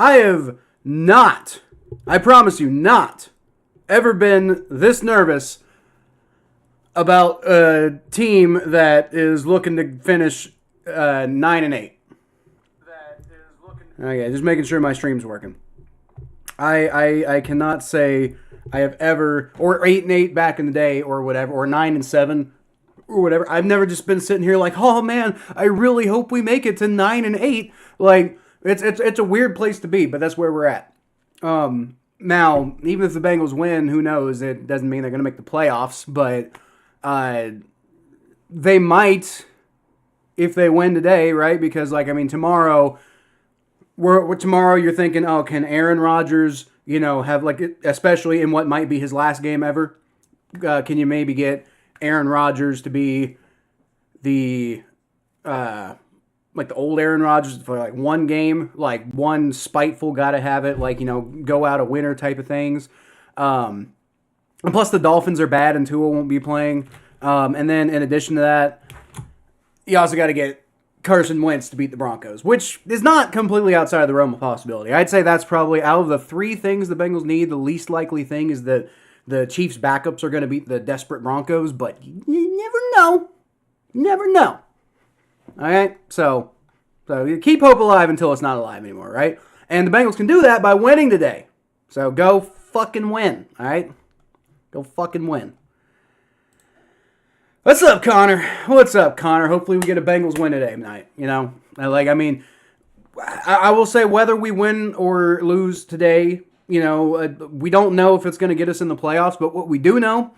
I have not, I promise you, not ever been this nervous about a team that is looking to finish 9-8. Okay, just making sure my stream's working. I cannot say I have ever, or 8-8 back in the day, or whatever, or 9-7, or whatever. I've never just been sitting here like, oh man, I really hope we make it to 9-8. Like, it's a weird place to be, but that's where we're at. Now, even if the Bengals win, who knows? It doesn't mean they're going to make the playoffs, but they might if they win today, right? Because, like, I mean, tomorrow you're thinking, oh, can Aaron Rodgers, have, like, especially in what might be his last game ever, can you maybe get Aaron Rodgers to be the like the old Aaron Rodgers for like one game, like one spiteful gotta have it, like, go out a winner type of things. And plus the Dolphins are bad and Tua won't be playing. And then in addition to that, you also got to get Carson Wentz to beat the Broncos, which is not completely outside of the realm of possibility. I'd say that's probably, out of the three things the Bengals need, the least likely thing is that the Chiefs' backups are going to beat the desperate Broncos, but you never know. You never know. All right? So you keep hope alive until it's not alive anymore, right? And the Bengals can do that by winning today. So go fucking win, all right? Go fucking win. What's up, Connor? What's up, Connor? Hopefully we get a Bengals win today tonight, I will say whether we win or lose today, we don't know if it's going to get us in the playoffs, but what we do know,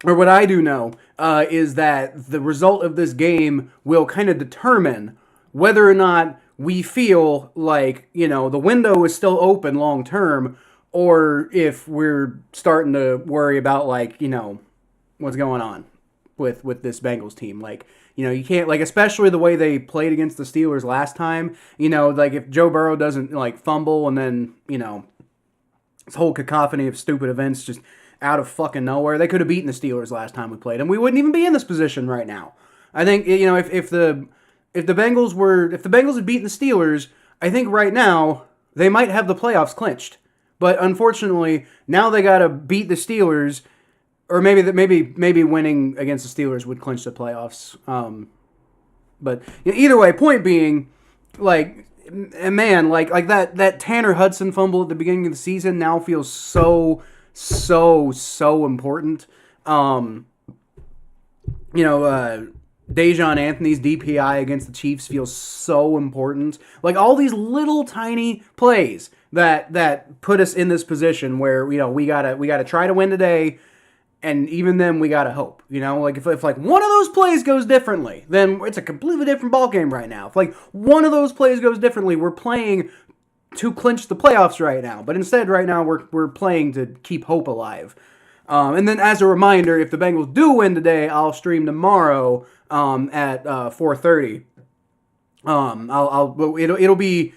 or what I do know, is that the result of this game will kind of determine whether or not we feel like, the window is still open long term, or if we're starting to worry about, like, what's going on with this Bengals team. Like, you can't, like, especially the way they played against the Steelers last time, like, if Joe Burrow doesn't, like, fumble and then, this whole cacophony of stupid events just out of fucking nowhere, they could have beaten the Steelers last time we played, and we wouldn't even be in this position right now. I think, if the Bengals had beaten the Steelers, I think right now they might have the playoffs clinched. But unfortunately, now they got to beat the Steelers, or maybe winning against the Steelers would clinch the playoffs. But either way, point being, like, man, like that Tanner Hudson fumble at the beginning of the season now feels so important. Dejon Anthony's DPI against the Chiefs feels so important. Like, all these little tiny plays that put us in this position where, we gotta try to win today, and even then we gotta hope. Like, if like one of those plays goes differently, then it's a completely different ballgame right now. If like one of those plays goes differently, we're playing to clinch the playoffs right now. But instead, right now we're playing to keep hope alive. And then, as a reminder, if the Bengals do win today, I'll stream tomorrow at 4:30. It'll be,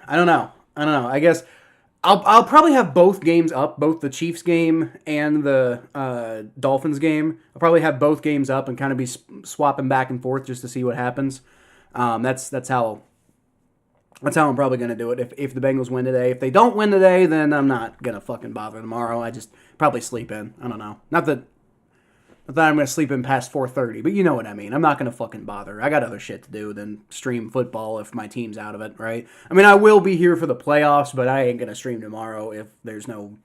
I don't know. I guess I'll probably have both games up, both the Chiefs game and the Dolphins game. I'll probably have both games up and kind of be swapping back and forth just to see what happens. That's how I'm probably going to do it if the Bengals win today. If they don't win today, then I'm not going to fucking bother tomorrow. I just probably sleep in. I don't know. Not that I'm going to sleep in past 4:30, but you know what I mean. I'm not going to fucking bother. I got other shit to do than stream football if my team's out of it, right? I mean, I will be here for the playoffs, but I ain't going to stream tomorrow if there's no,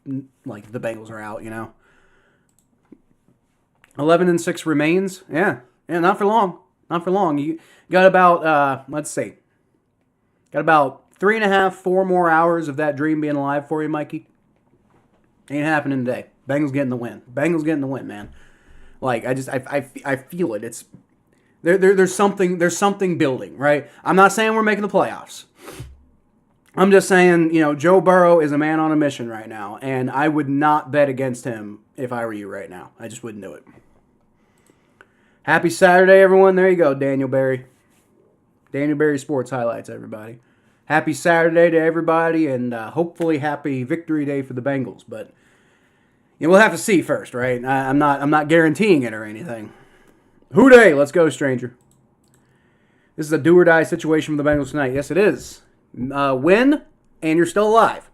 like, the Bengals are out, 11-6 remains. Yeah, not for long. Not for long. You got about, let's see. Got about 3.5, 4 more hours of that dream being alive for you, Mikey. Ain't happening today. Bengals getting the win. Bengals getting the win, man. Like, I feel it. It's there's something building, right? I'm not saying we're making the playoffs. I'm just saying, Joe Burrow is a man on a mission right now, and I would not bet against him if I were you right now. I just wouldn't do it. Happy Saturday, everyone. There you go, Daniel Berry. Daniel Berry Sports Highlights, everybody. Happy Saturday to everybody, and hopefully happy Victory Day for the Bengals. But we'll have to see first, right? I'm not guaranteeing it or anything. Hoo-day, let's go, stranger. This is a do or die situation for the Bengals tonight. Yes, it is. Win, and you're still alive.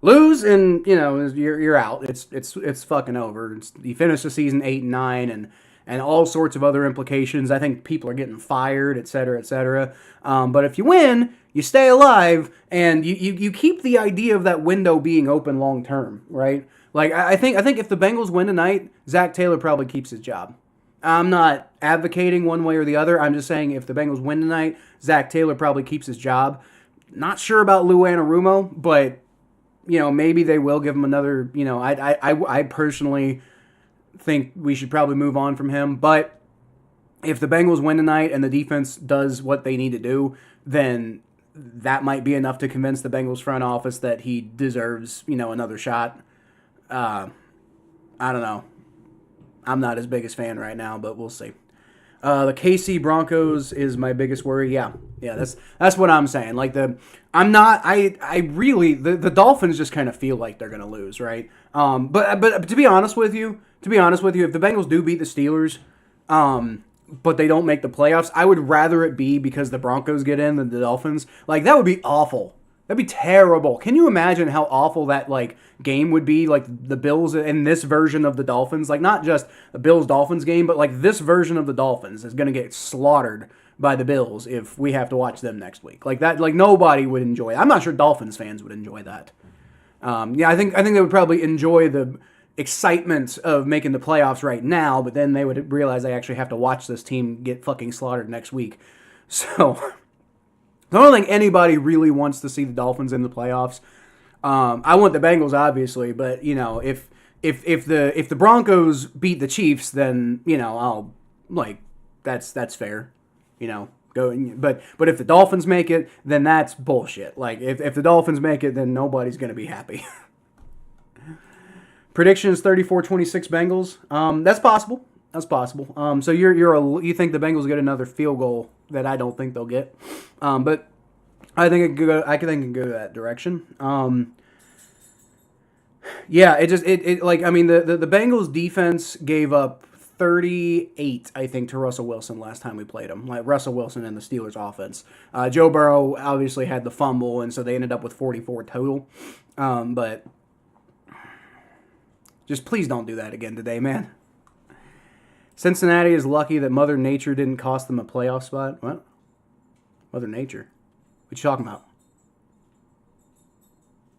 Lose, and you're out. It's fucking over. You finish the season 8-9, and all sorts of other implications. I think people are getting fired, et cetera, et cetera. But if you win, you stay alive, and you keep the idea of that window being open long term, right? Like I think if the Bengals win tonight, Zach Taylor probably keeps his job. I'm not advocating one way or the other. I'm just saying if the Bengals win tonight, Zach Taylor probably keeps his job. Not sure about Lou Anarumo, but maybe they will give him another. I personally think we should probably move on from him. But if the Bengals win tonight and the defense does what they need to do, then that might be enough to convince the Bengals front office that he deserves another shot. I don't know. I'm not his biggest fan right now, but we'll see. The KC Broncos is my biggest worry. Yeah, that's what I'm saying. Like the Dolphins just kind of feel like they're gonna lose, right? But to be honest with you, if the Bengals do beat the Steelers, but they don't make the playoffs, I would rather it be because the Broncos get in than the Dolphins. Like that would be awful. That'd be terrible. Can you imagine how awful that game would be? Like the Bills in this version of the Dolphins, like not just the Bills-Dolphins game, but like this version of the Dolphins is going to get slaughtered by the Bills if we have to watch them next week. Like that, like nobody would enjoy it. I'm not sure Dolphins fans would enjoy that. I think they would probably enjoy the excitement of making the playoffs right now, but then they would realize they actually have to watch this team get fucking slaughtered next week. So I don't think anybody really wants to see the Dolphins in the playoffs. I want the Bengals, obviously, but if the Broncos beat the Chiefs, then I'll that's fair, go. But if the Dolphins make it, then that's bullshit. Like if the Dolphins make it, then nobody's gonna be happy. Predictions 34-26 Bengals. That's possible. That's possible. So you think the Bengals get another field goal that I don't think they'll get, but I think it can go that direction. Yeah, the Bengals defense gave up 38, I think, to Russell Wilson last time we played him. Like Russell Wilson and the Steelers offense. Joe Burrow obviously had the fumble, and so they ended up with 44 total. But just please don't do that again today, man. Cincinnati is lucky that Mother Nature didn't cost them a playoff spot. What? Mother Nature? What you talking about?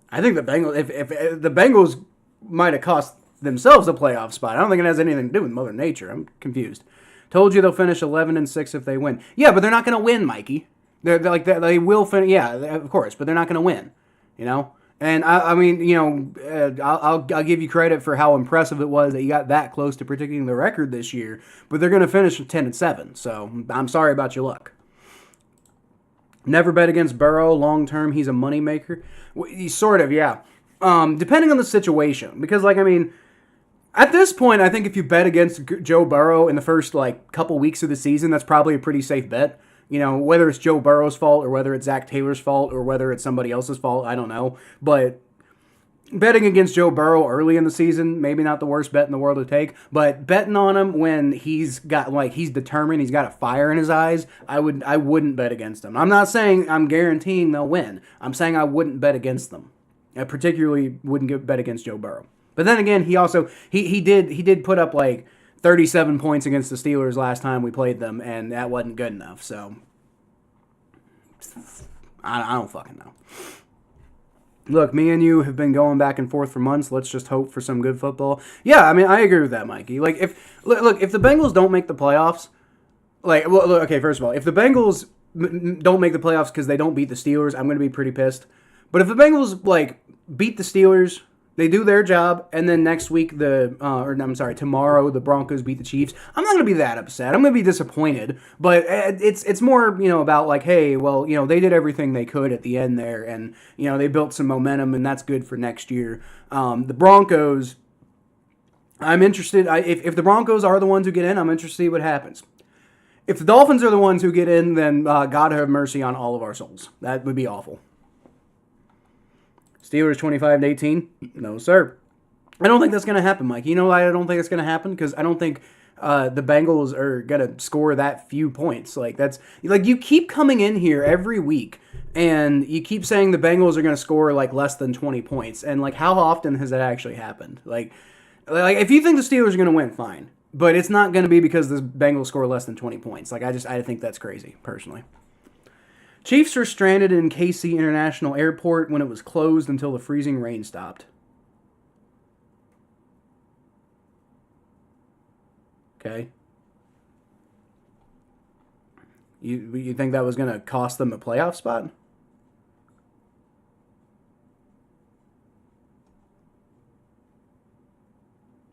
I think the Bengals, if the Bengals might have cost themselves a playoff spot. I don't think it has anything to do with Mother Nature. I'm confused. Told you they'll finish 11-6 if they win. Yeah, but they're not going to win, Mikey. They will finish. Yeah, of course, but they're not going to win. And I'll give you credit for how impressive it was that you got that close to predicting the record this year. But they're going to finish 10-7. So I'm sorry about your luck. Never bet against Burrow long term. He's a moneymaker. Sort of, yeah. Depending on the situation, because at this point, I think if you bet against Joe Burrow in the first couple weeks of the season, that's probably a pretty safe bet. Whether it's Joe Burrow's fault or whether it's Zach Taylor's fault or whether it's somebody else's fault, I don't know. But betting against Joe Burrow early in the season, maybe not the worst bet in the world to take. But betting on him when he's got he's determined, he's got a fire in his eyes, I wouldn't bet against him. I'm not saying I'm guaranteeing they'll win. I'm saying I wouldn't bet against them. I particularly wouldn't bet against Joe Burrow. But then again, he also he did put up 37 points against the Steelers last time we played them, and that wasn't good enough. So I don't fucking know. Look, me and you have been going back and forth for months. Let's just hope for some good football. Yeah, I agree with that, Mikey. If the Bengals don't make the playoffs, first of all, if the Bengals don't make the playoffs because they don't beat the Steelers, I'm going to be pretty pissed. But if the Bengals beat the Steelers, they do their job, and then next week tomorrow the Broncos beat the Chiefs, I'm not going to be that upset. I'm going to be disappointed, but it's more about hey, well, they did everything they could at the end there, and they built some momentum, and that's good for next year. The Broncos, I'm interested. If the Broncos are the ones who get in, I'm interested to see what happens. If the Dolphins are the ones who get in, then God have mercy on all of our souls. That would be awful. Steelers 25-18? No, sir. I don't think that's going to happen, Mike. You know why I don't think it's going to happen? Because I don't think the Bengals are gonna score that few points. Like that's like you keep coming in here every week and you keep saying the Bengals are gonna score like less than 20 points. And like how often has that actually happened? Like if you think the Steelers are gonna win, fine. But it's not gonna be because the Bengals score less than 20 points. Like I think that's crazy, personally. Chiefs were stranded in KC International Airport when it was closed until the freezing rain stopped. Okay. You think that was going to cost them a playoff spot?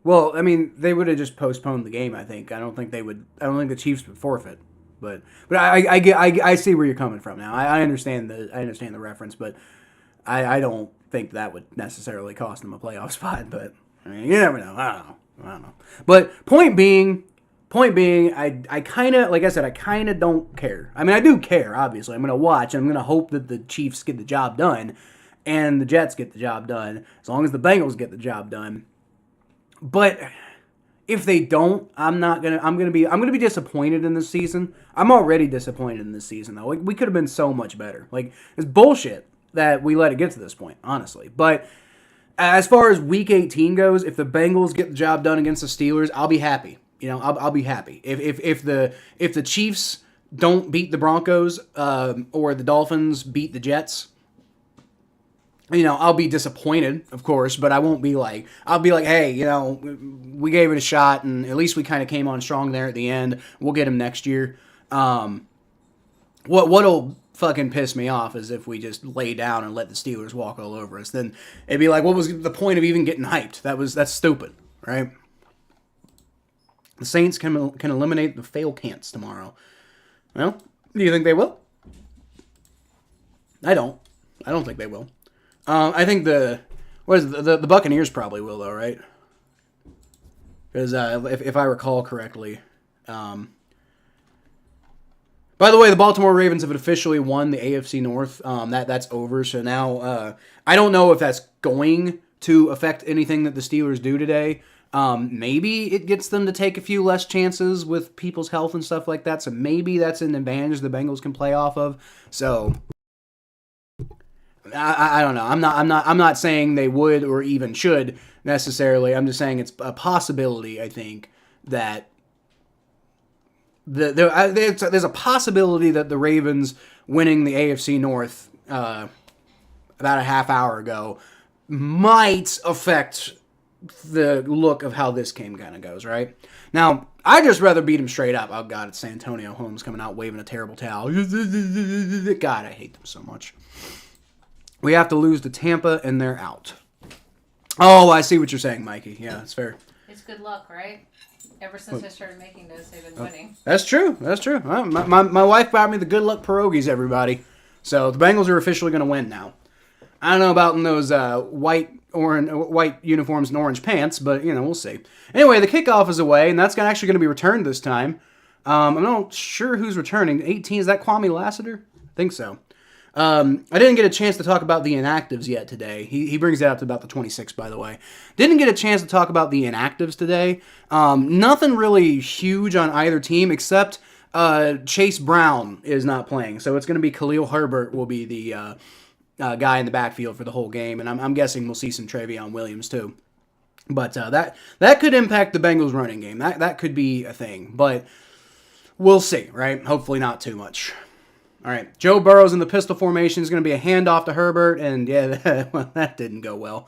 Well, I mean, they would have just postponed the game. I think. I don't think they would. I don't think the Chiefs would forfeit. But I see where you're coming from now. I understand the reference, but I don't think that would necessarily cost them a playoff spot. But I mean, you never know. I don't know. But point being, I kind of, like I said, I kind of don't care. I mean, I do care, obviously. I'm going to watch, and I'm going to hope that the Chiefs get the job done, and the Jets get the job done, as long as the Bengals get the job done. But if they don't, I'm gonna be disappointed in this season. I'm already disappointed in this season, though. Like, we could have been so much better. Like, it's bullshit that we let it get to this point, honestly. But as far as Week 18 goes, if the Bengals get the job done against the Steelers, I'll be happy. You know, I'll be happy. If the Chiefs don't beat the Broncos or the Dolphins beat the Jets, you know, I'll be disappointed, of course, but I won't be like, I'll be like, hey, you know, we gave it a shot, and at least we kind of came on strong there at the end. We'll get him next year. What'll fucking piss me off is if we just lay down and let the Steelers walk all over us. Then it'd be like, what was the point of even getting hyped? That's stupid, right? The Saints can eliminate the fail cants tomorrow. Well, do you think they will? I don't think they will. I think the Buccaneers probably will, though, right? Because if I recall correctly, by the way, the Baltimore Ravens have officially won the AFC North. That's over. So now I don't know if that's going to affect anything that the Steelers do today. Maybe it gets them to take a few less chances with people's health and stuff like that. So maybe that's an advantage the Bengals can play off of. So I don't know. I'm not saying they would or even should necessarily. I'm just saying it's a possibility. I think that there's a possibility that the Ravens winning the AFC North about a half hour ago might affect the look of how this game kind of goes, right? Now, I'd just rather beat him straight up. Oh, God, it's Santonio Holmes coming out waving a terrible towel. God, I hate them so much. We have to lose to Tampa, and they're out. Oh, I see what you're saying, Mikey. Yeah, that's fair. It's good luck, right? Ever since I started making those, they've been winning. That's true. My wife bought me the good luck pierogies, everybody. So the Bengals are officially going to win now. I don't know about in those white uniforms and orange pants, but, you know, we'll see. Anyway, the kickoff is away, and that's actually going to be returned this time. I'm not sure who's returning. 18, is that Kwame Lassiter? I think so. I didn't get a chance to talk about the inactives yet today. He brings that up to about the 26th, by the way. Didn't get a chance to talk about the inactives today. Nothing really huge on either team except Chase Brown is not playing. So it's going to be Khalil Herbert will be the guy in the backfield for the whole game. And I'm guessing we'll see some Travion Williams too. But that could impact the Bengals running game. That could be a thing. But we'll see, right? Hopefully not too much. All right, Joe Burrow's in the pistol formation. Is going to be a handoff to Herbert, and yeah, well, that didn't go well.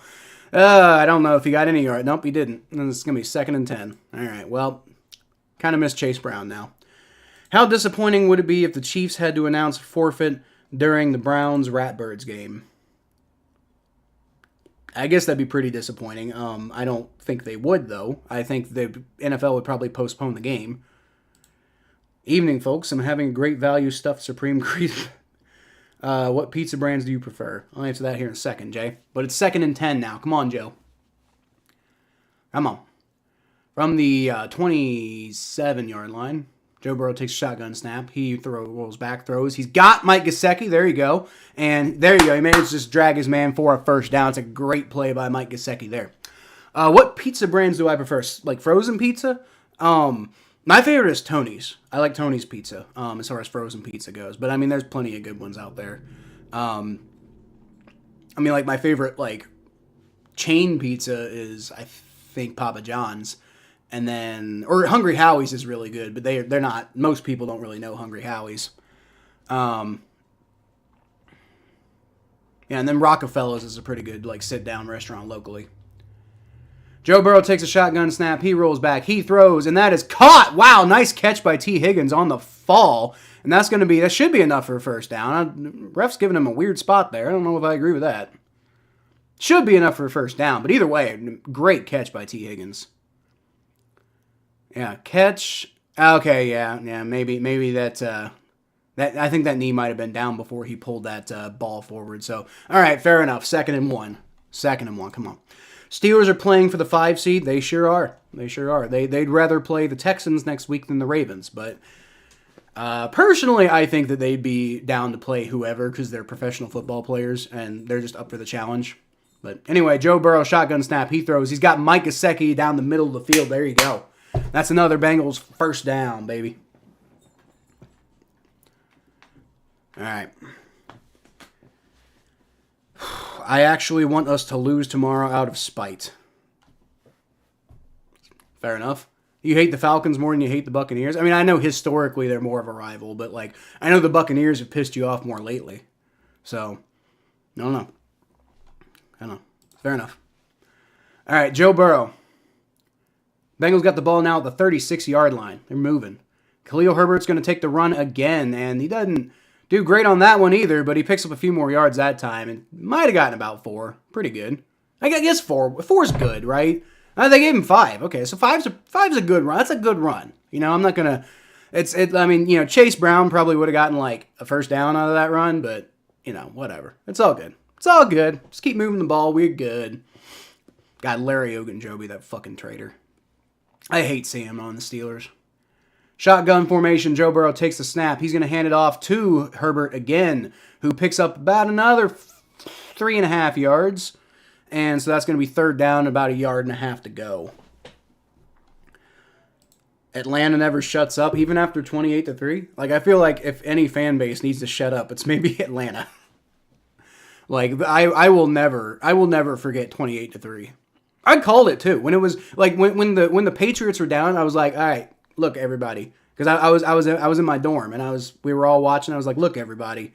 I don't know if he got any yard. Nope, he didn't. And it's going to be 2nd and 10. All right, well, kind of miss Chase Brown now. How disappointing would it be if the Chiefs had to announce forfeit during the Browns-Ratbirds game? I guess that'd be pretty disappointing. I don't think they would, though. I think the NFL would probably postpone the game. Evening, folks. I'm having a great value stuffed supreme cream. What pizza brands do you prefer? I'll answer that here in a second, Jay. But it's 2nd and 10 now. Come on, Joe. Come on. From the 27-yard line, Joe Burrow takes a shotgun snap. He rolls back, throws. He's got Mike Gesicki. There you go. And there you go. He managed to just drag his man for a first down. It's a great play by Mike Gesicki there. What pizza brands do I prefer? Like frozen pizza? My favorite is Tony's. I like Tony's pizza, as far as frozen pizza goes. But I mean, there's plenty of good ones out there. I mean, like my favorite like chain pizza is I think Papa John's, and then or Hungry Howie's is really good, but they're not. Most people don't really know Hungry Howie's. Yeah, and then Rockefeller's is a pretty good like sit down restaurant locally. Joe Burrow takes a shotgun snap. He rolls back. He throws, and that is caught. Wow, nice catch by T. Higgins on the fall. And that should be enough for a first down. Ref's giving him a weird spot there. I don't know if I agree with that. Should be enough for a first down, but either way, great catch by T. Higgins. Yeah, catch. Okay, yeah, maybe that I think that knee might have been down before he pulled that ball forward. So, all right, fair enough. 2nd and 1. 2nd and 1. Come on. Steelers are playing for the 5 seed. They sure are. They'd rather play the Texans next week than the Ravens. But personally, I think that they'd be down to play whoever because they're professional football players and they're just up for the challenge. But anyway, Joe Burrow, shotgun snap. He throws. He's got Mike Gesicki down the middle of the field. There you go. That's another Bengals first down, baby. All right. I actually want us to lose tomorrow out of spite. Fair enough. You hate the Falcons more than you hate the Buccaneers? I mean, I know historically they're more of a rival, but like I know the Buccaneers have pissed you off more lately. So, I don't know. Fair enough. All right, Joe Burrow. Bengals got the ball now at the 36-yard line. They're moving. Khalil Herbert's going to take the run again, and he doesn't do great on that one either, but he picks up a few more yards that time and might have gotten about 4. Pretty good. I guess 4. 4's good, right? They gave him 5. Okay, so 5's a good run. That's a good run. You know, I'm not going to... I mean, you know, Chase Brown probably would have gotten like a first down out of that run, but, you know, whatever. It's all good. It's all good. Just keep moving the ball. We're good. God, Larry Ogunjobi, that fucking traitor. I hate seeing him on the Steelers. Shotgun formation, Joe Burrow takes the snap. He's going to hand it off to Herbert again, who picks up about another 3.5 yards. And so that's going to be 3rd down, about 1.5 yards to go. Atlanta never shuts up, even after 28-3. Like, I feel like if any fan base needs to shut up, it's maybe Atlanta. Like, I will never forget 28-3. I called it too. When it was like when the Patriots were down, I was like, all right, look everybody, because I was in my dorm and we were all watching. I was like, look everybody,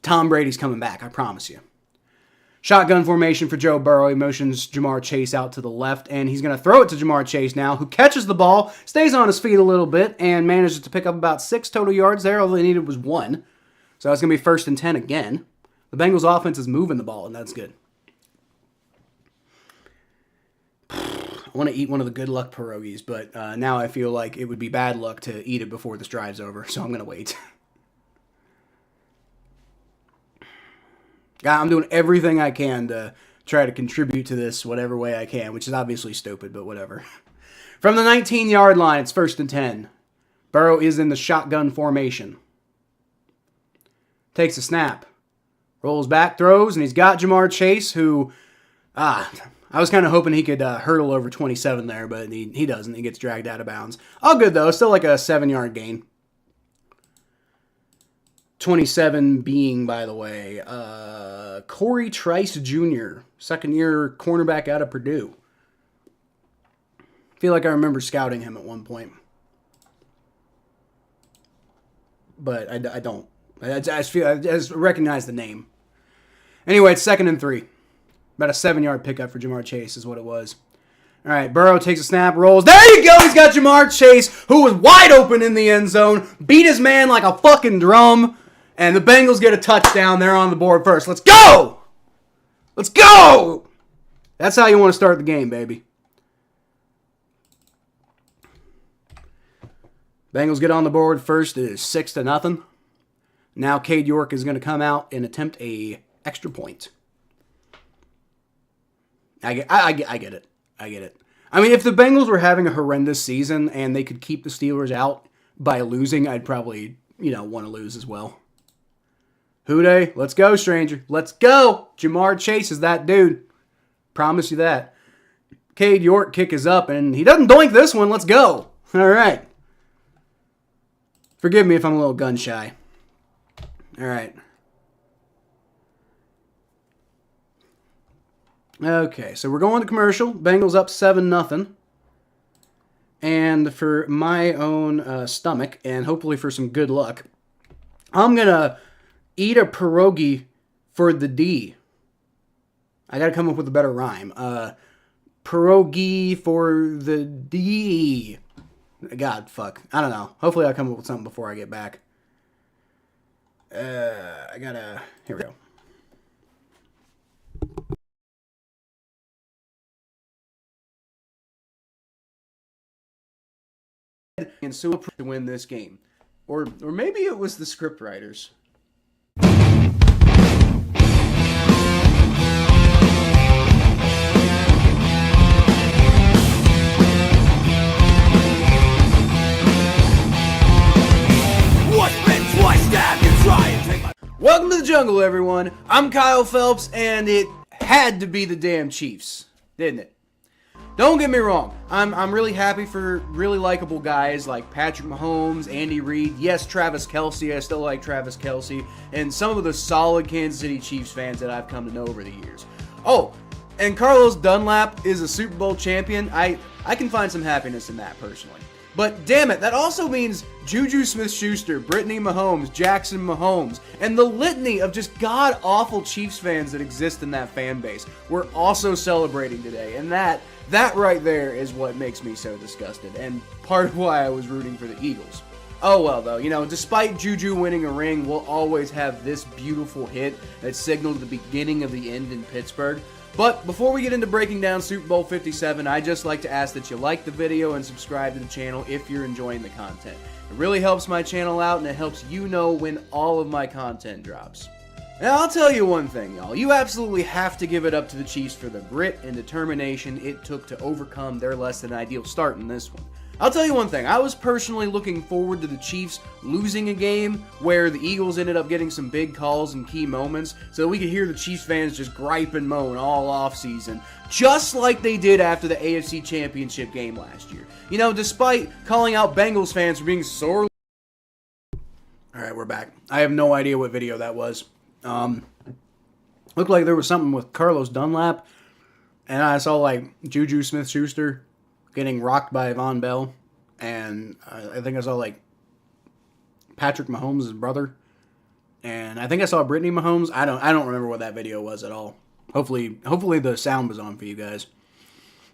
Tom Brady's coming back. I promise you. Shotgun formation for Joe Burrow. He motions Jamar Chase out to the left, and he's going to throw it to Jamar Chase now, who catches the ball, stays on his feet a little bit, and manages to pick up about 6 total yards there. All they needed was 1. So it's going to be 1st and 10 again. The Bengals offense is moving the ball, and that's good. I want to eat one of the good luck pierogies, but now I feel like it would be bad luck to eat it before this drive's over, so I'm going to wait. I'm doing everything I can to try to contribute to this whatever way I can, which is obviously stupid, but whatever. From the 19-yard line, it's 1st and 10. Burrow is in the shotgun formation. Takes a snap. Rolls back, throws, and he's got Jamar Chase, who... I was kind of hoping he could hurdle over 27 there, but he doesn't. He gets dragged out of bounds. All good, though. Still like a 7-yard gain. 27 being, by the way, Corey Trice Jr., 2nd-year cornerback out of Purdue. I feel like I remember scouting him at one point. But I don't. I just recognize the name. Anyway, it's 2nd and 3. About a 7-yard pickup for Jamar Chase is what it was. All right, Burrow takes a snap, rolls. There you go. He's got Jamar Chase, who was wide open in the end zone, beat his man like a fucking drum, and the Bengals get a touchdown. They're on the board first. Let's go! Let's go! That's how you want to start the game, baby. Bengals get on the board first. It is 6-0. Now Cade York is going to come out and attempt a extra point. I get it. I get it. I mean, if the Bengals were having a horrendous season and they could keep the Steelers out by losing, I'd probably, want to lose as well. Houday, let's go, stranger. Let's go. Jamar Chase is that dude. Promise you that. Cade York kick is up, and he doesn't doink this one. Let's go. All right. Forgive me if I'm a little gun shy. All right. Okay, so we're going to commercial. Bengals up 7-0. And for my own stomach, and hopefully for some good luck, I'm going to eat a pierogi for the D. I got to come up with a better rhyme. Pierogi for the D. God, fuck. I don't know. Hopefully I'll come up with something before I get back. I gotta... Here we go. And so to win this game. Or maybe it was the script writers. Welcome to the jungle, everyone. I'm Kyle Phelps, and it had to be the damn Chiefs, didn't it? Don't get me wrong. I'm really happy for really likable guys like Patrick Mahomes, Andy Reid, yes, Travis Kelce. I still like Travis Kelce, and some of the solid Kansas City Chiefs fans that I've come to know over the years. Oh, and Carlos Dunlap is a Super Bowl champion. I can find some happiness in that personally. But damn it, that also means Juju Smith-Schuster, Brittany Mahomes, Jackson Mahomes, and the litany of just god-awful Chiefs fans that exist in that fan base. We're also celebrating today, and that right there is what makes me so disgusted, and part of why I was rooting for the Eagles. Oh well, though, you know, despite Juju winning a ring, we'll always have this beautiful hit that signaled the beginning of the end in Pittsburgh. But before we get into breaking down Super Bowl 57, I'd just like to ask that you like the video and subscribe to the channel if you're enjoying the content. It really helps my channel out, and it helps you know when all of my content drops. Now, I'll tell you one thing, y'all. You absolutely have to give it up to the Chiefs for the grit and determination it took to overcome their less than ideal start in this one. I'll tell you one thing, I was personally looking forward to the Chiefs losing a game where the Eagles ended up getting some big calls and key moments so that we could hear the Chiefs fans just gripe and moan all offseason, just like they did after the AFC Championship game last year. You know, despite calling out Bengals fans for being sore... Alright, we're back. I have no idea what video that was. Looked like there was something with Carlos Dunlap, and I saw, like, Juju Smith-Schuster getting rocked by Von Bell, and I think I saw, like, Patrick Mahomes' brother, and I think I saw Brittany Mahomes. I don't remember what that video was at all. Hopefully the sound was on for you guys.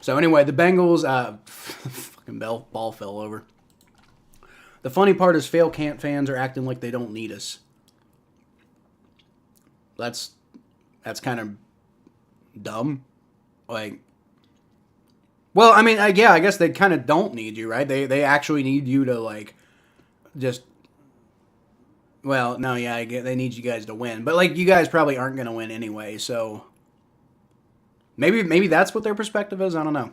So anyway, the Bengals, fucking ball fell over. The funny part is fail camp fans are acting like they don't need us. That's kind of dumb. Like, well, I mean, yeah, I guess they kind of don't need you, right? They actually need you to, like, just... Well, no, yeah, they need you guys to win. But, like, you guys probably aren't going to win anyway, so... Maybe that's what their perspective is? I don't know.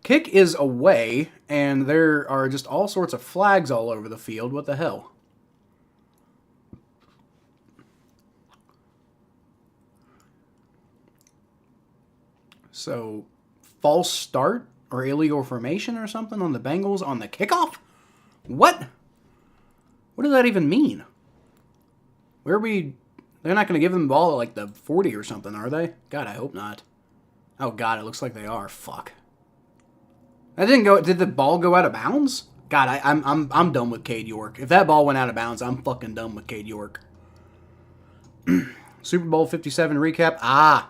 Kick is away, and there are just all sorts of flags all over the field. What the hell? So... false start or illegal formation or something on the Bengals on the kickoff? What? What does that even mean? They're not going to give them the ball at like the 40 or something, are they? God, I hope not. Oh God, it looks like they are. Fuck. That didn't go. Did the ball go out of bounds? God, I'm done with Cade York. If that ball went out of bounds, I'm fucking done with Cade York. Super Bowl 57 recap. Ah,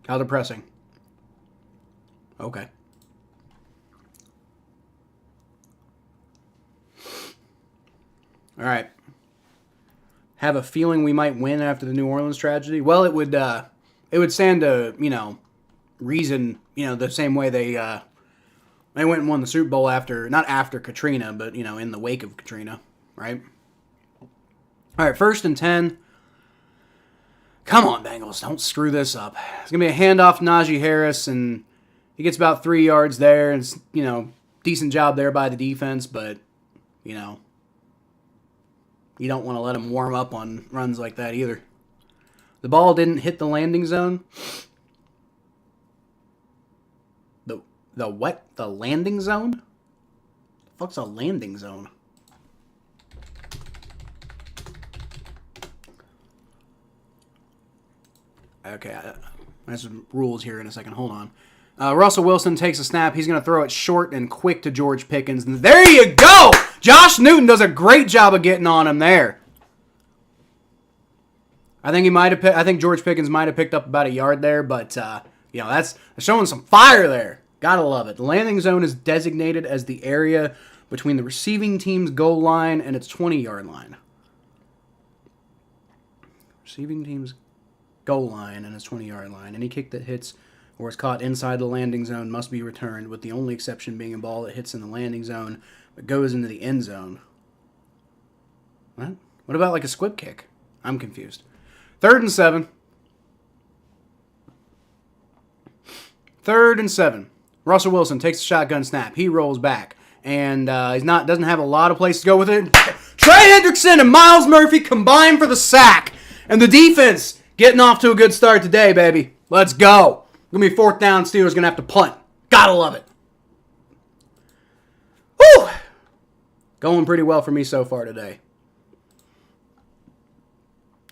how depressing. Okay. All right. Have a feeling we might win after the New Orleans tragedy? Well, it would stand to, you know, reason, you know, the same way they went and won the Super Bowl after, not after Katrina, but, you know, in the wake of Katrina, right? All right, 1st and 10. Come on, Bengals, don't screw this up. It's going to be a handoff to Najee Harris, and he gets about 3 yards there, and it's, you know, decent job there by the defense, but, you know, you don't want to let him warm up on runs like that either. The ball didn't hit the landing zone. The what? The landing zone? The fuck's a landing zone? Okay, there's some rules here in a second. Hold on. Russell Wilson takes a snap. He's going to throw it short and quick to George Pickens. And there you go! Josh Newton does a great job of getting on him there. I think George Pickens might have picked up about a yard there, but that's showing some fire there. Gotta love it. The landing zone is designated as the area between the receiving team's goal line and its 20-yard line. Receiving team's goal line and its 20-yard line. Any kick that hits or is caught inside the landing zone must be returned, with the only exception being a ball that hits in the landing zone but goes into the end zone. What? What about like a squib kick? I'm confused. 3rd and 7. 3rd and 7. Russell Wilson takes a shotgun snap. He rolls back, and doesn't have a lot of place to go with it. Trey Hendrickson and Myles Murphy combine for the sack, and the defense getting off to a good start today, baby. Let's go. Gonna be 4th down. Steelers gonna have to punt. Gotta love it. Woo! Going pretty well for me so far today.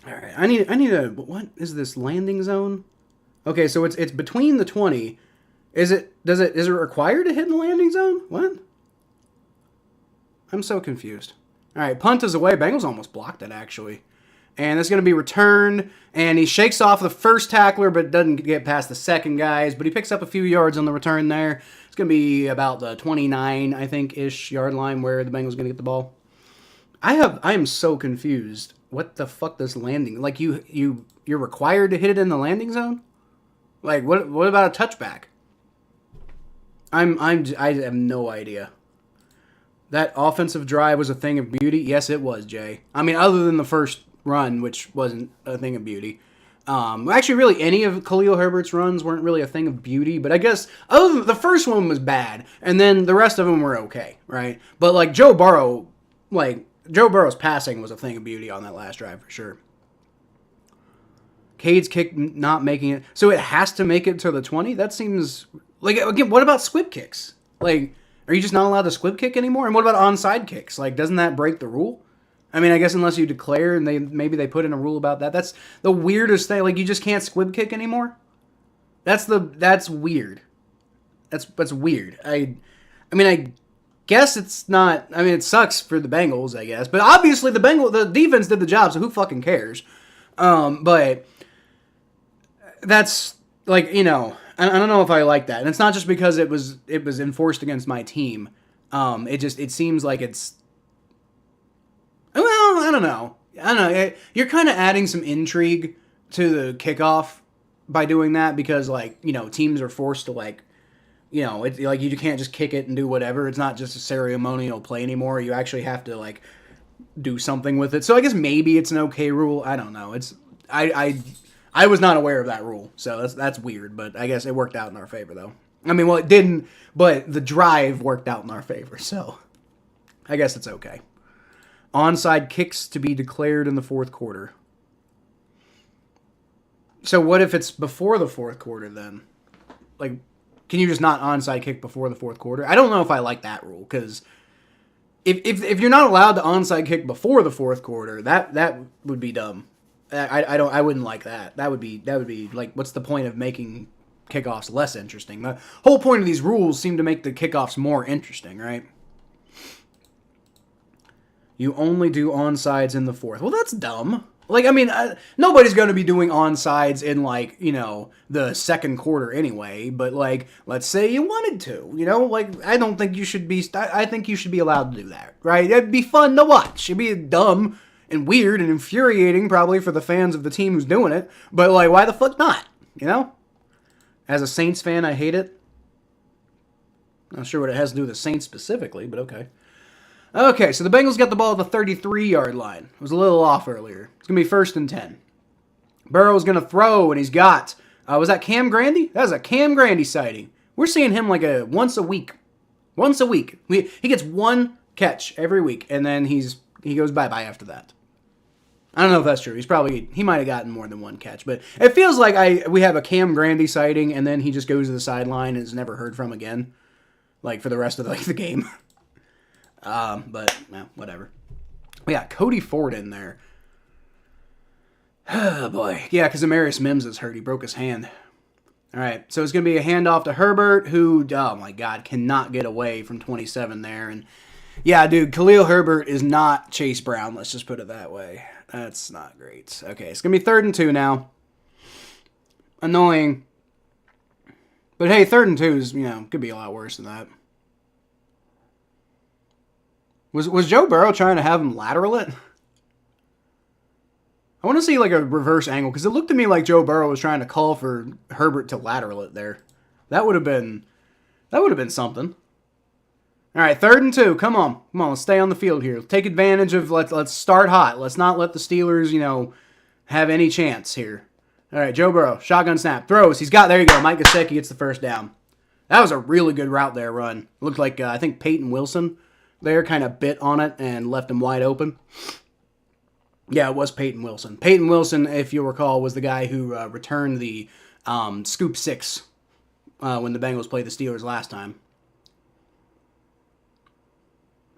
All right, I need a, what is this landing zone? Okay, so it's between the 20. Is it required to hit in the landing zone? What? I'm so confused. All right, punt is away. Bengals almost blocked it, actually. And it's going to be returned, and he shakes off the first tackler, but doesn't get past the second guys. But he picks up a few yards on the return there. It's going to be about the 29, I think, ish yard line where the Bengals going to get the ball. I am so confused. What the fuck this landing? Like you're required to hit it in the landing zone? Like what about a touchback? I have no idea. That offensive drive was a thing of beauty. Yes, it was, Jay. I mean, other than the first run, which wasn't a thing of beauty. Actually, really, any of Khalil Herbert's runs weren't really a thing of beauty. But I guess other than the first one was bad, and then the rest of them were okay, right? But like Joe Burrow's passing was a thing of beauty on that last drive for sure. Cade's kick not making it, so it has to make it to the 20. That seems like, again, what about squib kicks? Like, are you just not allowed to squib kick anymore? And what about onside kicks? Like, doesn't that break the rule? I mean, I guess unless you declare and maybe they put in a rule about that. That's the weirdest thing. Like, you just can't squib kick anymore? That's weird. That's weird. I mean, I guess it's not. I mean, it sucks for the Bengals, I guess. But obviously the defense did the job, so who fucking cares? But that's like, I don't know if I like that. And it's not just because it was enforced against my team. It seems like it's, well, I don't know. You're kind of adding some intrigue to the kickoff by doing that because, like, teams are forced to, like, it's like you can't just kick it and do whatever. It's not just a ceremonial play anymore. You actually have to, like, do something with it. So I guess maybe it's an okay rule. I don't know. I was not aware of that rule, so that's weird. But I guess it worked out in our favor, though. I mean, well, it didn't, but the drive worked out in our favor, so I guess it's okay. Onside kicks to be declared in the fourth quarter. So what if it's before the fourth quarter then? Like, can you just not onside kick before the fourth quarter? I don't know if I like that rule, because if you're not allowed to onside kick before the fourth quarter, that would be dumb. I wouldn't like that. That would be like, what's the point of making kickoffs less interesting? The whole point of these rules seem to make the kickoffs more interesting, right? You only do onsides in the fourth. Well, that's dumb. Like, I mean, nobody's going to be doing onsides in, like, the second quarter anyway. But, like, let's say you wanted to, like, I don't think you should be. I think you should be allowed to do that, right? It'd be fun to watch. It'd be dumb and weird and infuriating probably for the fans of the team who's doing it. But, like, why the fuck not? As a Saints fan, I hate it. Not sure what it has to do with the Saints specifically, but okay. Okay, so the Bengals got the ball at the 33-yard line. It was a little off earlier. It's going to be 1st and 10. Burrow's going to throw, and he's got, was that Cam Grandy? That was a Cam Grandy sighting. We're seeing him like once a week. Once a week. He gets one catch every week, and then he goes bye-bye after that. I don't know if that's true. He might have gotten more than one catch, but it feels like we have a Cam Grandy sighting, and then he just goes to the sideline and is never heard from again, like for the rest of the game. But whatever. We got Cody Ford in there. Oh boy, yeah, because Amarius Mims is hurt. He broke his hand. All right, so it's going to be a handoff to Herbert, who, oh my God, cannot get away from 27 there. And yeah, dude, Khalil Herbert is not Chase Brown. Let's just put it that way. That's not great. Okay, it's going to be 3rd and 2 now. Annoying. But hey, 3rd and 2 is, could be a lot worse than that. Was Joe Burrow trying to have him lateral it? I want to see like a reverse angle because it looked to me like Joe Burrow was trying to call for Herbert to lateral it there. That would have been something. All right, 3rd and 2. Come on, let's stay on the field here. Take advantage of let's start hot. Let's not let the Steelers, have any chance here. All right, Joe Burrow, shotgun snap, throws. There you go. Mike Gesicki gets the first down. That was a really good route there, run. Looked like I think Peyton Wilson there kind of bit on it and left him wide open. Yeah, it was Peyton Wilson. Peyton Wilson, if you'll recall, was the guy who returned the scoop 6 when the Bengals played the Steelers last time.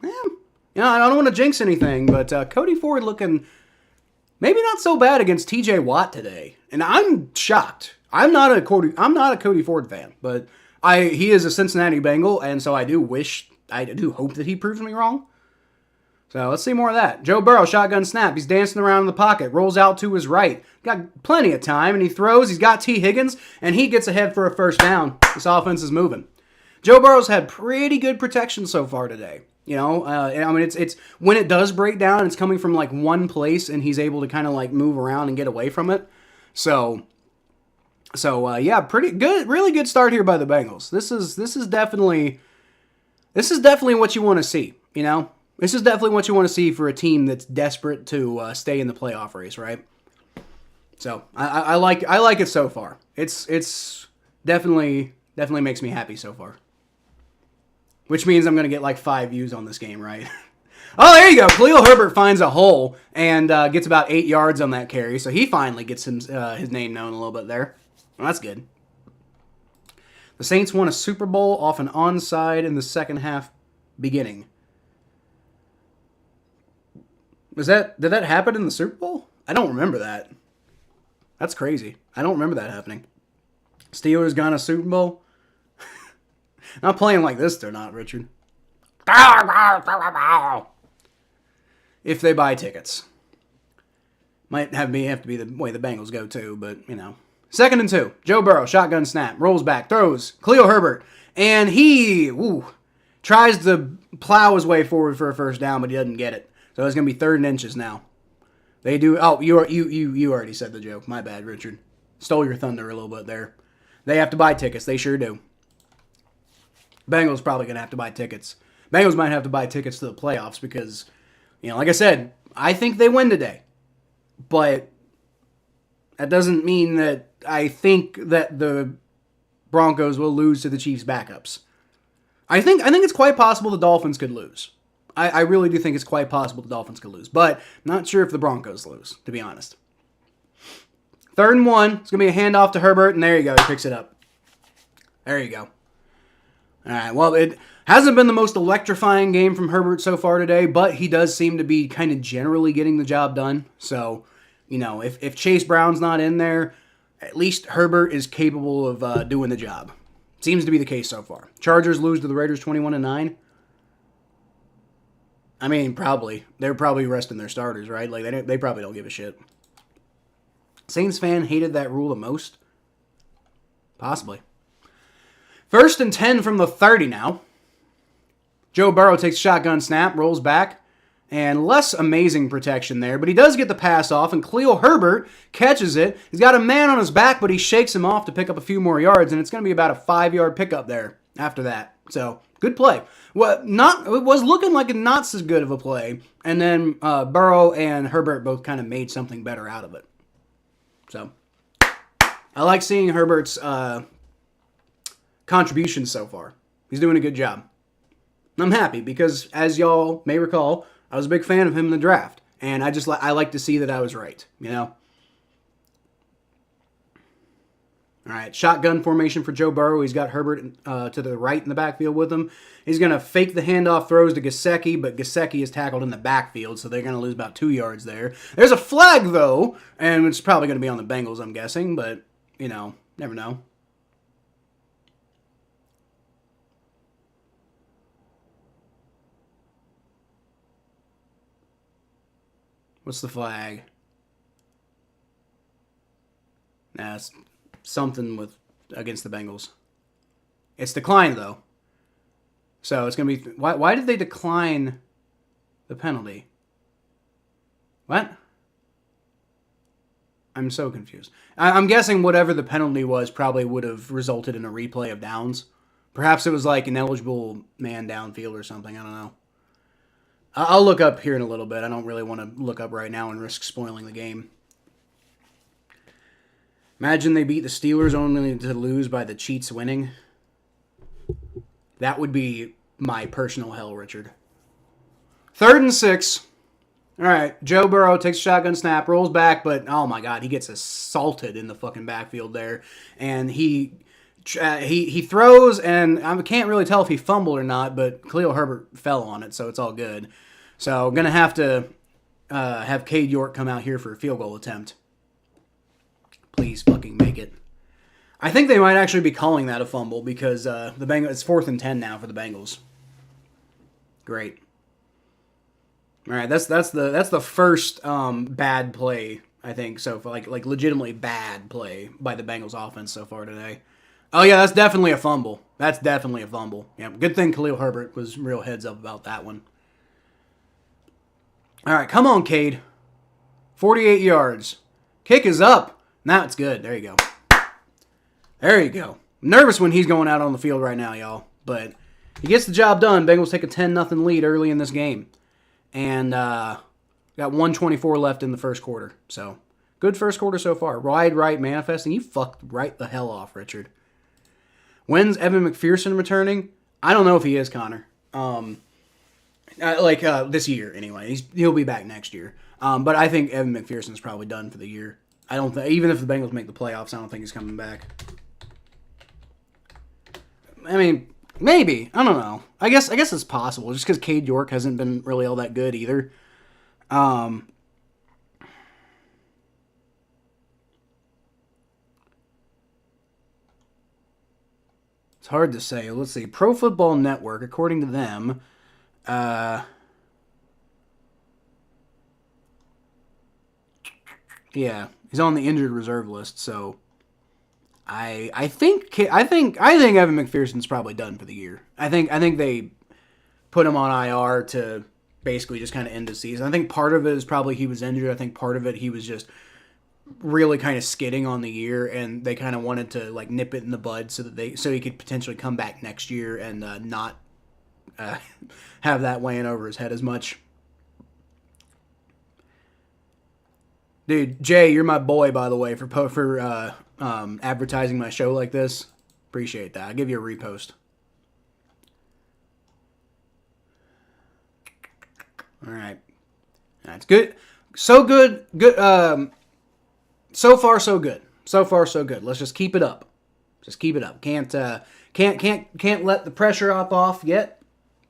Yeah, I don't want to jinx anything, but Cody Ford looking maybe not so bad against T.J. Watt today, and I'm shocked. I'm not a Cody Ford fan, but he is a Cincinnati Bengal, and so I do hope that he proves me wrong. So let's see more of that. Joe Burrow, shotgun snap. He's dancing around in the pocket. Rolls out to his right. Got plenty of time, and he throws. He's got T. Higgins, and he gets ahead for a first down. This offense is moving. Joe Burrow's had pretty good protection so far today. It's when it does break down, it's coming from like one place, and he's able to kind of like move around and get away from it. So yeah, pretty good, really good start here by the Bengals. This is definitely what you want to see. This is definitely what you want to see for a team that's desperate to stay in the playoff race, right? So I like it so far. It's definitely makes me happy so far. Which means I'm gonna get like 5 views on this game, right? Oh, there you go. Khalil Herbert finds a hole and gets about 8 yards on that carry, so he finally gets his name known a little bit there. Well, that's good. The Saints won a Super Bowl off an onside in the second half beginning. Did that happen in the Super Bowl? I don't remember that. That's crazy. I don't remember that happening. Steelers got a Super Bowl? Not playing like this, they're not, Richard. If they buy tickets. Might have to be the way the Bengals go too, but 2nd and 2. Joe Burrow, shotgun snap, rolls back, throws. Khalil Herbert, and he tries to plow his way forward for a first down, but he doesn't get it. So it's going to be 3rd and inches now. They do. Oh, you already said the joke. My bad, Richard. Stole your thunder a little bit there. They have to buy tickets. They sure do. Bengals probably going to have to buy tickets. Bengals might have to buy tickets to the playoffs because, like I said, I think they win today. But that doesn't mean that I think that the Broncos will lose to the Chiefs' backups. I think it's quite possible the Dolphins could lose. I really do think it's quite possible the Dolphins could lose, but not sure if the Broncos lose, to be honest. 3rd and 1. It's going to be a handoff to Herbert, and there you go. He picks it up. There you go. All right, well, it hasn't been the most electrifying game from Herbert so far today, but he does seem to be kind of generally getting the job done. So, if Chase Brown's not in there, at least Herbert is capable of doing the job. Seems to be the case so far. Chargers lose to the Raiders 21-9. I mean, probably. They're probably resting their starters, right? Like, they probably don't give a shit. Saints fan hated that rule the most? Possibly. 1st and 10 from the 30 now. Joe Burrow takes a shotgun snap, rolls back, and less amazing protection there, but he does get the pass off, and Khalil Herbert catches it. He's got a man on his back, but he shakes him off to pick up a few more yards, and it's going to be about a 5-yard pickup there after that. So, good play. Well, it was looking like a not so good of a play, and then Burrow and Herbert both kind of made something better out of it. So, I like seeing Herbert's contributions so far. He's doing a good job. I'm happy because, as y'all may recall, I was a big fan of him in the draft. And I like to see that I was right, you know? All right, shotgun formation for Joe Burrow. He's got Herbert to the right in the backfield with him. He's going to fake the handoff throws to Gesicki, but Gesicki is tackled in the backfield, so they're going to lose about 2 yards there. There's a flag, though, and it's probably going to be on the Bengals, I'm guessing, but, you know, never know. What's the flag? Nah, it's something with against the Bengals. It's declined, though. So it's going to be... Why did they decline the penalty? What? I'm so confused. I'm guessing whatever the penalty was probably would have resulted in a replay of downs. Perhaps it was like an eligible man downfield or something. I don't know. I'll look up here in a little bit. I don't really want to look up right now and risk spoiling the game. Imagine they beat the Steelers only to lose by the Chiefs winning. That would be my personal hell, Richard. 3rd and 6. All right, Joe Burrow takes a shotgun snap, rolls back, but oh my God, he gets assaulted in the fucking backfield there. And he throws, and I can't really tell if he fumbled or not, but Khalil Herbert fell on it, so it's all good. So going to have Cade York come out here for a field goal attempt. Please fucking make it. I think they might actually be calling that a fumble because the Bengals. It's 4th and 10 now for the Bengals. Great. All right, that's the first bad play I think so far, like legitimately bad play by the Bengals offense so far today. Oh yeah, that's definitely a fumble. That's definitely a fumble. Yeah, good thing Khalil Herbert was real heads up about that one. All right, come on, Cade. 48 yards. Kick is up. Now it's good. There you go. There you go. I'm nervous when he's going out on the field right now, y'all. But he gets the job done. Bengals take a 10-0 lead early in this game. And got 1:24 left in the first quarter. So, good first quarter so far. Wide right manifesting. You fucked right the hell off, Richard. When's Evan McPherson returning? I don't know if he is, Connor. This year, anyway. He'll be back next year. But I think Evan McPherson's probably done for the year. I don't think, even if the Bengals make the playoffs, I don't think he's coming back. I mean, maybe. I don't know. I guess it's possible, just because Cade York hasn't been really all that good either. It's hard to say. Let's see. Pro Football Network, according to them, yeah, he's on the injured reserve list. So I think Evan McPherson's probably done for the year. I think they put him on IR to basically just kind of end the season. I think part of it is probably he was injured. I think part of it he was just really kind of skidding on the year, and they kind of wanted to like nip it in the bud so he could potentially come back next year and not have that weighing over his head as much. Dude, Jay, you're my boy, by the way, for advertising my show like this. Appreciate that. I'll give you a repost. All right. That's good. So good. Good. So far, so good. So far, so good. Let's just keep it up. Just keep it up. Can't let the pressure off yet.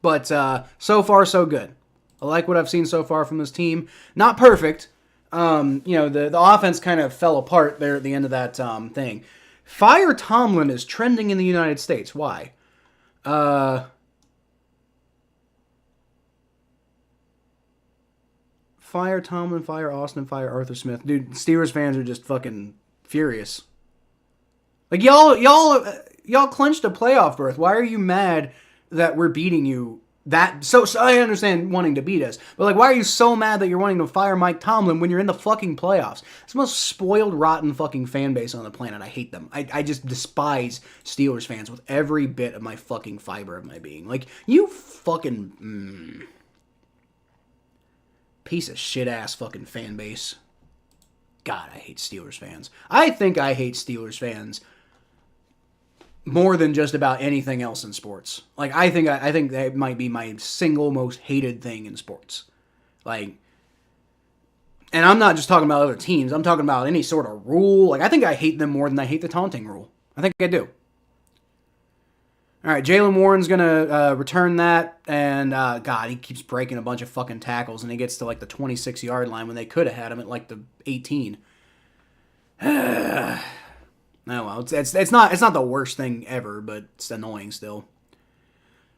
But so far, so good. I like what I've seen so far from this team. Not perfect. The offense kind of fell apart there at the end of that thing. Fire Tomlin is trending in the United States. Why? Fire Tomlin, fire Austin, fire Arthur Smith. Dude, Steelers fans are just fucking furious. Like, y'all clinched a playoff berth. Why are you mad that we're beating you? So I understand wanting to beat us, but like, why are you so mad that you're wanting to fire Mike Tomlin when you're in the fucking playoffs? It's the most spoiled, rotten fucking fan base on the planet. I hate them. I just despise Steelers fans with every bit of my fucking fiber of my being. Like, you fucking piece of shit ass fucking fan base. God, I hate Steelers fans. I think I hate Steelers fans more than just about anything else in sports. Like, I think that might be my single most hated thing in sports. Like, And I'm not just talking about other teams. I'm talking about any sort of rule. Like, I think I hate them more than I hate the taunting rule. I think I do. All right, Jaylen Warren's going to return that. And, God, he keeps breaking a bunch of fucking tackles. And he gets to, like, the 26-yard line when they could have had him at, like, the 18. Oh, well, it's not the worst thing ever, but it's annoying still.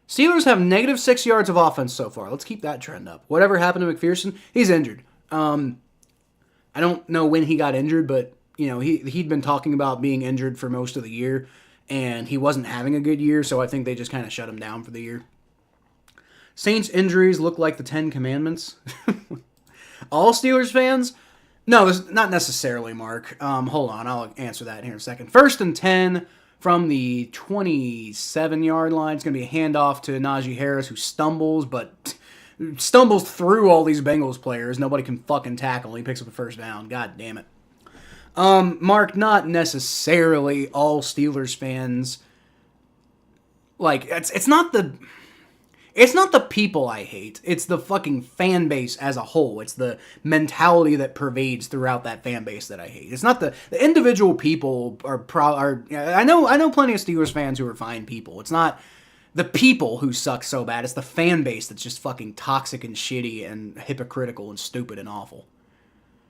Steelers have negative 6 yards of offense so far. Let's keep that trend up. Whatever happened to McPherson, he's injured. I don't know when he got injured, but he'd been talking about being injured for most of the year, and he wasn't having a good year, so I think they just kind of shut him down for the year. Saints injuries look like the 10 Commandments. All Steelers fans? No, not necessarily, Mark. Hold on, I'll answer that here in a second. 1st and 10 from the 27-yard line. It's going to be a handoff to Najee Harris, who stumbles through all these Bengals players. Nobody can fucking tackle. He picks up a first down. God damn it. Mark, not necessarily all Steelers fans. Like, it's not the people I hate. It's the fucking fan base as a whole. It's the mentality that pervades throughout that fan base that I hate. It's not the individual people are I know plenty of Steelers fans who are fine people. It's not the people who suck so bad. It's the fan base that's just fucking toxic and shitty and hypocritical and stupid and awful.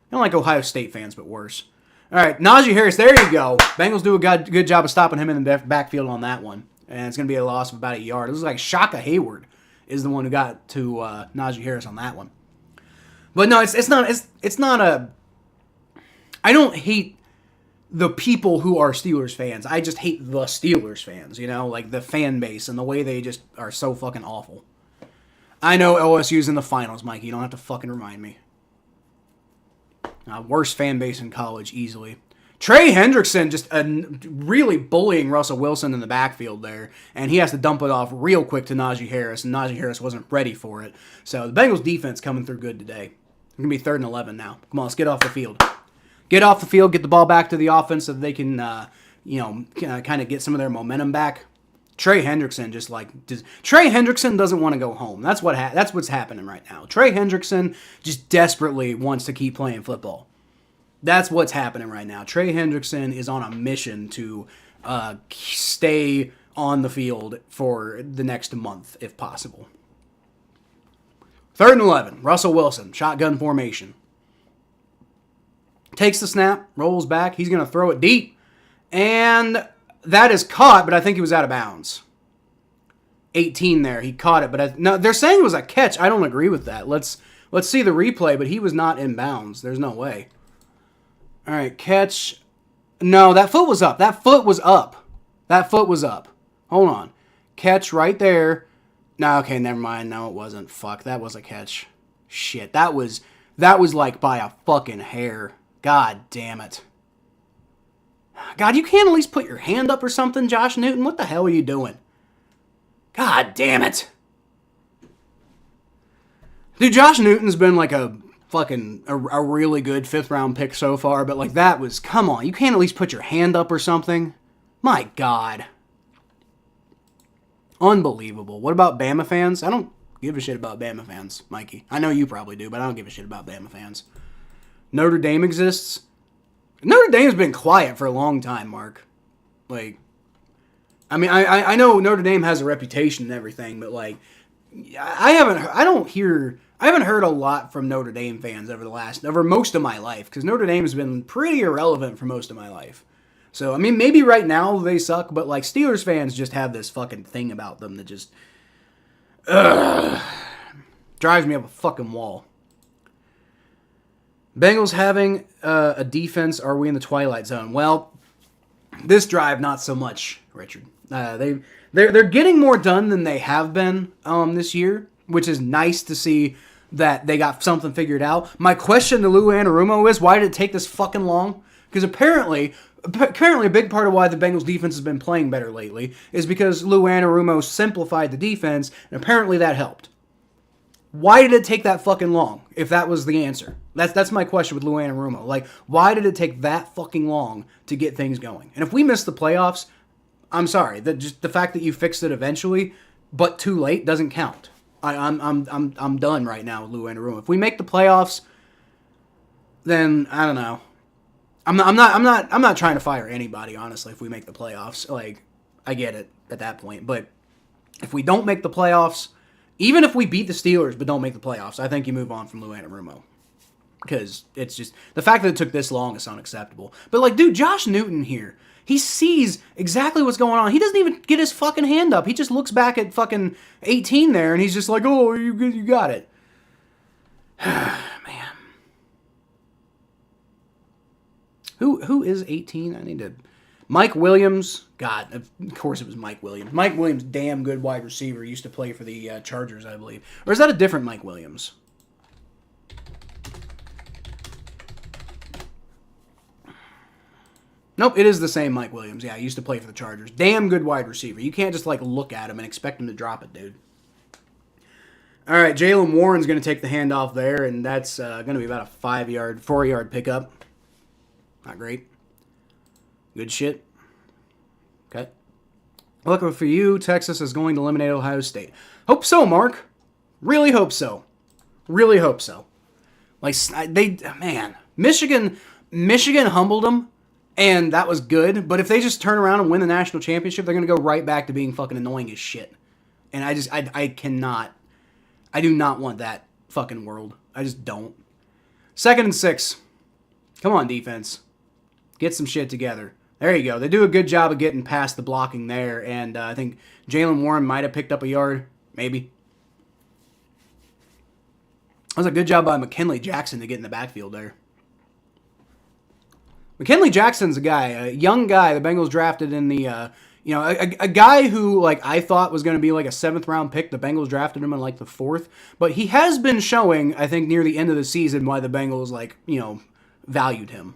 I don't like Ohio State fans, but worse. All right, Najee Harris, there you go. Bengals do a good job of stopping him in the backfield on that one. And it's going to be a loss of about a yard. It was like Shaka Hayward is the one who got to Najee Harris on that one. But no, it's not a... I don't hate the people who are Steelers fans. I just hate the Steelers fans, like the fan base and the way they just are so fucking awful. I know OSU's in the finals, Mikey. You don't have to fucking remind me. Worst fan base in college, easily. Trey Hendrickson just really bullying Russell Wilson in the backfield there, and he has to dump it off real quick to Najee Harris, and Najee Harris wasn't ready for it. So the Bengals defense coming through good today. It's going to be 3rd and 11 now. Come on, let's get off the field. Get off the field, get the ball back to the offense so that they can, kind of get some of their momentum back. Trey Hendrickson Trey Hendrickson doesn't want to go home. That's what's happening right now. Trey Hendrickson just desperately wants to keep playing football. That's what's happening right now. Trey Hendrickson is on a mission to stay on the field for the next month, if possible. 3rd and 11. Russell Wilson, shotgun formation. Takes the snap, rolls back. He's going to throw it deep. And that is caught, but I think he was out of bounds. 18 there. He caught it, but no, they're saying it was a catch. I don't agree with that. Let's see the replay, but he was not in bounds. There's no way. All right, catch. No, that foot was up. That foot was up. Hold on. Catch right there. No, okay, never mind. No, it wasn't. Fuck, that was a catch. Shit, that was like by a fucking hair. God damn it. God, you can't at least put your hand up or something, Josh Newton? What the hell are you doing? God damn it. Dude, Josh Newton's been like a really good 5th round pick so far, but like that was, come on, you can't at least put your hand up or something? My God. Unbelievable. What about Bama fans? I don't give a shit about Bama fans, Mikey. I know you probably do, but I don't give a shit about Bama fans. Notre Dame exists. Notre Dame's been quiet for a long time, Mark. Like, I mean, I know Notre Dame has a reputation and everything, but like, I haven't heard a lot from Notre Dame fans over most of my life, because Notre Dame has been pretty irrelevant for most of my life. So, I mean, maybe right now they suck, but like Steelers fans just have this fucking thing about them that just drives me up a fucking wall. Bengals having a defense, are we in the twilight zone? Well, this drive, not so much, Richard. They're getting more done than they have been this year, which is nice to see that they got something figured out. My question to Lou Anarumo is, why did it take this fucking long? Because apparently a big part of why the Bengals defense has been playing better lately is because Lou Anarumo simplified the defense, and apparently that helped. Why did it take that fucking long, if that was the answer? That's my question with Lou Anarumo. Like, why did it take that fucking long to get things going? And if we miss the playoffs, I'm sorry. Just the fact that you fixed it eventually, but too late, doesn't count. I'm done right now with Lou Anarumo. If we make the playoffs, then I don't know. I'm not trying to fire anybody, honestly, if we make the playoffs. Like, I get it at that point. But if we don't make the playoffs, even if we beat the Steelers but don't make the playoffs, I think you move on from Lou Anarumo. Because it's just, the fact that it took this long is unacceptable. But, like, dude, Josh Newton here, he sees exactly what's going on. He doesn't even get his fucking hand up. He just looks back at fucking 18 there, and he's just like, oh, you got it. Man. Who is 18? I need to... Mike Williams. God, of course it was Mike Williams. Mike Williams, damn good wide receiver. Used to play for the Chargers, I believe. Or is that a different Mike Williams? Nope, it is the same Mike Williams. Yeah, he used to play for the Chargers. Damn good wide receiver. You can't just, like, look at him and expect him to drop it, dude. All right, Jaylen Warren's going to take the handoff there, and that's going to be about a 4-yard pickup. Not great. Good shit. Okay. Luckily for you, Texas is going to eliminate Ohio State. Hope so, Mark. Really hope so. Really hope so. Like, Michigan humbled them. And that was good, but if they just turn around and win the national championship, they're going to go right back to being fucking annoying as shit. And I do not want that fucking world. I just don't. 2nd and 6. Come on, defense. Get some shit together. There you go. They do a good job of getting past the blocking there, and I think Jaylen Warren might have picked up a yard. Maybe. That was a good job by McKinley Jackson to get in the backfield there. McKinley Jackson's a guy, a young guy the Bengals drafted in the, a guy who, like, I thought was going to be like a 7th-round pick. The Bengals drafted him in, like, the 4th. But he has been showing, I think, near the end of the season why the Bengals, like, valued him.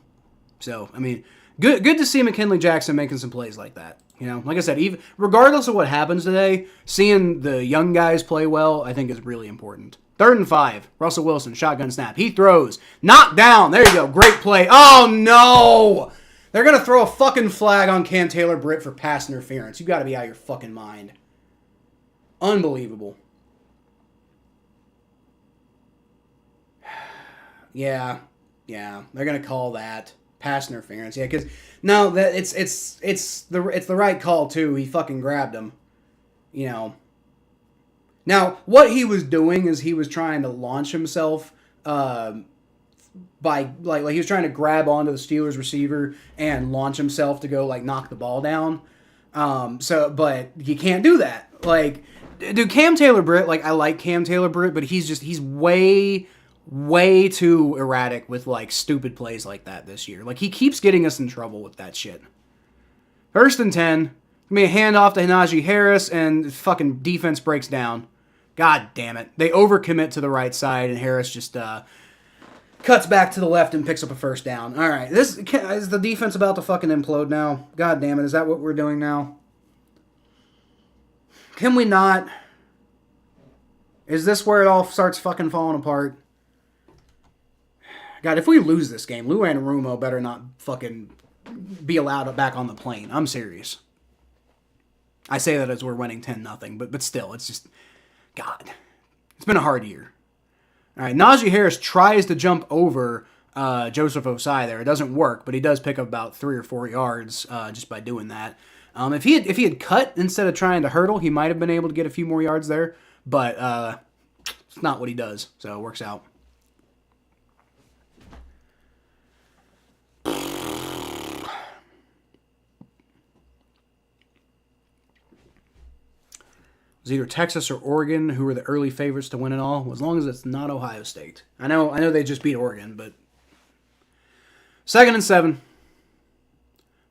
So, I mean, good to see McKinley Jackson making some plays like that. Like I said, even regardless of what happens today, seeing the young guys play well, I think is really important. 3rd and 5. Russell Wilson, shotgun snap. He throws. Knocked down. There you go. Great play. Oh, no. They're going to throw a fucking flag on Cam Taylor-Britt for pass interference. You got to be out of your fucking mind. Unbelievable. Yeah. They're going to call that pass interference. Yeah, because no, that it's the right call too. He fucking grabbed him. Now, what he was doing is he was trying to launch himself by, like he was trying to grab onto the Steelers receiver and launch himself to go, like, knock the ball down. But you can't do that. Like, dude, Cam Taylor-Britt, like, I like Cam Taylor-Britt, but he's way too erratic with, like, stupid plays like that this year. Like, he keeps getting us in trouble with that shit. 1st and 10. I mean, a handoff to Najee Harris, and fucking defense breaks down. God damn it. They overcommit to the right side, and Harris just cuts back to the left and picks up a 1st down. All right. Is the defense about to fucking implode now? God damn it. Is that what we're doing now? Can we not? Is this where it all starts fucking falling apart? God, if we lose this game, Lou Anarumo better not fucking be allowed back on the plane. I'm serious. I say that as we're winning 10-0, but still, it's just... God, it's been a hard year. All right, Najee Harris tries to jump over Joseph Osai there. It doesn't work, but he does pick up about 3 or 4 yards just by doing that. If he had cut instead of trying to hurdle, he might have been able to get a few more yards there, but it's not what he does, so it works out. It was either Texas or Oregon who were the early favorites to win it all, as long as it's not Ohio State. I know they just beat Oregon, but 2nd and 7. It's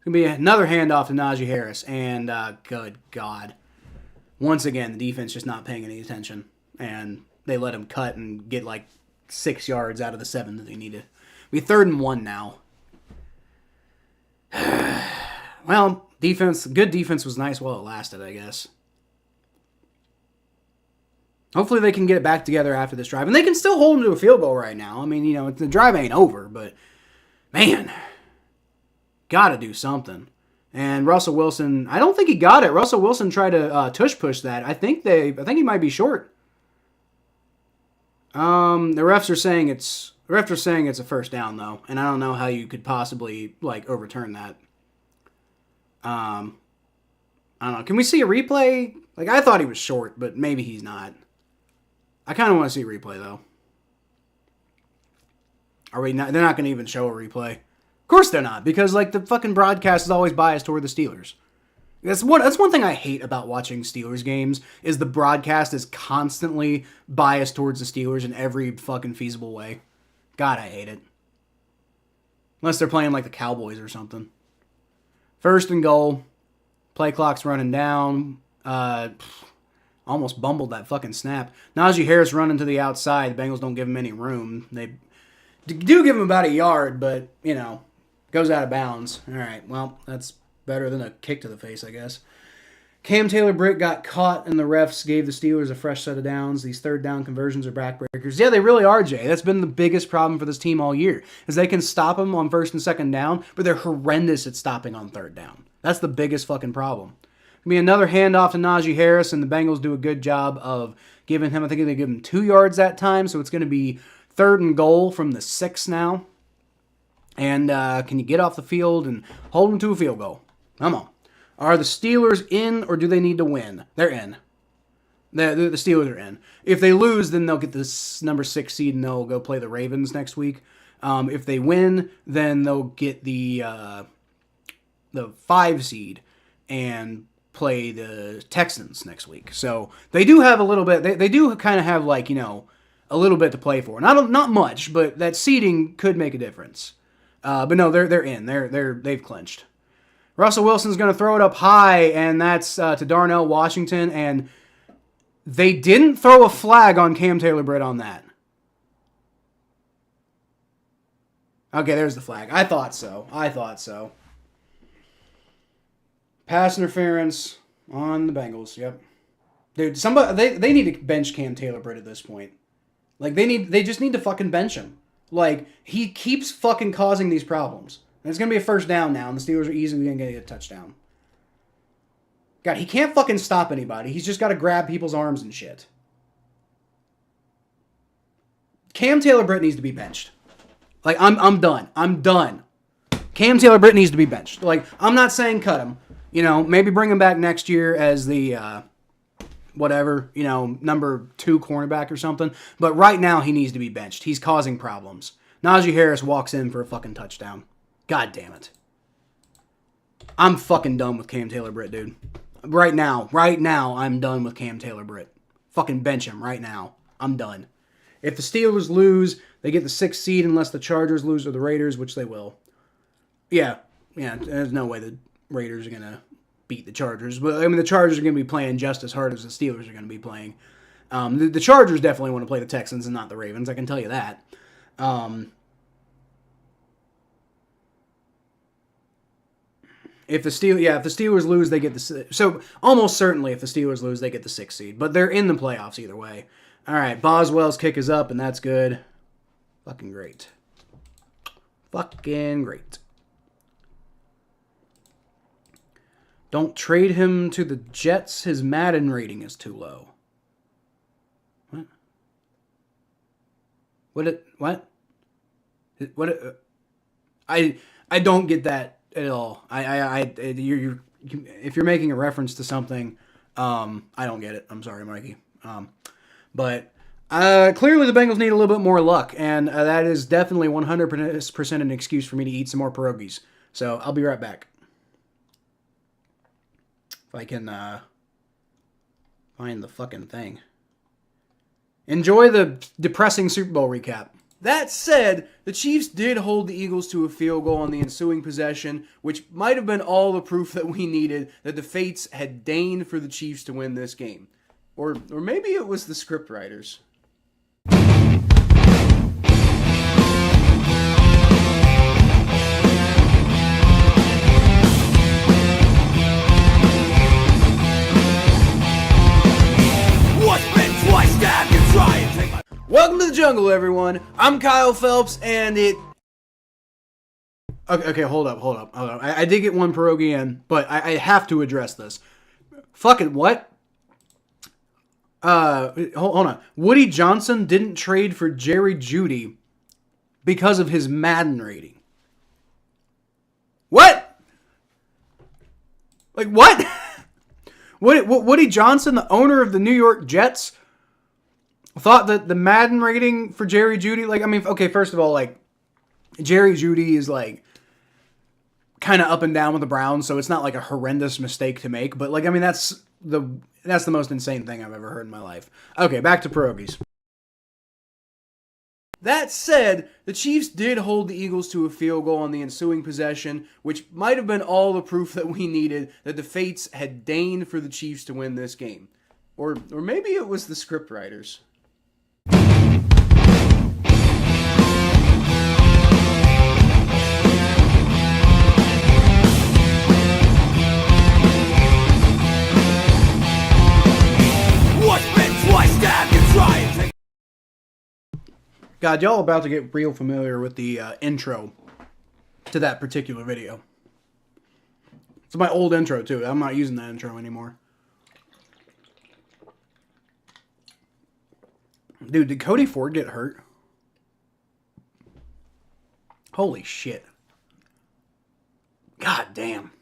going to be another handoff to Najee Harris, and good God. Once again, the defense just not paying any attention, and they let him cut and get like 6 yards out of the 7 that they needed. It'll be 3rd and 1 now. Well, good defense was nice while it lasted, I guess. Hopefully they can get it back together after this drive. And they can still hold them to a field goal right now. I mean, the drive ain't over, but, man, got to do something. And Russell Wilson, I don't think he got it. Russell Wilson tried to push that. I think he might be short. The refs are saying The refs are saying it's a first down, though, and I don't know how you could possibly, like, overturn that. I don't know. Can we see a replay? Like, I thought he was short, but maybe he's not. I kind of want to see a replay, though. Are we not? They're not going to even show a replay. Of course they're not, because, like, the fucking broadcast is always biased toward the Steelers. That's one thing I hate about watching Steelers games, is the broadcast is constantly biased towards the Steelers in every fucking feasible way. God, I hate it. Unless they're playing like the Cowboys or something. First and goal. Play clock's running down. Almost bumbled that fucking snap. Najee Harris running to the outside. The Bengals don't give him any room. They do give him about a yard, but, you know, goes out of bounds. All right, well, that's better than a kick to the face, I guess. Cam Taylor-Britt got caught, and the refs gave the Steelers a fresh set of downs. These third down conversions are backbreakers. Yeah, they really are, Jay. That's been the biggest problem for this team all year, is they can stop them on first and second down, but they're horrendous at stopping on third down. That's the biggest fucking problem. It'll be another handoff to Najee Harris, and the Bengals do a good job of giving him, I think they give him 2 yards that time, so it's going to be third and goal from the 6 now. And can you get off the field and hold them to a field goal? Come on. Are the Steelers in, or do they need to win? They're in. The Steelers are in. If they lose, then they'll get this number 6 seed, and they'll go play the Ravens next week. If they win, then they'll get the 5 seed and play the Texans next week. So they do have a little bit. They do kind of have, like, you know, a little bit to play for. Not much, but that seeding could make a difference. But no, they're in. They've clinched. Russell Wilson's going to throw it up high, and that's to Darnell Washington, and they didn't throw a flag on Cam Taylor-Britt on that. Okay, there's the flag. I thought so. Pass interference on the Bengals. Yep. Dude, they need to bench Cam Taylor-Britt at this point. Like, they just need to fucking bench him. Like, he keeps fucking causing these problems. And it's going to be a first down now, and the Steelers are easily going to get a touchdown. God, he can't fucking stop anybody. He's just got to grab people's arms and shit. Cam Taylor-Britt needs to be benched. Like, I'm done. Cam Taylor-Britt needs to be benched. Like, I'm not saying cut him. You know, maybe bring him back next year as the, whatever, you know, number 2 cornerback or something. But right now, he needs to be benched. He's causing problems. Najee Harris walks in for a fucking touchdown. God damn it. I'm fucking done with Cam Taylor-Britt, dude. Right now, I'm done with Cam Taylor-Britt. Fucking bench him right now. I'm done. If the Steelers lose, they get the 6th seed unless the Chargers lose or the Raiders, which they will. Yeah, there's no way the Raiders are going to beat the Chargers. But, I mean, the Chargers are going to be playing just as hard as the Steelers are going to be playing. The Chargers definitely want to play the Texans and not the Ravens, I can tell you that. If the Steelers lose, they get the... So, almost certainly, if the Steelers lose, they get the 6th seed. But they're in the playoffs either way. All right, Boswell's kick is up, and that's good. Fucking great. Don't trade him to the Jets. His Madden rating is too low. What? I don't get that at all. If you're making a reference to something, I don't get it. I'm sorry, Mikey. But clearly the Bengals need a little bit more luck, and that is definitely 100% an excuse for me to eat some more pierogies. So I'll be right back. If I can find the fucking thing. Enjoy the depressing Super Bowl recap. That said, the Chiefs did hold the Eagles to a field goal on the ensuing possession, which might have been all the proof that we needed that the fates had deigned for the Chiefs to win this game. Or maybe it was the scriptwriters. Welcome to the jungle, everyone. I'm Kyle Phelps, and Okay, hold up. I did get one pierogi in, but I have to address this. Fucking what? Hold on. Woody Johnson didn't trade for Jerry Jeudy because of his Madden rating. What? Like, what? Woody Johnson, the owner of the New York Jets, thought that the Madden rating for Jerry Jeudy, like, I mean, okay, first of all, like, Jerry Jeudy is, like, kind of up and down with the Browns, so it's not, like, a horrendous mistake to make, but, like, I mean, that's the most insane thing I've ever heard in my life. Okay, back to pierogies. That said, the Chiefs did hold the Eagles to a field goal on the ensuing possession, which might have been all the proof that we needed that the fates had deigned for the Chiefs to win this game. Or maybe it was the scriptwriters. God, y'all about to get real familiar with the intro to that particular video. It's my old intro, too. I'm not using that intro anymore. Dude, did Cody Ford get hurt? Holy shit. God damn.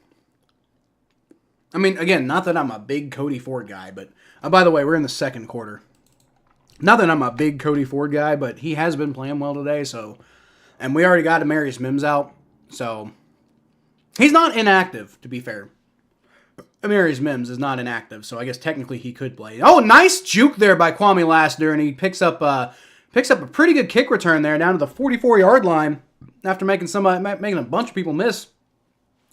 I mean, again, not that I'm a big Cody Ford guy, but... by the way, we're in the second quarter. Not that I'm a big Cody Ford guy, but he has been playing well today, so... And we already got Amarius Mims out, so... He's not inactive, to be fair. Amarius Mims is not inactive, so I guess technically he could play. Oh, nice juke there by Kwame Lassiter, and he picks up a pretty good kick return there down to the 44-yard line after making a bunch of people miss.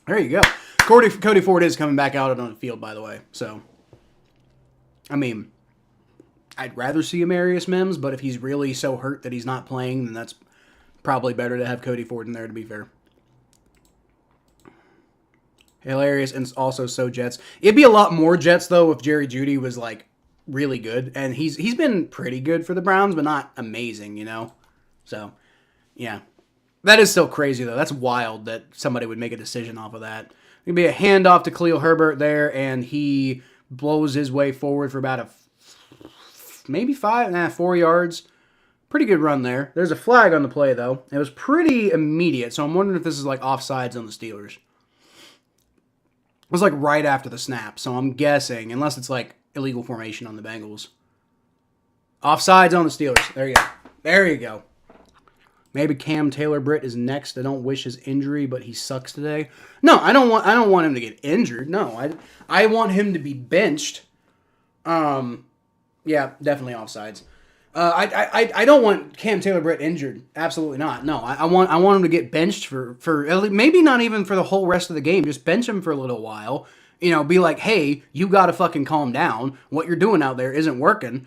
There you go. Cody Ford is coming back out on the field, by the way, so... I mean... I'd rather see Amarius Mims, but if he's really so hurt that he's not playing, then that's probably better to have Cody Ford in there, to be fair. Hilarious, and also so Jets. It'd be a lot more Jets, though, if Jerry Jeudy was, like, really good. And he's been pretty good for the Browns, but not amazing, you know? So, yeah. That is still crazy, though. That's wild that somebody would make a decision off of that. It'd be a handoff to Khalil Herbert there, and he blows his way forward for about maybe 4 yards. Pretty good run there. There's a flag on the play, though. It was pretty immediate, so I'm wondering if this is like offsides on the Steelers. It was like right after the snap, so I'm guessing, unless it's like illegal formation on the Bengals. Offsides on the Steelers. There you go. There you go. Maybe Cam Taylor-Britt is next. I don't wish his injury, but he sucks today. No, I don't want him to get injured. No, I want him to be benched. Yeah, definitely offsides. I don't want Cam Taylor-Britt injured. Absolutely not. No, I want him to get benched for maybe not even for the whole rest of the game. Just bench him for a little while. You know, be like, hey, you got to fucking calm down. What you're doing out there isn't working.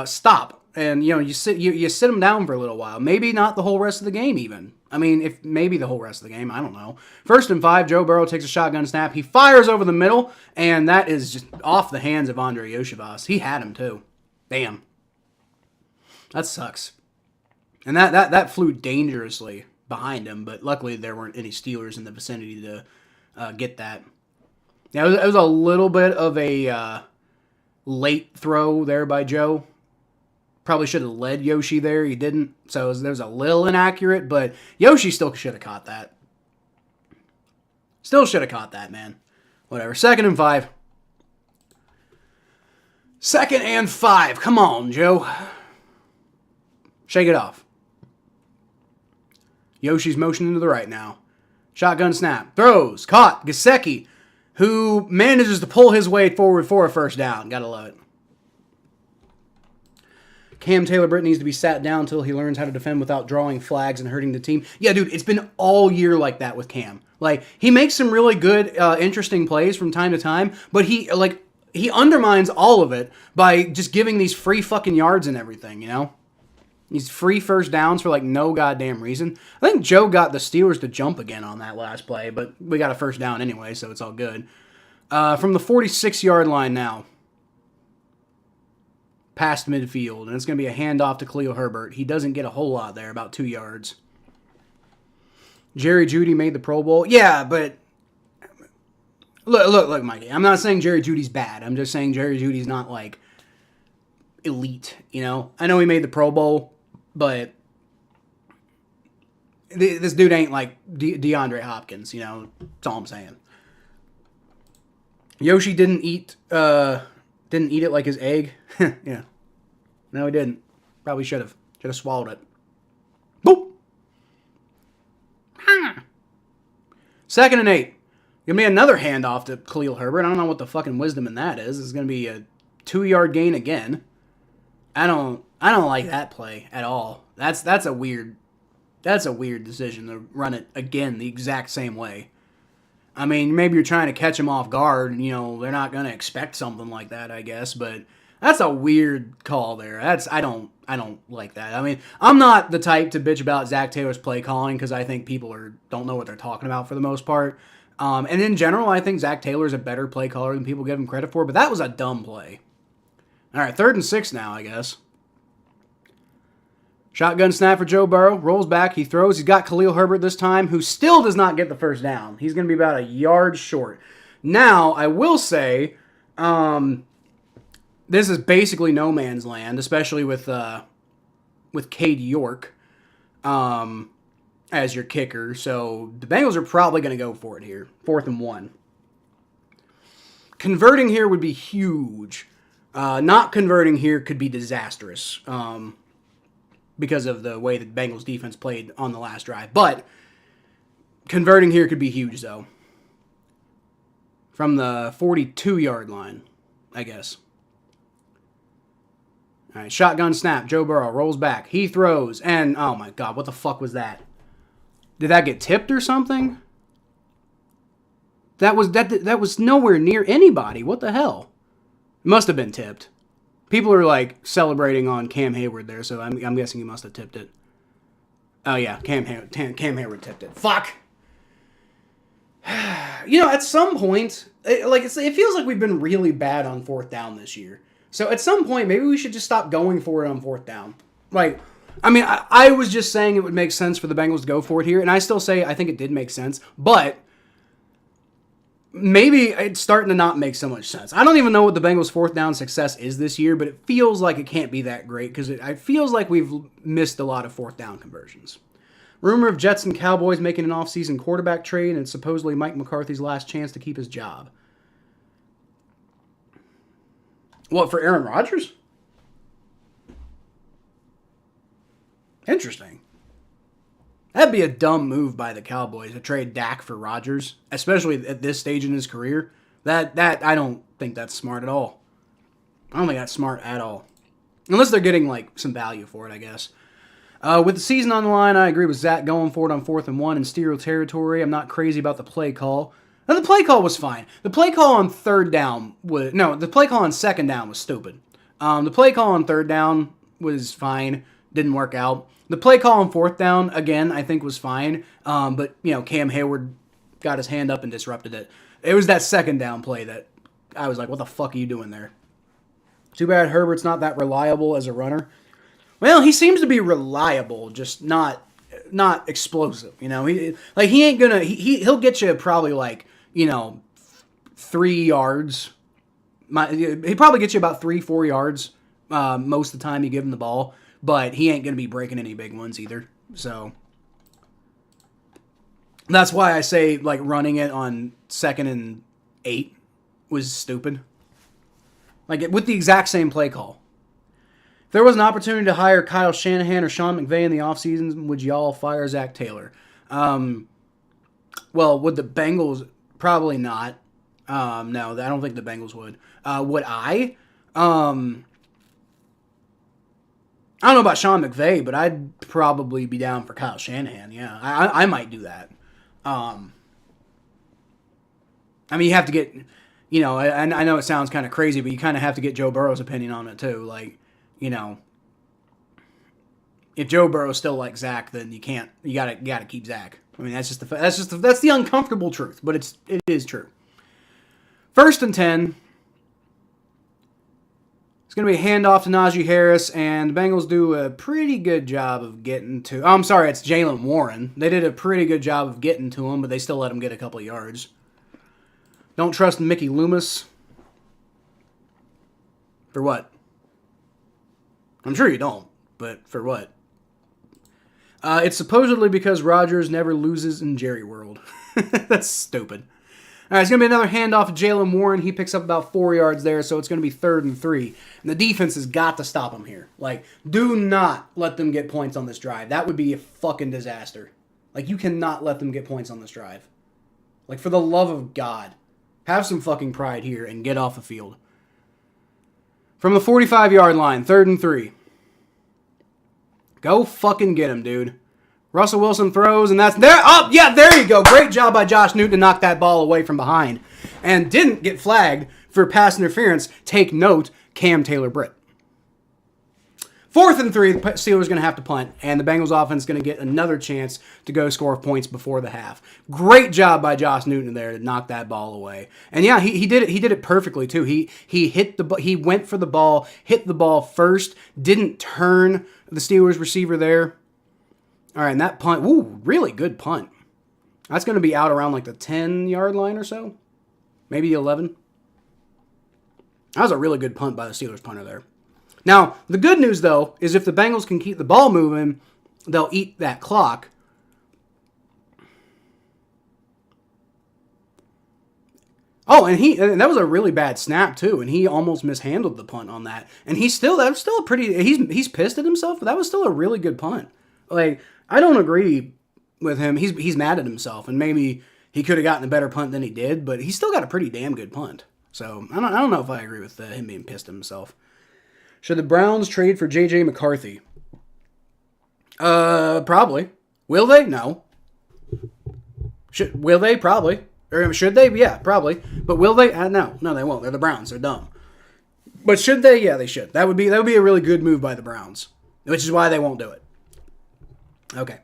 Stop. And you know, you sit him down for a little while. Maybe not the whole rest of the game even. I mean, if maybe the whole rest of the game. I don't know. 1st and 5. Joe Burrow takes a shotgun snap. He fires over the middle, and that is just off the hands of Andre Yoshivas. He had him too. Damn. That sucks. And that flew dangerously behind him, but luckily there weren't any Steelers in the vicinity to get that. Yeah, it was a little bit of a late throw there by Joe. Probably should have led Yoshi there. He didn't, so there was a little inaccurate, but Yoshi still should have caught that. Still should have caught that, man. Whatever. 2nd and 5. 2nd and 5. Come on, Joe. Shake it off. Yoshi's motioning to the right now. Shotgun snap. Throws. Caught. Gesicki, who manages to pull his way forward for a 1st down. Gotta love it. Cam Taylor-Britt needs to be sat down until he learns how to defend without drawing flags and hurting the team. Yeah, dude, it's been all year like that with Cam. Like, he makes some really good, interesting plays from time to time, but he undermines all of it by just giving these free fucking yards and everything, you know? These free 1st downs for, like, no goddamn reason. I think Joe got the Steelers to jump again on that last play, but we got a 1st down anyway, so it's all good. From the 46-yard line now. Past midfield, and it's going to be a handoff to Khalil Herbert. He doesn't get a whole lot there, about 2 yards. Jerry Jeudy made the Pro Bowl. Yeah, but look, Mikey. I'm not saying Jerry Jeudy's bad. I'm just saying Jerry Jeudy's not, like, elite, you know? I know he made the Pro Bowl, but this dude ain't like DeAndre Hopkins, you know. That's all I'm saying. Yoshi didn't eat it like his egg. Yeah. No, he didn't. Probably should have. Should have swallowed it. Boop. 2nd and 8. Give me another handoff to Khalil Herbert. I don't know what the fucking wisdom in that is. It's going to be a 2-yard gain again. I don't like that play at all. That's a weird decision to run it again the exact same way. I mean, maybe you're trying to catch him off guard, and, you know, they're not going to expect something like that, I guess, but that's a weird call there. I don't like that. I mean, I'm not the type to bitch about Zach Taylor's play calling because I think people don't know what they're talking about for the most part. And in general, I think Zach Taylor is a better play caller than people give him credit for, but that was a dumb play. All right, 3rd and 6 now, I guess. Shotgun snap for Joe Burrow. Rolls back. He throws. He's got Khalil Herbert this time, who still does not get the first down. He's going to be about a yard short. Now, I will say, this is basically no man's land, especially with Cade York as your kicker. So the Bengals are probably going to go for it here. 4th and 1. Converting here would be huge. Not converting here could be disastrous. Because of the way the Bengals defense played on the last drive. But converting here could be huge, though. From the 42-yard line, I guess. All right, shotgun snap. Joe Burrow rolls back. He throws. And, oh my God, what the fuck was that? Did that get tipped or something? That was nowhere near anybody. What the hell? It must have been tipped. People are, like, celebrating on Cam Hayward there, so I'm guessing he must have tipped it. Oh, yeah, Cam Hayward tipped it. Fuck! You know, at some point, it feels like we've been really bad on 4th down this year. So at some point, maybe we should just stop going for it on 4th down. Like, I mean, I was just saying it would make sense for the Bengals to go for it here, and I still say I think it did make sense, but maybe it's starting to not make so much sense. I don't even know what the Bengals' 4th down success is this year, but it feels like it can't be that great because it feels like we've missed a lot of 4th down conversions. Rumor of Jets and Cowboys making an offseason quarterback trade, and it's supposedly Mike McCarthy's last chance to keep his job. What, for Aaron Rodgers? Interesting. That'd be a dumb move by the Cowboys to trade Dak for Rodgers, especially at this stage in his career. That I don't think that's smart at all. I don't think that's smart at all. Unless they're getting, like, some value for it, I guess. With the season on the line, I agree with Zach going for it on 4th and 1 in stereo territory. I'm not crazy about the play call. Now, the play call was fine. The play call on 3rd down was... No, the play call on 2nd down was stupid. The play call on 3rd down was fine. Didn't work out. The play call on 4th down, again, I think was fine. But, you know, Cam Hayward got his hand up and disrupted it. It was that 2nd down play that I was like, what the fuck are you doing there? Too bad Herbert's not that reliable as a runner. Well, he seems to be reliable, just not explosive. You know, he ain't gonna... He'll get you probably, like, you know, 3 yards. He probably gets you about 3-4 yards most of the time you give him the ball. But he ain't going to be breaking any big ones either. So that's why I say, like, running it on 2nd and 8 was stupid. Like, with the exact same play call. If there was an opportunity to hire Kyle Shanahan or Sean McVay in the offseason, would y'all fire Zach Taylor? Well, would the Bengals? Probably not. No, I don't think the Bengals would. Would I? I don't know about Sean McVay, but I'd probably be down for Kyle Shanahan. Yeah, I might do that. I mean, you have to get, you know, I know it sounds kind of crazy, but you kind of have to get Joe Burrow's opinion on it too. Like, you know, if Joe Burrow still likes Zach, then you gotta keep Zach. I mean, that's the uncomfortable truth, but it is true. 1st and 10. It's going to be a handoff to Najee Harris, and the Bengals do a pretty good job of getting to... Oh, I'm sorry, it's Jaylen Warren. They did a pretty good job of getting to him, but they still let him get a couple of yards. Don't trust Mickey Loomis. For what? I'm sure you don't, but for what? It's supposedly because Rodgers never loses in Jerry World. That's stupid. All right, it's going to be another handoff to Jaylen Warren. He picks up about 4 yards there, so it's going to be 3rd and 3. And the defense has got to stop him here. Like, do not let them get points on this drive. That would be a fucking disaster. Like, you cannot let them get points on this drive. Like, for the love of God, have some fucking pride here and get off the field. From the 45-yard line, 3rd and 3. Go fucking get him, dude. Russell Wilson throws, and that's there. Oh, yeah, there you go. Great job by Josh Newton to knock that ball away from behind. And didn't get flagged for pass interference. Take note, Cam Taylor-Britt. 4th and 3, the Steelers going to have to punt, and the Bengals offense is going to get another chance to go score points before the half. Great job by Josh Newton there to knock that ball away. And yeah, he did it. He did it perfectly too. He went for the ball, hit the ball first, didn't turn the Steelers receiver there. All right, and that punt, really good punt. That's going to be out around like the 10-yard line or so, maybe 11. That was a really good punt by the Steelers punter there. Now, the good news, though, is if the Bengals can keep the ball moving, they'll eat that clock. Oh, and that was a really bad snap, too, and he almost mishandled the punt on that. And he's pissed at himself, but that was still a really good punt. Like, I don't agree with him. He's mad at himself, and maybe he could have gotten a better punt than he did, but he's still got a pretty damn good punt. So, I don't know if I agree with him being pissed at himself. Should the Browns trade for J.J. McCarthy? Probably. Will they? No. Will they? Probably. Or should they? Yeah, probably. But will they? No, they won't. They're the Browns. They're dumb. But should they? Yeah, they should. That would be a really good move by the Browns, which is why they won't do it. Okay.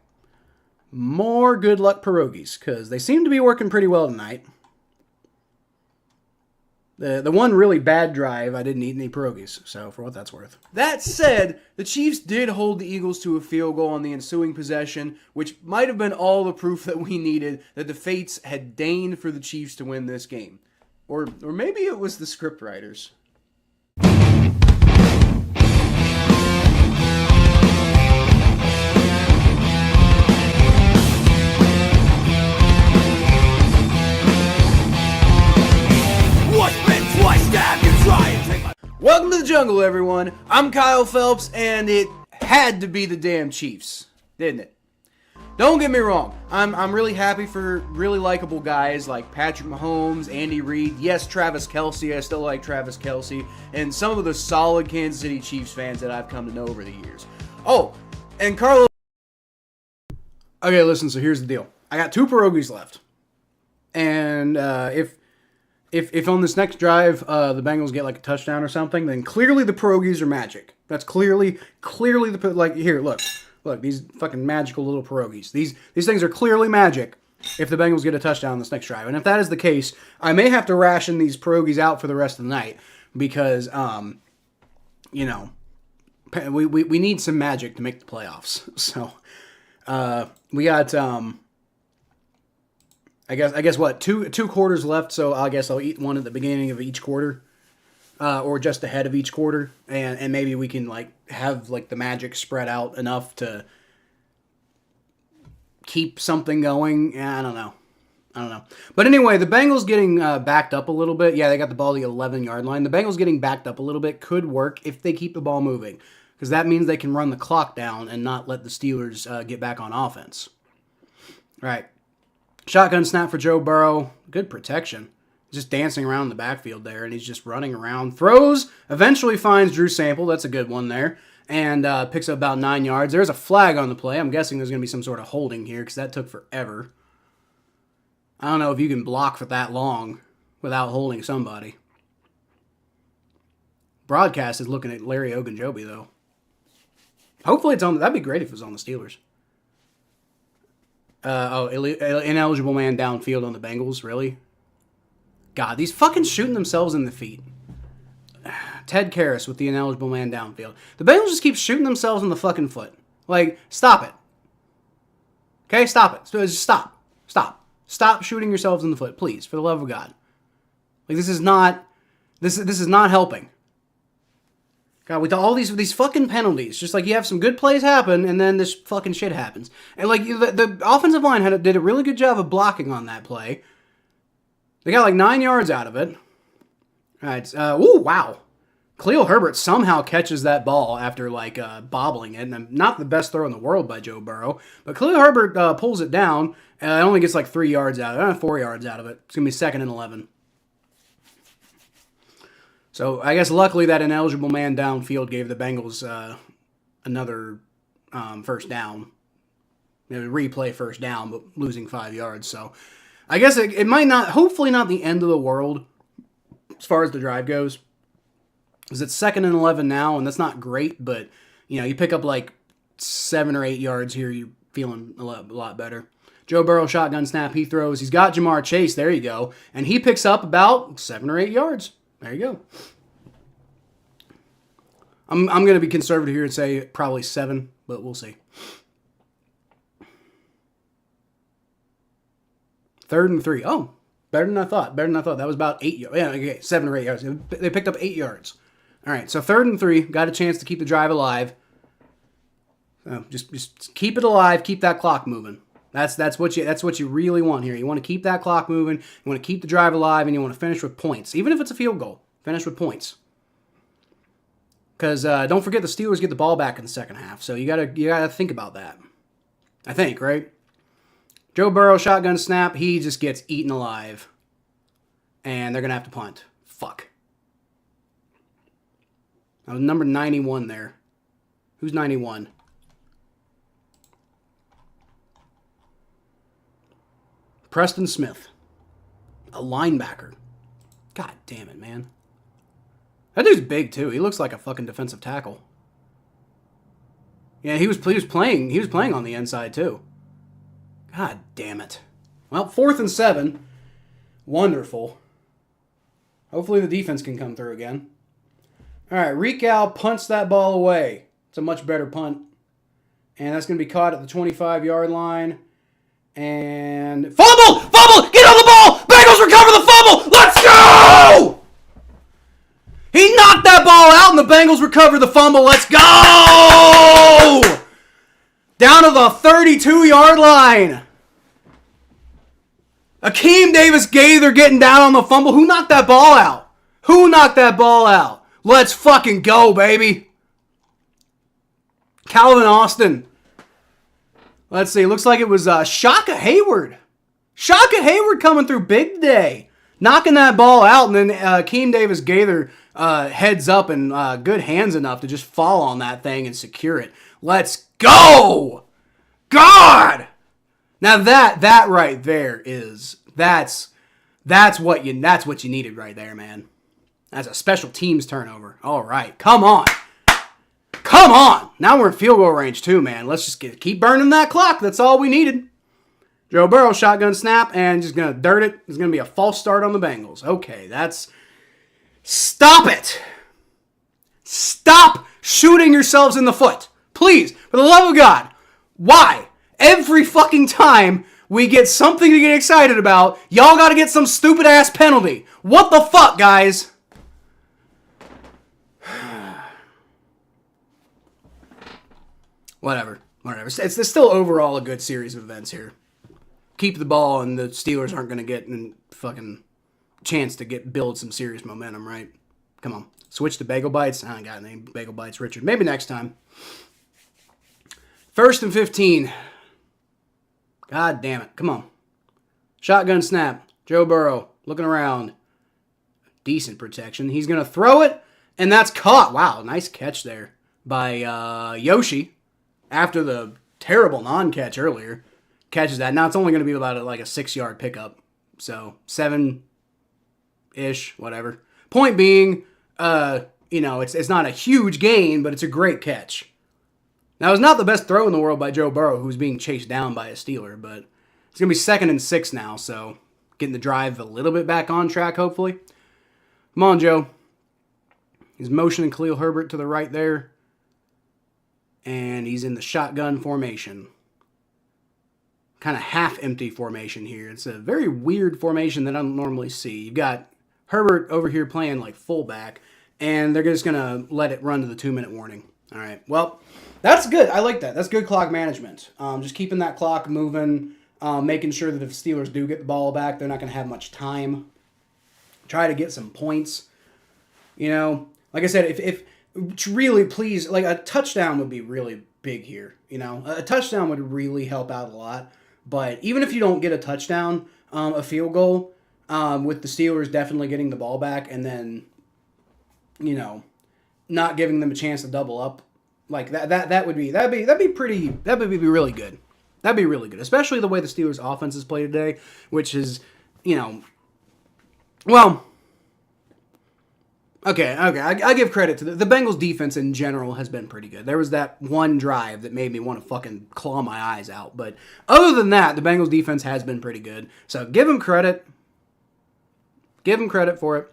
More good luck pierogies, because they seem to be working pretty well tonight. The one really bad drive, I didn't eat any pierogies, so for what that's worth. That said, the Chiefs did hold the Eagles to a field goal on the ensuing possession, which might have been all the proof that we needed that the fates had deigned for the Chiefs to win this game. Or maybe it was the scriptwriters. Welcome to the jungle, everyone. I'm Kyle Phelps, and it had to be the damn Chiefs, didn't it? Don't get me wrong. I'm really happy for really likable guys like Patrick Mahomes, Andy Reid. Yes, Travis Kelce. I still like Travis Kelce. And some of the solid Kansas City Chiefs fans that I've come to know over the years. Oh, and Carlos. Okay, listen, so here's the deal. I got 2 pierogies left. And if on this next drive the Bengals get like a touchdown or something, then clearly the pierogies are magic. That's clearly the, like, here, look, these fucking magical little pierogies. These things are clearly magic if the Bengals get a touchdown on this next drive. And if that is the case, I may have to ration these pierogies out for the rest of the night because, we need some magic to make the playoffs. So, we got, I guess what, two quarters left, so I guess I'll eat one at the beginning of each quarter, or just ahead of each quarter, and maybe we can like have like the magic spread out enough to keep something going. I don't know. But anyway, the Bengals getting backed up a little bit. Yeah, they got the ball at the 11-yard line. The Bengals getting backed up a little bit could work if they keep the ball moving, because that means they can run the clock down and not let the Steelers get back on offense. All right. Shotgun snap for Joe Burrow. Good protection. Just dancing around in the backfield there, and he's just running around. Throws, eventually finds Drew Sample. That's a good one there. And picks up about 9 yards. There's a flag on the play. I'm guessing there's going to be some sort of holding here because that took forever. I don't know if you can block for that long without holding somebody. Broadcast is looking at Larry Ogunjobi, though. Hopefully it's on. That'd be great if it was on the Steelers. Ineligible man downfield on the Bengals, really? God, these fucking shooting themselves in the feet. Ted Karras with the ineligible man downfield. The Bengals just keep shooting themselves in the fucking foot. Like, stop it. Okay, stop it. So just stop. Stop shooting yourselves in the foot, please, for the love of God. Like, this is not helping. God, with all these fucking penalties, just like you have some good plays happen, and then this fucking shit happens. And like the offensive line did a really good job of blocking on that play. They got like 9 yards out of it. All right. Ooh, wow. Khalil Herbert somehow catches that ball after like bobbling it. And not the best throw in the world by Joe Burrow, but Khalil Herbert pulls it down. Only gets like 3 yards out of it, 4 yards out of it. It's gonna be 2nd and 11. So I guess luckily that ineligible man downfield gave the Bengals another first down. Replay first down, but losing 5 yards. So I guess it might not, hopefully not the end of the world as far as the drive goes. Because it's 2nd and 11 now, and that's not great, but you pick up like 7 or 8 yards here, you're feeling a lot better. Joe Burrow shotgun snap, he throws. He's got Jamar Chase, there you go. And he picks up about 7 or 8 yards. There you go. I'm going to be conservative here and say probably 7, but we'll see. 3rd and 3. Oh, better than I thought. That was about 8 yards. Yeah, okay, 7 or 8 yards. They picked up 8 yards. All right, so 3rd and 3. Got a chance to keep the drive alive. Just keep it alive. Keep that clock moving. That's what you really want here. You want to keep that clock moving. You want to keep the drive alive, and you want to finish with points. Even if it's a field goal, finish with points. Because don't forget the Steelers get the ball back in the second half, so you gotta think about that. I think, right? Joe Burrow shotgun snap. He just gets eaten alive, and they're gonna have to punt. Fuck. That was number 91 there. Who's 91? Preston Smith, a linebacker. God damn it, man. That dude's big too. He looks like a fucking defensive tackle. Yeah, he was playing on the inside too. God damn it. Well, 4th and 7. Wonderful. Hopefully the defense can come through again. All right, Recal punts that ball away. It's a much better punt. And that's going to be caught at the 25-yard line. And fumble! Get on the ball! Bengals recover the fumble! Let's go! He knocked that ball out and the Bengals recover the fumble. Let's go! Down to the 32-yard line. Akeem Davis-Gaither getting down on the fumble. Who knocked that ball out? Let's fucking go, baby. Calvin Austin. Let's see. Looks like it was Shaka Hayward. Shaka Hayward coming through big day. Knocking that ball out, and then Akeem Davis-Gaither heads up and good hands enough to just fall on that thing and secure it. Let's go! God! Now that right there that's what you needed right there, man. That's a special teams turnover. All right, come on. Now we're in field goal range too, man. Let's just keep burning that clock. That's all we needed. Joe Burrow shotgun snap and just gonna dirt it. It's gonna be a false start on the Bengals. Okay, stop it. Stop shooting yourselves in the foot. Please, for the love of God. Why? Every fucking time we get something to get excited about, y'all gotta get some stupid ass penalty. What the fuck, guys? Whatever. It's still overall a good series of events here. Keep the ball, and the Steelers aren't going to get a fucking chance to build some serious momentum, right? Come on. Switch to Bagel Bites. I don't got any Bagel Bites, Richard. Maybe next time. 1st and 15. God damn it. Come on. Shotgun snap. Joe Burrow looking around. Decent protection. He's going to throw it, and that's caught. Wow, nice catch there by Yoshi. After the terrible non-catch earlier, catches that. Now it's only going to be about like a 6-yard pickup. So 7-ish, whatever. Point being, it's not a huge gain, but it's a great catch. Now it's not the best throw in the world by Joe Burrow, who's being chased down by a Steeler, but it's going to be 2nd and 6 now, so getting the drive a little bit back on track, hopefully. Come on, Joe. He's motioning Khalil Herbert to the right there. And he's in the shotgun formation. Kind of half-empty formation here. It's a very weird formation that I don't normally see. You've got Herbert over here playing like fullback. and they're just going to let it run to the 2-minute warning. All right. Well, that's good. I like that. That's good clock management. Just keeping that clock moving, making sure that if the Steelers do get the ball back, they're not going to have much time. Try to get some points. You know, like I said, if really please, like a touchdown would be really big here. You know, a touchdown would really help out a lot. But even if you don't get a touchdown, a field goal, with the Steelers definitely getting the ball back and then, you know, not giving them a chance to double up, like that'd be really good. That'd be really good, especially the way the Steelers offense has played today, which is, you know, well, okay, I give credit to the Bengals defense in general has been pretty good. There was that one drive that made me want to fucking claw my eyes out, but other than that, the Bengals defense has been pretty good. So give them credit. Give them credit for it.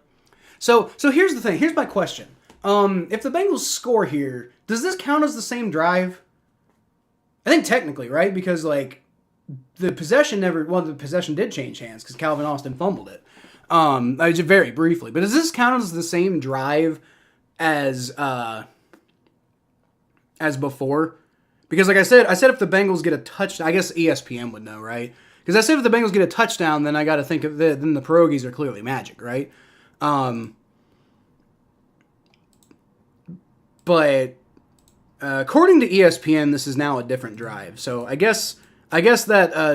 So here's the thing. Here's my question. If the Bengals score here, does this count as the same drive? I think technically, right? Because, like, the possession did change hands because Calvin Austin fumbled it. Just very briefly. But does this count as the same drive as before? Because, like I said if the Bengals get a touchdown, I guess ESPN would know, right? Because I said if the Bengals get a touchdown, then I got to think of then the pierogies are clearly magic, right? But according to ESPN, this is now a different drive. So I guess that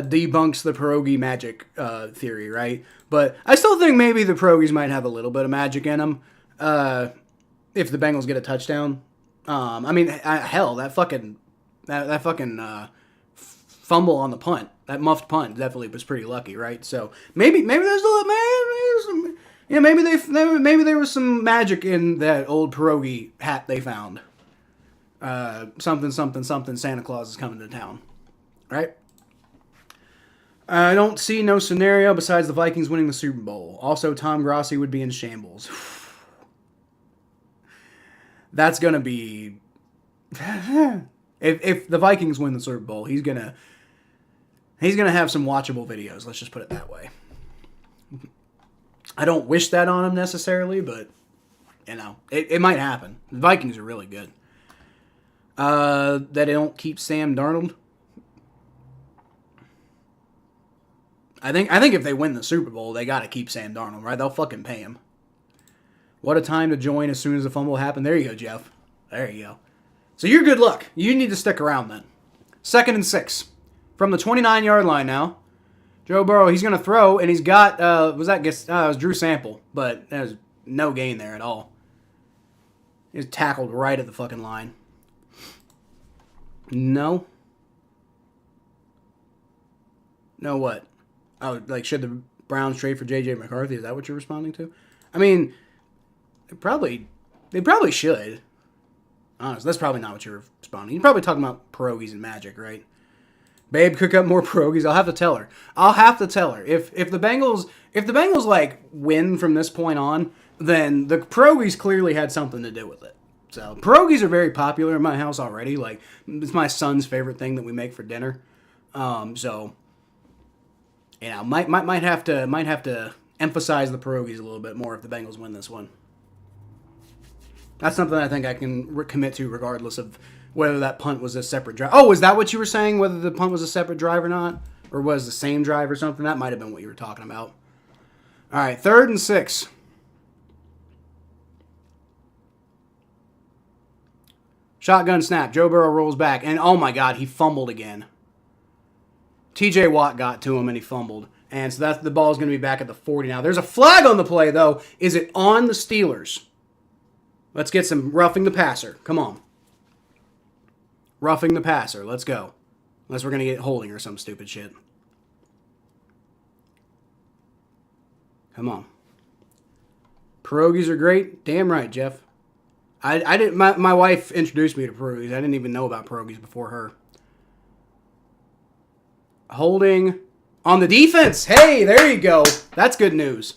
debunks the pierogi magic theory, right? But I still think maybe the pierogies might have a little bit of magic in them if the Bengals get a touchdown. I mean, hell, that fucking fumble on the punt, that muffed punt, definitely was pretty lucky, right? So maybe there's some, yeah, maybe there was some magic in that old pierogi hat they found. Something, Santa Claus is coming to town, right? I don't see no scenario besides the Vikings winning the Super Bowl. Also, Tom Grossi would be in shambles. That's gonna be if the Vikings win the Super Bowl, he's gonna have some watchable videos. Let's just put it that way. I don't wish that on him necessarily, but you know, it might happen. The Vikings are really good. That they don't keep Sam Darnold. I think if they win the Super Bowl, they got to keep Sam Darnold, right? They'll fucking pay him. What a time to join as soon as the fumble happened. There you go, Jeff. There you go. So you're good luck. You need to stick around then. 2nd and 6. From the 29-yard line now. Joe Burrow, he's going to throw, and he's got, it was Drew Sample, but there's no gain there at all. He's tackled right at the fucking line. No. No what? Oh, like, should the Browns trade for J.J. McCarthy? Is that what you're responding to? I mean, they probably should. Honestly, that's probably not what you're responding. You're probably talking about pierogies and magic, right? Babe, cook up more pierogies. I'll have to tell her. If the Bengals like win from this point on, then the pierogies clearly had something to do with it. So pierogies are very popular in my house already. Like, it's my son's favorite thing that we make for dinner. So you know, might have to emphasize the pierogies a little bit more if the Bengals win this one. That's something I think I can commit to regardless of whether that punt was a separate drive. Oh, is that what you were saying? Whether the punt was a separate drive or not? Or was the same drive or something? That might have been what you were talking about. All right, 3rd and 6. Shotgun snap. Joe Burrow rolls back. And oh my God, he fumbled again. TJ Watt got to him and he fumbled. And so the ball's going to be back at the 40 now. There's a flag on the play, though. Is it on the Steelers? Let's get some roughing the passer. Come on. Roughing the passer. Let's go. Unless we're going to get holding or some stupid shit. Come on. Pierogies are great. Damn right, Jeff. I didn't. My wife introduced me to pierogies. I didn't even know about pierogies before her. Holding on the defense. Hey, there you go. That's good news.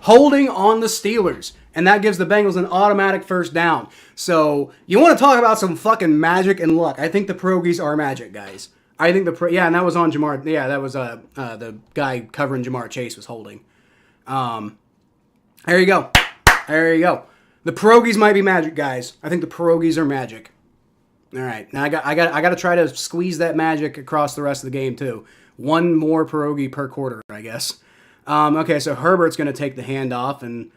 Holding on the Steelers. And that gives the Bengals an automatic first down. So, you want to talk about some fucking magic and luck. I think the pierogies are magic, guys. I think and that was on Jamar. Yeah, that was the guy covering Jamar Chase was holding. There you go. There you go. The pierogies might be magic, guys. I think the pierogies are magic. All right, now I got to try to squeeze that magic across the rest of the game too. One more pierogi per quarter, I guess. Okay, so Herbert's going to take the handoff and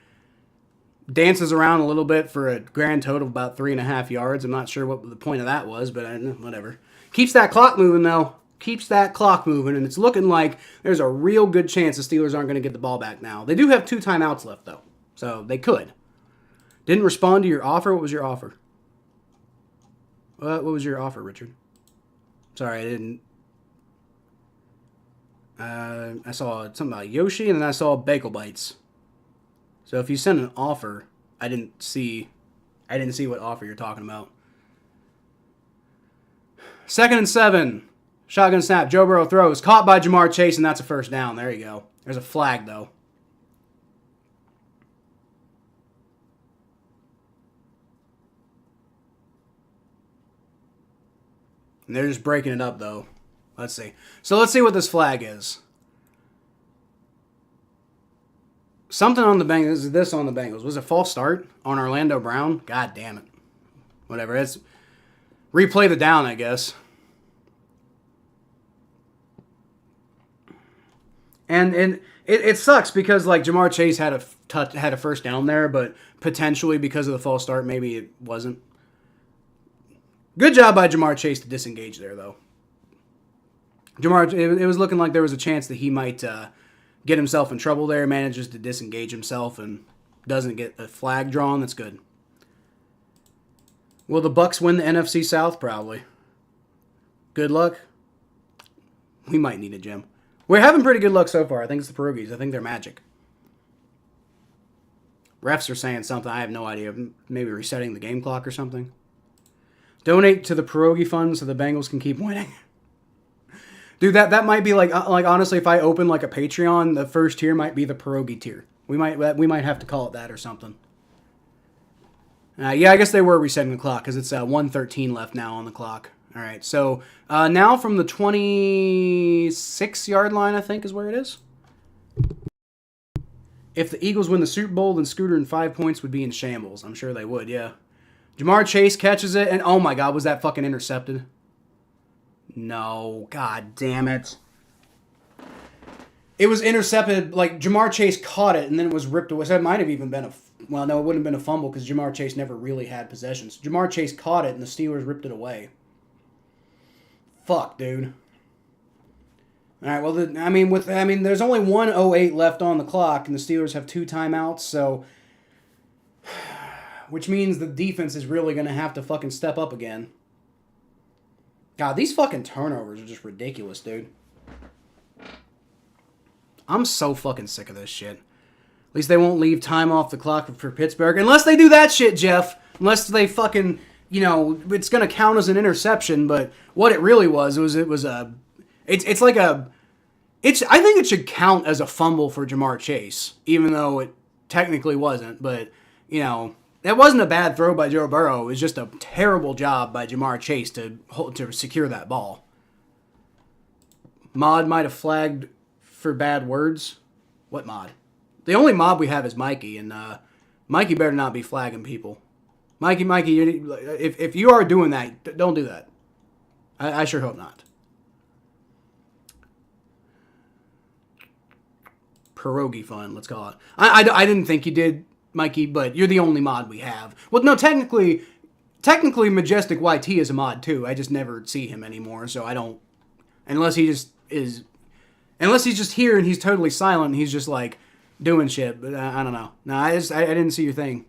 dances around a little bit for a grand total of about 3.5 yards. I'm not sure what the point of that was, but whatever. Keeps that clock moving though. Keeps that clock moving, and it's looking like there's a real good chance the Steelers aren't going to get the ball back now. They do have 2 timeouts left though, so they could. Didn't respond to your offer. What was your offer? What was your offer, Richard? Sorry, I didn't. I saw something about Yoshi, and then I saw Bagel Bites. So if you send an offer, I didn't see what offer you're talking about. 2nd and 7. Shotgun snap. Joe Burrow throws. Caught by Jamar Chase, and that's a first down. There you go. There's a flag, though. And they're just breaking it up, though. Let's see. So let's see what this flag is. Something on the Bengals. This on the Bengals. Was it false start on Orlando Brown? God damn it. Whatever. It's replay the down, I guess. And it sucks because like Jamar Chase had a first down there, but potentially because of the false start, maybe it wasn't. Good job by Jamar Chase to disengage there, though. It was looking like there was a chance that he might get himself in trouble there, manages to disengage himself and doesn't get a flag drawn. That's good. Will the Bucs win the NFC South? Probably. Good luck. We might need a gym. We're having pretty good luck so far. I think it's the pierogies. I think they're magic. Refs are saying something. I have no idea. Maybe resetting the game clock or something. Donate to the pierogi fund so the Bengals can keep winning. Dude, that might be like honestly, if I open like a Patreon, the first tier might be the pierogi tier. We might have to call it that or something. Yeah, I guess they were resetting the clock because it's 1:13 left now on the clock. All right, so now from the 26-yard line, I think is where it is. If the Eagles win the Super Bowl, then Scooter and 5 points would be in shambles. I'm sure they would, yeah. Jamar Chase catches it, and oh my God, was that fucking intercepted? No, God damn it. It was intercepted, like Jamar Chase caught it, and then it was ripped away. So it might have even been well, no, it wouldn't have been a fumble because Jamar Chase never really had possession. So Jamar Chase caught it, and the Steelers ripped it away. Fuck, dude. All right, well, there's only 1:08 left on the clock, and the Steelers have 2 timeouts, so which means the defense is really going to have to fucking step up again. God, these fucking turnovers are just ridiculous, dude. I'm so fucking sick of this shit. At least they won't leave time off the clock for Pittsburgh. Unless they do that shit, Jeff. Unless they fucking, it's going to count as an interception, but what it really was I think it should count as a fumble for Jamar Chase, even though it technically wasn't, but, that wasn't a bad throw by Joe Burrow. It was just a terrible job by Jamar Chase to secure that ball. Mod might have flagged for bad words. What mod? The only mod we have is Mikey, and Mikey better not be flagging people. Mikey, if you are doing that, don't do that. I sure hope not. Pierogi fun, let's call it. I didn't think you did, Mikey, but you're the only mod we have. Well, no, technically, Majestic YT is a mod too. I just never see him anymore, so I don't. Unless he's just here and he's totally silent and he's just like doing shit. But I don't know. No, I didn't see your thing.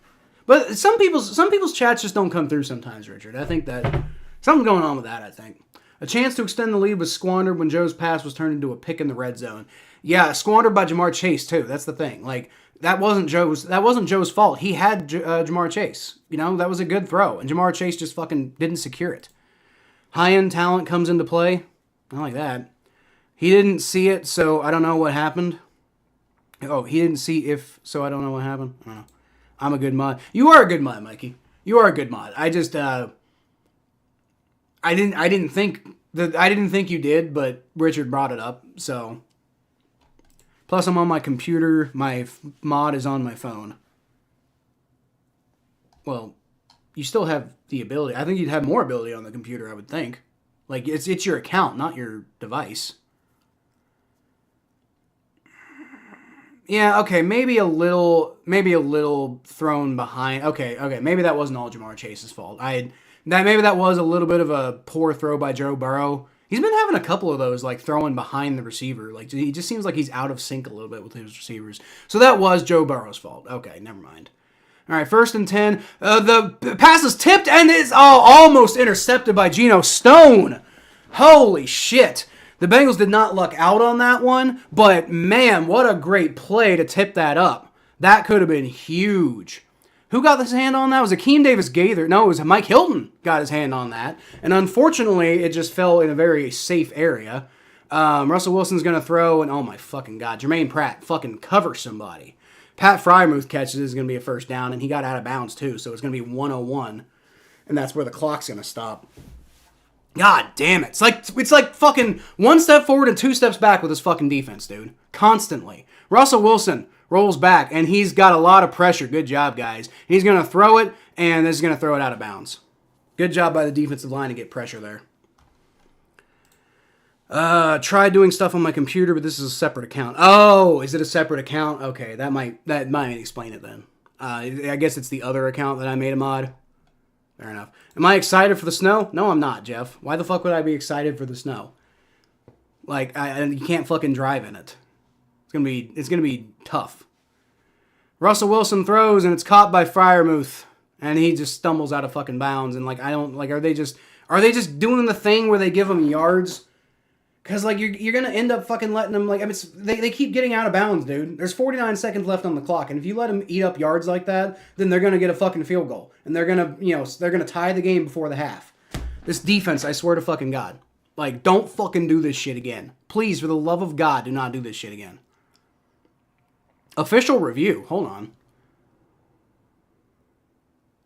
But some people's chats just don't come through sometimes, Richard. I think that something's going on with that. I think a chance to extend the lead was squandered when Joe's pass was turned into a pick in the red zone. Yeah, squandered by Jamar Chase too. That's the thing. Like. That wasn't Joe's fault. He had Jamar Chase. That was a good throw. And Jamar Chase just fucking didn't secure it. High-end talent comes into play. I like that. He didn't see it, so I don't know what happened. Oh, he didn't see if, so I don't know what happened. I don't know. I'm a good mod. You are a good mod, Mikey. You are a good mod. I just, I didn't think you did, but Richard brought it up, so... Plus, I'm on my computer. My mod is on my phone. Well, you still have the ability. I think you'd have more ability on the computer, I would think. Like, it's your account, not your device. Yeah, okay, maybe a little thrown behind. Okay, maybe that wasn't all Jamar Chase's fault. Maybe that was a little bit of a poor throw by Joe Burrow. He's been having a couple of those, like, throwing behind the receiver. Like, he just seems like he's out of sync a little bit with his receivers. So that was Joe Burrow's fault. Okay, never mind. All right, 1st and 10. The pass is tipped and is almost intercepted by Geno Stone. Holy shit. The Bengals did not luck out on that one, but man, what a great play to tip that up. That could have been huge. Who got his hand on that? Was it Akeem Davis-Gaither? No, it was Mike Hilton got his hand on that. And unfortunately, it just fell in a very safe area. Russell Wilson's going to throw, and oh my fucking God, Jermaine Pratt fucking cover somebody. Pat Fryermuth catches is going to be a first down, and he got out of bounds too, so it's going to be 101. And that's where the clock's going to stop. God damn it. It's like fucking 1 step forward and 2 steps back with his fucking defense, dude. Constantly. Russell Wilson rolls back, and he's got a lot of pressure. Good job, guys. He's going to throw it, and this is going to throw it out of bounds. Good job by the defensive line to get pressure there. Tried doing stuff on my computer, but this is a separate account. Oh, is it a separate account? Okay, that might explain it then. I guess it's the other account that I made a mod. Fair enough. Am I excited for the snow? No, I'm not, Jeff. Why the fuck would I be excited for the snow? Like, you can't fucking drive in it. It's gonna be tough. Russell Wilson throws and it's caught by Fryermuth, and he just stumbles out of fucking bounds. And like, are they just doing the thing where they give him yards? Because, like, you're going to end up fucking letting them, like, I mean, they keep getting out of bounds, dude. There's 49 seconds left on the clock, and if you let them eat up yards like that, then they're going to get a fucking field goal. And they're going to tie the game before the half. This defense, I swear to fucking God. Like, don't fucking do this shit again. Please, for the love of God, do not do this shit again. Official review. Hold on.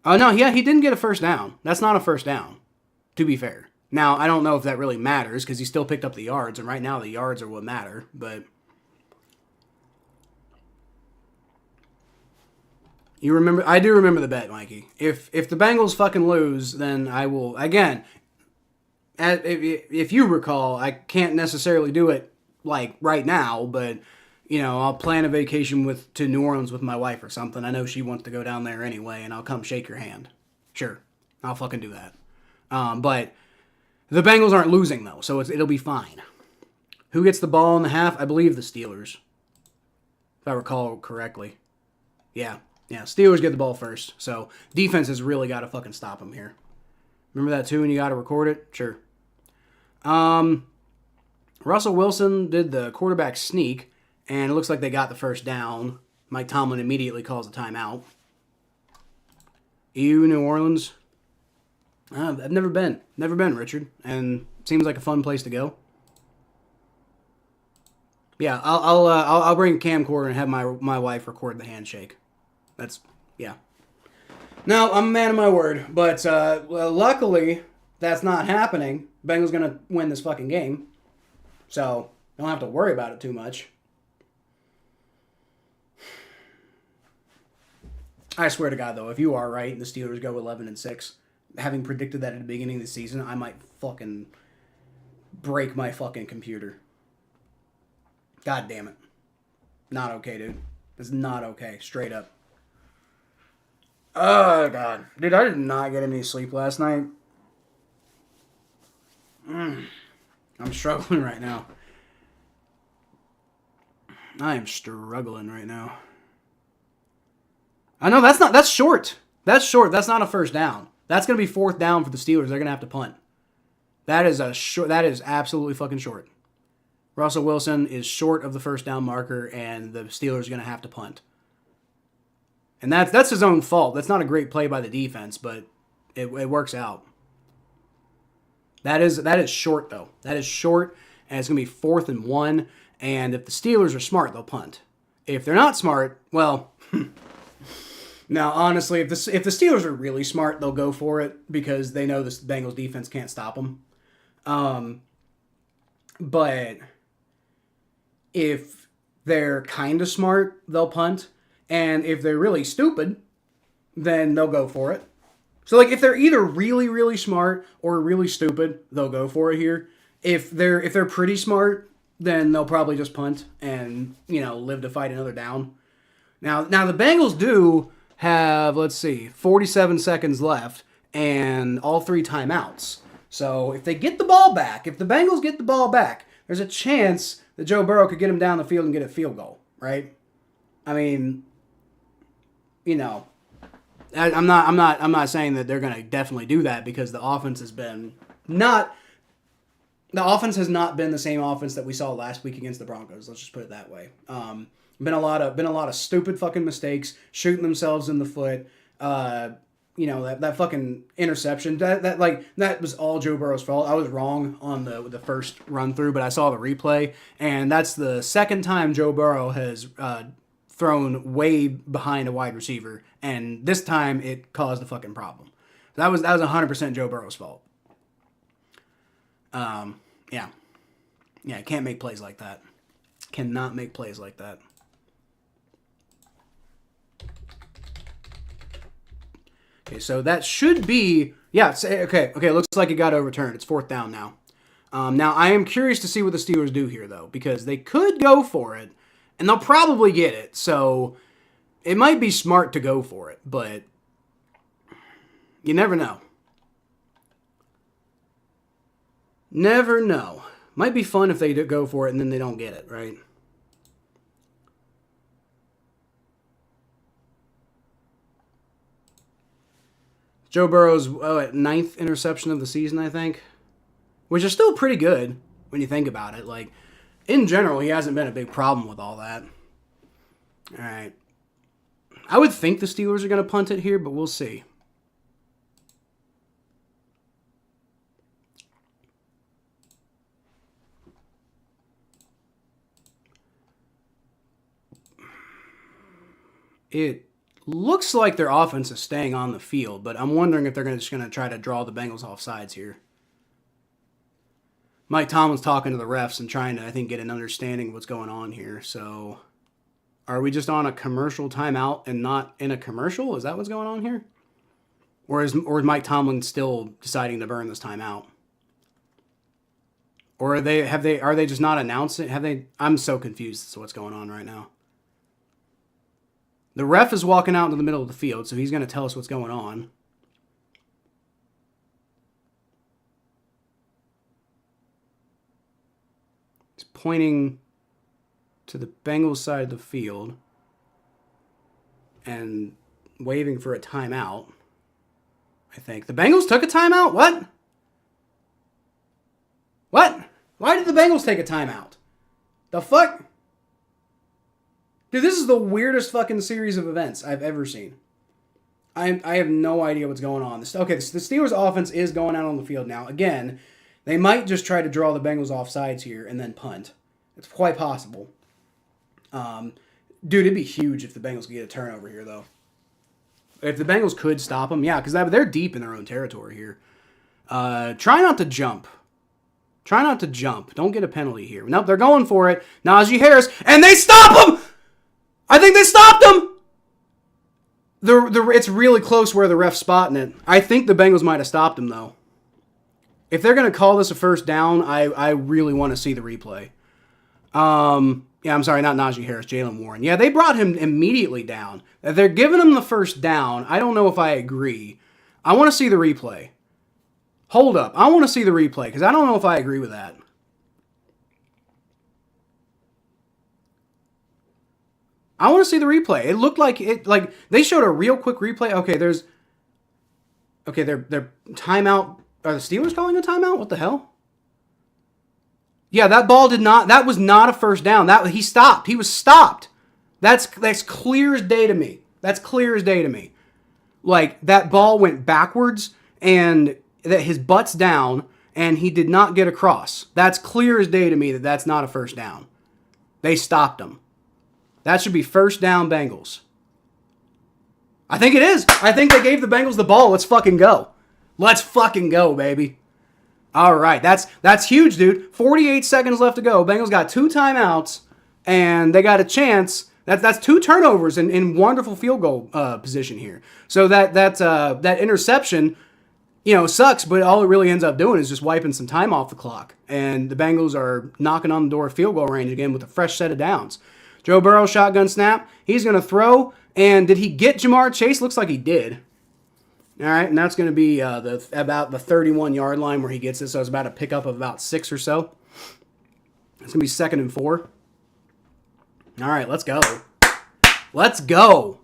Oh, no, yeah, he didn't get a first down. That's not a first down, to be fair. Now, I don't know if that really matters because he still picked up the yards, and right now the yards are what matter, but I do remember the bet, Mikey. If the Bengals fucking lose, then I will, again, if you recall, I can't necessarily do it, like, right now, but, you know, I'll plan a vacation to New Orleans with my wife or something. I know she wants to go down there anyway, and I'll come shake your hand. Sure, I'll fucking do that. But the Bengals aren't losing, though, so it'll be fine. Who gets the ball in the half? I believe the Steelers, if I recall correctly. Yeah, Steelers get the ball first, so defense has really got to fucking stop them here. Remember that, too, and you got to record it? Sure. Russell Wilson did the quarterback sneak, and it looks like they got the first down. Mike Tomlin immediately calls a timeout. New Orleans. I've never been, Richard, and it seems like a fun place to go. Yeah, I'll bring a camcorder and have my wife record the handshake. Yeah. No, I'm a man of my word, but luckily that's not happening. Bengals gonna win this fucking game, so don't have to worry about it too much. I swear to God, though, if you are right and the Steelers go 11-6. Having predicted that at the beginning of the season, I might fucking break my fucking computer. God damn it. Not okay, dude. It's not okay. Straight up. Oh, God. Dude, I did not get any sleep last night. I'm struggling right now. I am struggling right now. I know, that's short. That's short. That's not a first down. That's going to be 4th down for the Steelers. They're going to have to punt. That is absolutely fucking short. Russell Wilson is short of the first down marker, and the Steelers are going to have to punt. And that's his own fault. That's not a great play by the defense, but it works out. That is short, though. That is short, and it's going to be 4th and 1, and if the Steelers are smart, they'll punt. If they're not smart, well... Now, honestly, if the Steelers are really smart, they'll go for it because they know the Bengals defense can't stop them. But if they're kind of smart, they'll punt. And if they're really stupid, then they'll go for it. So, like, if they're either really, really smart or really stupid, they'll go for it here. If they're pretty smart, then they'll probably just punt and, live to fight another down. Now the Bengals do have, let's see, 47 seconds left and all 3 timeouts. So if they get the ball back, if the Bengals get the ball back, there's a chance that Joe Burrow could get him down the field and get a field goal, right? I mean, I'm not saying that they're going to definitely do that because the offense has not been the same offense that we saw last week against the Broncos. Let's just put it that way. Been a lot of stupid fucking mistakes, shooting themselves in the foot. That fucking interception. That was all Joe Burrow's fault. I was wrong on the first run through, but I saw the replay, and that's the second time Joe Burrow has thrown way behind a wide receiver, and this time it caused a fucking problem. That was 100% Joe Burrow's fault. Yeah, can't make plays like that. Cannot make plays like that. Okay, so that should be, okay, looks like it got overturned. It's 4th down now. Now, I am curious to see what the Steelers do here, though, because they could go for it, and they'll probably get it, so it might be smart to go for it, but you never know. Never know. Might be fun if they go for it and then they don't get it, right? Joe Burrow's at 9th interception of the season, I think, which is still pretty good when you think about it. Like, in general, he hasn't been a big problem with all that. All right. I would think the Steelers are going to punt it here, but we'll see. It looks like their offense is staying on the field, but I'm wondering if they're just going to try to draw the Bengals off sides here. Mike Tomlin's talking to the refs and trying to, I think, get an understanding of what's going on here. So, are we just on a commercial timeout and not in a commercial? Is that what's going on here? Or is Mike Tomlin still deciding to burn this timeout? Or are they just not announcing? I'm so confused as to what's going on right now. The ref is walking out into the middle of the field, so he's going to tell us what's going on. He's pointing to the Bengals side of the field and waving for a timeout, I think. The Bengals took a timeout? What? What? Why did the Bengals take a timeout? The fuck? Dude, this is the weirdest fucking series of events I've ever seen. I have no idea what's going on. Okay, the Steelers' offense is going out on the field now. Again, they might just try to draw the Bengals off sides here and then punt. It's quite possible. Dude, it'd be huge if the Bengals could get a turnover here, though. If the Bengals could stop them, yeah, because they're deep in their own territory here. Try not to jump. Try not to jump. Don't get a penalty here. Nope, they're going for it. Najee Harris, and they stop him! I think they stopped him! It's really close where the ref's spotting it. I think the Bengals might have stopped him, though. If they're going to call this a first down, I really want to see the replay. Yeah, I'm sorry, not Najee Harris, Jalen Warren. Yeah, they brought him immediately down. If they're giving him the first down, I don't know if I agree. I want to see the replay. Hold up. I want to see the replay, because I don't know if I agree with that. I want to see the replay. It looked like they showed a real quick replay. Okay, their timeout. Are the Steelers calling a timeout? What the hell? Yeah, that was not a first down. He stopped. He was stopped. That's clear as day to me. That's clear as day to me. Like, that ball went backwards and that his butt's down and he did not get across. That's clear as day to me that that's not a first down. They stopped him. That should be first down Bengals. I think it is. I think they gave the Bengals the ball. Let's fucking go. Let's fucking go, baby. All right. That's huge, dude. 48 seconds left to go. Bengals got 2 timeouts, and they got a chance That's 2 turnovers in wonderful field goal position here. So that interception, sucks, but all it really ends up doing is just wiping some time off the clock. And the Bengals are knocking on the door of field goal range again with a fresh set of downs. Joe Burrow, shotgun snap. He's going to throw. And did he get Jamar Chase? Looks like he did. All right, and that's going to be about the 31-yard line where he gets it. So it's about a pickup of about 6 or so. It's going to be 2nd and 4. All right, let's go. Let's go.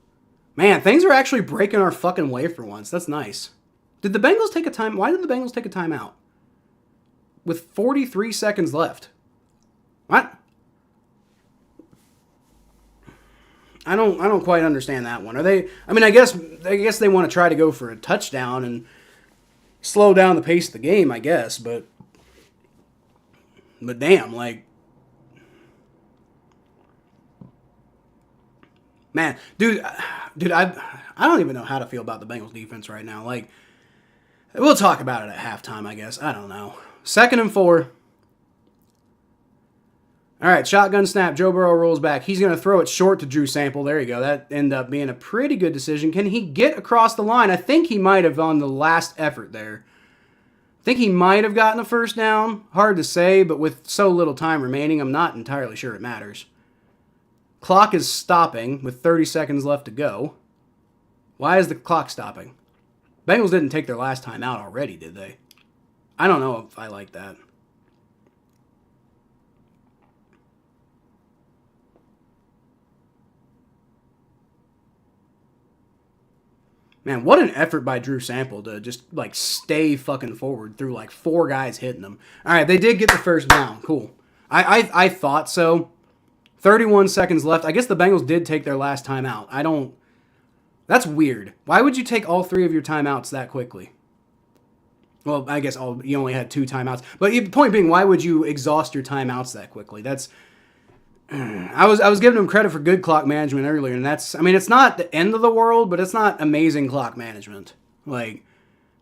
Man, things are actually breaking our fucking way for once. That's nice. Did the Bengals take a time? Why did the Bengals take a timeout? With 43 seconds left. What? I don't quite understand that one. Are they? I mean, I guess they want to try to go for a touchdown and slow down the pace of the game. I guess, but damn, like, man, dude, I don't even know how to feel about the Bengals defense right now. Like, we'll talk about it at halftime, I guess. I don't know. 2nd and 4. All right, shotgun snap. Joe Burrow rolls back. He's going to throw it short to Drew Sample. There you go. That ended up being a pretty good decision. Can he get across the line? I think he might have on the last effort there. I think he might have gotten the first down. Hard to say, but with so little time remaining, I'm not entirely sure it matters. Clock is stopping with 30 seconds left to go. Why is the clock stopping? Bengals didn't take their last time out already, did they? I don't know if I like that. Man, what an effort by Drew Sample to just, like, stay fucking forward through, like, 4 guys hitting them. All right, they did get the first down. Cool. I thought so. 31 seconds left. I guess the Bengals did take their last timeout. That's weird. Why would you take all 3 of your timeouts that quickly? Well, I guess you only had 2 timeouts. But the point being, why would you exhaust your timeouts that quickly? I was giving them credit for good clock management earlier, and it's not the end of the world, but it's not amazing clock management. Like,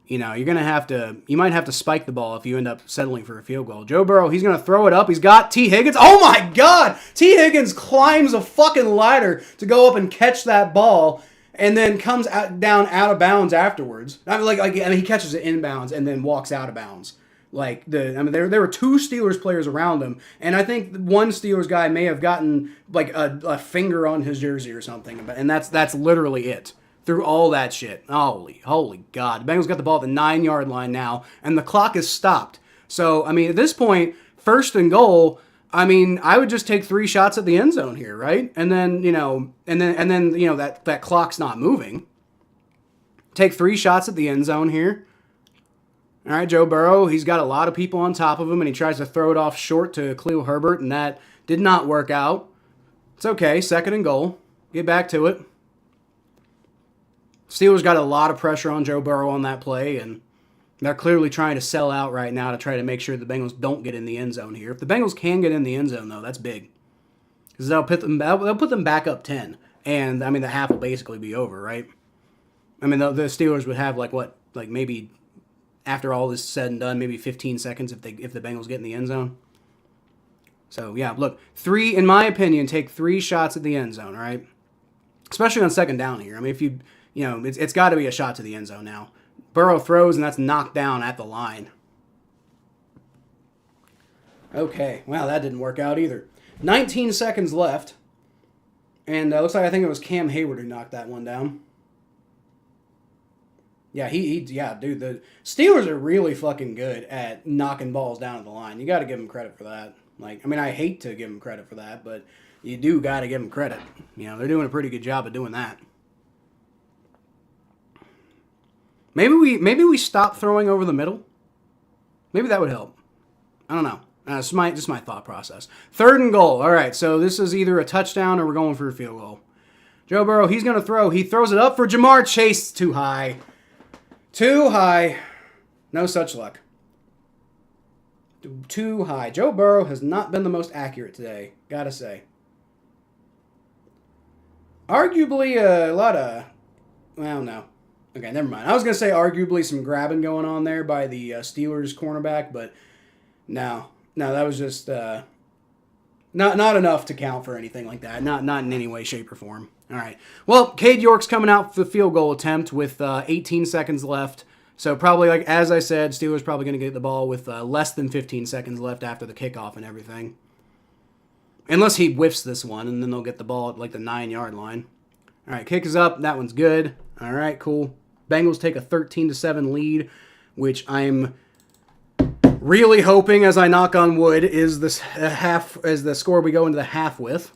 you might have to spike the ball if you end up settling for a field goal. Joe Burrow, he's going to throw it up. He's got T. Higgins. Oh my God! T. Higgins climbs a fucking ladder to go up and catch that ball, and then comes down out of bounds afterwards. He catches it inbounds and then walks out of bounds. There were 2 Steelers players around him, and I think one Steelers guy may have gotten like a finger on his jersey or something, and that's literally it. Through all that shit. Holy God. The Bengals got the ball at the 9-yard line now, and the clock is stopped. So, I mean, at this point, 1st and goal, I mean, I would just take 3 shots at the end zone here, right? And then, that clock's not moving. Take 3 shots at the end zone here. All right, Joe Burrow, he's got a lot of people on top of him, and he tries to throw it off short to Khalil Herbert, and that did not work out. It's okay, 2nd and goal. Get back to it. Steelers got a lot of pressure on Joe Burrow on that play, and they're clearly trying to sell out right now to try to make sure the Bengals don't get in the end zone here. If the Bengals can get in the end zone, though, that's big. Because they'll put them back up 10, and, I mean, the half will basically be over, right? I mean, the Steelers would have, maybe... after all this said and done, maybe 15 seconds if the Bengals get in the end zone. So, yeah, look, in my opinion, take 3 shots at the end zone, all right? Especially on 2nd down here. I mean, it's got to be a shot to the end zone now. Burrow throws, and that's knocked down at the line. Okay, well, that didn't work out either. 19 seconds left, and looks like I think it was Cam Hayward who knocked that one down. Yeah, dude, the Steelers are really fucking good at knocking balls down at the line. You got to give them credit for that. I hate to give them credit for that, but you do got to give them credit. They're doing a pretty good job of doing that. Maybe we stop throwing over the middle. Maybe that would help. I don't know. Just my thought process. 3rd and goal. All right, so this is either a touchdown or we're going for a field goal. Joe Burrow, he's going to throw. He throws it up for Jamar Chase. Too high. Too high. No such luck. Too high. Joe Burrow has not been the most accurate today, gotta say. Arguably a lot of... Well, no. Okay, never mind. I was going to say arguably some grabbing going on there by the Steelers cornerback, but no. No, that was just... Not enough to count for anything like that. Not in any way, shape, or form. All right. Well, Cade York's coming out for the field goal attempt with 18 seconds left. So probably, like as I said, Steelers probably going to get the ball with less than 15 seconds left after the kickoff and everything. Unless he whiffs this one, and then they'll get the ball at like the 9-yard line. All right, kick is up. That one's good. All right, cool. Bengals take a 13-7 lead, which I'm really hoping, as I knock on wood, is this as the score we go into the half with.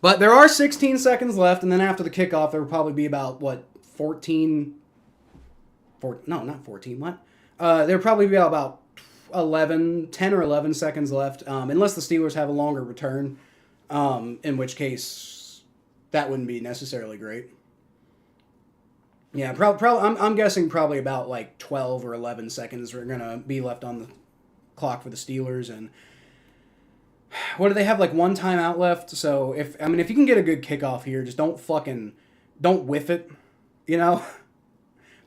But there are 16 seconds left, and then after the kickoff, there will probably be about, 14... no, not 14, what? There will probably be about 10 or 11 seconds left, unless the Steelers have a longer return, in which case that wouldn't be necessarily great. Yeah, probably. I'm guessing probably about like 12 or 11 seconds are gonna be left on the clock for the Steelers, and what do they have, like one timeout left? So if you can get a good kickoff here, just don't whiff it,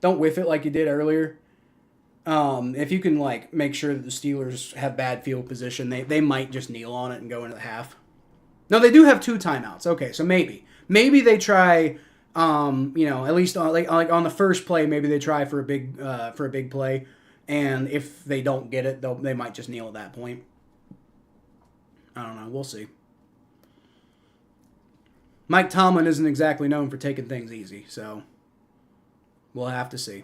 don't whiff it like you did earlier. If you can like make sure that the Steelers have bad field position, they might just kneel on it and go into the half. No, they do have 2 timeouts. Okay, so maybe they try. At least on on the first play, maybe they try for a big play, and if they don't get it, they might just kneel at that point. I don't know. We'll see. Mike Tomlin isn't exactly known for taking things easy, so we'll have to see.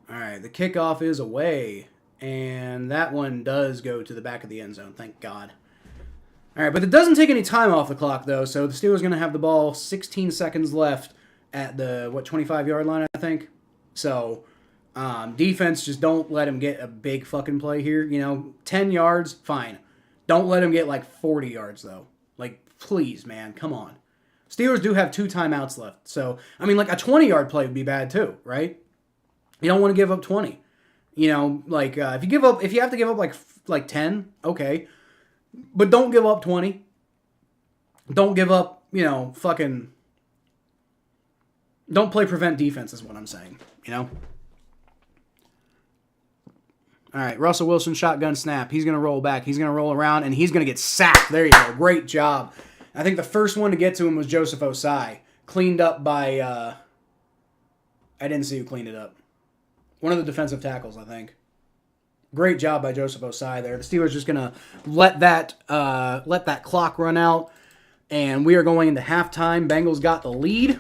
All right, the kickoff is away, and that one does go to the back of the end zone. Thank God. All right, but it doesn't take any time off the clock, though, so the Steelers are going to have the ball 16 seconds left at the, 25-yard line, I think. So, defense, just don't let him get a big fucking play here. 10 yards, fine. Don't let him get, 40 yards, though. Please, man, come on. Steelers do have 2 timeouts left, so, a 20-yard play would be bad, too, right? You don't want to give up 20. If you have to give up, 10, okay. But don't give up 20. Don't give up, don't play prevent defense is what I'm saying, All right, Russell Wilson, shotgun snap. He's going to roll back. He's going to roll around, and he's going to get sacked. There you go. Great job. I think the first one to get to him was Joseph Osai. Cleaned up by, I didn't see who cleaned it up. One of the defensive tackles, I think. Great job by Joseph Osai there. The Steelers just gonna let that clock run out, and we are going into halftime. Bengals got the lead.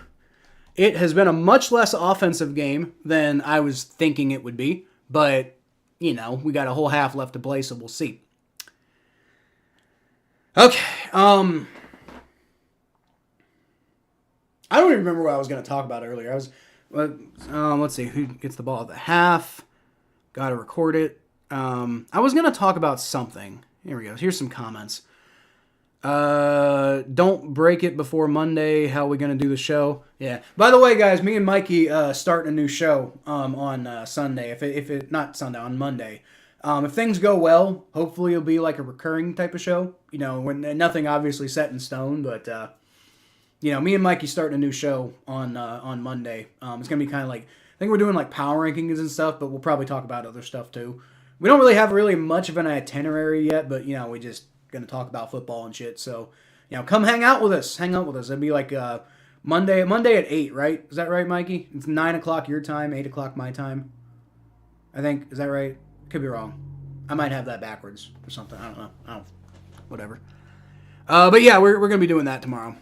It has been a much less offensive game than I was thinking it would be, but we got a whole half left to play, so we'll see. Okay. I don't even remember what I was gonna talk about earlier. Let's see who gets the ball at the half. Got to record it. I was going to talk about something. Here we go. Here's some comments. Don't break it before Monday. How are we going to do the show? Yeah. By the way, guys, me and Mikey starting a new show on Sunday. If it not Sunday, on Monday. If things go well, hopefully it'll be like a recurring type of show. When nothing obviously set in stone, but me and Mikey starting a new show on Monday. It's going to be kind of I think we're doing power rankings and stuff, but we'll probably talk about other stuff too. We don't really have much of an itinerary yet, but, we just going to talk about football and shit. So, come hang out with us. Hang out with us. It'll be Monday at 8, right? Is that right, Mikey? It's 9 o'clock your time, 8 o'clock my time. I think. Is that right? Could be wrong. I might have that backwards or something. I don't know. Whatever. But yeah, we're going to be doing that tomorrow.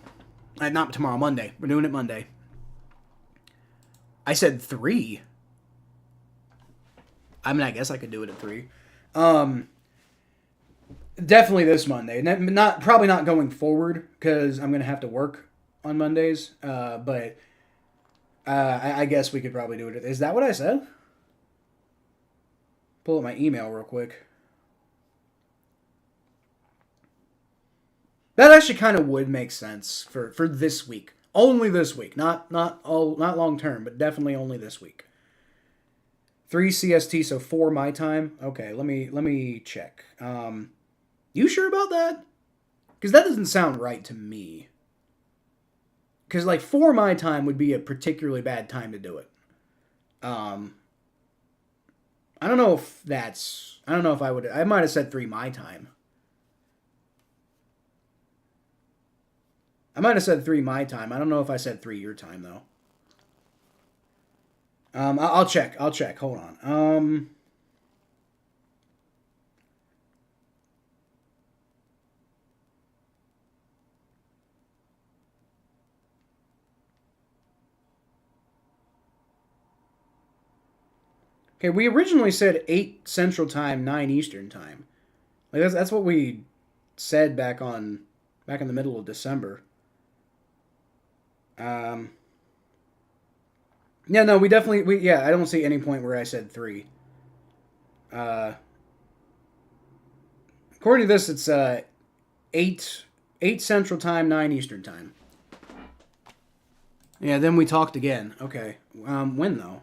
Not tomorrow, Monday. We're doing it Monday. I said 3. I guess I could do it at 3. Definitely this Monday. Probably not going forward because I'm going to have to work on Mondays. But I guess we could probably do it. Is that what I said? Pull up my email real quick. That actually kind of would make sense for this week. Only this week. Not long term, but definitely only this week. 3 CST, so 4 my time. Okay, let me check. You sure about that? Because that doesn't sound right to me. Because 4 my time would be a particularly bad time to do it. I don't know if that's. I don't know if I would. I might have said 3 my time. I might have said 3 my time. I don't know if I said 3 your time though. I'll check. I'll check. Hold on. Okay, we originally said 8 Central Time, 9 Eastern Time. Like that's what we said back in the middle of December. Um, yeah, no, we definitely yeah. I don't see any point where I said 3. Uh, According to this, it's 8 Central Time, 9 Eastern Time. Yeah, then we talked again. Okay, when though?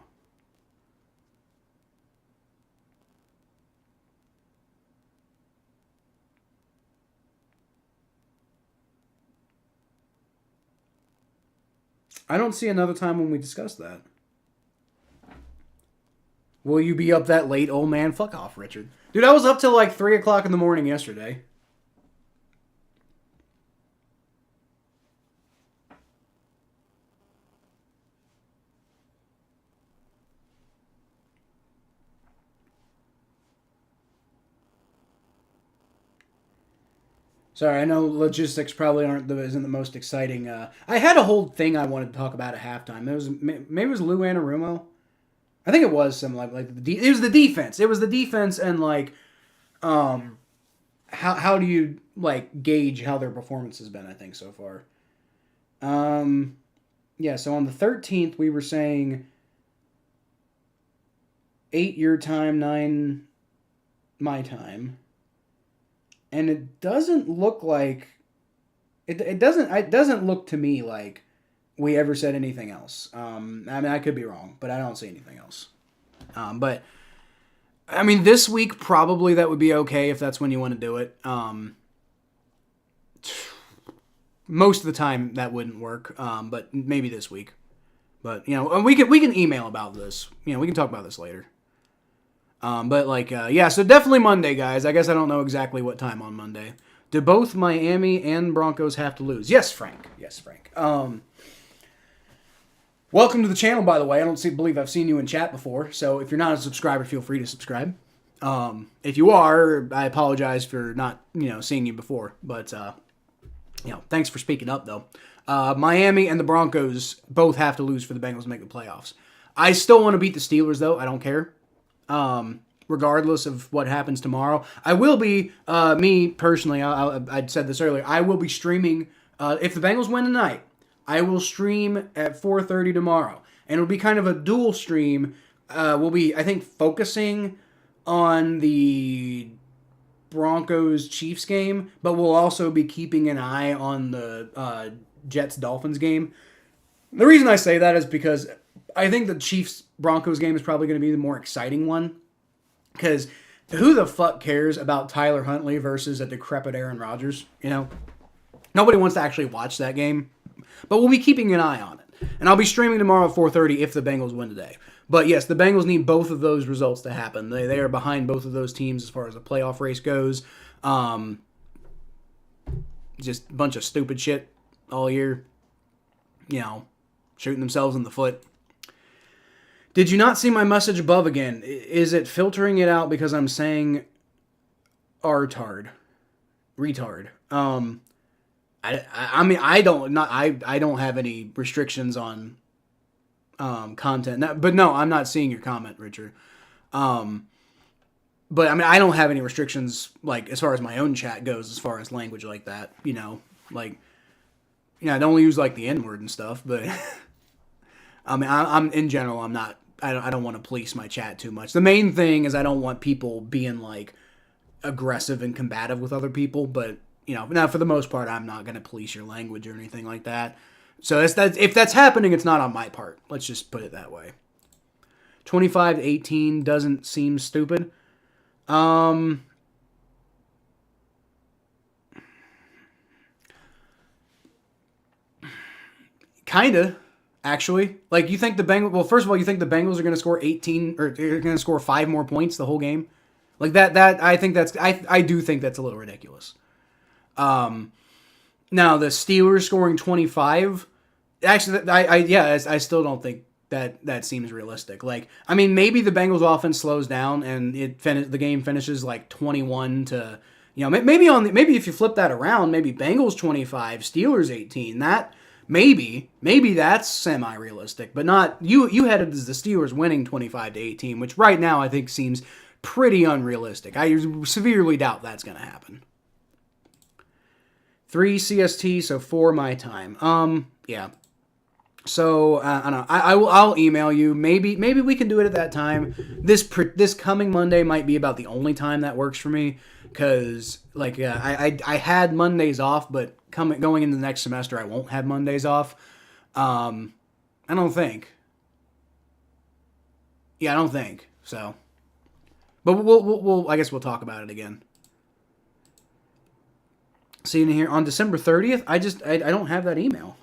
I don't see another time when we discussed that. Will you be up that late, old man? Fuck off, Richard. Dude, I was up till like 3 o'clock in the morning yesterday. Sorry, I know logistics probably isn't the most exciting. I had a whole thing I wanted to talk about at halftime. It was maybe it was Lou Anarumo. I think it was something like it was the defense. It was the defense and like um how do you like gauge how their performance has been? I think so far. Um, yeah. So on the 13th, we were saying 8 your time, 9 my time, and it doesn't look like it doesn't look to me like we ever said anything else. I mean, I could be wrong, but I don't see anything else. But I mean, this week probably that would be okay if that's when you want to do it. Most of the time that wouldn't work, but maybe this week. But and we can email about this. We can talk about this later. But like yeah, so definitely Monday, guys. I guess I don't know exactly what time on Monday. Do both Miami and Broncos have to lose? Yes, Frank. Yes, Frank. Welcome to the channel, by the way. I don't believe I've seen you in chat before, so if you're not a subscriber, feel free to subscribe. If you are, I apologize for not seeing you before, but thanks for speaking up though. Miami and the Broncos both have to lose for the Bengals to make the playoffs. I still want to beat the Steelers though. I don't care. Regardless of what happens tomorrow, I will be me personally. I'd said this earlier. I will be streaming if the Bengals win tonight. I will stream at 4:30 tomorrow, and it'll be kind of a dual stream. We'll be, I think, focusing on the Broncos-Chiefs game, but we'll also be keeping an eye on the Jets-Dolphins game. The reason I say that is because I think the Chiefs-Broncos game is probably going to be the more exciting one, because who the fuck cares about Tyler Huntley versus a decrepit Aaron Rodgers? Nobody wants to actually watch that game. But we'll be keeping an eye on it. And I'll be streaming tomorrow at 4:30 if the Bengals win today. But yes, the Bengals need both of those results to happen. They are behind both of those teams as far as the playoff race goes. Just a bunch of stupid shit all year. Shooting themselves in the foot. Did you not see my message above again? Is it filtering it out because I'm saying artard? Retard. I mean I don't have any restrictions on content. But no, I'm not seeing your comment, Richard. But I mean I don't have any restrictions like as far as my own chat goes as far as language like that, like I don't use like the N-word and stuff, but I mean I'm in general I don't want to police my chat too much. The main thing is I don't want people being like aggressive and combative with other people, but now for the most part, I'm not going to police your language or anything like that. So if that's happening, it's not on my part. Let's just put it that way. 25-18 doesn't seem stupid. Kinda. Actually, like you think the Bengals? Well, first of all, you think the Bengals are going to score 18 or they're going to score 5 more points the whole game? Like that I think that's I do think that's a little ridiculous. Now the Steelers scoring 25. Actually, I still don't think that seems realistic. Like, I mean, maybe the Bengals offense slows down and the game finishes like 21 to, maybe if you flip that around, maybe Bengals 25, Steelers 18. That maybe that's semi-realistic, but not you had it as the Steelers winning 25 to 18, which right now I think seems pretty unrealistic. I severely doubt that's going to happen. 3 CST, so 4 my time. Yeah. So I don't know. I'll email you. Maybe we can do it at that time. This coming Monday might be about the only time that works for me because I had Mondays off, but going into the next semester I won't have Mondays off. I don't think. Yeah, I don't think so. But we'll I guess we'll talk about it again. See in here on December 30th. I don't have that email.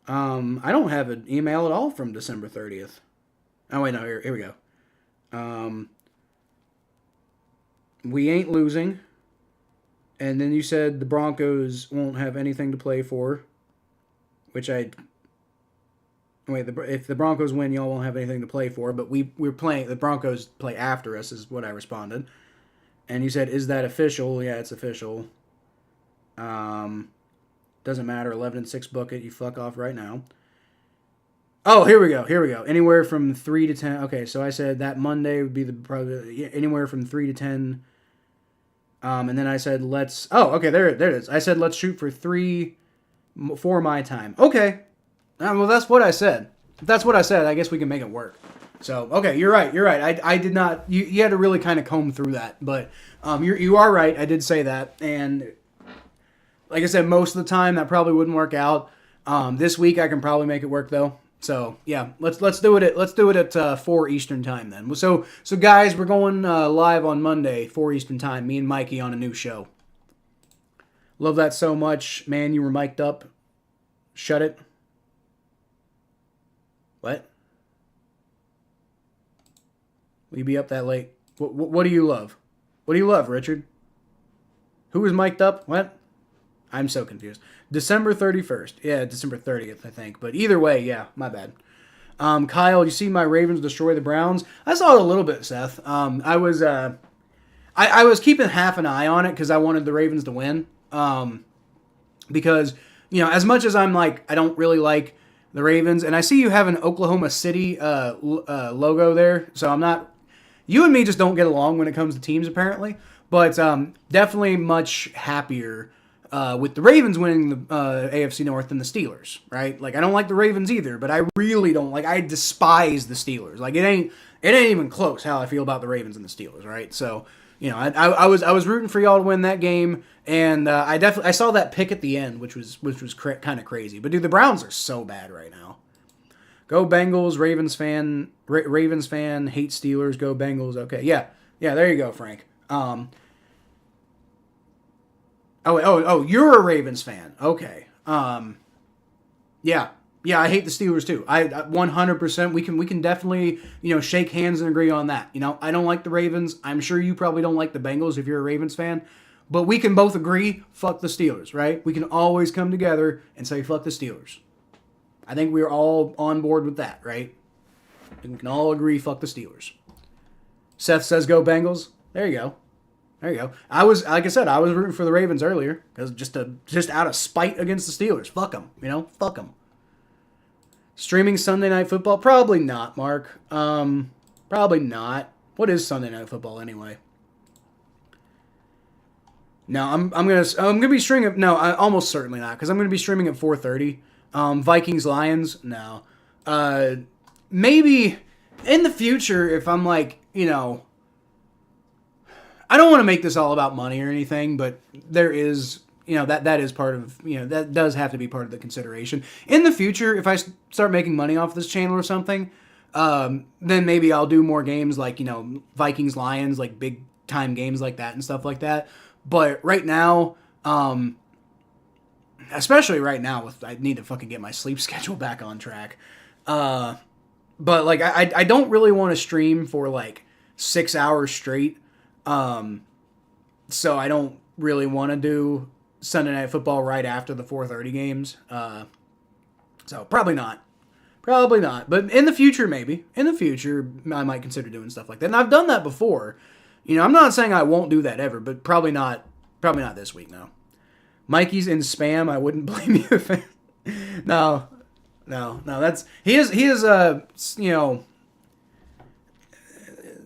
I don't have an email at all from December 30th. Oh, wait, no, here we go. We ain't losing. And then you said the Broncos won't have anything to play for, which if the Broncos win, y'all won't have anything to play for, but we're playing, the Broncos play after us is what I responded. And you said, is that official? Yeah, it's official. Doesn't matter. 11-6 book it. You fuck off right now. Oh, here we go. Anywhere from 3 to 10. Okay, so I said that Monday would be probably anywhere from 3 to 10. And then I said let's. Oh, okay, there it is. I said let's shoot for 3 for my time. Okay. Well, that's what I said. If that's what I said, I guess we can make it work. So okay, you're right. I did not. You had to really kind of comb through that, but you are right. I did say that, and like I said, most of the time that probably wouldn't work out. This week I can probably make it work though. So yeah, let's do it at 4 Eastern time then. So guys, we're going live on Monday 4 Eastern time. Me and Mikey on a new show. Love that so much, man. You were mic'd up. Shut it. What? Will you be up that late? What do you love? What do you love, Richard? Who was mic'd up? What? I'm so confused. December 31st. Yeah, December 30th, I think. But either way, yeah, my bad. Kyle, you see my Ravens destroy the Browns? I saw it a little bit, Seth. I was keeping half an eye on it because I wanted the Ravens to win. Because, as much as I'm like, I don't really like the Ravens, and I see you have an Oklahoma City logo there, so I'm not... You and me just don't get along when it comes to teams, apparently. But definitely much happier with the Ravens winning the AFC North than the Steelers, right? Like, I don't like the Ravens either, but I really don't like. I despise the Steelers. Like, it ain't even close how I feel about the Ravens and the Steelers, right? So, I was rooting for y'all to win that game, and I saw that pick at the end, which was kind of crazy. But dude, the Browns are so bad right now. Go Bengals, Ravens fan, hate Steelers. Go Bengals. Okay, yeah, there you go, Frank. Oh, you're a Ravens fan. Okay. Yeah, I hate the Steelers too. I 100%. We can definitely, shake hands and agree on that. I don't like the Ravens. I'm sure you probably don't like the Bengals if you're a Ravens fan. But we can both agree, fuck the Steelers, right? We can always come together and say fuck the Steelers. I think we're all on board with that, right? We can all agree, fuck the Steelers. Seth says go Bengals. There you go. I was rooting for the Ravens earlier because just out of spite against the Steelers. Fuck them, fuck them. Streaming Sunday Night Football? Probably not, Mark. Probably not. What is Sunday Night Football anyway? No, I'm gonna be streaming. No, almost certainly not because I'm gonna be streaming at 4:30. Vikings Lions? No. Maybe in the future if I'm like I don't want to make this all about money or anything, but there is, that is part of, that does have to be part of the consideration. In the future, if I start making money off this channel or something, then maybe I'll do more games like, Vikings, Lions, like big time games like that and stuff like that. But right now, especially right now with I need to fucking get my sleep schedule back on track. But like I don't really want to stream for like 6 hours straight. So I don't really want to do Sunday Night Football right after the 4:30 games. So probably not. Probably not. But in the future, maybe. In the future, I might consider doing stuff like that. And I've done that before. You know, I'm not saying I won't do that ever, but probably not this week, no. Mikey's in spam. I wouldn't blame you if No. That's he is you know,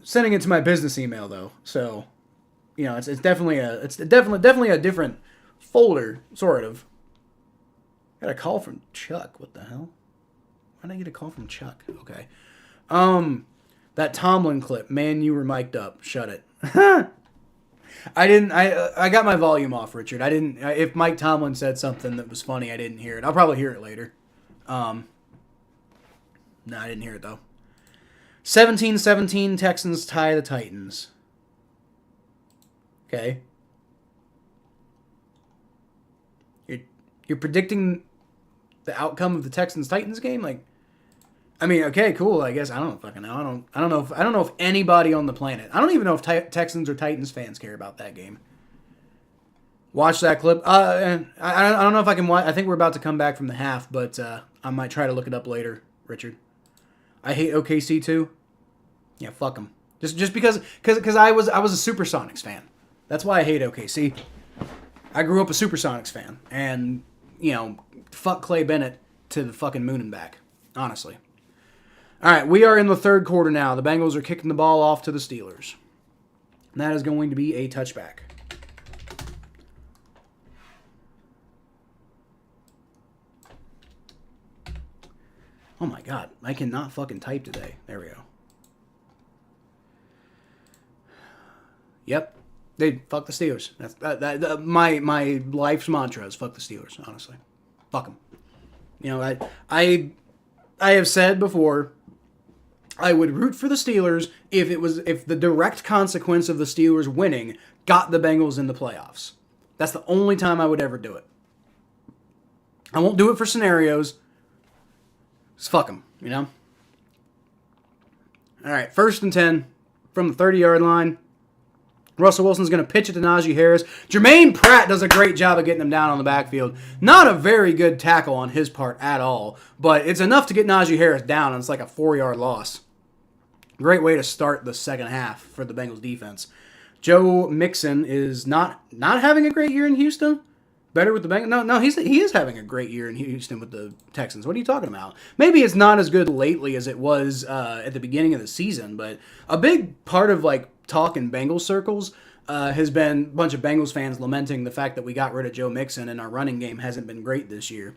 sending it to my business email though. So, you know, it's definitely a different folder, sort of. Got a call from Chuck. What the hell? Why did I get a call from Chuck? Okay. That Tomlin clip. Man, you were mic'd up. Shut it. I got my volume off, Richard. If Mike Tomlin said something that was funny, I didn't hear it. I'll probably hear it later. No, I didn't hear it though. 17-17 Texans tie the Titans. Okay. You're predicting the outcome of the Texans-Titans game? Like, I mean, okay, cool. I guess I don't fucking know. I don't know if anybody on the planet. I don't even know if Texans or Titans fans care about that game. Watch that clip. I don't know if I can watch. I think we're about to come back from the half, but I might try to look it up later, Richard. I hate OKC too. Yeah, fuck them. Just because I was a Supersonics fan. That's why I hate OKC. I grew up a Supersonics fan, and you know, fuck Clay Bennett to the fucking moon and back. Honestly. All right, we are in the third quarter now. The Bengals are kicking the ball off to the Steelers. And that is going to be a touchback. Oh my god, I cannot fucking type today. There we go. Yep. Dude, fuck the Steelers. That's my life's mantra is fuck the Steelers, honestly. Fuck them. You know, I have said before, I would root for the Steelers if the direct consequence of the Steelers winning got the Bengals in the playoffs. That's the only time I would ever do it. I won't do it for scenarios. Just fuck them, you know? All right, 1st and 10 from the 30-yard line. Russell Wilson's going to pitch it to Najee Harris. Jermaine Pratt does a great job of getting him down on the backfield. Not a very good tackle on his part at all, but it's enough to get Najee Harris down, and it's like a 4-yard loss. Great way to start the second half for the Bengals defense. Joe Mixon is not having a great year in Houston. Better with the Bengals. No, he is having a great year in Houston with the Texans. What are you talking about? Maybe it's not as good lately as it was at the beginning of the season, but a big part of like talk in Bengals circles has been a bunch of Bengals fans lamenting the fact that we got rid of Joe Mixon and our running game hasn't been great this year.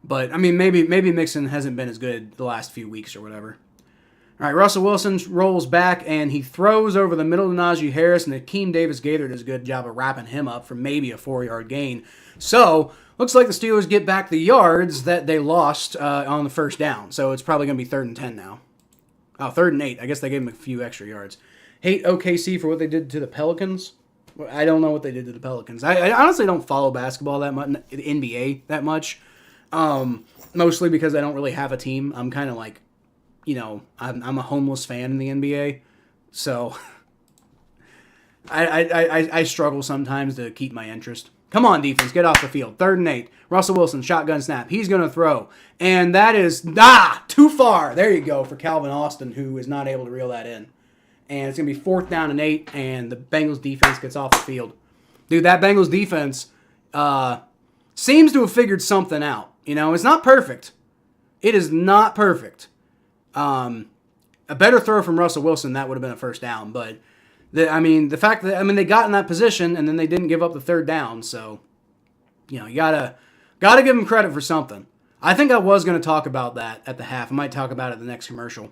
But I mean, maybe Mixon hasn't been as good the last few weeks or whatever. All right, Russell Wilson rolls back, and he throws over the middle to Najee Harris, and Akeem Davis-Gator does a good job of wrapping him up for maybe a 4-yard gain. So, looks like the Steelers get back the yards that they lost on the first down. So, it's probably going to be 3rd and 10 now. Oh, 3rd and 8. I guess they gave him a few extra yards. Hate OKC for what they did to the Pelicans. I don't know what they did to the Pelicans. I honestly don't follow basketball that much, the NBA that much. Mostly because I don't really have a team. I'm kind of like, you know, I'm a homeless fan in the NBA, so I struggle sometimes to keep my interest. Come on, defense, get off the field. 3rd and 8. Russell Wilson, shotgun snap. He's going to throw, and that is too far. There you go for Calvin Austin, who is not able to reel that in. And it's going to be 4th down and 8, and the Bengals defense gets off the field. Dude, that Bengals defense seems to have figured something out. You know, it's not perfect. It is not perfect. A better throw from Russell Wilson, that would have been a 1st down. But, the fact that, they got in that position, and then they didn't give up the 3rd down. So, you know, you gotta give them credit for something. I think I was going to talk about that at the half. I might talk about it in the next commercial.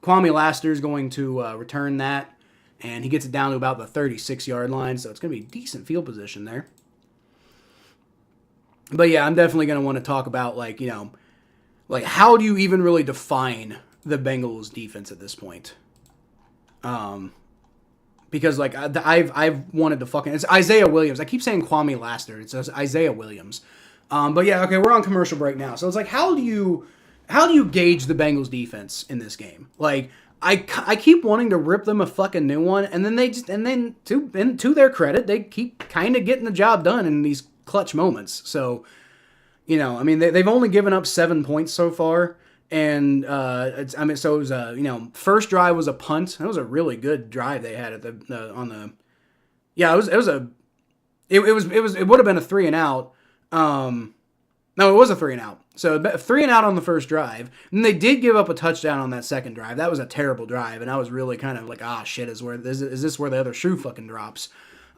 Kwame Lassiter is going to return that, and he gets it down to about the 36-yard line, so it's going to be a decent field position there. But yeah, I'm definitely going to want to talk about, like, you know, like how do you even really define the Bengals defense at this point? Because like I've wanted to fucking, it's Isaiah Williams. I keep saying Kwame Lassiter. It's Isaiah Williams. But yeah, okay, we're on commercial break now. So it's like, how do you gauge the Bengals defense in this game? Like, I keep wanting to rip them a fucking new one, and then to their credit, they keep kind of getting the job done in these clutch moments. So, I mean, they've only given up 7 points so far, and so it was first drive was a punt. That was a really good drive they had at it would have been a 3-and-out. No, it was a 3-and-out. So 3-and-out on the first drive. And they did give up a touchdown on that second drive. That was a terrible drive, and I was really kind of like, shit, is this where the other shoe fucking drops?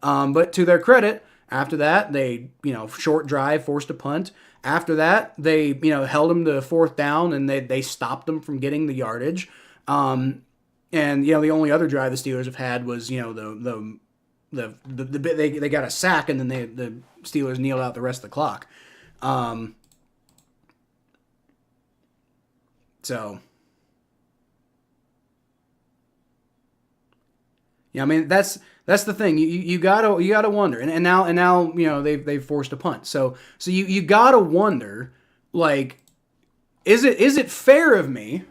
But to their credit, after that, they, short drive, forced a punt. After that, they, held them to fourth down, and they stopped them from getting the yardage. And, the only other drive the Steelers have had was, they got a sack, and then the Steelers kneeled out the rest of the clock. So, yeah, I mean, that's the thing. You gotta wonder, and now they've forced a punt. So you gotta wonder, like, is it fair of me?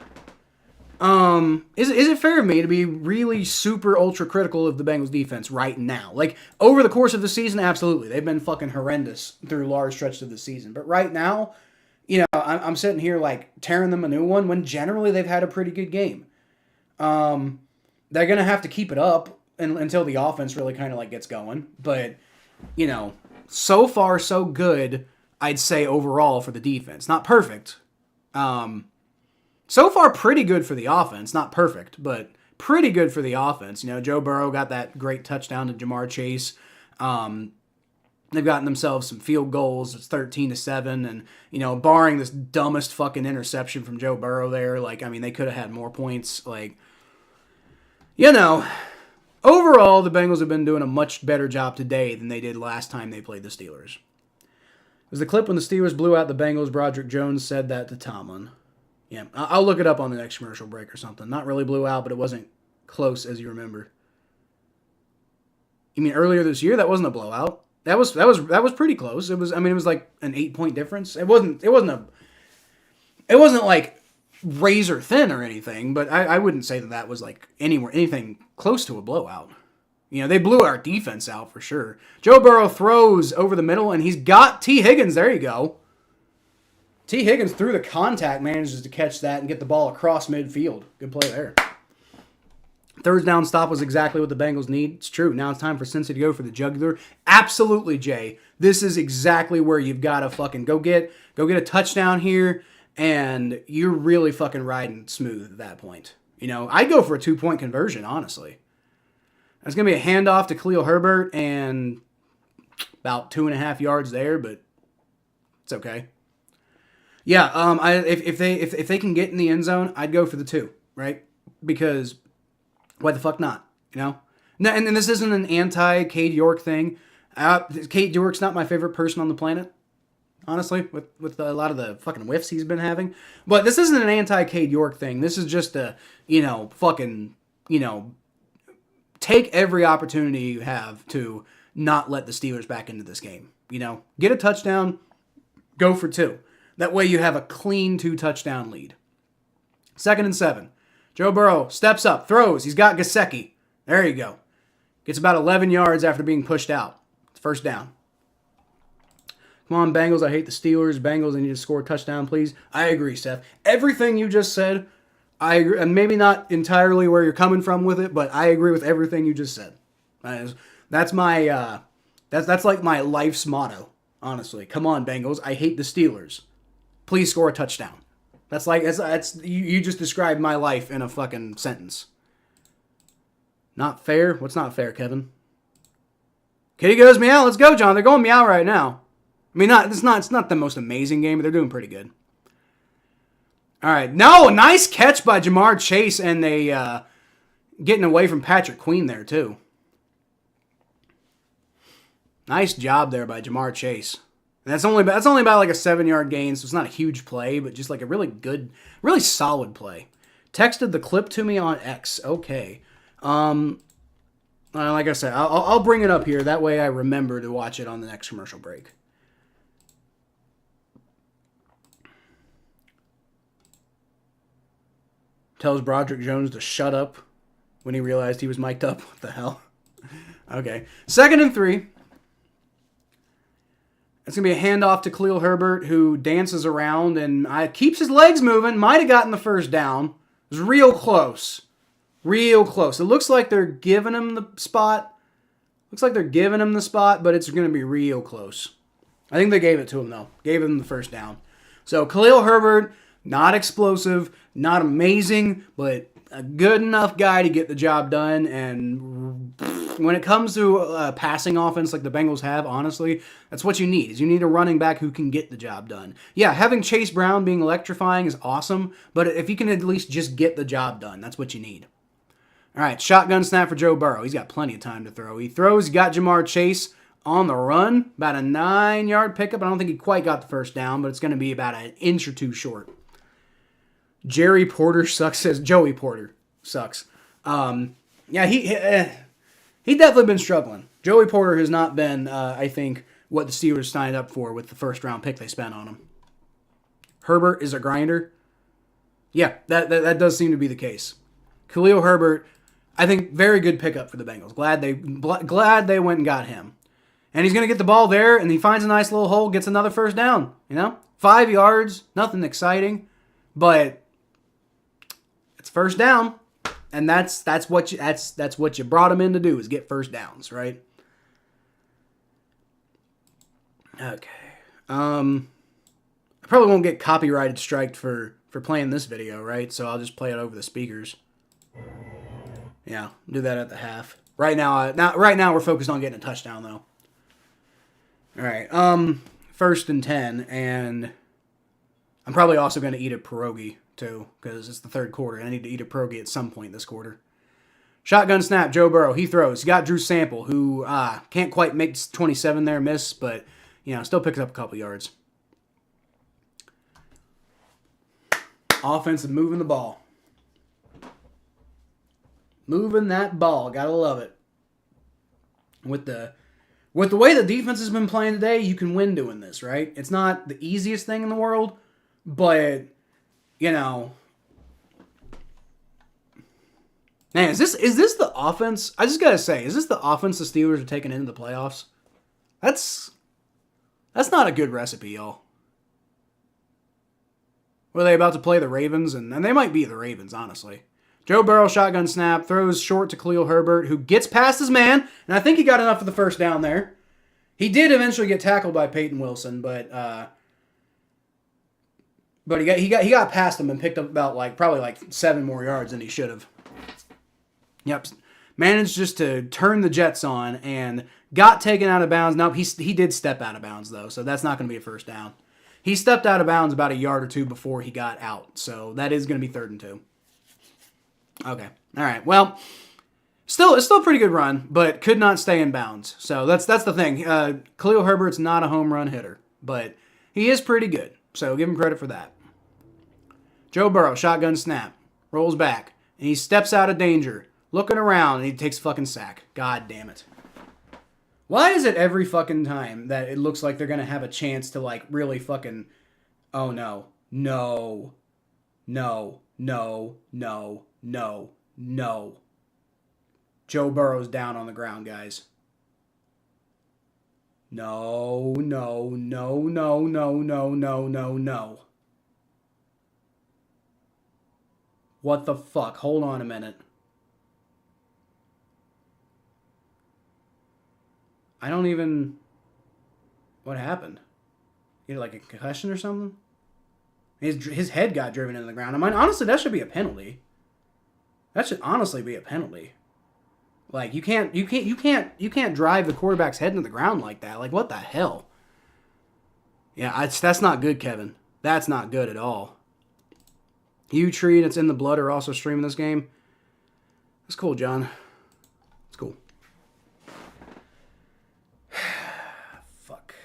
Is it fair of me to be really super ultra critical of the Bengals defense right now? Like, over the course of the season, absolutely, they've been fucking horrendous through large stretches of the season. But right now, I'm sitting here like tearing them a new one when generally they've had a pretty good game. They're gonna have to keep it up until the offense really kind of like gets going. But so far so good, I'd say overall for the defense. Not perfect. So far pretty good for the offense. Not perfect, but pretty good for the offense. Joe Burrow got that great touchdown to Jamar Chase. They've gotten themselves some field goals. It's 13-7, and barring this dumbest fucking interception from Joe Burrow there, like, I mean, they could have had more points. Like, overall, the Bengals have been doing a much better job today than they did last time they played the Steelers. It was the clip when the Steelers blew out the Bengals. Broderick Jones said that to Tomlin. Yeah, I'll look it up on the next commercial break or something. Not really blew out, but it wasn't close as you remember. You mean earlier this year? That wasn't a blowout. That was pretty close. It was like an 8-point difference. It wasn't like razor thin or anything, but I wouldn't say that was like anything close to a blowout. They blew our defense out for sure. Joe Burrow throws over the middle, and he's got T. Higgins. There you go. T. Higgins through the contact manages to catch that and get the ball across midfield. Good play there. Third down stop was exactly what the Bengals need. It's true. Now it's time for Cincy to go for the jugular. Absolutely, Jay. This is exactly where you've got to fucking go get a touchdown here, and you're really fucking riding smooth at that point. I'd go for a 2-point conversion, honestly. It's going to be a handoff to Khalil Herbert and about 2.5 yards there, but it's okay. Yeah, if they can get in the end zone, I'd go for the 2, right? Because why the fuck not? No, and this isn't an anti-Cade York thing. Cade York's not my favorite person on the planet, honestly, with a lot of the fucking whiffs he's been having. But this isn't an anti-Cade York thing. This is just a, take every opportunity you have to not let the Steelers back into this game. Get a touchdown, go for 2. That way you have a clean 2-touchdown lead. 2nd and 7. Joe Burrow steps up, throws. He's got Gesicki. There you go. Gets about 11 yards after being pushed out. It's first down. Come on, Bengals. I hate the Steelers. Bengals, I need to score a touchdown, please. I agree, Seth. Everything you just said, I agree. And maybe not entirely where you're coming from with it, but I agree with everything you just said. That's my that's like my life's motto, honestly. Come on, Bengals. I hate the Steelers. Please score a touchdown. That's you just described my life in a fucking sentence. Not fair? What's not fair, Kevin? Kitty goes meow. Let's go, John. They're going meow right now. I mean, it's not the most amazing game, but they're doing pretty good. All right. No, nice catch by Jamar Chase, and they getting away from Patrick Queen there too. Nice job there by Jamar Chase. And that's only about like a 7-yard gain, so it's not a huge play, but just like a really good, really solid play. Texted the clip to me on X. Okay. Like I said, I'll bring it up here. That way I remember to watch it on the next commercial break. tells Broderick Jones to shut up when he realized he was mic'd up. What the hell? Okay. 2nd and 3. It's going to be a handoff to Khalil Herbert, who dances around and keeps his legs moving. Might have gotten the first down. It was real close. Real close. It looks like they're giving him the spot. But it's going to be real close. I think they gave it to him, though. Gave him the first down. So Khalil Herbert, not explosive, not amazing, but a good enough guy to get the job done. And when it comes to a passing offense like the Bengals have, honestly, that's what you need. Is you need a running back who can get the job done. Yeah, having Chase Brown being electrifying is awesome, but if you can at least just get the job done, that's what you need. All right, shotgun snap for Joe Burrow. He's got plenty of time to throw. He throws, he got Jamar Chase on the run, about a 9-yard pickup. I don't think he quite got the first down, but it's going to be about an inch or two short. Jerry Porter sucks, says Joey Porter sucks. Yeah, he definitely been struggling. Joey Porter has not been, I think, what the Steelers signed up for with the first-round pick they spent on him. Herbert is a grinder. Yeah, that does seem to be the case. Khalil Herbert, I think, very good pickup for the Bengals. Glad they went and got him. And he's going to get the ball there, and he finds a nice little hole, gets another first down. 5 yards, nothing exciting, but it's first down, and that's what you brought him in to do, is get first downs, right? Okay. I probably won't get copyrighted striked for playing this video, right? So I'll just play it over the speakers. Yeah, do that at the half. Right now we're focused on getting a touchdown though. All right. 1st and 10, and I'm probably also going to eat a pierogi too, because it's the third quarter. I need to eat a pierogi at some point this quarter. Shotgun snap, Joe Burrow. He throws. He got Drew Sample, who can't quite make 27 there, miss, but still picks up a couple yards. Offense is moving the ball. Moving that ball. Gotta love it. With the way the defense has been playing today, you can win doing this, right? It's not the easiest thing in the world, but, man, is this the offense? I just gotta say, is this the offense the Steelers are taking into the playoffs? That's not a good recipe, y'all. Were they about to play the Ravens? And they might be the Ravens, honestly. Joe Burrow, shotgun snap, throws short to Khalil Herbert, who gets past his man, and I think he got enough for the first down there. He did eventually get tackled by Peyton Wilson, but he got past him and picked up about probably 7 more yards than he should have. Yep, managed just to turn the Jets on and got taken out of bounds. Nope, he did step out of bounds though, so that's not going to be a first down. He stepped out of bounds about a yard or two before he got out, so that is going to be 3rd and 2. Okay, all right. Well, it's still a pretty good run, but could not stay in bounds. So that's the thing. Khalil Herbert's not a home run hitter, but he is pretty good. So give him credit for that. Joe Burrow, shotgun snap, rolls back, and he steps out of danger, looking around, and he takes a fucking sack. God damn it. Why is it every fucking time that it looks like they're going to have a chance to, really fucking... Oh, no. No. No. No. No. No. No. Joe Burrow's down on the ground, guys. No. No. No. No. No. No. No. No. No. What the fuck? Hold on a minute. I don't even... What happened? He had a concussion or something? His head got driven into the ground. I mean, honestly, that should be a penalty. That should honestly be a penalty. You can't drive the quarterback's head into the ground like that. What the hell? Yeah, that's not good, Kevin. That's not good at all. Hugh Tree and It's in the Blood are also streaming this game. That's cool, John. It's cool. Fuck.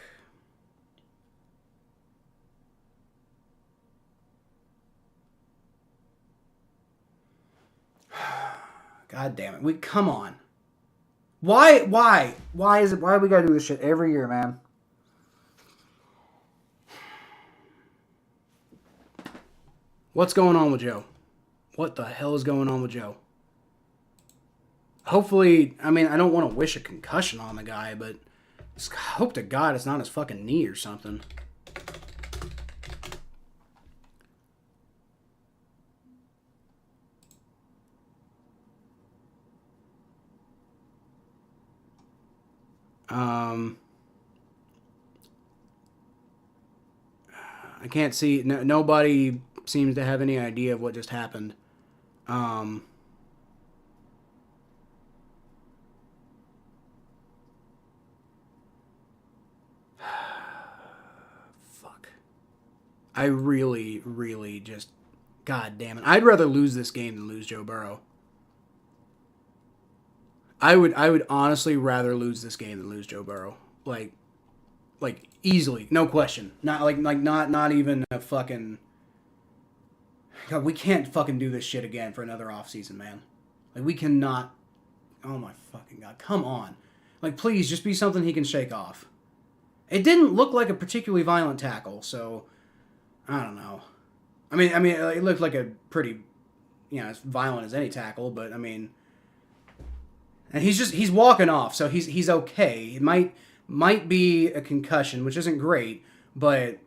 God damn it. Come on. Why do we gotta do this shit every year, man? What's going on with Joe? What the hell is going on with Joe? Hopefully, I mean, I don't want to wish a concussion on the guy, but just hope to God it's not his fucking knee or something. I can't see. Nobody seems to have any idea of what just happened. Fuck. I really, really just. God damn it. I'd rather lose this game than lose Joe Burrow. I would honestly rather lose this game than lose Joe Burrow. Like easily, no question. Not even a fucking. God, we can't fucking do this shit again for another offseason, man. Like, we cannot. Oh my fucking God, come on. Like, please, just be something he can shake off. It didn't look like a particularly violent tackle, so I don't know. I mean, it looked like a pretty, as violent as any tackle, but I mean, and he's walking off, so he's okay. It might be a concussion, which isn't great, but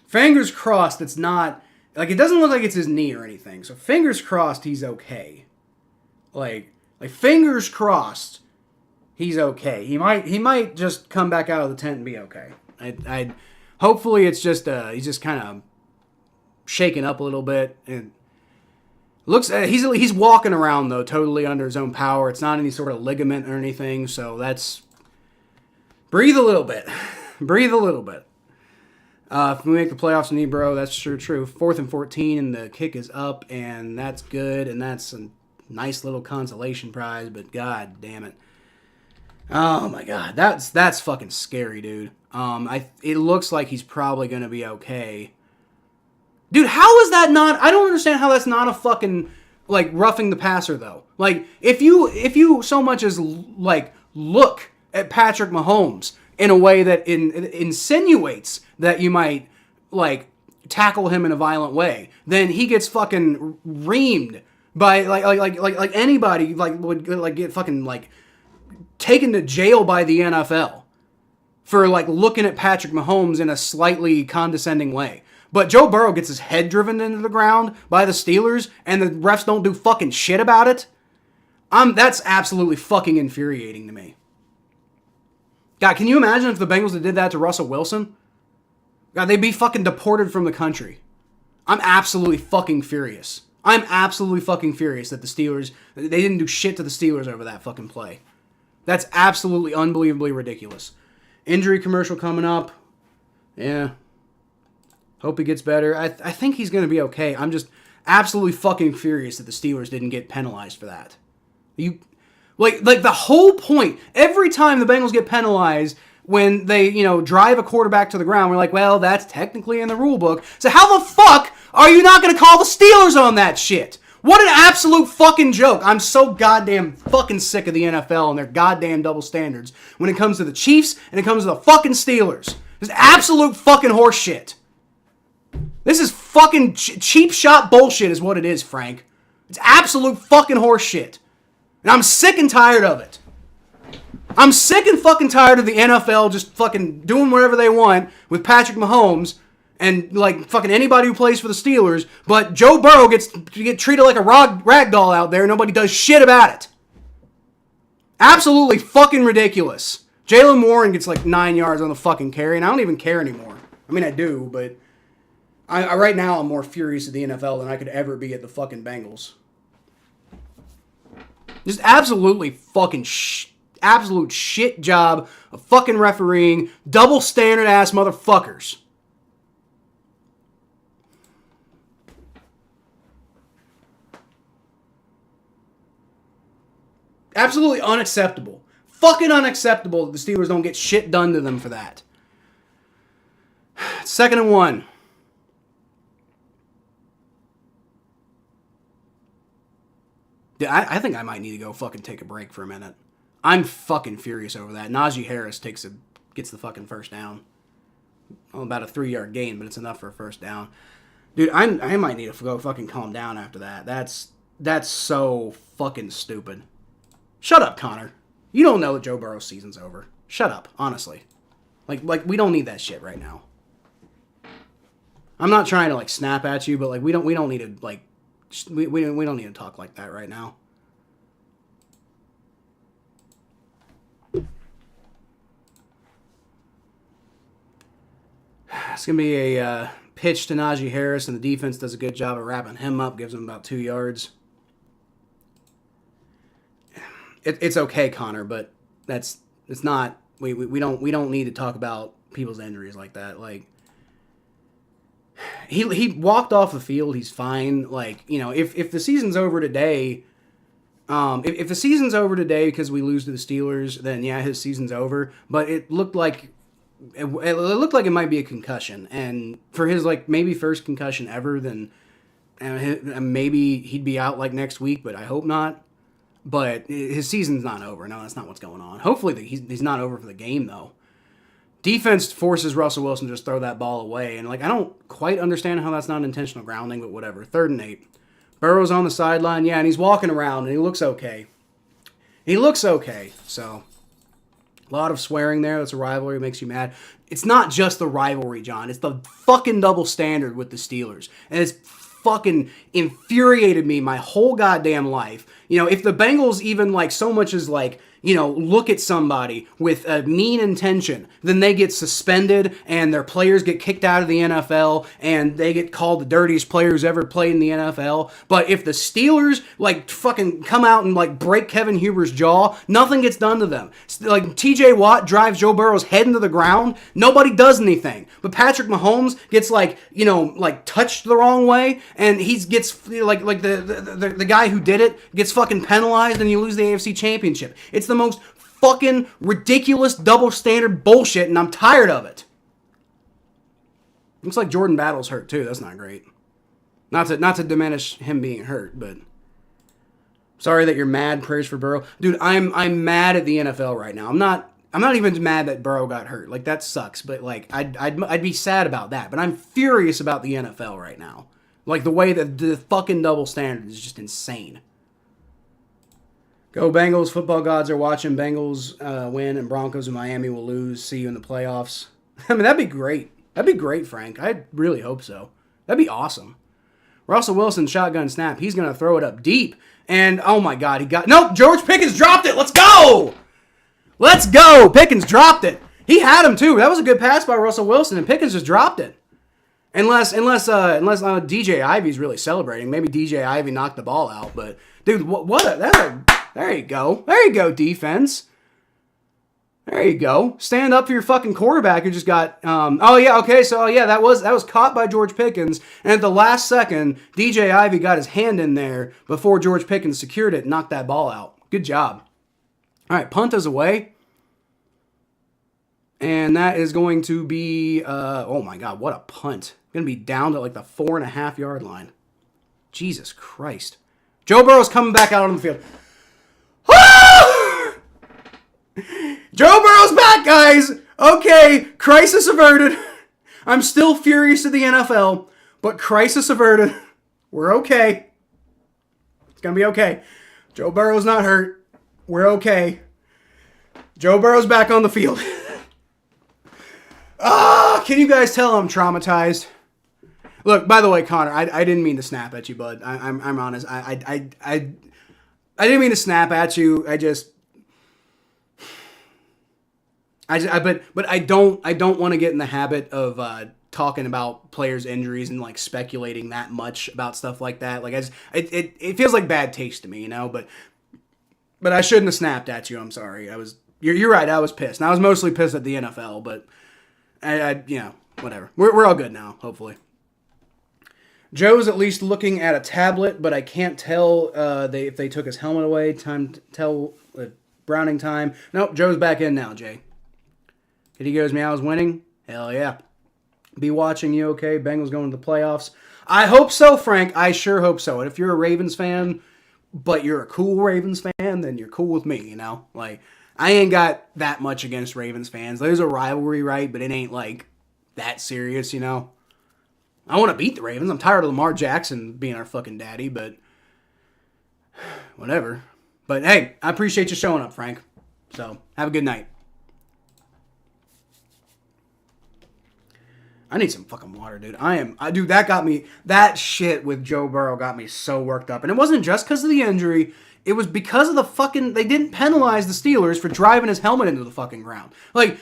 fingers crossed it's not, like, it doesn't look like it's his knee or anything, so fingers crossed he's okay. Like fingers crossed he's okay. He might just come back out of the tent and be okay. I hopefully it's just he's just kind of shaken up a little bit, and looks he's walking around though totally under his own power. It's not any sort of ligament or anything, so that's breathe a little bit. Breathe a little bit. If we make the playoffs in Ebro, that's sure true. 4th and 14, and the kick is up, and that's good, and that's a nice little consolation prize, but God damn it. Oh my God, that's fucking scary, dude. It looks like he's probably gonna be okay. Dude, how is that not? I don't understand how that's not a fucking like roughing the passer though. Like if you so much as like look at Patrick Mahomes in a way that insinuates that you might like tackle him in a violent way, then he gets fucking reamed by like anybody like would like get fucking like taken to jail by the NFL for like looking at Patrick Mahomes in a slightly condescending way. But Joe Burrow gets his head driven into the ground by the Steelers, and the refs don't do fucking shit about it. That's absolutely fucking infuriating to me. God, can you imagine if the Bengals had did that to Russell Wilson? God, they'd be fucking deported from the country. I'm absolutely fucking furious. I'm absolutely fucking furious that the Steelers, they didn't do shit to the Steelers over that fucking play. That's absolutely unbelievably ridiculous. Injury commercial coming up. Yeah. Hope he gets better. I think he's going to be okay. I'm just absolutely fucking furious that the Steelers didn't get penalized for that. Like the whole point, every time the Bengals get penalized when they, drive a quarterback to the ground, we're like, well, that's technically in the rule book. So how the fuck are you not going to call the Steelers on that shit? What an absolute fucking joke. I'm so goddamn fucking sick of the NFL and their goddamn double standards when it comes to the Chiefs and it comes to the fucking Steelers. It's absolute fucking horse shit. This is fucking cheap shot bullshit is what it is, Frank. It's absolute fucking horse shit. And I'm sick and tired of it. I'm sick and fucking tired of the NFL just fucking doing whatever they want with Patrick Mahomes and like fucking anybody who plays for the Steelers, but Joe Burrow gets to get treated like a rag doll out there and nobody does shit about it. Absolutely fucking ridiculous. Jaylen Warren gets like 9 yards on the fucking carry, and I don't even care anymore. I mean, I do, but I right now I'm more furious at the NFL than I could ever be at the fucking Bengals. Just absolutely fucking absolute shit job of fucking refereeing, double standard ass motherfuckers. Absolutely unacceptable. Fucking unacceptable that the Steelers don't get shit done to them for that. 2nd and 1. I think I might need to go fucking take a break for a minute. I'm fucking furious over that. Najee Harris gets the fucking first down. Well, about a 3-yard gain, but it's enough for a first down. Dude, I might need to go fucking calm down after that. That's so fucking stupid. Shut up, Connor. You don't know that Joe Burrow's season's over. Shut up, honestly. Like we don't need that shit right now. I'm not trying to like snap at you, but like we don't need to like we don't need to talk like that right now. It's gonna be a pitch to Najee Harris, and the defense does a good job of wrapping him up, gives him about 2 yards. It's okay, Connor, but it's not. We don't need to talk about people's injuries like that. Like he walked off the field, he's fine. Like, you know, if the season's over today, if the season's over today because we lose to the Steelers, then yeah, his season's over. But it looked like it looked like it might be a concussion, and for his like maybe first concussion ever, then maybe he'd be out like next week. But I hope not. But his season's not over. No, that's not what's going on. Hopefully he's not over for the game, though. Defense forces Russell Wilson to just throw that ball away. And, like, I don't quite understand how that's not intentional grounding, but whatever. 3rd and 8. Burrow's on the sideline. Yeah, and he's walking around, and he looks okay. He looks okay. So, a lot of swearing there. That's a rivalry. It makes you mad. It's not just the rivalry, John. It's the fucking double standard with the Steelers. And it's fucking infuriated me my whole goddamn life. You know, if the Bengals even like so much as like, you know, look at somebody with a mean intention, then they get suspended and their players get kicked out of the NFL and they get called the dirtiest players ever played in the NFL. But if the Steelers like fucking come out and like break Kevin Huber's jaw, nothing gets done to them. Like TJ Watt drives Joe Burrow's head into the ground, nobody does anything. But Patrick Mahomes gets like, you know, like touched the wrong way and he gets like the guy who did it gets fucking penalized and you lose the AFC Championship. It's the most fucking ridiculous double standard bullshit, and I'm tired of it. Looks like Jordan Battle's hurt too. That's not great. Not to diminish him being hurt, but sorry that you're mad. Prayers for Burrow, dude. I'm mad at the NFL right now. I'm not even mad that Burrow got hurt. Like that sucks, but like I'd be sad about that. But I'm furious about the NFL right now. Like the way that the fucking double standard is just insane. Go Bengals. Football gods are watching. Bengals win and Broncos and Miami will lose. See you in the playoffs. I mean, that'd be great. That'd be great, Frank. I really hope so. That'd be awesome. Russell Wilson, shotgun snap. He's going to throw it up deep. And, oh my God, he got... Nope, George Pickens dropped it. Let's go! Let's go! Pickens dropped it. He had him, too. That was a good pass by Russell Wilson, and Pickens just dropped it. Unless DJ Ivy's really celebrating. Maybe DJ Ivy knocked the ball out. But, dude, there you go. There you go, defense. There you go. Stand up for your fucking quarterback who just got... that was caught by George Pickens. And at the last second, DJ Ivy got his hand in there before George Pickens secured it and knocked that ball out. Good job. All right, punt is away. And that is going to be... oh my God, what a punt. Going to be down to like the 4.5 yard line. Jesus Christ. Joe Burrow's coming back out on the field. Joe Burrow's back, guys. Okay, crisis averted. I'm still furious at the NFL, but crisis averted. We're okay. It's going to be okay. Joe Burrow's not hurt. We're okay. Joe Burrow's back on the field. Can you guys tell I'm traumatized? Look, by the way, Connor, I didn't mean to snap at you, bud. I'm honest. I didn't mean to snap at you. But I don't want to get in the habit of talking about players' injuries and like speculating that much about stuff like that. Like it feels like bad taste to me, you know. But I shouldn't have snapped at you. I'm sorry. You're right. I was pissed. And I was mostly pissed at the NFL, but whatever. We're all good now, hopefully. Joe's at least looking at a tablet, but I can't tell if they took his helmet away. Time to tell Browning time. Nope, Joe's back in now, Jay. Kitty goes, Meow's winning? Hell yeah. Be watching you, okay? Bengals going to the playoffs. I hope so, Frank. I sure hope so. And if you're a Ravens fan, but you're a cool Ravens fan, then you're cool with me, you know? Like, I ain't got that much against Ravens fans. There's a rivalry, right? But it ain't, like, that serious, you know? I want to beat the Ravens. I'm tired of Lamar Jackson being our fucking daddy, but whatever. But hey, I appreciate you showing up, Frank. So, have a good night. I need some fucking water, dude. Dude, that shit with Joe Burrow got me so worked up. And it wasn't just because of the injury. It was because of they didn't penalize the Steelers for driving his helmet into the fucking ground. Like,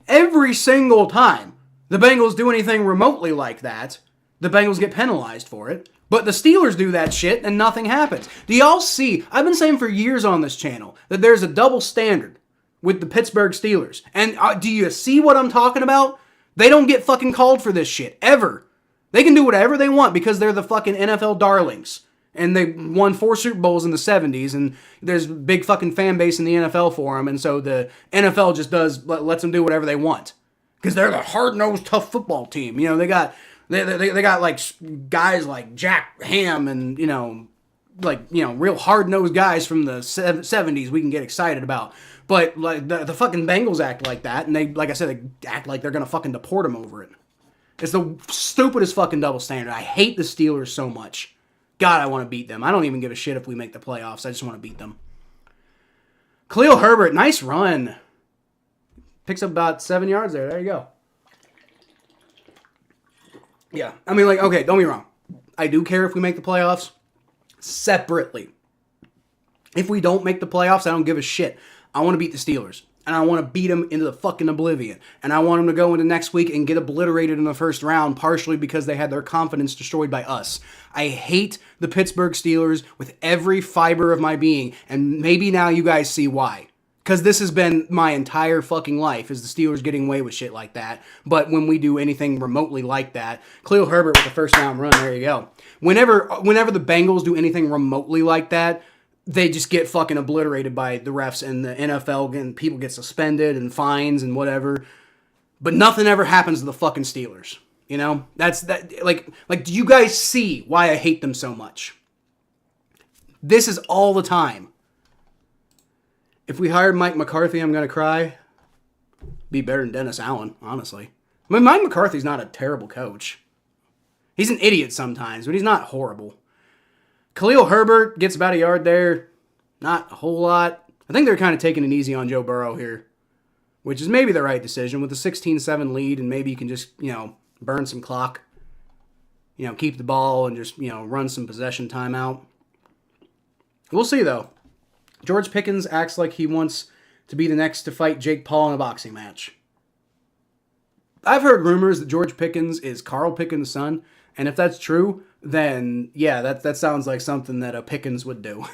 every single time the Bengals do anything remotely like that, the Bengals get penalized for it. But the Steelers do that shit and nothing happens. Do y'all see? I've been saying for years on this channel that there's a double standard with the Pittsburgh Steelers. And do you see what I'm talking about? They don't get fucking called for this shit, ever. They can do whatever they want because they're the fucking NFL darlings. And they won 4 Super Bowls in the 70s, and there's a big fucking fan base in the NFL for them, and so the NFL just lets them do whatever they want. Because they're the hard-nosed, tough football team. You know, they got like guys like Jack Ham and, real hard-nosed guys from the 70s we can get excited about. But like the fucking Bengals act like that, and they, like I said, they act like they're gonna fucking deport them over it. It's the stupidest fucking double standard. I hate the Steelers so much. God, I want to beat them. I don't even give a shit if we make the playoffs. I just want to beat them. Khalil Herbert, nice run. Picks up about 7 yards there. There you go. Yeah, I mean, like, okay, don't be wrong. I do care if we make the playoffs separately. If we don't make the playoffs, I don't give a shit. I want to beat the Steelers. And I want to beat them into the fucking oblivion. And I want them to go into next week and get obliterated in the first round, partially because they had their confidence destroyed by us. I hate the Pittsburgh Steelers with every fiber of my being. And maybe now you guys see why. Because this has been my entire fucking life, is the Steelers getting away with shit like that. But when we do anything remotely like that, Khalil Herbert with the first round run, there you go. Whenever the Bengals do anything remotely like that, they just get fucking obliterated by the refs and the NFL, and people get suspended and fines and whatever. But nothing ever happens to the fucking Steelers. You know? Like, do you guys see why I hate them so much? This is all the time. If we hired Mike McCarthy, I'm going to cry. Be better than Dennis Allen, honestly. I mean, Mike McCarthy's not a terrible coach. He's an idiot sometimes, but he's not horrible. Khalil Herbert gets about a yard there. Not a whole lot. I think they're kind of taking it easy on Joe Burrow here, which is maybe the right decision with a 16-7 lead, and maybe you can just, burn some clock. Keep the ball and just, run some possession timeout. We'll see, though. George Pickens acts like he wants to be the next to fight Jake Paul in a boxing match. I've heard rumors that George Pickens is Carl Pickens' son, and if that's true, then yeah, that sounds like something that a Pickens would do.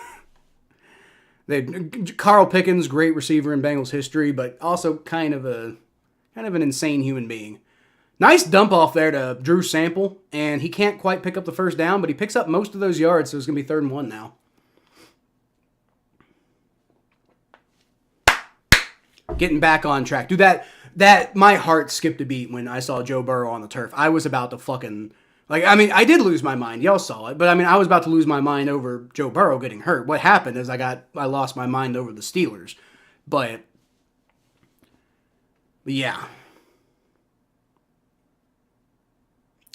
Carl Pickens, great receiver in Bengals history, but also kind of an insane human being. Nice dump off there to Drew Sample, and he can't quite pick up the first down, but he picks up most of those yards, so it's going to be 3rd and 1 now. Getting back on track. Dude, that my heart skipped a beat when I saw Joe Burrow on the turf. I was about to fucking... I did lose my mind. Y'all saw it. But, I was about to lose my mind over Joe Burrow getting hurt. What happened is I lost my mind over the Steelers. But yeah.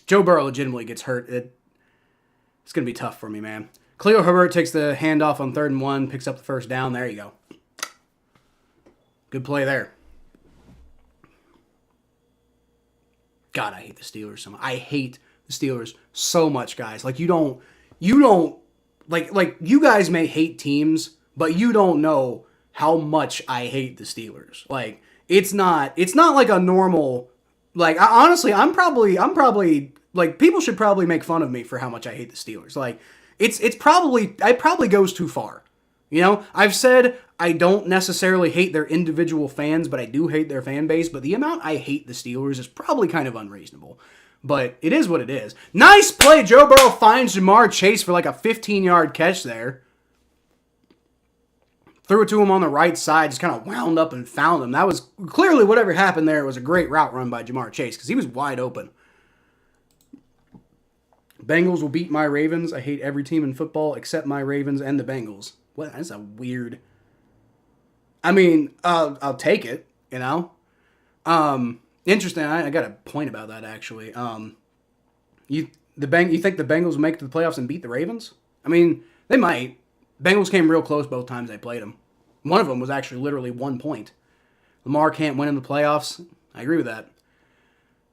Joe Burrow legitimately gets hurt. It's going to be tough for me, man. Khalil Herbert takes the handoff on 3rd and 1, picks up the first down. There you go. Good play there. God, I hate the Steelers so much. I hate the Steelers so much, guys. Like, you don't, like, you guys may hate teams, but you don't know how much I hate the Steelers. Like, it's not like a normal, like, honestly, I'm probably, like, people should probably make fun of me for how much I hate the Steelers. Like, it probably goes too far. I've said I don't necessarily hate their individual fans, but I do hate their fan base. But the amount I hate the Steelers is probably kind of unreasonable. But it is what it is. Nice play. Joe Burrow finds Jamar Chase for like a 15-yard catch there. Threw it to him on the right side, just kind of wound up and found him. That was clearly whatever happened there. It was a great route run by Jamar Chase because he was wide open. Bengals will beat my Ravens. I hate every team in football except my Ravens and the Bengals. What? That's a weird... I'll take it, Interesting. I got a point about that, actually. You think the Bengals will make it to the playoffs and beat the Ravens? I mean, they might. Bengals came real close both times they played them. One of them was actually literally 1 point. Lamar can't win in the playoffs. I agree with that.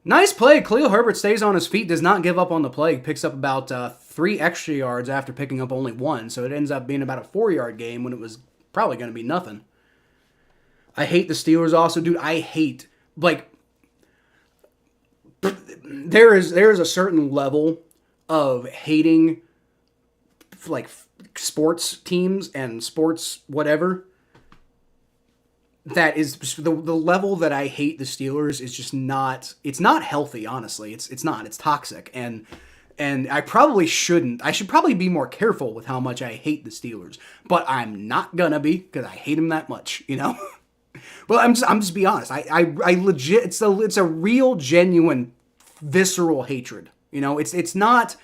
Nice play. Khalil Herbert stays on his feet, does not give up on the play. Picks up about 3 extra yards after picking up only 1. So it ends up being about a 4-yard game when it was probably going to be nothing. I hate the Steelers also, dude. I hate, like, there is a certain level of hating, like, sports teams and sports whatever. That is the level that I hate the Steelers is just not. It's not healthy, honestly. It's not. It's toxic, and I probably shouldn't. I should probably be more careful with how much I hate the Steelers, but I'm not gonna be because I hate them that much, you know. Well, I'm just be honest. I legit. It's a real, genuine, visceral hatred. You know, it's not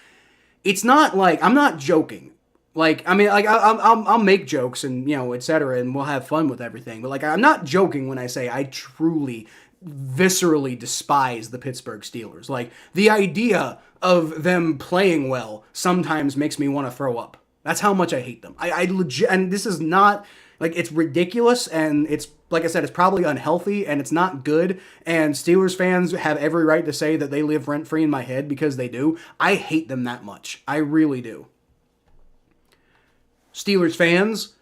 like I'm not joking. Like, I mean, like I'll make jokes and, you know, etc. and we'll have fun with everything. But like, I'm not joking when I say I truly, viscerally despise the Pittsburgh Steelers. Like, the idea of them playing well sometimes makes me want to throw up. That's how much I hate them. I legit, and this is not like, it's ridiculous, and it's, like I said, it's probably unhealthy and it's not good. And Steelers fans have every right to say that they live rent free in my head because they do. I hate them that much. I really do. Steelers fans,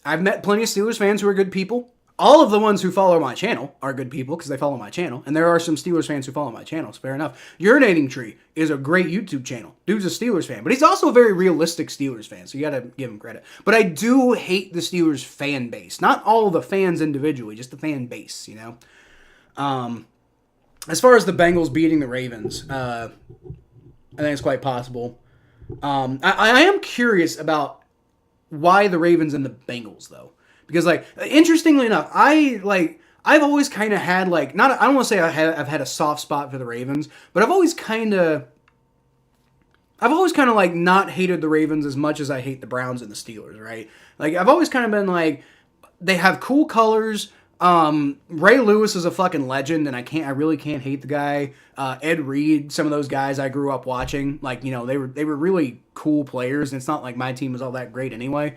I've met plenty of Steelers fans who are good people. All of the ones who follow my channel are good people because they follow my channel. And there are some Steelers fans who follow my channel, so fair enough. Urinating Tree is a great YouTube channel. Dude's a Steelers fan, but he's also a very realistic Steelers fan, so you gotta give him credit. But I do hate the Steelers fan base. Not all the fans individually, just the fan base, you know? As far as the Bengals beating the Ravens, I think it's quite possible. I am curious about why the Ravens and the Bengals, though. Because, like, interestingly enough, I've always kind of had, like, I don't want to say I've had a soft spot for the Ravens, but I've always kind of, like, not hated the Ravens as much as I hate the Browns and the Steelers, right? Like, I've always kind of been, like, they have cool colors. Ray Lewis is a fucking legend, and I really can't hate the guy. Ed Reed, some of those guys I grew up watching, like, you know, they were really cool players, and it's not like my team was all that great anyway.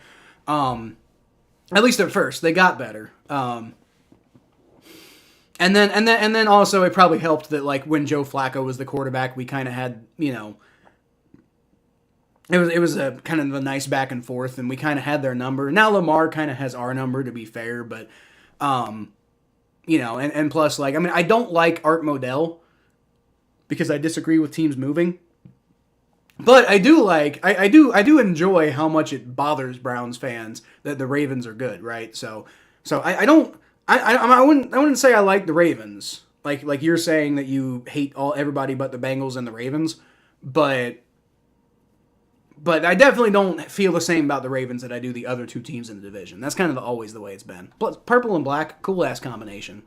At least at first, they got better. And then also it probably helped that, like, when Joe Flacco was the quarterback, we kind of had, you know, it was a kind of a nice back and forth, and we kind of had their number. Now Lamar kind of has our number, to be fair, but you know, and plus, like, I mean, I don't like Art Modell because I disagree with teams moving. But I do like, I do enjoy how much it bothers Browns fans that the Ravens are good, right? So I wouldn't say I like the Ravens, like you're saying that you hate everybody but the Bengals and the Ravens, but I definitely don't feel the same about the Ravens that I do the other two teams in the division. That's kind of always the way it's been. Plus, purple and black, cool ass combination.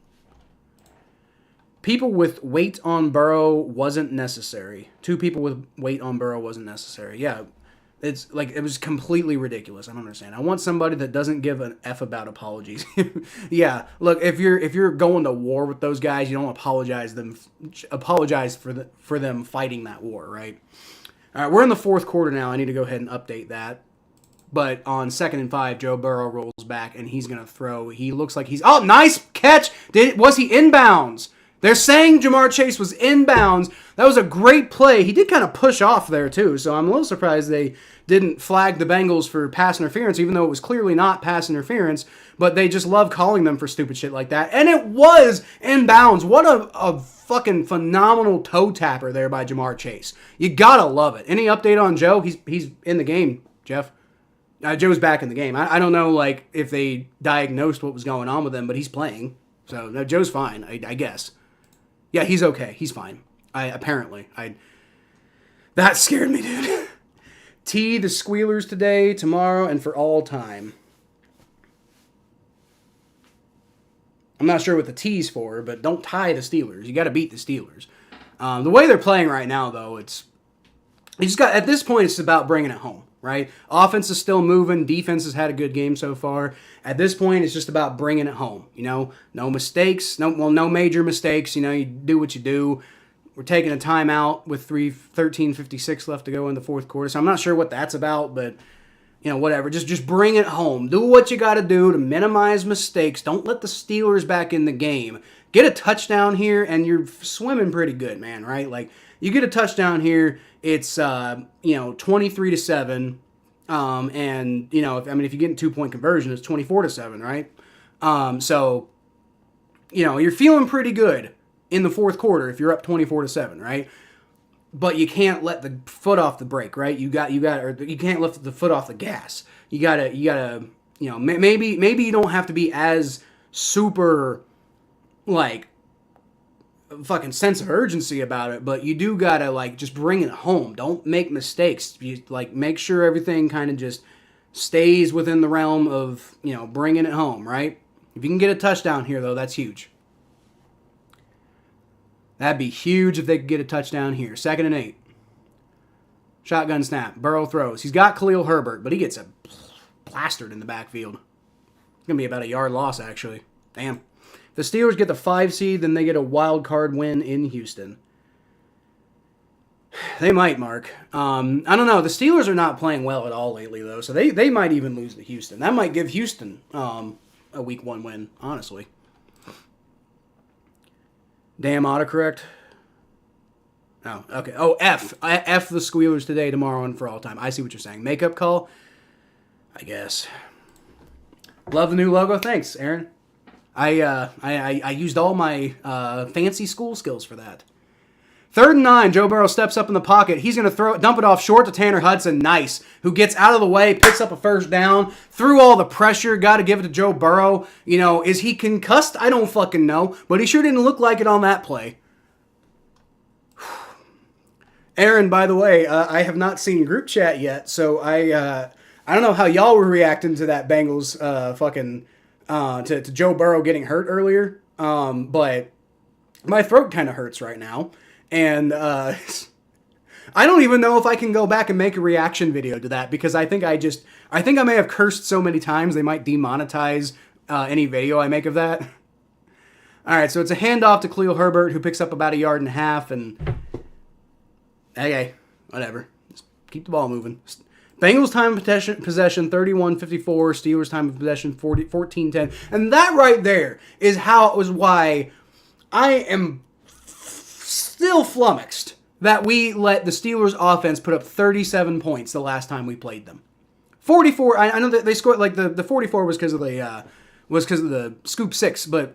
People with weight on Burrow wasn't necessary. 2 people with weight on Burrow wasn't necessary. Yeah, it's like, it was completely ridiculous. I don't understand. I want somebody that doesn't give an F about apologies. Yeah, look, if you're going to war with those guys, you don't apologize for them fighting that war, right? All right, we're in the 4th quarter now. I need to go ahead and update that. But on 2nd and 5, Joe Burrow rolls back and he's gonna throw. He looks like he's nice catch. Was he inbounds? They're saying Jamar Chase was inbounds. That was a great play. He did kind of push off there, too, so I'm a little surprised they didn't flag the Bengals for pass interference, even though it was clearly not pass interference, but they just love calling them for stupid shit like that. And it was inbounds. What a fucking phenomenal toe tapper there by Jamar Chase. You gotta love it. Any update on Joe? He's in the game, Jeff. Joe's back in the game. I don't know, like, if they diagnosed what was going on with him, but he's playing. So, no, Joe's fine, I guess. Yeah, he's okay. He's fine. That scared me, dude. T the Squealers today, tomorrow, and for all time. I'm not sure what the T's for, but don't tie the Steelers. You got to beat the Steelers. The way they're playing right now, though, at this point, it's about bringing it home, right? Offense is still moving. Defense has had a good game so far. At this point, it's just about bringing it home. You know, no mistakes, no major mistakes. You know, you do what you do. We're taking a timeout with 13:56 left to go in the fourth quarter. So I'm not sure what that's about, but whatever. Just bring it home. Do what you got to do to minimize mistakes. Don't let the Steelers back in the game. Get a touchdown here, and you're swimming pretty good, man. Right? Like you get a touchdown here, it's 23-7, and if you get a 2-point conversion, it's 24-7, right? So you're feeling pretty good in the fourth quarter if you're up 24-7, right? But you can't let the foot off the brake, right? You can't lift the foot off the gas. You gotta, maybe you don't have to be as super, like, fucking sense of urgency about it, but you do gotta, like, just bring it home. Don't make mistakes. You, like, make sure everything kind of just stays within the realm of, bringing it home, right? If you can get a touchdown here, though, that's huge. That'd be huge if they could get a touchdown here. 2nd and 8. Shotgun snap. Burrow throws. He's got Khalil Herbert, but he gets plastered in the backfield. It's going to be about a yard loss, actually. Damn. If the Steelers get the 5 seed, then they get a wild card win in Houston. They might, Mark. I don't know. The Steelers are not playing well at all lately, though, so they might even lose to Houston. That might give Houston a week 1 win, honestly. Damn autocorrect. Oh, okay. Oh, F the Squealers today, tomorrow, and for all time. I see what you're saying. Makeup call? I guess. Love the new logo. Thanks, Aaron. I used all my fancy school skills for that. 3rd and 9. Joe Burrow steps up in the pocket. He's going to dump it off short to Tanner Hudson. Nice. Who gets out of the way, picks up a first down. Through all the pressure, got to give it to Joe Burrow. Is he concussed? I don't fucking know. But he sure didn't look like it on that play. Aaron, by the way, I have not seen group chat yet, so I don't know how y'all were reacting to that Bengals to Joe Burrow getting hurt earlier. But my throat kind of hurts right now. And I don't even know if I can go back and make a reaction video to that because I think I may have cursed so many times they might demonetize any video I make of that. All right, so it's a handoff to Khalil Herbert who picks up about 1.5 yards, and okay, whatever. Just keep the ball moving. Bengals time of possession 31-54. Steelers time of possession 14-10, and that right there is why I am still flummoxed that we let the Steelers offense put up 37 points the last time we played them. 44. I know that they scored like the 44 was because of the scoop 6, but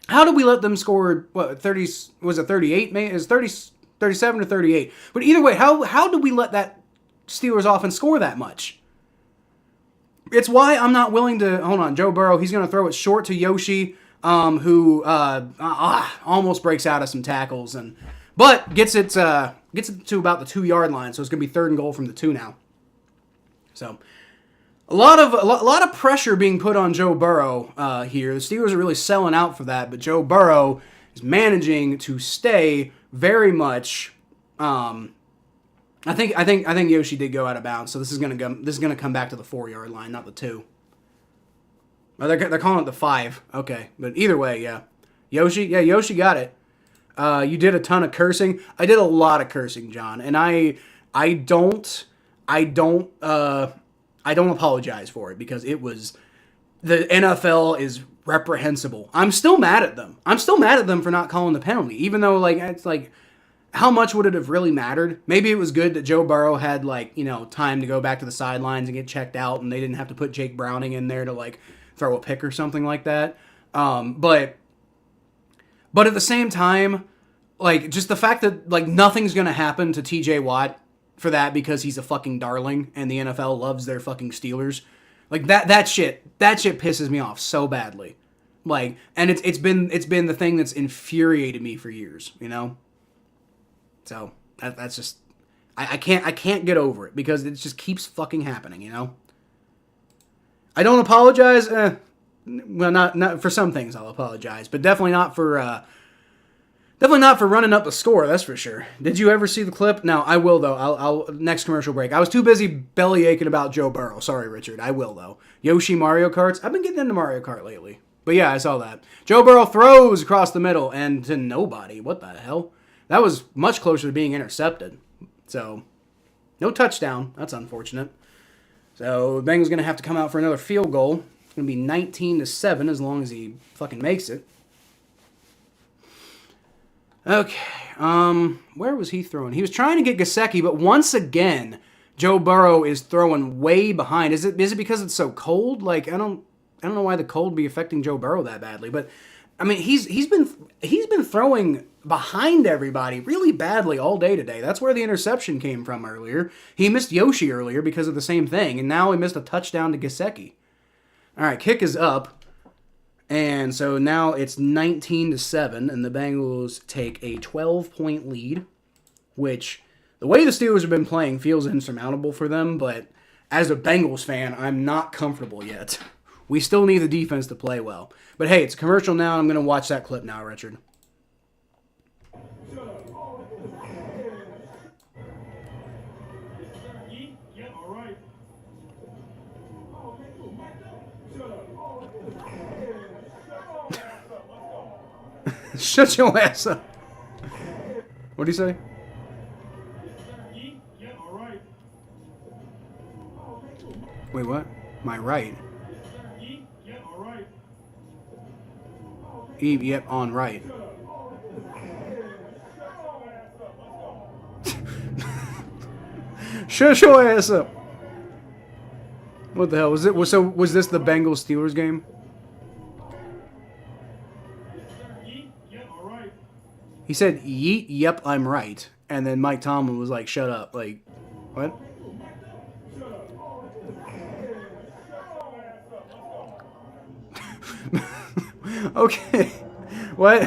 how did we let them score 30? Was it 38? Maybe it was 37 or 38. But either way, how did we let that Steelers offense score that much? It's why I'm not willing to hold on. Joe Burrow, he's going to throw it short to Yoshi, who almost breaks out of some tackles but gets it to about the 2-yard line, so it's going to be 3rd and goal from the 2 now. So a lot of pressure being put on Joe Burrow here. The Steelers are really selling out for that, but Joe Burrow is managing to stay very much. I think Yoshi did go out of bounds, so this is gonna come back to the 4-yard line, not the 2. Oh, they're calling it the 5. Okay, but either way, yeah. Yoshi got it. You did a ton of cursing. I did a lot of cursing, John, and I don't apologize for it because it was the NFL is reprehensible. I'm still mad at them. I'm still mad at them for not calling the penalty, even though it's like how much would it have really mattered? Maybe it was good that Joe Burrow had time to go back to the sidelines and get checked out, and they didn't have to put Jake Browning in there to throw a pick or something like that. But at the same time, just the fact that nothing's gonna happen to TJ Watt for that because he's a fucking darling and the NFL loves their fucking Steelers. That shit pisses me off so badly. And it's been the thing that's infuriated me for years, So that's just I can't get over it because it just keeps fucking happening, I don't apologize. Well, not for some things I'll apologize, but definitely not for running up the score. That's for sure. Did you ever see the clip? No, I will though. I'll next commercial break. I was too busy belly aching about Joe Burrow. Sorry, Richard. I will though. Yoshi Mario Karts. I've been getting into Mario Kart lately, but yeah, I saw that. Joe Burrow throws across the middle and to nobody. What the hell? That was much closer to being intercepted. So, no touchdown. That's unfortunate. So, the Bengals going to have to come out for another field goal. It's going to be 19-7 as long as he fucking makes it. Okay. Where was he throwing? He was trying to get Gesicki, but once again, Joe Burrow is throwing way behind. Is it because it's so cold? Like, I don't know why the cold be affecting Joe Burrow that badly, but I mean, he's been throwing behind everybody really badly all day today. That's where the interception came from earlier. He missed Yoshi earlier because of the same thing, and now he missed a touchdown to Gesicki. All right, kick is up. And so now it's 19-7, and the Bengals take a 12-point lead, which the way the Steelers have been playing feels insurmountable for them, but as a Bengals fan, I'm not comfortable yet. We still need the defense to play well. But hey, it's a commercial now. I'm going to watch that clip now, Richard. Shut your ass up. What do you say? Wait, what? My right? Yep, on right. Shut your ass up. What the hell was it? Was this the Bengals Steelers game? He said, "Yeet, yep, I'm right," and then Mike Tomlin was like, "Shut up!" Like, what? Okay, what?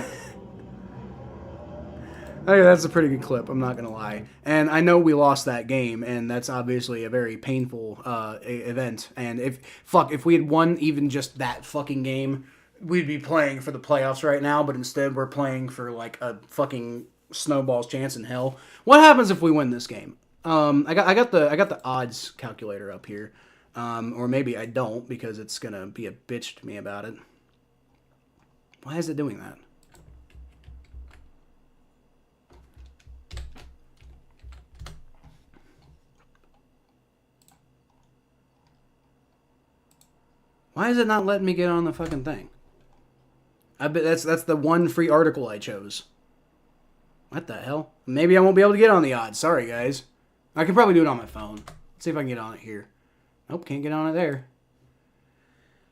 Okay, that's a pretty good clip. I'm not gonna lie, and I know we lost that game, and that's obviously a very painful event. And if we had won even just that fucking game, we'd be playing for the playoffs right now, but instead we're playing for like a fucking snowball's chance in hell. What happens if we win this game? I got the odds calculator up here, or maybe I don't because it's gonna be a bitch to me about it. Why is it doing that? Why is it not letting me get on the fucking thing? I bet that's the one free article I chose. What the hell? Maybe I won't be able to get on the odds. Sorry, guys. I can probably do it on my phone. Let's see if I can get on it here. Nope, can't get on it there.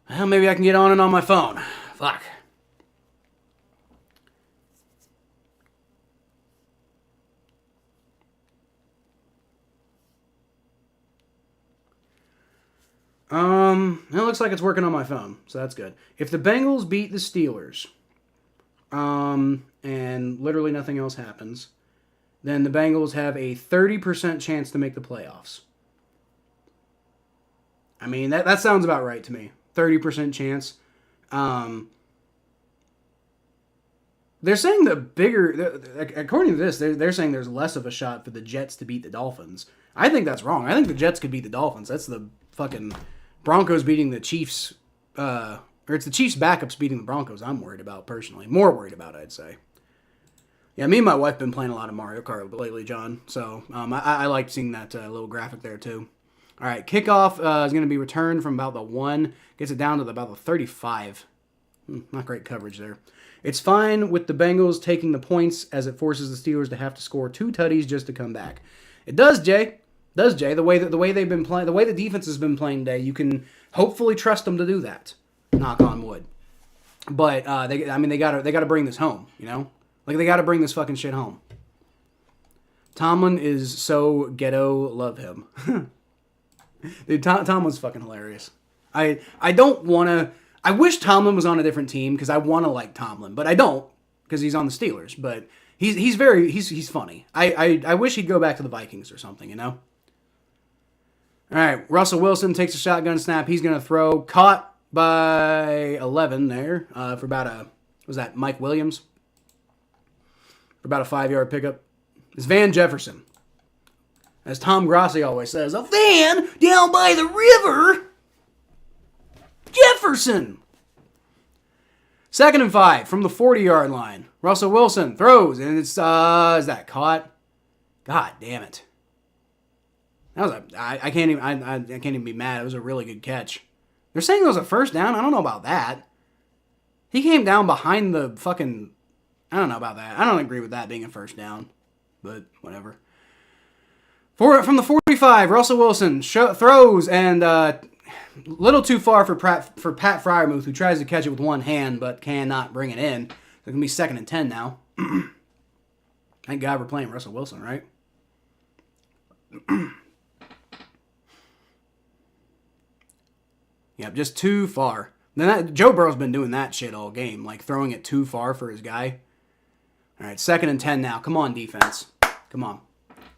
Well, maybe I can get on it on my phone. Fuck. It looks like it's working on my phone, so that's good. If the Bengals beat the Steelers, and literally nothing else happens, then the Bengals have a 30% chance to make the playoffs. I mean, that sounds about right to me. 30% chance. They're saying according to this, they're saying there's less of a shot for the Jets to beat the Dolphins. I think that's wrong. I think the Jets could beat the Dolphins. That's the fucking Broncos beating the Chiefs, or it's the Chiefs backups beating the Broncos I'm worried about, personally. More worried about, I'd say. Yeah, me and my wife have been playing a lot of Mario Kart lately, John. So I liked seeing that little graphic there, too. All right, kickoff is going to be returned from about the 1. Gets it down to about the 35. Not great coverage there. It's fine with the Bengals taking the points as it forces the Steelers to have to score 2 tutties just to come back. It does, Jay. The way they've been playing, the way the defense has been playing today, you can hopefully trust them to do that. Knock on wood. But they gotta bring this home, you know? Like they gotta bring this fucking shit home. Tomlin is so ghetto, love him. Dude, Tomlin's fucking hilarious. I wish Tomlin was on a different team because I want to like Tomlin, but I don't because he's on the Steelers. But he's funny. I wish he'd go back to the Vikings or something, you know? All right, Russell Wilson takes a shotgun snap. He's going to throw. Caught by 11 there for about was that Mike Williams? For about a 5-yard pickup. It's Van Jefferson. As Tom Grossi always says, a van down by the river. Jefferson. 2nd and 5 from the 40-yard line. Russell Wilson throws, and it's, is that caught? God damn it. That was I can't even be mad. It was a really good catch. They're saying it was a first down. I don't know about that. He came down behind the fucking, I don't know about that. I don't agree with that being a first down, but whatever. From the 45, Russell Wilson throws, and little too far for Pat Freiermuth, who tries to catch it with one hand but cannot bring it in. It's going to be 2nd and 10 now. Thank God we're playing Russell Wilson, right? Yep, just too far. Joe Burrow's been doing that shit all game, like throwing it too far for his guy. All right, 2nd and 10 now. Come on, defense. Come on,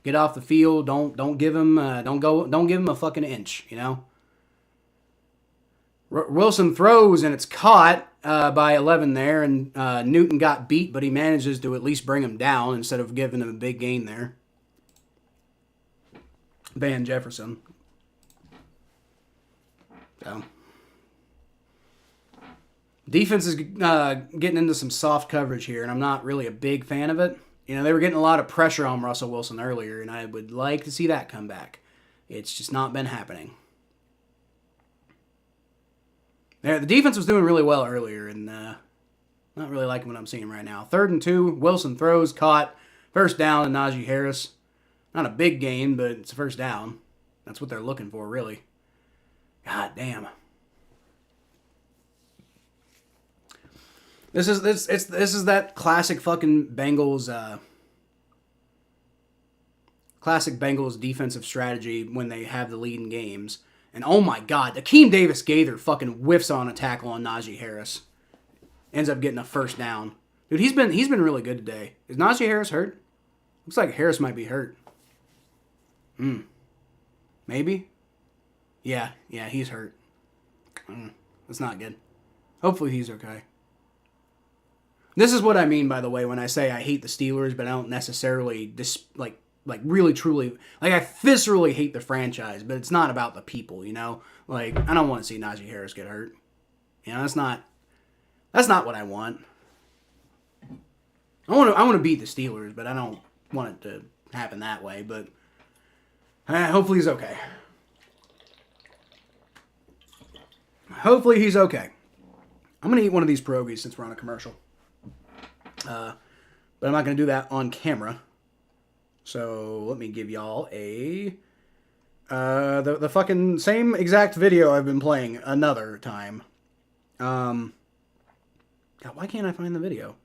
get off the field. Don't give him don't give him a fucking inch. You know. Wilson throws, and it's caught by 11 there, and Newton got beat, but he manages to at least bring him down instead of giving him a big gain there. Van Jefferson. So, defense is getting into some soft coverage here, and I'm not really a big fan of it. You know, they were getting a lot of pressure on Russell Wilson earlier, and I would like to see that come back. It's just not been happening. Yeah, the defense was doing really well earlier, and not really liking what I'm seeing right now. 3rd and 2, Wilson throws, caught, first down, and Najee Harris. Not a big gain, but it's a first down. That's what they're looking for, really. God damn. This is that classic fucking Bengals classic Bengals defensive strategy when they have the lead in games. And oh my God, Akeem Davis-Gaither fucking whiffs on a tackle on Najee Harris. Ends up getting a first down. Dude, he's been really good today. Is Najee Harris hurt? Looks like Harris might be hurt. Maybe? Yeah, he's hurt. That's not good. Hopefully he's okay. This is what I mean, by the way, when I say I hate the Steelers, but I don't necessarily really truly, like, I viscerally hate the franchise, but it's not about the people, you know? Like, I don't want to see Najee Harris get hurt. You know, that's not what I want. I want to beat the Steelers, but I don't want it to happen that way, but hopefully he's okay. Hopefully he's okay. I'm going to eat one of these pierogies since we're on a commercial. But I'm not going to do that on camera. So let me give y'all the fucking same exact video I've been playing another time. God, why can't I find the video?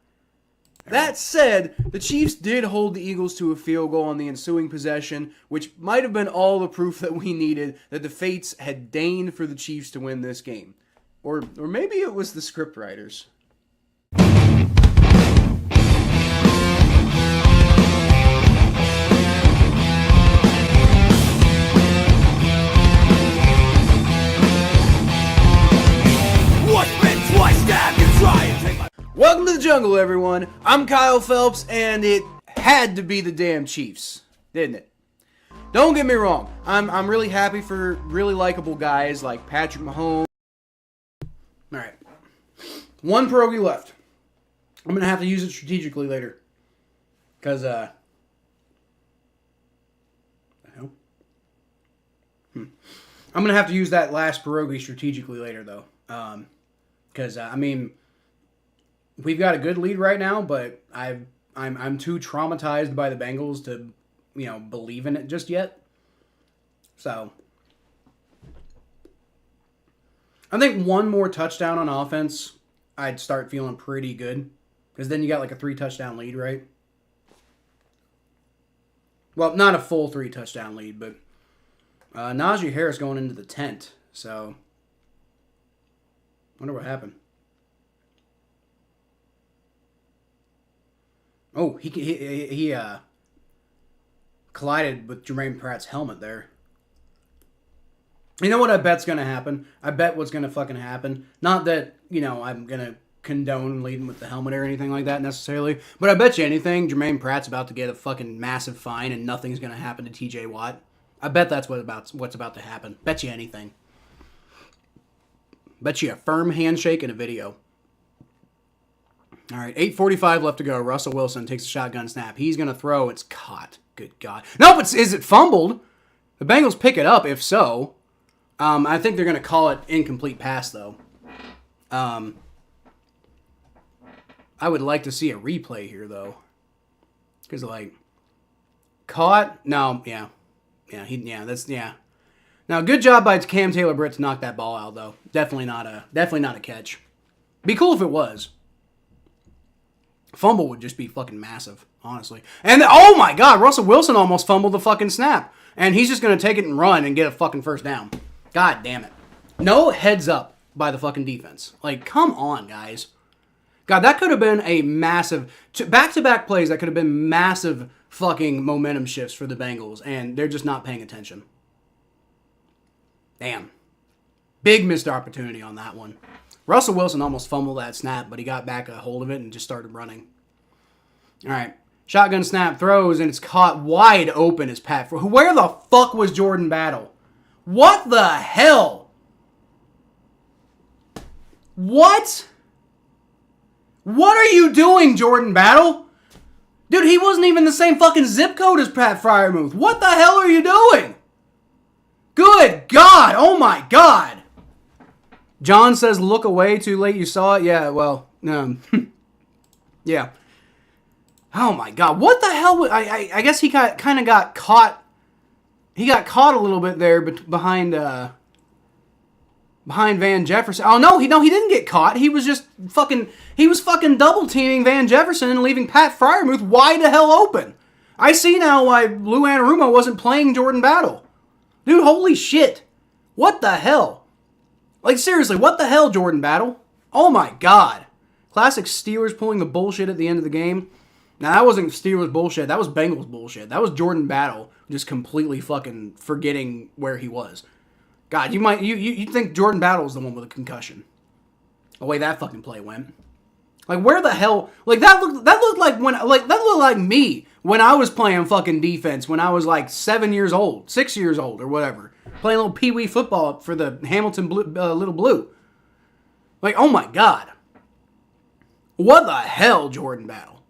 That said, the Chiefs did hold the Eagles to a field goal on the ensuing possession, which might have been all the proof that we needed that the fates had deigned for the Chiefs to win this game. Or maybe it was the scriptwriters. Welcome to the jungle, everyone. I'm Kyle Phelps, and it had to be the damn Chiefs, didn't it? Don't get me wrong. I'm really happy for really likable guys like Patrick Mahomes. All right, one pierogi left. I'm gonna have to use it strategically later, cause the hell? I'm gonna have to use that last pierogi strategically later, though, cause I mean. We've got a good lead right now, but I'm too traumatized by the Bengals to, believe in it just yet. So, I think one more touchdown on offense, I'd start feeling pretty good. Because then you got like a 3-touchdown lead, right? Well, not a full 3-touchdown lead, but Najee Harris going into the tent. So, wonder what happened. Oh, he collided with Jermaine Pratt's helmet there. You know what I bet's going to happen? I bet what's going to fucking happen. Not that, I'm going to condone leading with the helmet or anything like that necessarily. But I bet you anything, Jermaine Pratt's about to get a fucking massive fine and nothing's going to happen to TJ Watt. I bet that's what's about to happen. Bet you anything. Bet you a firm handshake and a video. All right, 8:45 left to go. Russell Wilson takes a shotgun snap. He's going to throw. It's caught. Good God. Nope, is it fumbled? The Bengals pick it up, if so. I think they're going to call it incomplete pass, though. I would like to see a replay here, though. Because, like, caught? No, yeah. Yeah. Now, good job by Cam Taylor-Britt to knock that ball out, though. Definitely not a catch. Be cool if it was. Fumble would just be fucking massive, honestly. And, oh my God, Russell Wilson almost fumbled the fucking snap. And he's just going to take it and run and get a fucking first down. God damn it. No heads up by the fucking defense. Like, come on, guys. God, that could have been a massive... Back-to-back plays, that could have been massive fucking momentum shifts for the Bengals. And they're just not paying attention. Damn. Big missed opportunity on that one. Russell Wilson almost fumbled that snap, but he got back a hold of it and just started running. All right. Shotgun snap throws, and it's caught wide open as Pat. Where the fuck was Jordan Battle? What the hell? What? What are you doing, Jordan Battle? Dude, he wasn't even the same fucking zip code as Pat Freiermuth. What the hell are you doing? Good God. Oh, my God. John says, look away, too late, you saw it. Yeah, well, yeah. Oh, my God. What the hell? I guess he kind of got caught. He got caught a little bit there behind Van Jefferson. Oh, no, he didn't get caught. He was just fucking double-teaming Van Jefferson and leaving Pat Freiermuth wide the hell open. I see now why Lou Anarumo wasn't playing Jordan Battle. Dude, holy shit. What the hell? Like, seriously, what the hell, Jordan Battle? Oh, my God. Classic Steelers pulling the bullshit at the end of the game. Now, that wasn't Steelers bullshit. That was Bengals bullshit. That was Jordan Battle just completely fucking forgetting where he was. God, you think Jordan Battle was the one with a concussion. The way that fucking play went. Like, where the hell... Like, that looked like me when I was playing fucking defense when I was, like, 6 years old, or whatever. Playing a little pee-wee football for the Hamilton Little Blue. Like, oh my God. What the hell, Jordan Battle?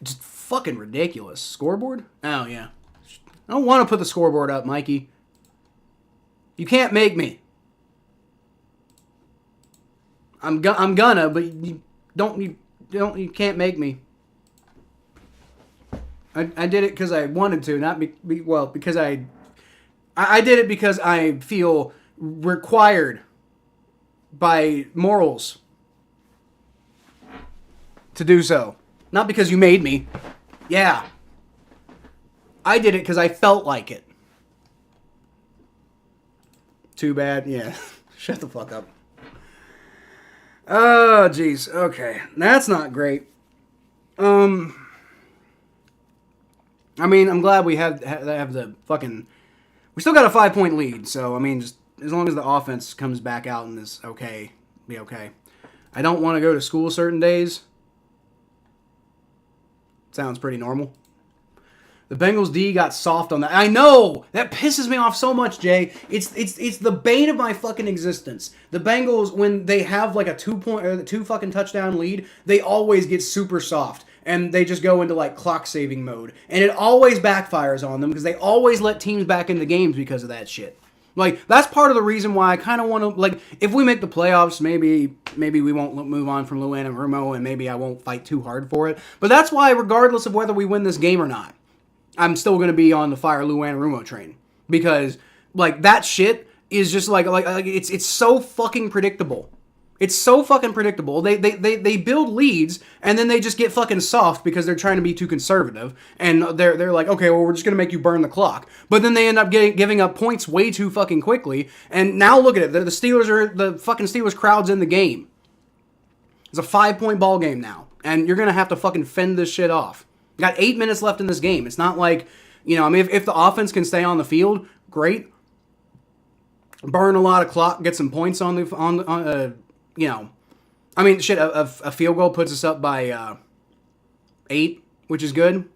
Just fucking ridiculous. Scoreboard? Oh, yeah. I don't want to put the scoreboard up, Mikey. You can't make me. I'm gonna, but you can't make me. I did it because I wanted to, not because I did it because I feel required by morals to do so. Not because you made me. Yeah. I did it because I felt like it. Too bad. Yeah. Shut the fuck up. Oh, jeez. Okay. That's not great. I mean, I'm glad we have the fucking... We still got a 5-point lead, so, I mean, just as long as the offense comes back out and is okay, be okay. I don't want to go to school certain days. Sounds pretty normal. The Bengals D got soft on that. I know! That pisses me off so much, Jay. It's the bane of my fucking existence. The Bengals, when they have like a 2 fucking touchdown lead, they always get super soft. And they just go into like clock saving mode. And it always backfires on them because they always let teams back into games because of that shit. Like, that's part of the reason why I kind of want to, like, if we make the playoffs, maybe we won't move on from Lou Anarumo and maybe I won't fight too hard for it. But that's why, regardless of whether we win this game or not, I'm still going to be on the fire Lou Anarumo train. Because, like, that shit is just, like it's so fucking predictable. It's so fucking predictable. They build leads, and then they just get fucking soft because they're trying to be too conservative. And they're like, okay, well, we're just going to make you burn the clock. But then they end up giving up points way too fucking quickly. And now look at it. The fucking Steelers crowd's in the game. It's a 5-point ball game now. And you're going to have to fucking fend this shit off. You got 8 minutes left in this game. It's not like, you know, I mean, if the offense can stay on the field, great. Burn a lot of clock, get some points on you know, I mean, shit, a field goal puts us up by 8, which is good.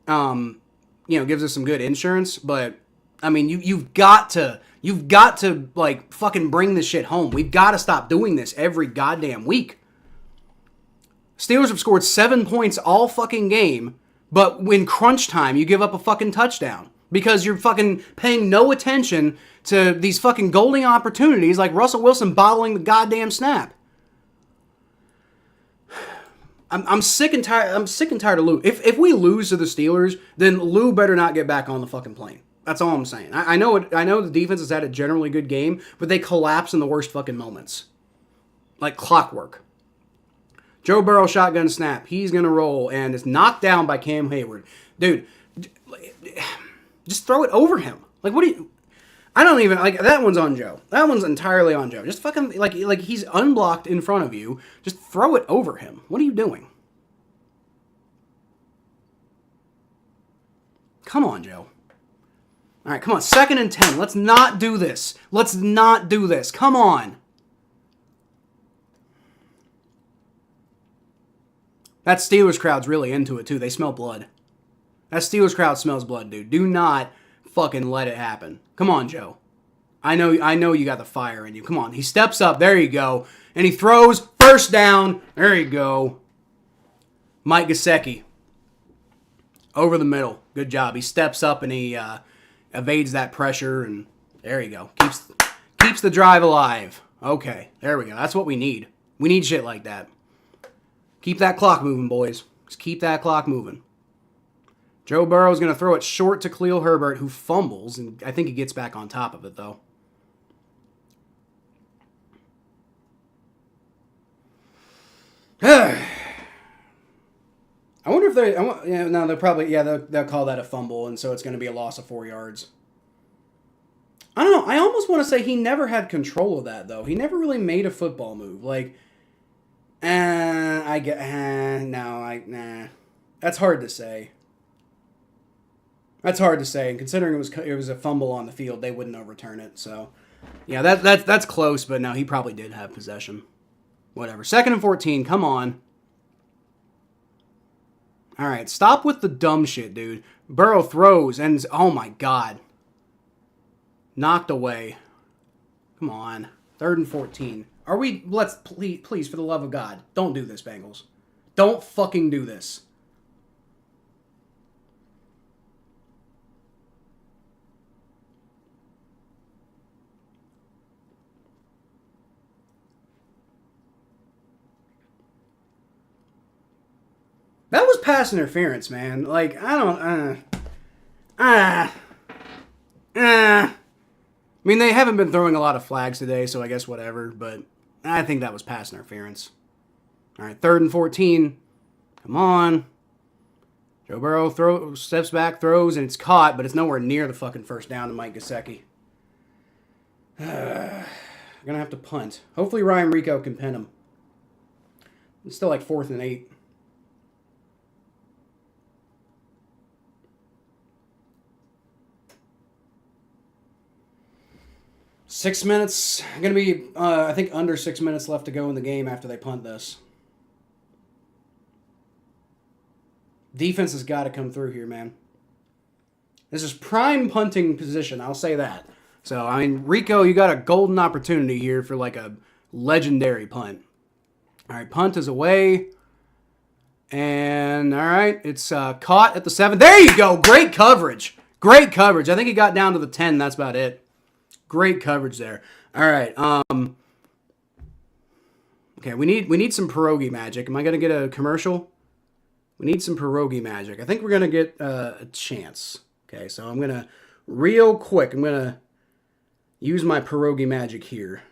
You know, gives us some good insurance, but I mean, you've got to like fucking bring this shit home. We've got to stop doing this every goddamn week. Steelers have scored 7 points all fucking game, but when crunch time, you give up a fucking touchdown because you're fucking paying no attention to these fucking golden opportunities like Russell Wilson bottling the goddamn snap. I'm sick and tired. I'm sick and tired of Lou. If we lose to the Steelers, then Lou better not get back on the fucking plane. That's all I'm saying. I know the defense has had a generally good game, but they collapse in the worst fucking moments. Like clockwork. Joe Burrow shotgun snap. He's going to roll, and it's knocked down by Cam Hayward. Dude, just throw it over him. Like, what do you... I don't even... Like, that one's on Joe. That one's entirely on Joe. Just fucking... Like he's unblocked in front of you. Just throw it over him. What are you doing? Come on, Joe. All right, come on. 2nd and 10. Let's not do this. Let's not do this. Come on. That Steelers crowd's really into it, too. They smell blood. That Steelers crowd smells blood, dude. Do not fucking let it happen. Come on, Joe. I know you got the fire in you. Come on. He steps up. There you go. And he throws. First down. There you go. Mike Gesicki. Over the middle. Good job. He steps up and he evades that pressure. And there you go. Keeps the drive alive. Okay. There we go. That's what we need. We need shit like that. Keep that clock moving, boys. Just keep that clock moving. Joe Burrow's going to throw it short to Khalil Herbert, who fumbles, and I think he gets back on top of it, though. I wonder if they... no, they'll probably... Yeah, they'll call that a fumble, and so it's going to be a loss of 4 yards. I don't know. I almost want to say he never had control of that, though. He never really made a football move. Like... That's hard to say. That's hard to say, and considering it was a fumble on the field, they wouldn't overturn it. So, yeah, that's close, but no, he probably did have possession. Whatever. 2nd and 14. Come on. All right, stop with the dumb shit, dude. Burrow throws, and oh my god, knocked away. Come on. 3rd and 14. Are we... Let's... Please, for the love of God, don't do this, Bengals. Don't fucking do this. That was pass interference, man. Like, I don't... I mean, they haven't been throwing a lot of flags today, so I guess whatever, but I think that was pass interference. All right, 3rd and 14. Come on. Joe Burrow steps back, throws, and it's caught, but it's nowhere near the fucking first down to Mike Gesicki. We're going to have to punt. Hopefully Ryan Rico can pin him. It's still like 4th and 8. Six minutes. Going to be, I think, under 6 minutes left to go in the game after they punt this. Defense has got to come through here, man. This is prime punting position, I'll say that. So, I mean, Rico, you got a golden opportunity here for like a legendary punt. All right, punt is away. And, all right, it's caught at the 7. There you go. Great coverage. Great coverage. I think he got down to the 10. That's about it. Great coverage there. All right. Okay, we need some pierogi magic. Am I going to get a commercial? We need some pierogi magic. I think we're going to get a chance. Okay, so I'm going to, real quick, I'm going to use my pierogi magic here.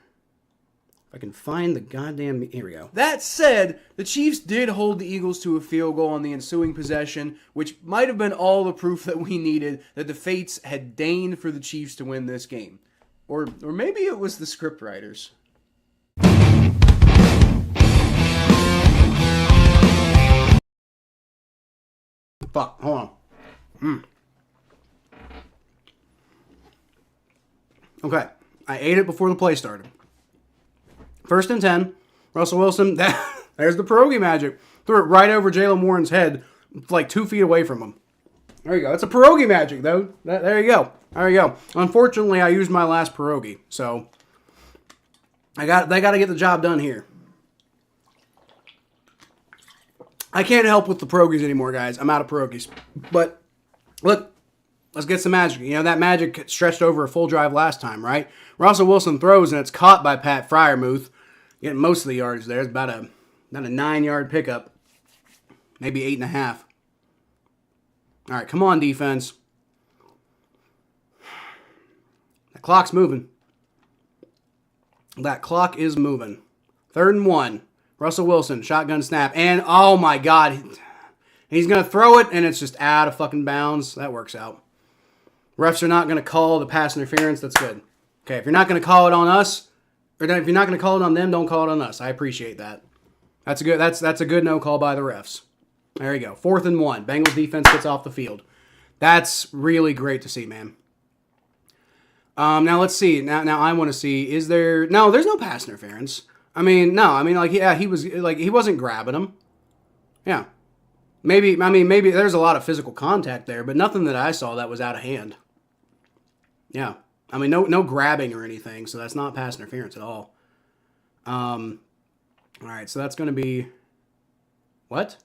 If I can find the goddamn... Here we go. That said, the Chiefs did hold the Eagles to a field goal on the ensuing possession, which might have been all the proof that we needed that the fates had deigned for the Chiefs to win this game. Or maybe it was the script writers. Fuck, hold on. Okay, I ate it before the play started. 1st and 10. Russell Wilson, there's the pierogi magic. Threw it right over Jaylen Warren's head, like 2 feet away from him. There you go. It's a pierogi magic, though. There you go. There you go. Unfortunately, I used my last pierogi, so they got to get the job done here. I can't help with the pierogies anymore, guys. I'm out of pierogies. But look, let's get some magic. You know, that magic stretched over a full drive last time, right? Russell Wilson throws, and it's caught by Pat Freiermuth. Getting most of the yards there. It's about a 9-yard pickup. Maybe 8.5. All right, come on, defense. The clock's moving. That clock is moving. 3rd and 1. Russell Wilson, shotgun snap. And, oh my God. He's going to throw it, and it's just out of fucking bounds. That works out. Refs are not going to call the pass interference. That's good. Okay, if you're not going to call it on us, or if you're not going to call it on them, don't call it on us. I appreciate that. That's a good no call by the refs. There you go. 4th and 1. Bengals defense gets off the field. That's really great to see, man. Now let's see. Now I want to see. Is there? No, there's no pass interference. I mean, no. I mean, like, yeah, he wasn't grabbing him. Yeah. Maybe there's a lot of physical contact there, but nothing that I saw that was out of hand. Yeah. I mean, no grabbing or anything, so that's not pass interference at all. All right, so that's going to be what?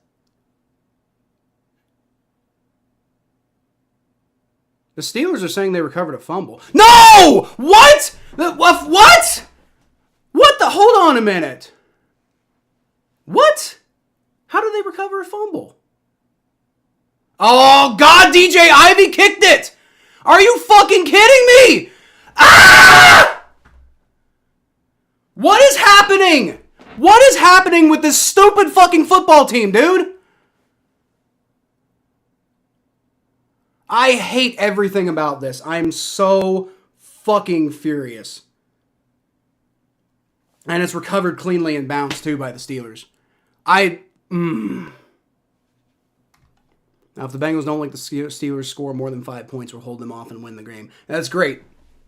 The Steelers are saying they recovered a fumble. No! What? What? What the? Hold on a minute. What? How did they recover a fumble? Oh, God, DJ Ivy kicked it! Are you fucking kidding me? Ah! What is happening? What is happening with this stupid fucking football team, dude? I hate everything about this. I'm so fucking furious. And it's recovered cleanly and bounced, too, by the Steelers. Now, if the Bengals don't like the Steelers score more than 5 points, we'll hold them off and win the game. That's great.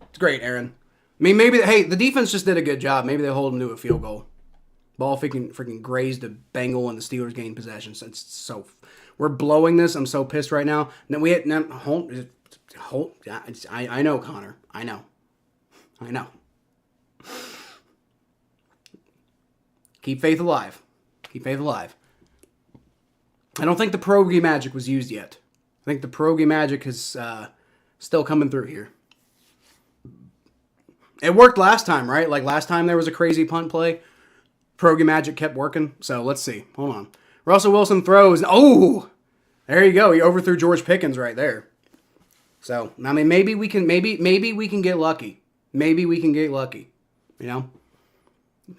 It's great, Aaron. I mean, maybe, hey, the defense just did a good job. Maybe they'll hold them to a field goal. Ball freaking grazed a Bengal and the Steelers gained possession. So it's so... We're blowing this. I'm so pissed right now. I know, Connor. I know. Keep faith alive. Keep faith alive. I don't think the pierogi magic was used yet. I think the pierogi magic is still coming through here. It worked last time, right? Like last time there was a crazy punt play. Pierogi magic kept working. So let's see. Hold on. Russell Wilson throws. Oh, there you go. He overthrew George Pickens right there. So I mean, maybe we can get lucky. Maybe we can get lucky. You know,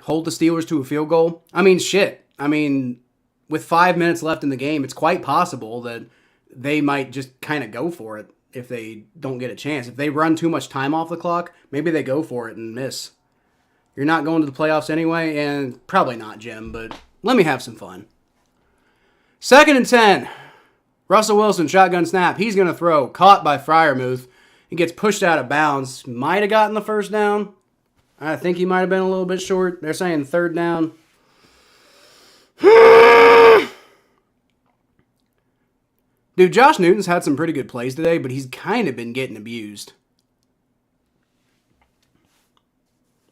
hold the Steelers to a field goal. I mean, shit. I mean, with 5 minutes left in the game, it's quite possible that they might just kind of go for it if they don't get a chance. If they run too much time off the clock, maybe they go for it and miss. You're not going to the playoffs anyway, and probably not, Jim, but let me have some fun. 2nd and 10. Russell Wilson, shotgun snap. He's going to throw. Caught by Freiermuth. He gets pushed out of bounds. Might have gotten the first down. I think he might have been a little bit short. They're saying 3rd down. Dude, Josh Newton's had some pretty good plays today, but he's kind of been getting abused.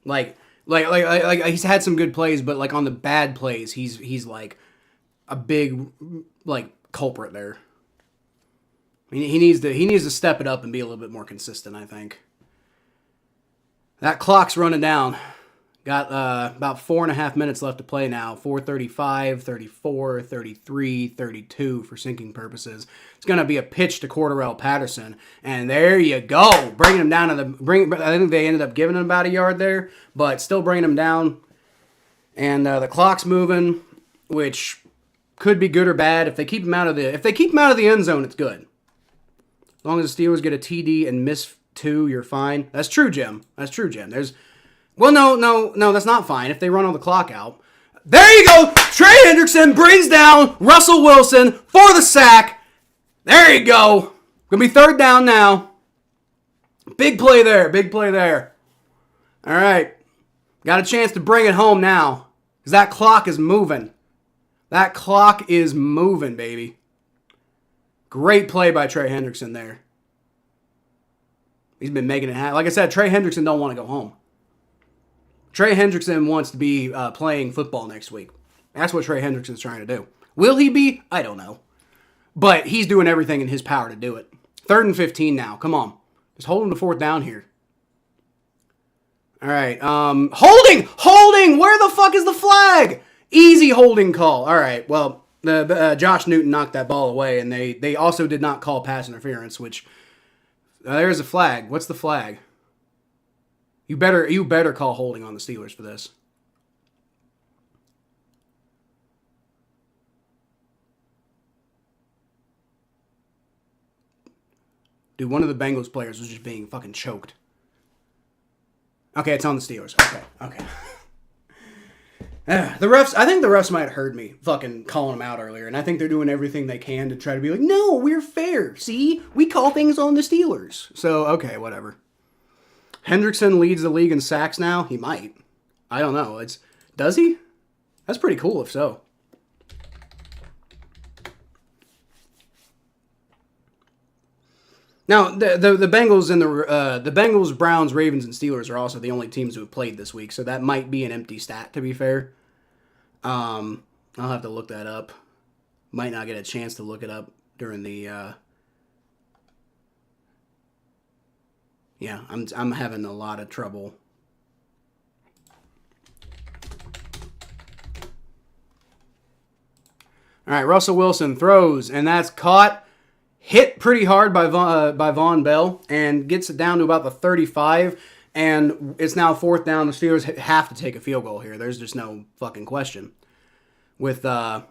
Like he's had some good plays, but like on the bad plays, he's like a big like culprit there. I mean, he needs to step it up and be a little bit more consistent, I think. That clock's running down. Got about 4.5 minutes left to play now. 4:35, 34, 33, 32 for syncing purposes. It's going to be a pitch to Cordarrelle Patterson. And there you go. Bringing him down to I think they ended up giving him about a yard there, but still bringing him down. And the clock's moving, which could be good or bad. If they keep him out of the end zone, it's good. As long as the Steelers get a TD and miss 2, you're fine. That's true, Jim. Well, no, that's not fine if they run all the clock out. There you go. Trey Hendrickson brings down Russell Wilson for the sack. There you go. Gonna be 3rd down now. Big play there. All right. Got a chance to bring it home now because that clock is moving. That clock is moving, baby. Great play by Trey Hendrickson there. He's been making it happen. Like I said, Trey Hendrickson don't want to go home. Trey Hendrickson wants to be playing football next week. That's what Trey Hendrickson's trying to do. Will he be? I don't know. But he's doing everything in his power to do it. 3rd and 15 now. Come on. Just hold him to 4th down here. All right. Holding! Holding! Where the fuck is the flag? Easy holding call. All right. Well, Josh Newton knocked that ball away, and they also did not call pass interference, which there's a flag. What's the flag? You better call holding on the Steelers for this. Dude, one of the Bengals players was just being fucking choked. Okay, it's on the Steelers. Okay. The refs, I think the refs might have heard me fucking calling them out earlier, and I think they're doing everything they can to try to be like, no, we're fair. See? We call things on the Steelers. So, okay, whatever. Hendrickson leads the league in sacks now. He might. I don't know. Does he? That's pretty cool if so. Now, the Bengals and the Bengals, Browns, Ravens, and Steelers are also the only teams who have played this week, so that might be an empty stat, to be fair. I'll have to look that up. Might not get a chance to look it up during the... Yeah, I'm having a lot of trouble. All right, Russell Wilson throws, and that's caught. Hit pretty hard by Von Bell, and gets it down to about the 35, and it's now 4th down. The Steelers have to take a field goal here. There's just no fucking question. With there's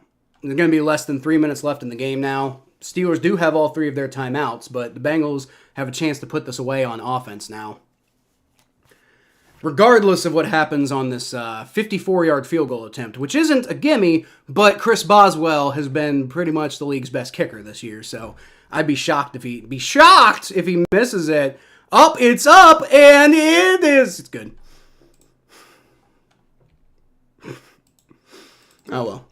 going to be less than 3 minutes left in the game now. Steelers do have all 3 of their timeouts, but the Bengals have a chance to put this away on offense now. Regardless of what happens on this 54-yard field goal attempt, which isn't a gimme, but Chris Boswell has been pretty much the league's best kicker this year, so I'd be shocked if he misses it. It's up, and it is. It's good. Oh, well.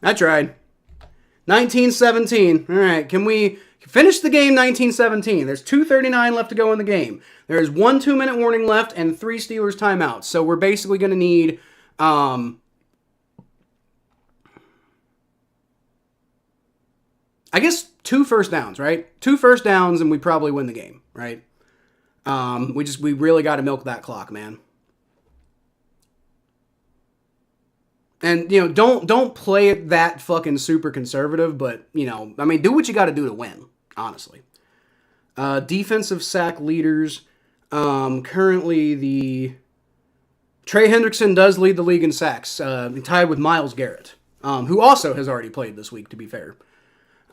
I tried. 19-17. All right, can we finish the game 19-17? There's 2:39 left to go in the game. There's 1 2-minute warning left and 3 Steelers timeouts. So we're basically going to need... I guess 2 first downs, right? 2 first downs and we probably win the game, right? We really got to milk that clock, man. And, don't play it that fucking super conservative, but, do what you got to do to win, honestly. Defensive sack leaders, currently the... Trey Hendrickson does lead the league in sacks, tied with Myles Garrett, who also has already played this week, to be fair.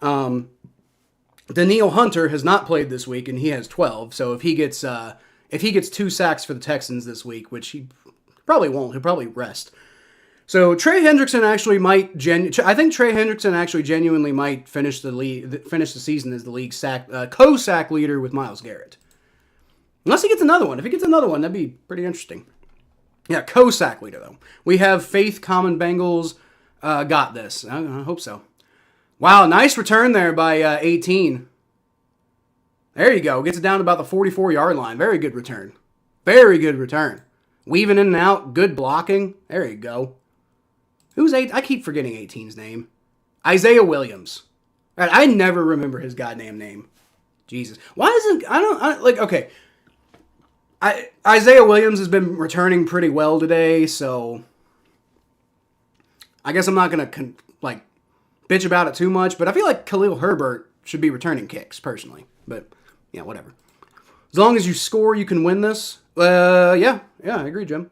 Daniil Hunter has not played this week, and he has 12, so if he gets 2 sacks for the Texans this week, which he probably won't, he'll probably rest. So Trey Hendrickson actually might I think Trey Hendrickson actually genuinely might finish the season as the league co-sack leader with Myles Garrett. Unless he gets another one. If he gets another one, that'd be pretty interesting. Yeah, co-sack leader though. We have Faith Common Bengals got this. I hope so. Wow, nice return there by 18. There you go. Gets it down to about the 44-yard line. Very good return. Very good return. Weaving in and out. Good blocking. There you go. Who's 8? I keep forgetting 18's name. Isaiah Williams. Right, I never remember his goddamn name. Jesus. Why doesn't... okay. Isaiah Williams has been returning pretty well today, so... I guess I'm not going to, bitch about it too much, but I feel like Khalil Herbert should be returning kicks, personally. But, yeah, whatever. As long as you score, you can win this. Yeah, I agree, Jim.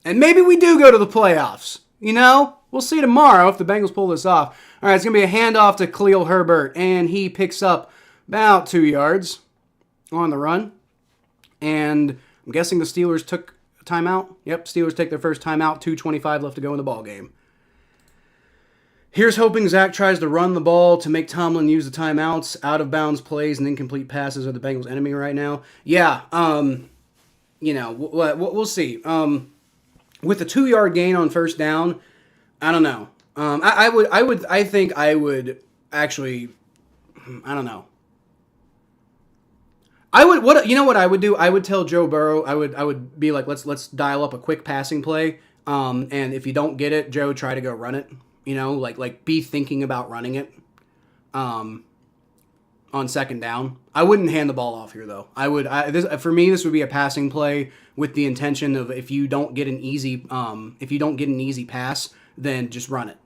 And maybe we do go to the playoffs. We'll see tomorrow if the Bengals pull this off. All right, it's going to be a handoff to Khalil Herbert, and he picks up about 2 yards on the run. And I'm guessing the Steelers took a timeout. Yep, Steelers take their first timeout. 2:25 left to go in the ball game. Here's hoping Zach tries to run the ball to make Tomlin use the timeouts. Out-of-bounds plays and incomplete passes are the Bengals' enemy right now. Yeah, we'll see. With a 2-yard gain on first down, I don't know. I think I would actually, I don't know. What I would do? I would tell Joe Burrow, I would be like, let's dial up a quick passing play. And if you don't get it, Joe, try to go run it. You know, like be thinking about running it on second down. I wouldn't hand the ball off here though. For me, this would be a passing play with the intention of if you don't get an easy pass, then just run it.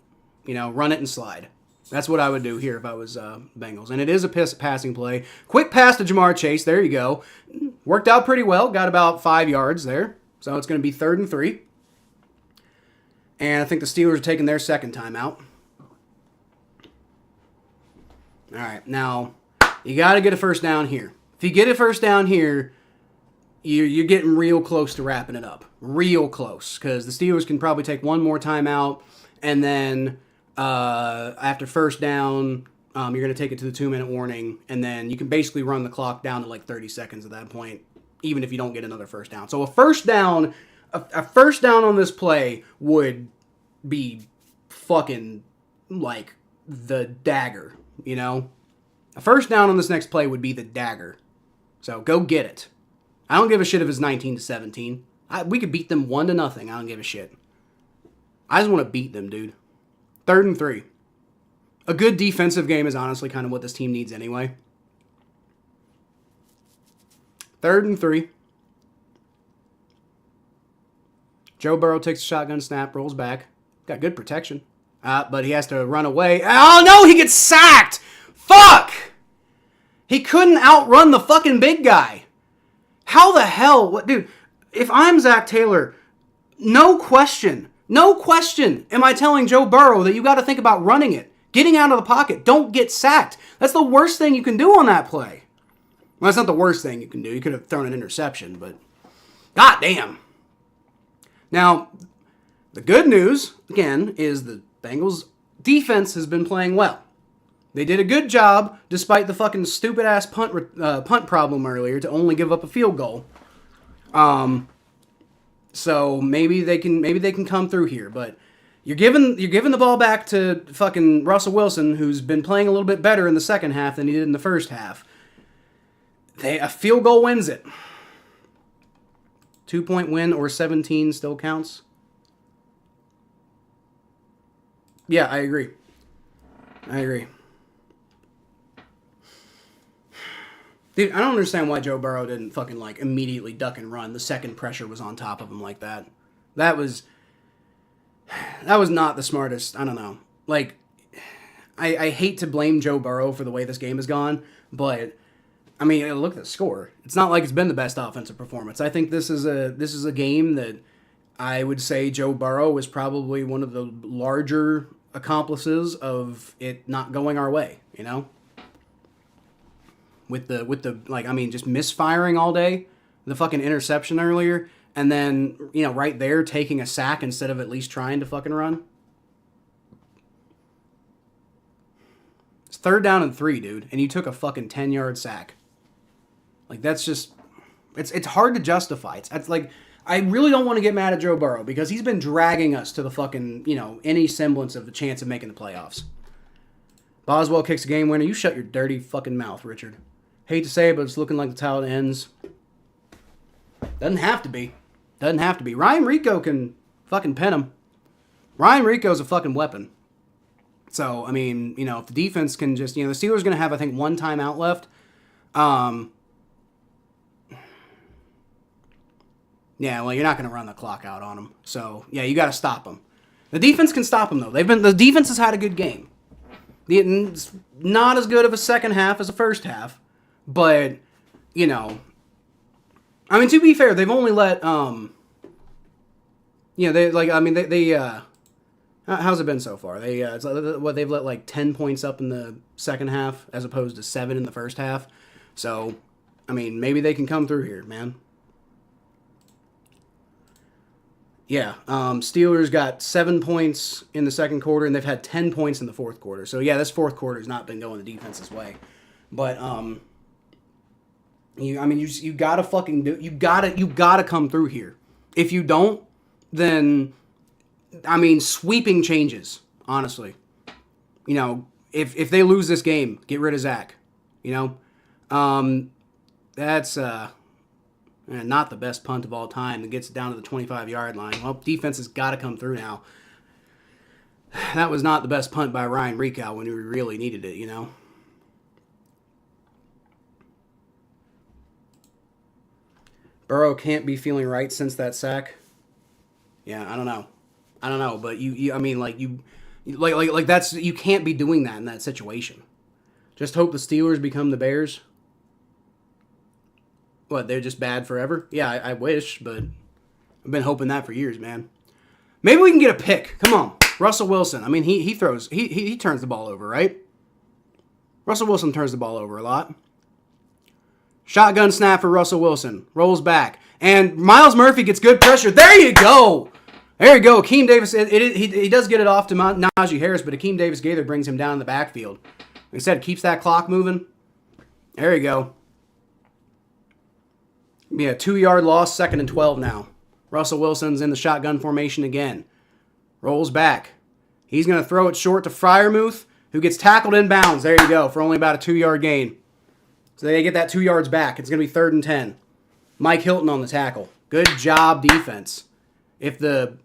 You know, run it and slide. That's what I would do here if I was Bengals. And it is a passing play. Quick pass to Jamar Chase. There you go. Worked out pretty well. Got about 5 yards there. So it's going to be 3rd and 3. And I think the Steelers are taking their second timeout. All right. Now, you got to get a first down here. If you get a first down here, you're getting real close to wrapping it up. Real close. Because the Steelers can probably take one more timeout. And then after first down, you're going to take it to the 2-minute warning. And then you can basically run the clock down to like 30 seconds at that point, even if you don't get another first down. So a first down on this play would be fucking like the dagger, you know? A first down on this next play would be the dagger. So go get it. I don't give a shit if it's 19-17. We could beat them 1-0. I don't give a shit. I just want to beat them, dude. 3rd and 3. A good defensive game is honestly kind of what this team needs anyway. 3rd and 3. Joe Burrow takes a shotgun snap, rolls back. Got good protection. But he has to run away. Oh, no, he gets sacked! Fuck! He couldn't outrun the fucking big guy. How the hell? What, dude, if I'm Zach Taylor, no question am I telling Joe Burrow that you got to think about running it. Getting out of the pocket. Don't get sacked. That's the worst thing you can do on that play. Well, that's not the worst thing you can do. You could have thrown an interception, but goddamn. Now, the good news, again, is the Bengals' defense has been playing well. They did a good job, despite the fucking stupid-ass punt problem earlier, to only give up a field goal. So maybe they can come through here, but you're giving the ball back to fucking Russell Wilson, who's been playing a little bit better in the second half than he did in the first half. A field goal wins it. 2-point win or 17 still counts. Yeah, I agree. Dude, I don't understand why Joe Burrow didn't fucking, like, immediately duck and run. The second pressure was on top of him like that. That was not the smartest. I don't know. Like, I hate to blame Joe Burrow for the way this game has gone, but, I mean, look at the score. It's not like it's been the best offensive performance. I think this is a game that I would say Joe Burrow is probably one of the larger accomplices of it not going our way, you know? With the like, I mean, just misfiring all day, the fucking interception earlier, and then, you know, right there taking a sack instead of at least trying to fucking run. It's 3rd down and 3, dude, and you took a fucking 10-yard sack. Like, that's just, it's hard to justify. It's like, I really don't want to get mad at Joe Burrow because he's been dragging us to the fucking, you know, any semblance of a chance of making the playoffs. Boswell kicks a game winner. You shut your dirty fucking mouth, Richard. Hate to say it, but it's looking like that's how it ends. Doesn't have to be. Ryan Rico can fucking pin him. Ryan Rico's a fucking weapon. So, I mean, you know, if the defense can just, you know, the Steelers are going to have, I think, 1 timeout left. Yeah, well, you're not going to run the clock out on them. So, yeah, you got to stop them. The defense can stop them, though. The defense has had a good game. It's not as good of a second half as the first half. But, you know, I mean, to be fair, they've only let, you know, how's it been so far? They've let like 10 points up in the second half as opposed to 7 in the first half. So, I mean, maybe they can come through here, man. Yeah, Steelers got 7 points in the second quarter, and they've had 10 points in the fourth quarter. So, yeah, this fourth quarter has not been going the defense's way. But, you gotta fucking do. You gotta come through here. If you don't, then, I mean, sweeping changes. Honestly, you know, if they lose this game, get rid of Zach. You know, that's not the best punt of all time. It gets down to the 25-yard line. Well, defense has got to come through now. That was not the best punt by Ryan Rekow when we really needed it, you know? Burrow can't be feeling right since that sack. Yeah, I don't know, but I mean, like that's, you can't be doing that in that situation. Just hope the Steelers become the Bears. What, they're just bad forever? Yeah, I wish, but I've been hoping that for years, man. Maybe we can get a pick. Come on. Russell Wilson. I mean, he throws, he turns the ball over, right? Russell Wilson turns the ball over a lot. Shotgun snap for Russell Wilson. Rolls back. And Myles Murphy gets good pressure. There you go. There you go. Akeem Davis, he does get it off to Najee Harris, but Akeem Davis-Gaither brings him down in the backfield. Like I said, keeps that clock moving. There you go. Yeah, 2-yard loss, 2nd and 12 now. Russell Wilson's in the shotgun formation again. Rolls back. He's going to throw it short to Freiermuth, who gets tackled in bounds. There you go, for only about a 2-yard gain. So they get that 2 yards back. It's going to be 3rd and 10. Mike Hilton on the tackle. Good job, defense. If the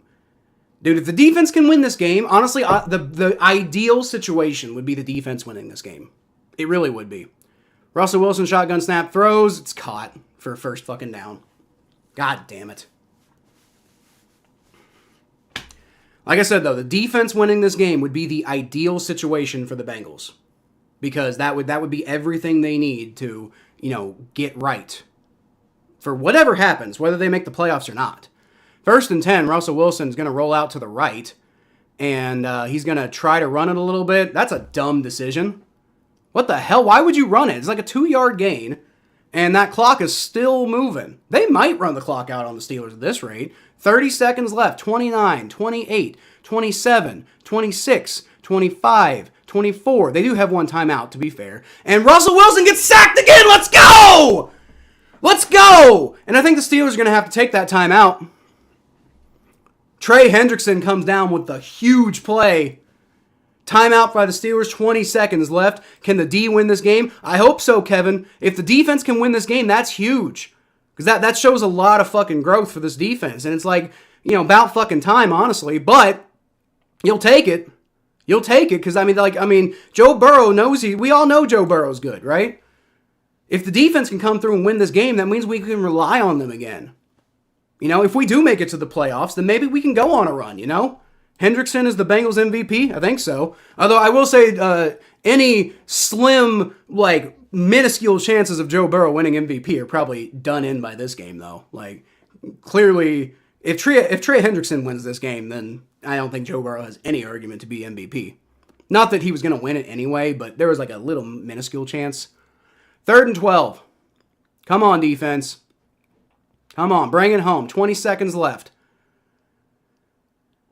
defense can win this game, honestly, the ideal situation would be the defense winning this game. It really would be. Russell Wilson shotgun snap throws. It's caught for first fucking down. God damn it. Like I said, though, the defense winning this game would be the ideal situation for the Bengals. Because that would be everything they need to, get right. For whatever happens, whether they make the playoffs or not. 1st and 10, Russell Wilson's going to roll out to the right. And he's going to try to run it a little bit. That's a dumb decision. What the hell? Why would you run it? It's like a 2-yard gain. And that clock is still moving. They might run the clock out on the Steelers at this rate. 30 seconds left. 29, 28, 27, 26, 25, 24. They do have one timeout, to be fair. And Russell Wilson gets sacked again. Let's go! Let's go! And I think the Steelers are going to have to take that timeout. Trey Hendrickson comes down with the huge play. Timeout by the Steelers, 20 seconds left. Can the D win this game? I hope so, Kevin. If the defense can win this game, that's huge. Because that shows a lot of fucking growth for this defense. And it's like, about fucking time, honestly. But you'll take it. You'll take it because, Joe Burrow knows we all know Joe Burrow's good, right? If the defense can come through and win this game, that means we can rely on them again. If we do make it to the playoffs, then maybe we can go on a run, Hendrickson is the Bengals MVP? I think so. Although I will say any slim, minuscule chances of Joe Burrow winning MVP are probably done in by this game, though. Clearly, if Trey Hendrickson wins this game, then I don't think Joe Burrow has any argument to be MVP. Not that he was going to win it anyway, but there was a little minuscule chance. 3rd and 12. Come on, defense. Come on, bring it home. 20 seconds left.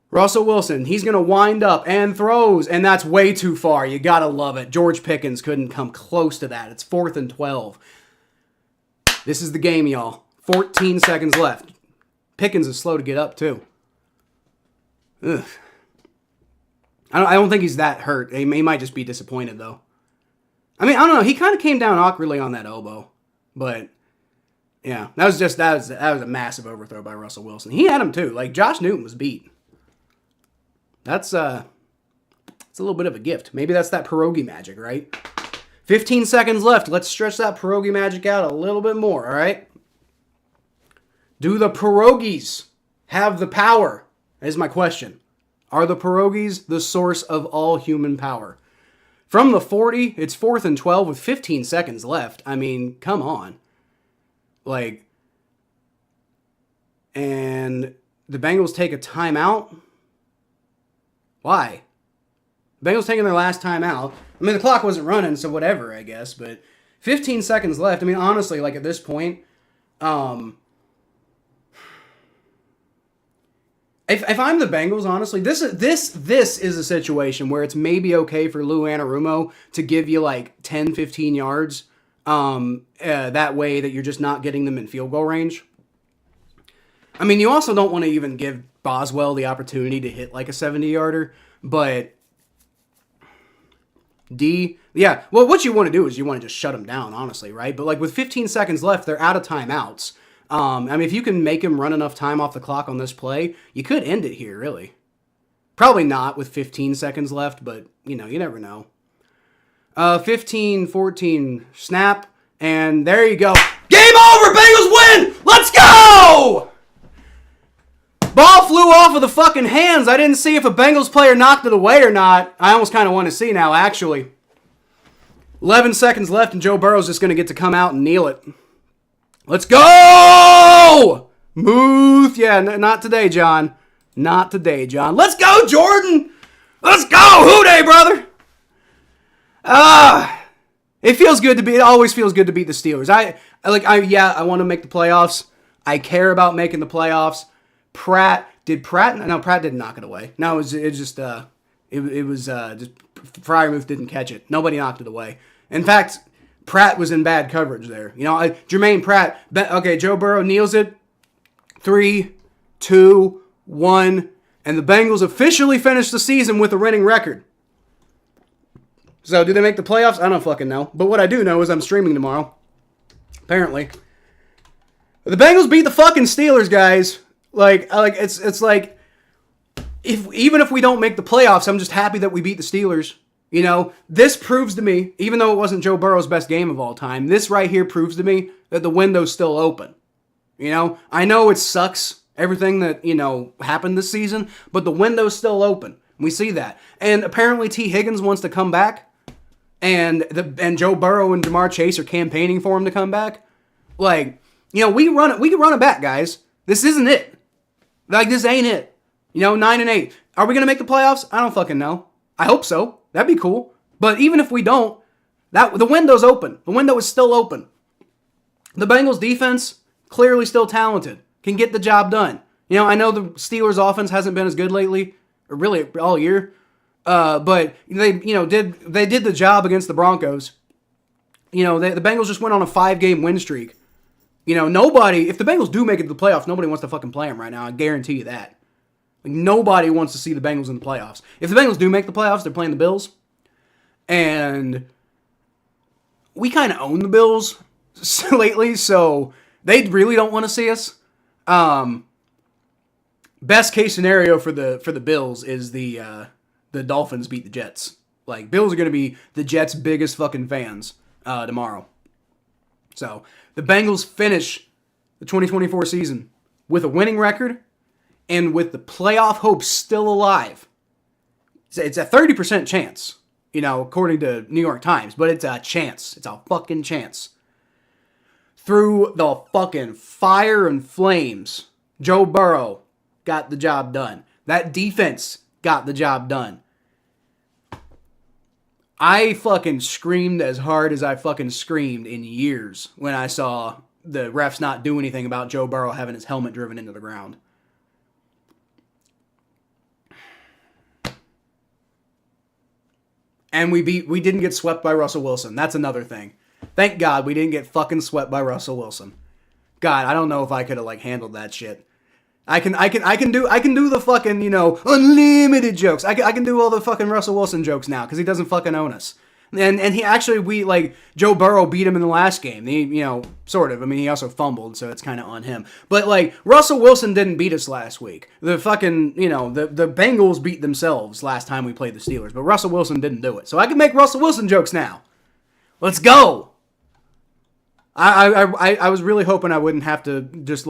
Russell Wilson, he's going to wind up and throws, and that's way too far. You got to love it. George Pickens couldn't come close to that. It's 4th and 12. This is the game, y'all. 14 seconds left. Pickens is slow to get up, too. Ugh. I don't think he's that hurt. He might just be disappointed, though. I don't know. He kind of came down awkwardly on that elbow. But, yeah, that was a massive overthrow by Russell Wilson. He had him, too. Josh Newton was beat. It's a little bit of a gift. Maybe that's that pierogi magic, right? 15 seconds left. Let's stretch that pierogi magic out a little bit more, all right? Do the pierogis have the power? Is my question. Are the pierogis the source of all human power? From the 40, it's 4th and 12 with 15 seconds left. Come on. And the Bengals take a timeout. Why? The Bengals taking their last time out. The clock wasn't running, so whatever, I guess. But 15 seconds left. Honestly, at this point, if I'm the Bengals, honestly, this is a situation where it's maybe okay for Lou Anarumo to give you 10, 15 yards. That way that you're just not getting them in field goal range. You also don't want to even give Boswell the opportunity to hit a 70-yarder, but what you want to do is you want to just shut him down, honestly, right? But with 15 seconds left, they're out of timeouts. If you can make him run enough time off the clock on this play, you could end it here, really. Probably not with 15 seconds left, but, you never know. 15, 14, snap, and there you go. Game over! Bengals win! Let's go! Ball flew off of the fucking hands. I didn't see if a Bengals player knocked it away or not. I almost kind of want to see now, actually. 11 seconds left, and Joe Burrow's just going to get to come out and kneel it. Let's go! Muth. Yeah, not today, John. Not today, John. Let's go, Jordan! Let's go! Hoo-day, brother! It always feels good to beat the Steelers. I want to make the playoffs. I care about making the playoffs. Pratt didn't knock it away. No, it was just Freiermuth didn't catch it. Nobody knocked it away. In fact, Pratt was in bad coverage there. Jermaine Pratt. Okay, Joe Burrow kneels it. 3, 2, 1, and the Bengals officially finished the season with a winning record. So, do they make the playoffs? I don't fucking know. But what I do know is I'm streaming tomorrow. Apparently. The Bengals beat the fucking Steelers, guys. It's like, even if we don't make the playoffs, I'm just happy that we beat the Steelers. This proves to me, even though it wasn't Joe Burrow's best game of all time, this right here proves to me that the window's still open. I know it sucks, everything that, happened this season, but the window's still open. We see that. And apparently T. Higgins wants to come back, and Joe Burrow and Jamar Chase are campaigning for him to come back. We can run it back, guys. This isn't it. This ain't it. 9-8. Are we going to make the playoffs? I don't fucking know. I hope so. That'd be cool. But even if we don't, the window's open. The window is still open. The Bengals defense, clearly still talented. Can get the job done. I know the Steelers offense hasn't been as good lately, or really all year. But they did the job against the Broncos. The Bengals just went on a 5-game win streak. If the Bengals do make it to the playoffs, nobody wants to fucking play them right now. I guarantee you that. Nobody wants to see the Bengals in the playoffs. If the Bengals do make the playoffs, they're playing the Bills. And we kind of own the Bills lately, so they really don't want to see us. Best case scenario for the Bills is the Dolphins beat the Jets. Bills are going to be the Jets' biggest fucking fans tomorrow. So, the Bengals finish the 2024 season with a winning record and with the playoff hopes still alive. It's a 30% chance, according to New York Times, but it's a chance. It's a fucking chance. Through the fucking fire and flames, Joe Burrow got the job done. That defense got the job done. I fucking screamed as hard as I fucking screamed in years when I saw the refs not do anything about Joe Burrow having his helmet driven into the ground. And we didn't get swept by Russell Wilson. That's another thing. Thank God we didn't get fucking swept by Russell Wilson. God, I don't know if I could have handled that shit. I can do the fucking, unlimited jokes. I can do all the fucking Russell Wilson jokes now because he doesn't fucking own us. And he actually, Joe Burrow beat him in the last game. He, sort of. I mean, he also fumbled, so it's kind of on him. But, Russell Wilson didn't beat us last week. The fucking, the Bengals beat themselves last time we played the Steelers, but Russell Wilson didn't do it. So I can make Russell Wilson jokes now. Let's go! I was really hoping I wouldn't have to just,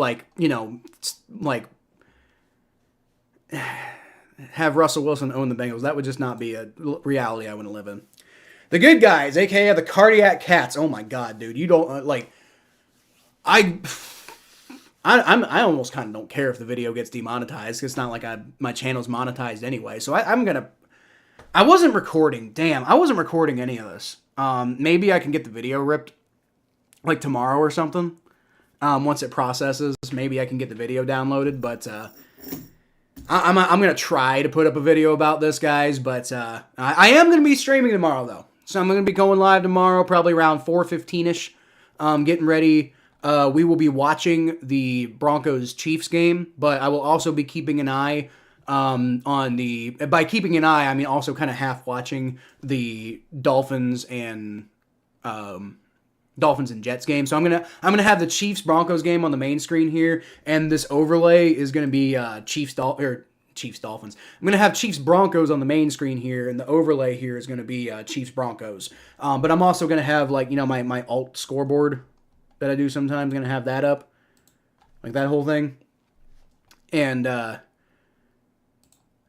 have Russell Wilson own the Bengals. That would just not be a reality I want to live in. The good guys, a.k.a. the Cardiac Cats. Oh, my God, dude. You don't, I almost kind of don't care if the video gets demonetized. It's not like my channel's monetized anyway. So I wasn't recording. Damn, I wasn't recording any of this. Maybe I can get the video ripped, tomorrow or something. Once it processes, maybe I can get the video downloaded. But I'm going to try to put up a video about this, guys. But I am going to be streaming tomorrow, though. So I'm going to be going live tomorrow, probably around 4:15ish. Getting ready. We will be watching the Broncos-Chiefs game, but I will also be keeping an eye on the... By keeping an eye, I mean also kind of half watching the Dolphins and Jets game. So I'm gonna have the Chiefs-Broncos game on the main screen here, and this overlay is going to be Chiefs Dolphins. I'm going to have Chiefs Broncos on the main screen here, and the overlay here is going to be Chiefs Broncos. But I'm also going to have, like, my alt scoreboard that I do sometimes. I'm going to have that up, like that whole thing. And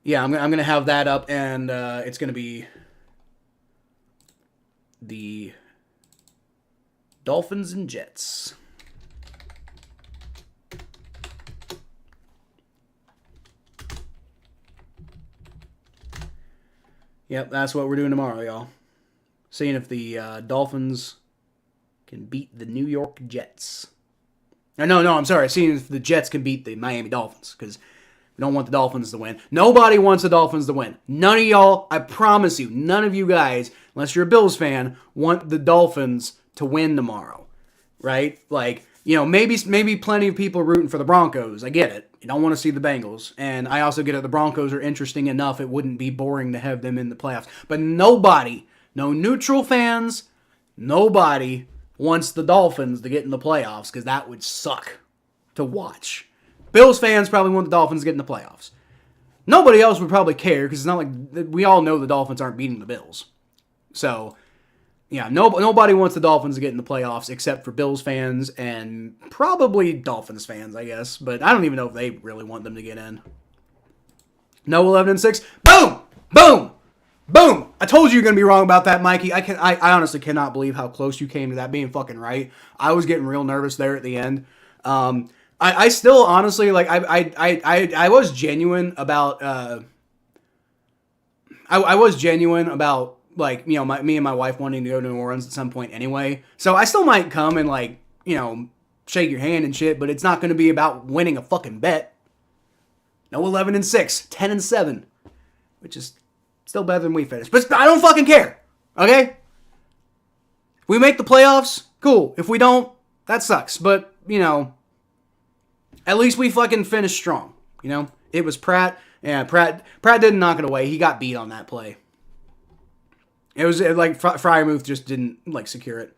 yeah, I'm going to have that up, and it's going to be the Dolphins and Jets. Yep, that's what we're doing tomorrow, y'all. Seeing if the Dolphins can beat the New York Jets. No, I'm sorry. Seeing if the Jets can beat the Miami Dolphins, because we don't want the Dolphins to win. Nobody wants the Dolphins to win. None of y'all, I promise you, none of you guys, unless you're a Bills fan, want the Dolphins to win tomorrow, right? Like, maybe plenty of people are rooting for the Broncos. I get it. You don't want to see the Bengals. And I also get it. The Broncos are interesting enough. It wouldn't be boring to have them in the playoffs. But nobody, no neutral fans, nobody wants the Dolphins to get in the playoffs, because that would suck to watch. Bills fans probably want the Dolphins to get in the playoffs. Nobody else would probably care, because it's not like we all know the Dolphins aren't beating the Bills. So, yeah, nobody wants the Dolphins to get in the playoffs except for Bills fans and probably Dolphins fans, I guess. But I don't even know if they really want them to get in. No 11-6. Boom! Boom! Boom! I told you you're going to be wrong about that, Mikey. I honestly cannot believe how close you came to that being fucking right. I was getting real nervous there at the end. I still honestly, like, I was genuine about, I was genuine about, like, me and my wife wanting to go to New Orleans at some point anyway. So I still might come and, like, shake your hand and shit, but it's not going to be about winning a fucking bet. No 11-6, 10-7, which is still better than we finished. But I don't fucking care, okay? If we make the playoffs, cool. If we don't, that sucks. But, at least we fucking finished strong, It was Pratt. Yeah, Pratt didn't knock it away. He got beat on that play. It was like Freiermuth just didn't, like, secure it.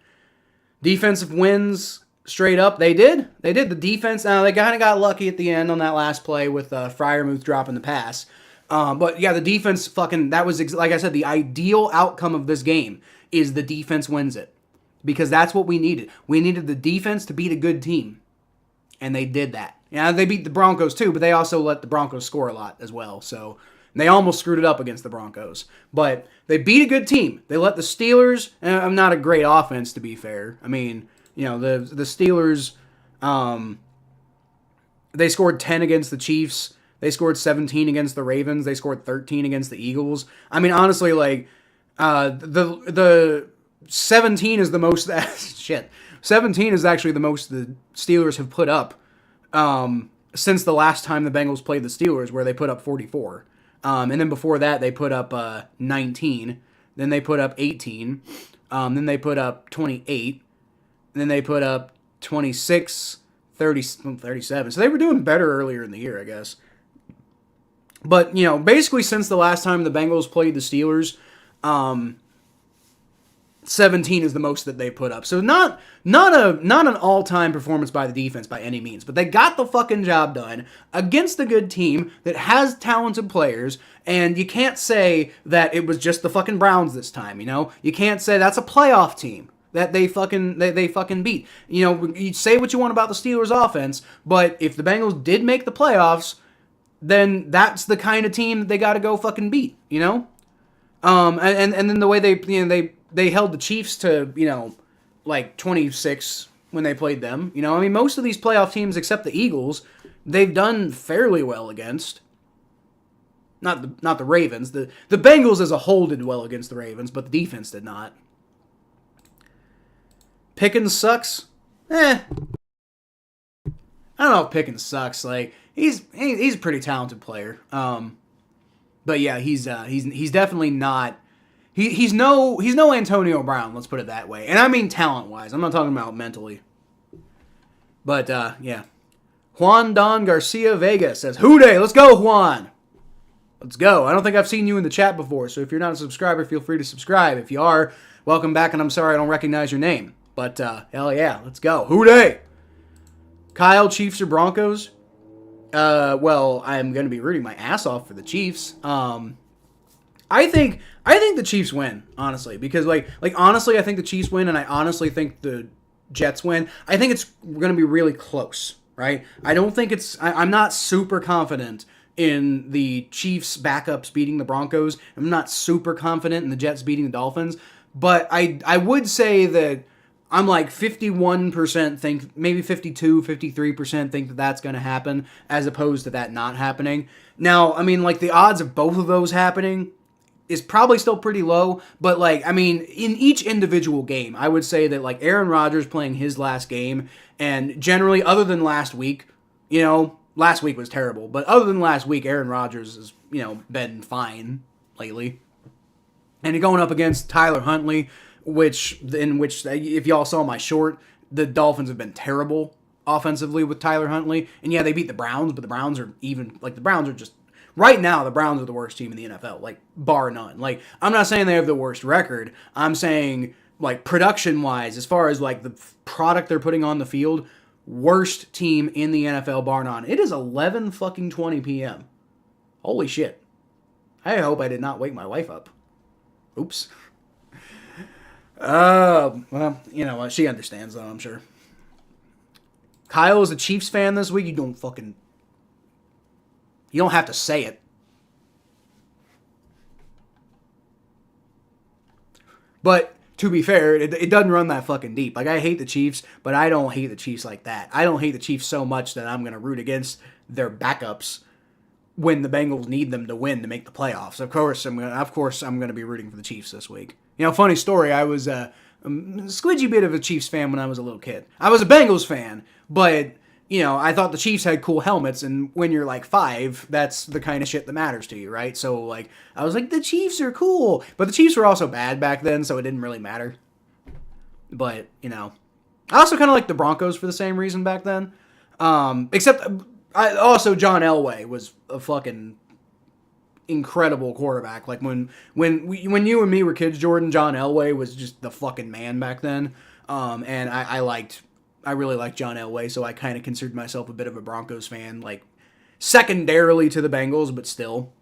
Defensive wins straight up. They did. The defense. They kind of got lucky at the end on that last play with Freiermuth dropping the pass. But yeah, the defense that was, like I said, the ideal outcome of this game is the defense wins it. Because that's what we needed. We needed the defense to beat a good team. And they did that. Yeah, they beat the Broncos too, but they also let the Broncos score a lot as well. So they almost screwed it up against the Broncos. But they beat a good team. They let the Steelers, not a great offense to be fair. I mean, the Steelers, they scored 10 against the Chiefs. They scored 17 against the Ravens. They scored 13 against the Eagles. I mean, honestly, like, the 17 is the most, shit. 17 is actually the most the Steelers have put up since the last time the Bengals played the Steelers, where they put up 44. And then before that, they put up 19. Then they put up 18. Then they put up 28. And then they put up 26, 30, 37. So they were doing better earlier in the year, I guess. But, basically since the last time the Bengals played the Steelers, 17 is the most that they put up. So not an all-time performance by the defense by any means, but they got the fucking job done against a good team that has talented players, and you can't say that it was just the fucking Browns this time, You can't say that's a playoff team that they fucking beat. You say what you want about the Steelers offense, but if the Bengals did make the playoffs, then that's the kind of team that they got to go fucking beat, And then the way they held the Chiefs to, like 26 when they played them. I mean, most of these playoff teams, except the Eagles, they've done fairly well against. Not the Ravens. The Bengals as a whole did well against the Ravens, but the defense did not. Pickens sucks? I don't know if Pickens sucks. Like, he's a pretty talented player. But yeah, he's definitely not. He's no Antonio Brown, let's put it that way. And I mean talent-wise. I'm not talking about mentally. But, yeah. Juan Don Garcia Vega says, "Hooday, let's go, Juan." Let's go. I don't think I've seen you in the chat before, so if you're not a subscriber, feel free to subscribe. If you are, welcome back, and I'm sorry I don't recognize your name. But, hell yeah, let's go. Hooday! Kyle, Chiefs or Broncos? Well, I'm going to be rooting my ass off for the Chiefs. I think the Chiefs win, honestly, because like honestly, I think the Chiefs win, and I honestly think the Jets win. I think it's going to be really close, right? I don't think I'm not super confident in the Chiefs backups beating the Broncos. I'm not super confident in the Jets beating the Dolphins, but I would say that I'm like 51% think, maybe 52, 53% think that that's going to happen, as opposed to that not happening. Now, I mean, like, the odds of both of those happening is probably still pretty low, but like, I mean, in each individual game, I would say that like Aaron Rodgers playing his last game, and generally, other than last week, last week was terrible, but other than last week, Aaron Rodgers has, been fine lately. And going up against Tyler Huntley, which if y'all saw my short, the Dolphins have been terrible offensively with Tyler Huntley. And yeah, they beat the Browns, but the Browns are just right now, the Browns are the worst team in the NFL, like, bar none. Like, I'm not saying they have the worst record. I'm saying, like, production-wise, as far as, like, the product they're putting on the field, worst team in the NFL, bar none. It is 11:20 p.m. Holy shit. I hope I did not wake my wife up. Oops. Well, you know what? She understands, though, I'm sure. Kyle is a Chiefs fan this week. You don't have to say it. But to be fair, it doesn't run that fucking deep. Like, I hate the Chiefs, but I don't hate the Chiefs like that. I don't hate the Chiefs so much that I'm going to root against their backups when the Bengals need them to win to make the playoffs. Of course, I'm going to be rooting for the Chiefs this week. Funny story, I was a squidgy bit of a Chiefs fan when I was a little kid. I was a Bengals fan, but I thought the Chiefs had cool helmets, and when you're like 5, that's the kind of shit that matters to you, right? So, like, I was like, the Chiefs are cool. But the Chiefs were also bad back then, so it didn't really matter. But, I also kind of liked the Broncos for the same reason back then. Except, John Elway was a fucking incredible quarterback. Like, when you and me were kids, Jordan, John Elway was just the fucking man back then. And I really liked John Elway, so I kind of considered myself a bit of a Broncos fan, like, secondarily to the Bengals, but still.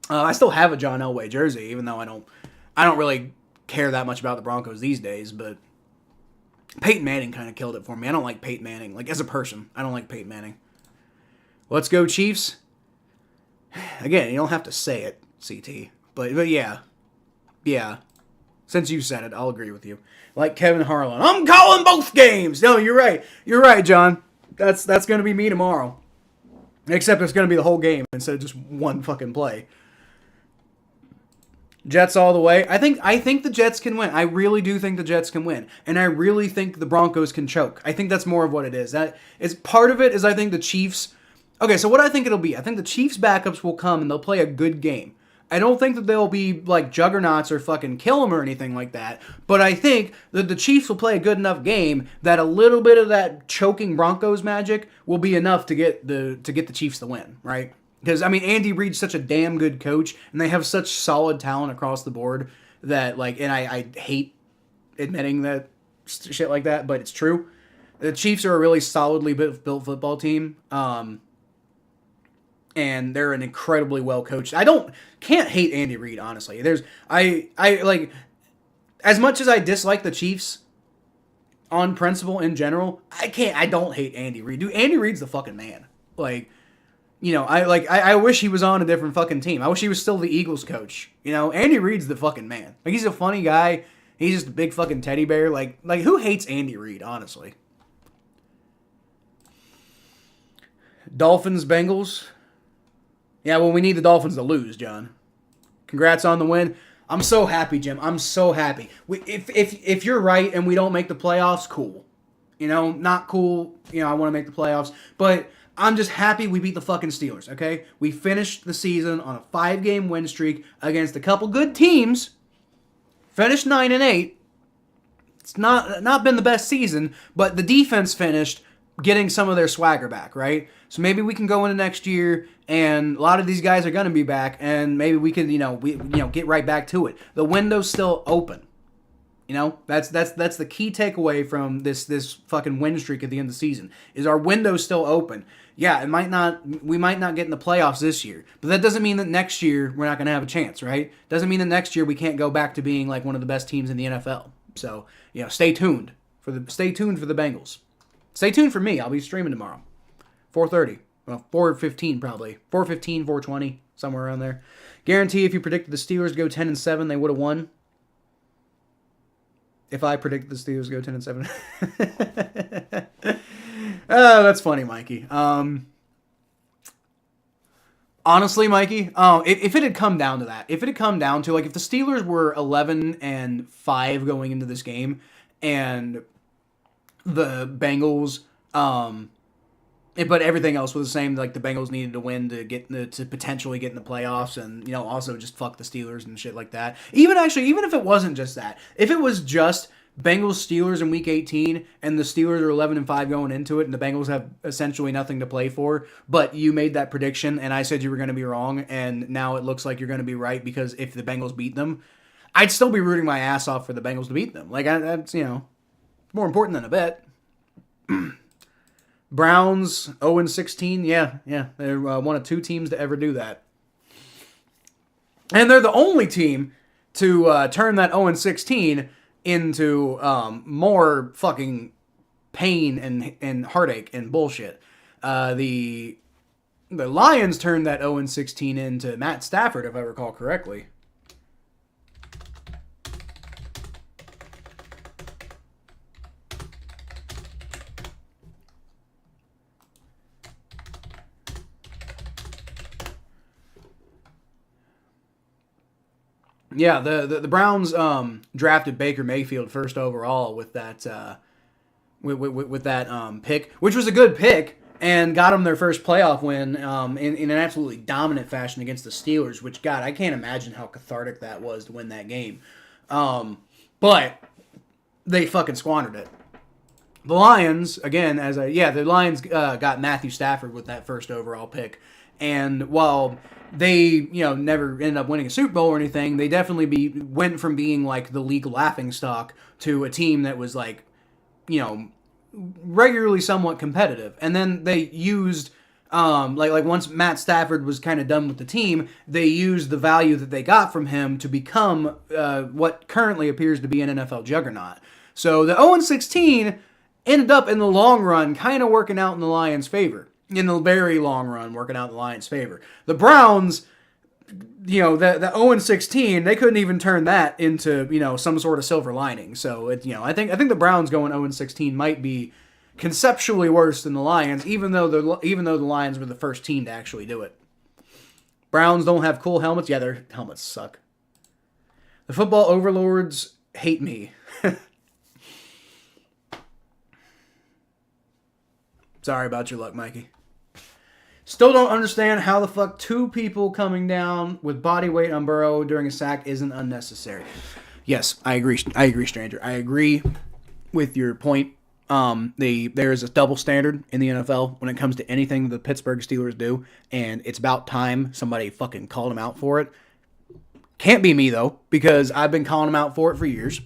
I still have a John Elway jersey, even though I don't really care that much about the Broncos these days, but Peyton Manning kind of killed it for me. I don't like Peyton Manning. Like, as a person, I don't like Peyton Manning. Let's go, Chiefs. Again, you don't have to say it, CT. But yeah. Yeah. Since you said it, I'll agree with you. Like Kevin Harlan, I'm calling both games. No, you're right. You're right, John. That's going to be me tomorrow. Except it's going to be the whole game instead of just one fucking play. Jets all the way. I think the Jets can win. I really do think the Jets can win. And I really think the Broncos can choke. I think that's more of what it is. That is part of it is I think the Chiefs. Okay, so what I think it'll be, I think the Chiefs backups will come and they'll play a good game. I don't think that they'll be like juggernauts or fucking kill them or anything like that. But I think that the Chiefs will play a good enough game that a little bit of that choking Broncos magic will be enough to get the Chiefs to win, right? Because, I mean, Andy Reid's such a damn good coach, and they have such solid talent across the board that, like, and I hate admitting that shit like that, but it's true. The Chiefs are a really solidly built football team. And they're an incredibly well coached. Can't hate Andy Reid, honestly. I like, as much as I dislike the Chiefs on principle in general, I don't hate Andy Reid. Dude, Andy Reid's the fucking man. Like, I wish he was on a different fucking team. I wish he was still the Eagles coach. Andy Reid's the fucking man. Like, he's a funny guy. He's just a big fucking teddy bear. Like who hates Andy Reid, honestly? Dolphins, Bengals. Yeah, well, we need the Dolphins to lose, John. Congrats on the win. I'm so happy, Jim. I'm so happy. If you're right and we don't make the playoffs, cool. Not cool. I want to make the playoffs. But I'm just happy we beat the fucking Steelers, okay? We finished the season on a 5-game win streak against a couple good teams. Finished 9-8. It's not been the best season, but the defense finished getting some of their swagger back, right? So maybe we can go into next year, and a lot of these guys are going to be back, and maybe we can, get right back to it. The window's still open. You know, that's the key takeaway from this fucking win streak at the end of the season. Is our window's still open? Yeah, we might not get in the playoffs this year, but that doesn't mean that next year we're not going to have a chance, right? Doesn't mean that next year we can't go back to being like one of the best teams in the NFL. So, stay tuned for the Bengals. Stay tuned for me. I'll be streaming tomorrow, 4:30. Well, 4:15 probably. 4:15, 4:20, somewhere around there. Guarantee if you predicted the Steelers go 10-7, they would have won. If I predicted the Steelers go 10-7. Oh, that's funny, Mikey. Honestly, Mikey, if it had come down to that, if the Steelers were 11-5 going into this game, and the Bengals, but everything else was the same. Like the Bengals needed to win to potentially get in the playoffs, and also just fuck the Steelers and shit like that. Even if it wasn't just that, if it was just Bengals Steelers in Week 18, and the Steelers are 11-5 going into it, and the Bengals have essentially nothing to play for, but you made that prediction, and I said you were going to be wrong, and now it looks like you're going to be right because if the Bengals beat them, I'd still be rooting my ass off for the Bengals to beat them. Like that's more important than a bet. Browns 0-16, yeah, they're one of two teams to ever do that, and they're the only team to turn that 0-16 into more fucking pain and heartache and bullshit. The Lions turned that 0-16 into Matt Stafford, if I recall correctly. Yeah, the Browns drafted Baker Mayfield first overall with that with that pick, which was a good pick, and got them their first playoff win in an absolutely dominant fashion against the Steelers. Which, God, I can't imagine how cathartic that was to win that game. But they fucking squandered it. The Lions, again, the Lions got Matthew Stafford with that first overall pick, and while they, never ended up winning a Super Bowl or anything, they definitely went from being like the league laughingstock to a team that was like, regularly somewhat competitive. And then they used, like once Matt Stafford was kind of done with the team, they used the value that they got from him to become what currently appears to be an NFL juggernaut. So the 0-16 ended up in the long run kind of working out in the Lions' favor. In the very long run, working out in the Lions' favor. The Browns, the 0-16, they couldn't even turn that into, some sort of silver lining. So, I think the Browns going 0-16 might be conceptually worse than the Lions, even though the Lions were the first team to actually do it. Browns don't have cool helmets. Yeah, their helmets suck. The football overlords hate me. Sorry about your luck, Mikey. Still don't understand how the fuck two people coming down with body weight on Burrow during a sack isn't unnecessary. Yes, I agree, stranger. I agree with your point. There is a double standard in the NFL when it comes to anything the Pittsburgh Steelers do, and it's about time somebody fucking called them out for it. Can't be me, though, because I've been calling them out for it for years.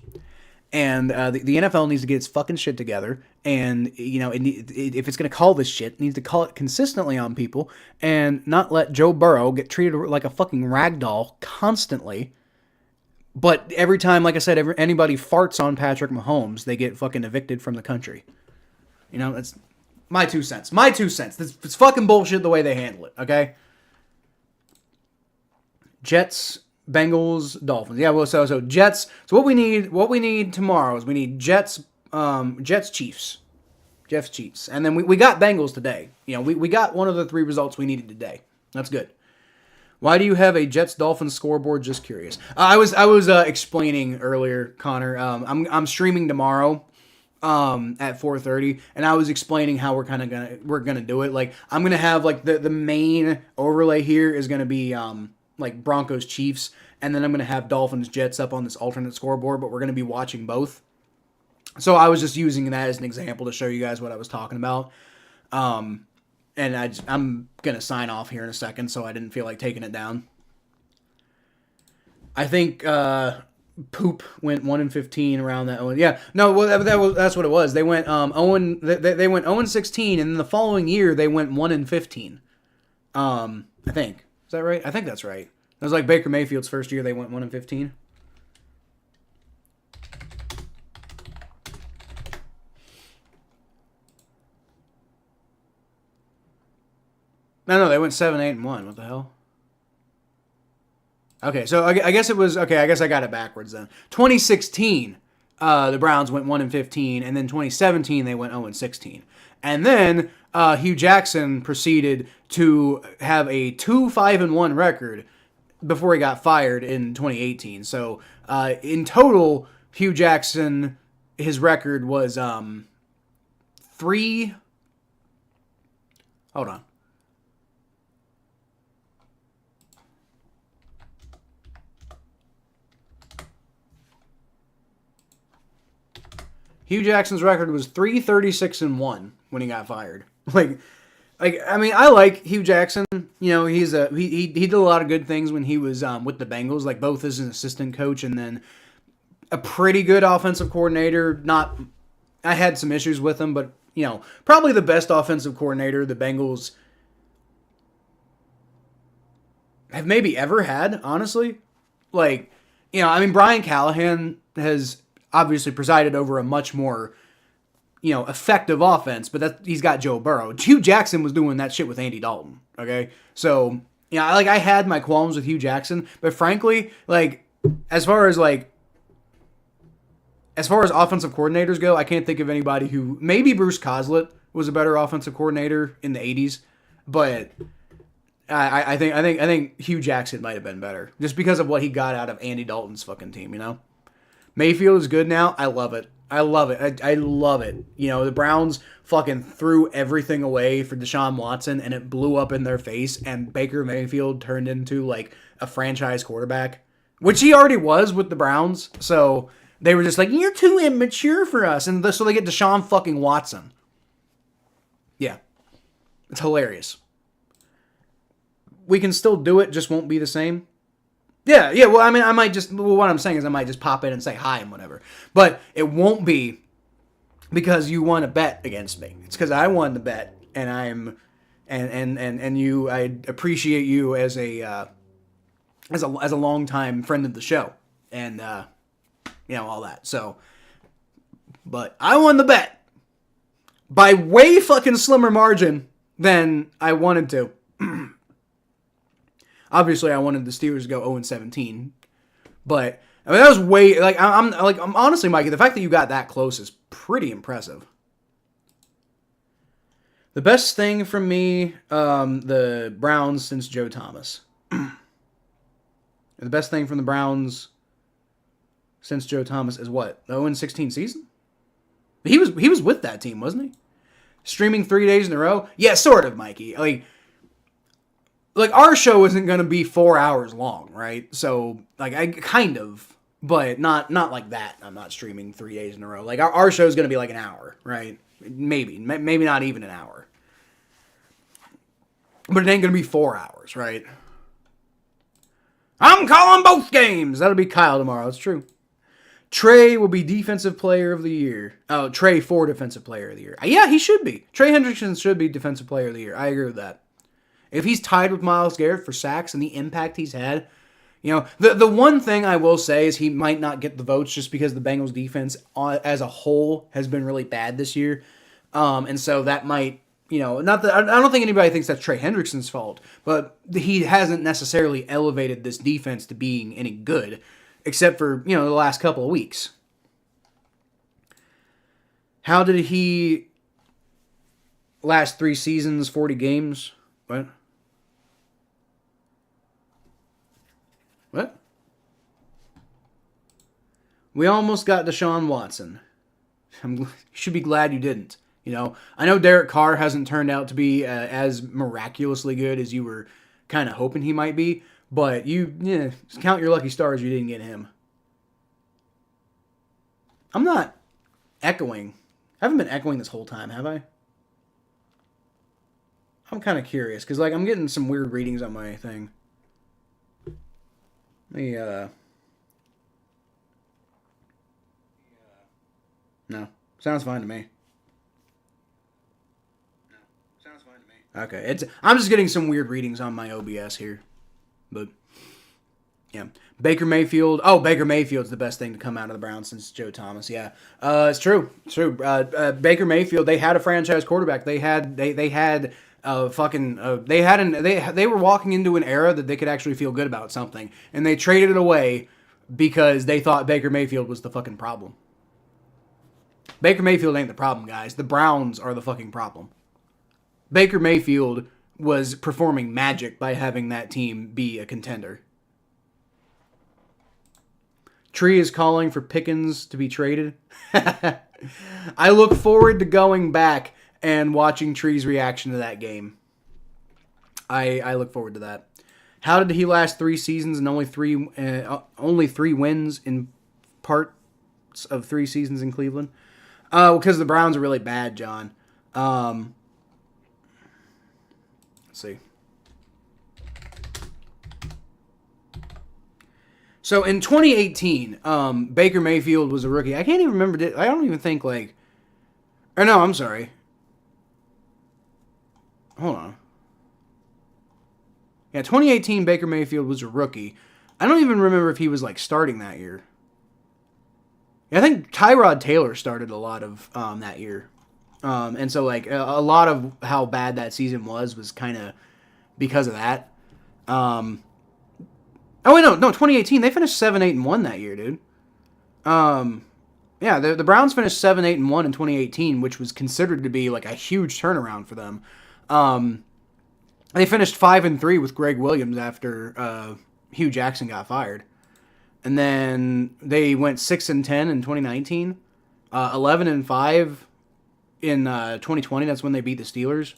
And the NFL needs to get its fucking shit together. And, if it's going to call this shit, it needs to call it consistently on people and not let Joe Burrow get treated like a fucking ragdoll constantly. But every time, like I said, anybody farts on Patrick Mahomes, they get fucking evicted from the country. That's my 2 cents. My 2 cents. It's fucking bullshit the way they handle it, okay? Jets, Bengals, Dolphins. Yeah, well, so Jets. So what we need tomorrow is we need Jets, Chiefs. And then we got Bengals today. We got one of the 3 results we needed today. That's good. Why do you have a Jets Dolphins scoreboard? Just curious. I was explaining earlier, Connor. I'm streaming tomorrow at 4:30, and I was explaining how we're gonna do it. Like I'm gonna have like the main overlay here is gonna be like Broncos Chiefs, and then I'm gonna have Dolphins Jets up on this alternate scoreboard. But we're gonna be watching both. So I was just using that as an example to show you guys what I was talking about. And I'm going to sign off here in a second, so I didn't feel like taking it down. I think poop went 1-15 around that one. Yeah, no, well that's what it was. They went Owen they went 0-16, and then the following year they went 1-15. I think is that right? I think that's right. It was like Baker Mayfield's first year. They went 1-15. No, they went 7-8-1. What the hell? Okay, so I guess it was okay. I guess I got it backwards then. 2016, the Browns went 1-15, and then 2017 they went 0-16, and then Hugh Jackson proceeded to have a 2-5-1 record before he got fired in 2018. So in total, Hugh Jackson, his record was three. Hold on. Hugh Jackson's record was 3-36-1 when he got fired. Like I mean, I like Hugh Jackson. You know, he did a lot of good things when he was with the Bengals, like both as an assistant coach and then a pretty good offensive coordinator. Not, I had some issues with him, but you know, probably the best offensive coordinator the Bengals have maybe ever had. Honestly, like, you know, I mean, Brian Callahan has obviously presided over a much more, you know, effective offense, but he's got Joe Burrow. Hugh Jackson was doing that shit with Andy Dalton. Okay, so you know, I had my qualms with Hugh Jackson, but frankly, like as far as offensive coordinators go, I can't think of anybody who, maybe Bruce Coslett was a better offensive coordinator in the '80s, but I think Hugh Jackson might have been better just because of what he got out of Andy Dalton's fucking team. You know, Mayfield is good now. I love it. I love it. You know, the Browns fucking threw everything away for Deshaun Watson, and it blew up in their face, and Baker Mayfield turned into, like, a franchise quarterback, which he already was with the Browns, so they were just like, you're too immature for us, and so they get Deshaun fucking Watson. Yeah. It's hilarious. We can still do it, just won't be the same. Yeah, well, I mean, what I'm saying is I might just pop in and say hi and whatever. But it won't be because you won a bet against me. It's because I won the bet, and I appreciate you as a longtime friend of the show, and you know, all that. So, but I won the bet by way fucking slimmer margin than I wanted to. Obviously, I wanted the Steelers to go 0-17, but I mean that was way I'm honestly, Mikey, the fact that you got that close is pretty impressive. The best thing from me, the Browns since Joe Thomas. The best thing from the Browns since Joe Thomas is what? The 0-16 season? He was with that team, wasn't he? Streaming 3 days in a row? Yeah, sort of, Mikey. Like our show isn't going to be 4 hours long, right? So, like, I kind of, but not like that. I'm not streaming 3 days in a row. Like, our show is going to be like an hour, right? Maybe not even an hour. But it ain't going to be 4 hours, right? I'm calling both games. That'll be Kyle tomorrow. It's true. Trey will be Defensive Player of the Year. Oh, Trey for Defensive Player of the Year. Yeah, he should be. Trey Hendrickson should be Defensive Player of the Year. I agree with that. If he's tied with Myles Garrett for sacks and the impact he's had, you know, the one thing I will say is he might not get the votes just because the Bengals defense as a whole has been really bad this year. And so that might, you know, not that I don't think anybody thinks that's Trey Hendrickson's fault, but he hasn't necessarily elevated this defense to being any good, except for, you know, the last couple of weeks. How did he last 3 seasons, 40 games? What? What? We almost got Deshaun Watson. You should be glad you didn't. You know, I know Derek Carr hasn't turned out to be as miraculously good as you were kind of hoping he might be, but just count your lucky stars you didn't get him. I'm not echoing. I haven't been echoing this whole time, have I? I'm kind of curious, because, like, I'm getting some weird readings on my thing. Let me, No. Sounds fine to me. Okay. I'm just getting some weird readings on my OBS here. But, yeah. Baker Mayfield. Oh, Baker Mayfield's the best thing to come out of the Browns since Joe Thomas. Yeah. It's true. It's true. Baker Mayfield, they had a franchise quarterback. They had they were walking into an era that they could actually feel good about something. And they traded it away because they thought Baker Mayfield was the fucking problem. Baker Mayfield ain't the problem, guys. The Browns are the fucking problem. Baker Mayfield was performing magic by having that team be a contender. Tree is calling for Pickens to be traded. I look forward to going back and watching Tree's reaction to that game. I look forward to that. How did he last 3 seasons and only three wins in parts of 3 seasons in Cleveland? Because the Browns are really bad, John. Let's see. So in 2018, Baker Mayfield was a rookie. I can't even remember. I don't even think like. Or no, I'm sorry. Hold on. Yeah, 2018 Baker Mayfield was a rookie. I don't even remember if he was like starting that year. I think Tyrod Taylor started a lot of that year. And so, like, a lot of how bad that season was kind of because of that. Oh, wait, no, 2018. They finished 7-8-1 that year, dude. Yeah, the Browns finished 7-8-1 in 2018, which was considered to be, like, a huge turnaround for them. They finished 5-3 with Greg Williams after Hugh Jackson got fired. And then they went 6-10 in 2019, 11-5 in 2020. That's when they beat the Steelers.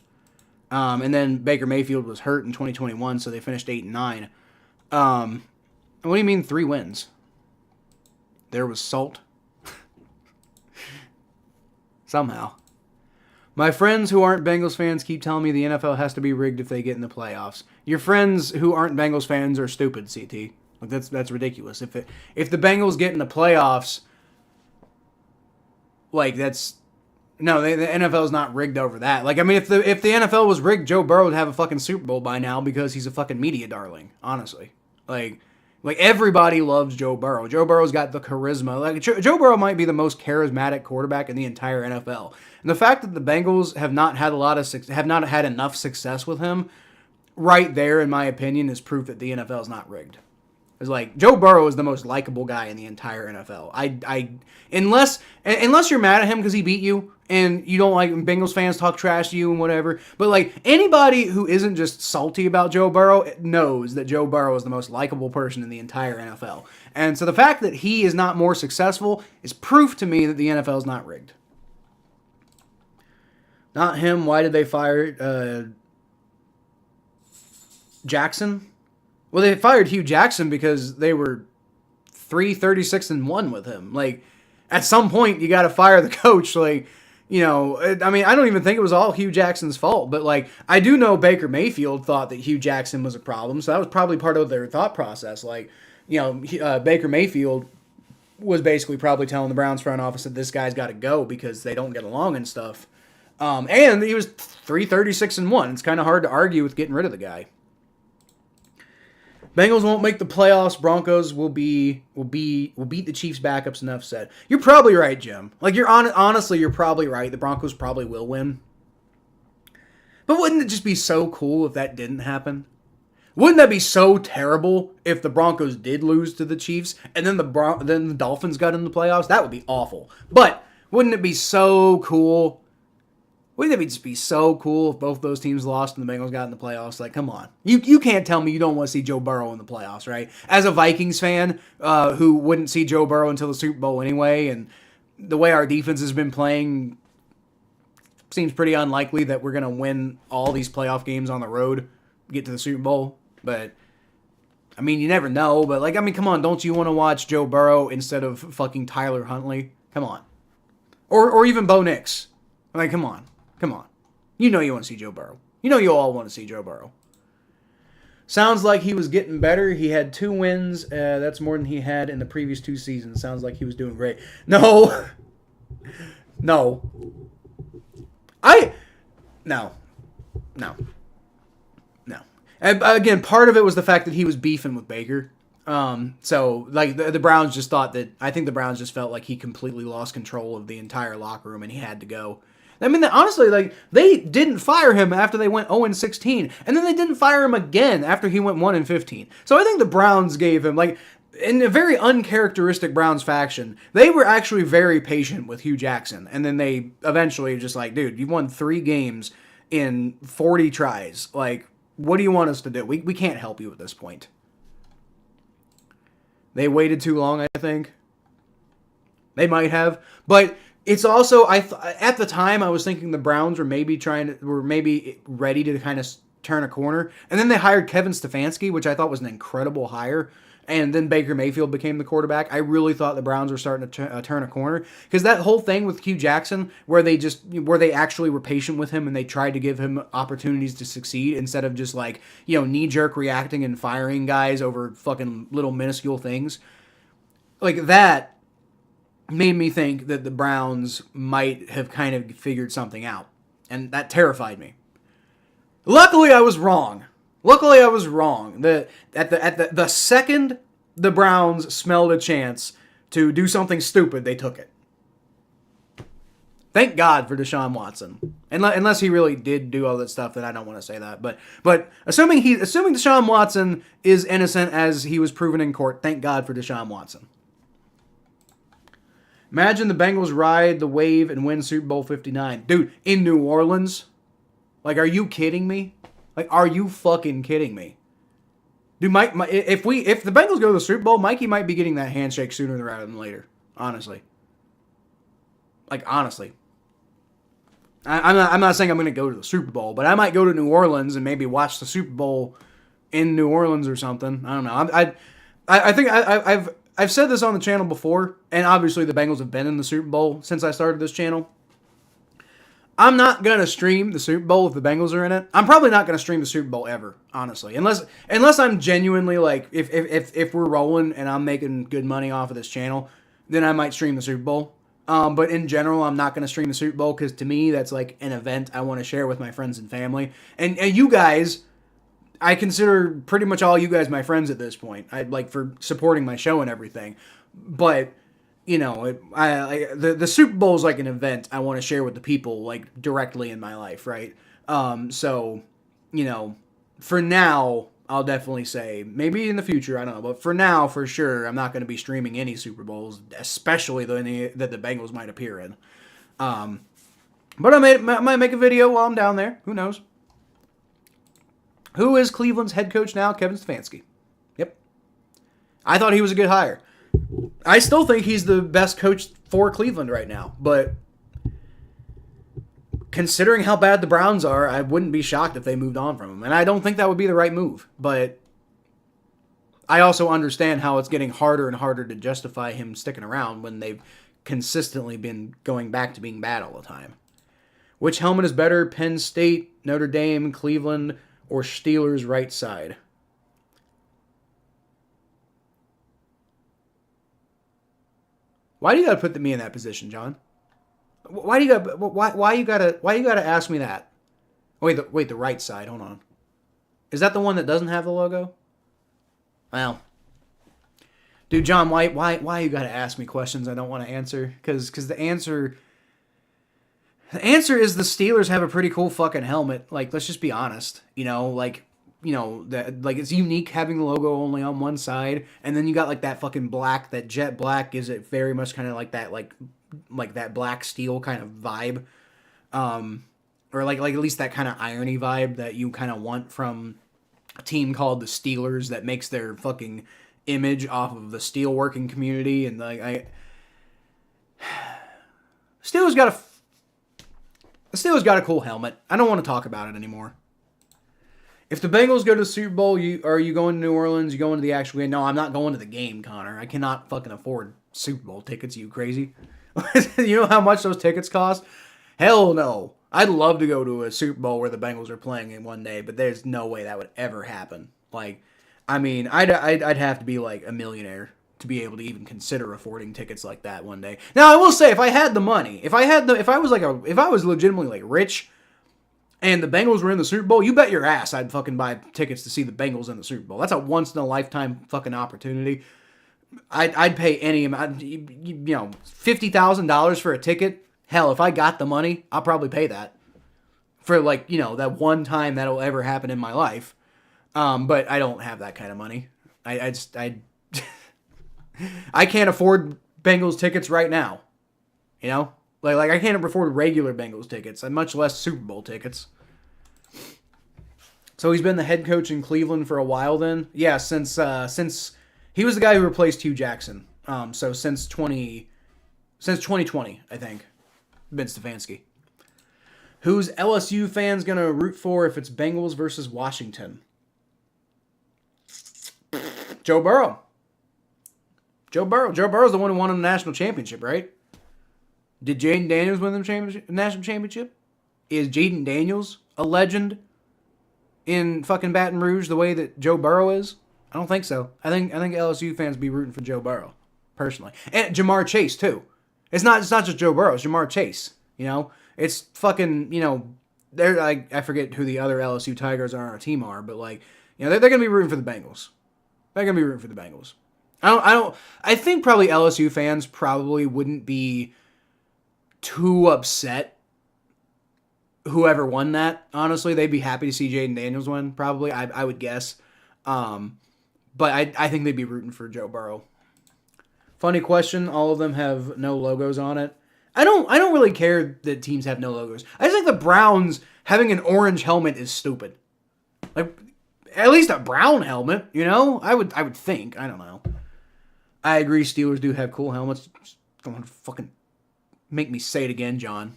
And then Baker Mayfield was hurt in 2021, so they finished 8-9. What do you mean 3 wins? There was salt. Somehow. My friends who aren't Bengals fans keep telling me the NFL has to be rigged if they get in the playoffs. Your friends who aren't Bengals fans are stupid, CT. Like that's ridiculous. If the Bengals get in the playoffs, like that's no, the NFL is not rigged over that. Like I mean, if the NFL was rigged, Joe Burrow would have a fucking Super Bowl by now because he's a fucking media darling. Honestly, like everybody loves Joe Burrow. Joe Burrow's got the charisma. Like Joe Burrow might be the most charismatic quarterback in the entire NFL. And the fact that the Bengals have not had enough success with him, right there, in my opinion, is proof that the NFL is not rigged. It's like Joe Burrow is the most likable guy in the entire NFL. Unless you're mad at him because he beat you and you don't like Bengals fans talk trash to you and whatever. But like anybody who isn't just salty about Joe Burrow knows that Joe Burrow is the most likable person in the entire NFL. And so the fact that he is not more successful is proof to me that the NFL is not rigged. Not him. Why did they fire Jackson? Well, they fired Hugh Jackson because they were 3-36-1 with him. Like, at some point, you got to fire the coach. Like, you know, I mean, I don't even think it was all Hugh Jackson's fault. But, like, I do know Baker Mayfield thought that Hugh Jackson was a problem. So that was probably part of their thought process. Like, you know, Baker Mayfield was basically probably telling the Browns front office that this guy's got to go because they don't get along and stuff. And he was 3-36-1. It's kind of hard to argue with getting rid of the guy. Bengals won't make the playoffs. Broncos will beat the Chiefs' backups. Enough said. You're probably right, Jim. Like honestly, you're probably right. The Broncos probably will win. But wouldn't it just be so cool if that didn't happen? Wouldn't that be so terrible if the Broncos did lose to the Chiefs and then the Dolphins got in the playoffs? That would be awful. But wouldn't it be so cool? Wouldn't it just be so cool if both those teams lost and the Bengals got in the playoffs? Like, come on. You can't tell me you don't want to see Joe Burrow in the playoffs, right? As a Vikings fan who wouldn't see Joe Burrow until the Super Bowl anyway, and the way our defense has been playing, seems pretty unlikely that we're going to win all these playoff games on the road, get to the Super Bowl. But, I mean, you never know. But, like, I mean, come on. Don't you want to watch Joe Burrow instead of fucking Tyler Huntley? Come on. Or even Bo Nix. Like, come on. Come on. You know you want to see Joe Burrow. You know you all want to see Joe Burrow. Sounds like he was getting better. He had 2 wins. That's more than he had in the previous 2 seasons. Sounds like he was doing great. No. No. I no. No. No. And again, part of it was the fact that he was beefing with Baker. So like the Browns just thought that I think the Browns just felt like he completely lost control of the entire locker room and he had to go. I mean, honestly, like they didn't fire him after they went 0-16, and then they didn't fire him again after he went 1-15. So I think the Browns gave him like in a very uncharacteristic Browns faction. They were actually very patient with Hugh Jackson, and then they eventually just like, dude, you won 3 games in 40 tries. Like, what do you want us to do? We can't help you at this point. They waited too long, I think. They might have, but it's also at the time I was thinking the Browns were maybe ready to kind of turn a corner, and then they hired Kevin Stefanski, which I thought was an incredible hire. And then Baker Mayfield became the quarterback. I really thought the Browns were starting to turn a corner because that whole thing with Hugh Jackson, where they actually were patient with him and they tried to give him opportunities to succeed instead of just like knee jerk reacting and firing guys over fucking little minuscule things, like that made me think that the Browns might have kind of figured something out, and that terrified me. Luckily, I was wrong. The second the Browns smelled a chance to do something stupid, they took it. Thank God for Deshaun Watson. Unless he really did do all that stuff, then I don't want to say that. But assuming Deshaun Watson is innocent as he was proven in court, thank God for Deshaun Watson. Imagine the Bengals ride the wave and win Super Bowl 59. Dude, in New Orleans? Like, are you kidding me? Like, are you fucking kidding me? Dude, if the Bengals go to the Super Bowl, Mikey might be getting that handshake sooner rather than later. Honestly. Like, honestly. I'm not saying I'm going to go to the Super Bowl, but I might go to New Orleans and maybe watch the Super Bowl in New Orleans or something. I don't know. I think I've said this on the channel before, and obviously the Bengals have been in the Super Bowl since I started this channel. I'm not going to stream the Super Bowl if the Bengals are in it. I'm probably not going to stream the Super Bowl ever, honestly. Unless I'm genuinely, like, if we're rolling and I'm making good money off of this channel, then I might stream the Super Bowl. But in general, I'm not going to stream the Super Bowl because to me, that's like an event I want to share with my friends and family. And you guys, I consider pretty much all you guys my friends at this point. I'd like for supporting my show and everything. But the Super Bowl is like an event I want to share with the people like directly in my life, right? So, for now, I'll definitely say maybe in the future, I don't know, but for now, for sure, I'm not going to be streaming any Super Bowls, especially any that the Bengals might appear in. But I might make a video while I'm down there. Who knows? Who is Cleveland's head coach now? Kevin Stefanski. Yep. I thought he was a good hire. I still think he's the best coach for Cleveland right now, but considering how bad the Browns are, I wouldn't be shocked if they moved on from him. And I don't think that would be the right move, but I also understand how it's getting harder and harder to justify him sticking around when they've consistently been going back to being bad all the time. Which helmet is better, Penn State, Notre Dame, Cleveland, or Steelers right side? Why do you gotta put me in that position, John? Why you gotta ask me that? Wait, the right side. Hold on. Is that the one that doesn't have the logo? Well, dude, John, why you gotta ask me questions I don't want to answer? Because the answer is the Steelers have a pretty cool fucking helmet. Like, let's just be honest. That like it's unique having the logo only on one side, and then you got like that fucking black, that jet black gives it very much kind of like that like that black steel kind of vibe, or like at least that kind of irony vibe that you kind of want from a team called the Steelers that makes their fucking image off of the steelworking community. And like Steelers got a cool helmet. I don't want to talk about it anymore. If the Bengals go to the Super Bowl, are you going to New Orleans? You going to the actual game? No, I'm not going to the game, Connor. I cannot fucking afford Super Bowl tickets. You crazy? You know how much those tickets cost? Hell no. I'd love to go to a Super Bowl where the Bengals are playing in one day, but there's no way that would ever happen. Like, I mean, I'd have to be like a millionaire to be able to even consider affording tickets like that one day. Now, I will say, if I had the money, if I was legitimately like rich, and the Bengals were in the Super Bowl, you bet your ass I'd fucking buy tickets to see the Bengals in the Super Bowl. That's a once in a lifetime fucking opportunity. I'd pay any amount, $50,000 for a ticket. Hell, if I got the money, I'll probably pay that for that one time that'll ever happen in my life. But I don't have that kind of money. I can't afford Bengals tickets right now. Like I can't afford regular Bengals tickets, and much less Super Bowl tickets. So he's been the head coach in Cleveland for a while then. Yeah, since he was the guy who replaced Hugh Jackson. So since 2020, I think. Ben Stefanski. Who's LSU fans going to root for if it's Bengals versus Washington? Joe Burrow. Joe Burrow's the one who won the national championship, right? Did Jaden Daniels win the national championship? Is Jaden Daniels a legend in fucking Baton Rouge the way that Joe Burrow is? I don't think so. I think LSU fans be rooting for Joe Burrow, personally. And Jamar Chase, too. It's not just Joe Burrow, it's Jamar Chase. It's fucking, they're I forget who the other LSU Tigers on our team are, but they're gonna be rooting for the Bengals. They're gonna be rooting for the Bengals. I think probably LSU fans probably wouldn't be too upset whoever won that. Honestly, they'd be happy to see Jaden Daniels win, probably, I would guess. But I think they'd be rooting for Joe Burrow. Funny question, all of them have no logos on it. I don't really care that teams have no logos. I just think the Browns having an orange helmet is stupid. Like, at least a brown helmet, I would think. I don't know. I agree, Steelers do have cool helmets. Just don't want to fucking make me say it again, John.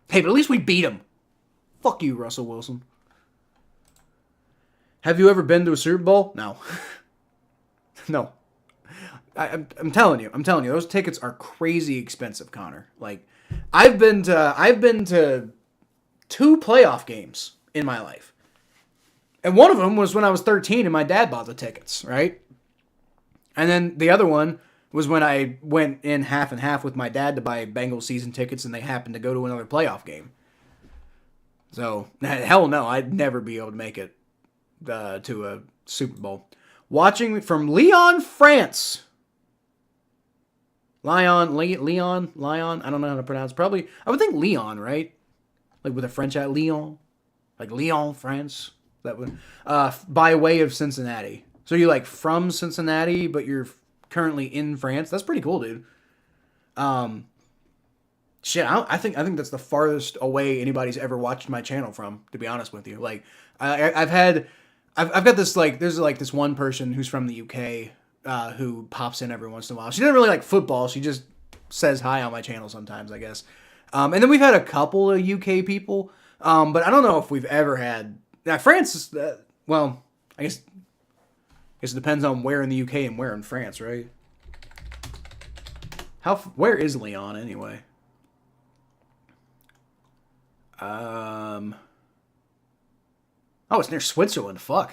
Hey, but at least we beat them. Fuck you, Russell Wilson. Have you ever been to a Super Bowl? No. No. I'm telling you, those tickets are crazy expensive, Connor. Like, I've been to 2 playoff games in my life. And one of them was when I was 13 and my dad bought the tickets, right? And then the other one was when I went in half and half with my dad to buy Bengals season tickets and they happened to go to another playoff game. So, hell no, I'd never be able to make it to a Super Bowl. Watching from Lyon, France. Lyon, I don't know how to pronounce. Probably, I would think Lyon, right? Like with a French at Lyon. Like Lyon, France. That would, by way of Cincinnati. So you're from Cincinnati, but you're currently in France. That's pretty cool, dude. Shit, I think that's the farthest away anybody's ever watched my channel from, to be honest with you. Like, I've got this, there's this one person who's from the UK who pops in every once in a while. She doesn't really like football. She just says hi on my channel sometimes, I guess. And then we've had a couple of UK people, but I don't know if we've ever had... Now, France is... well, I guess it depends on where in the UK and where in France, right? Where is Lyon, anyway? Oh, it's near Switzerland. Fuck.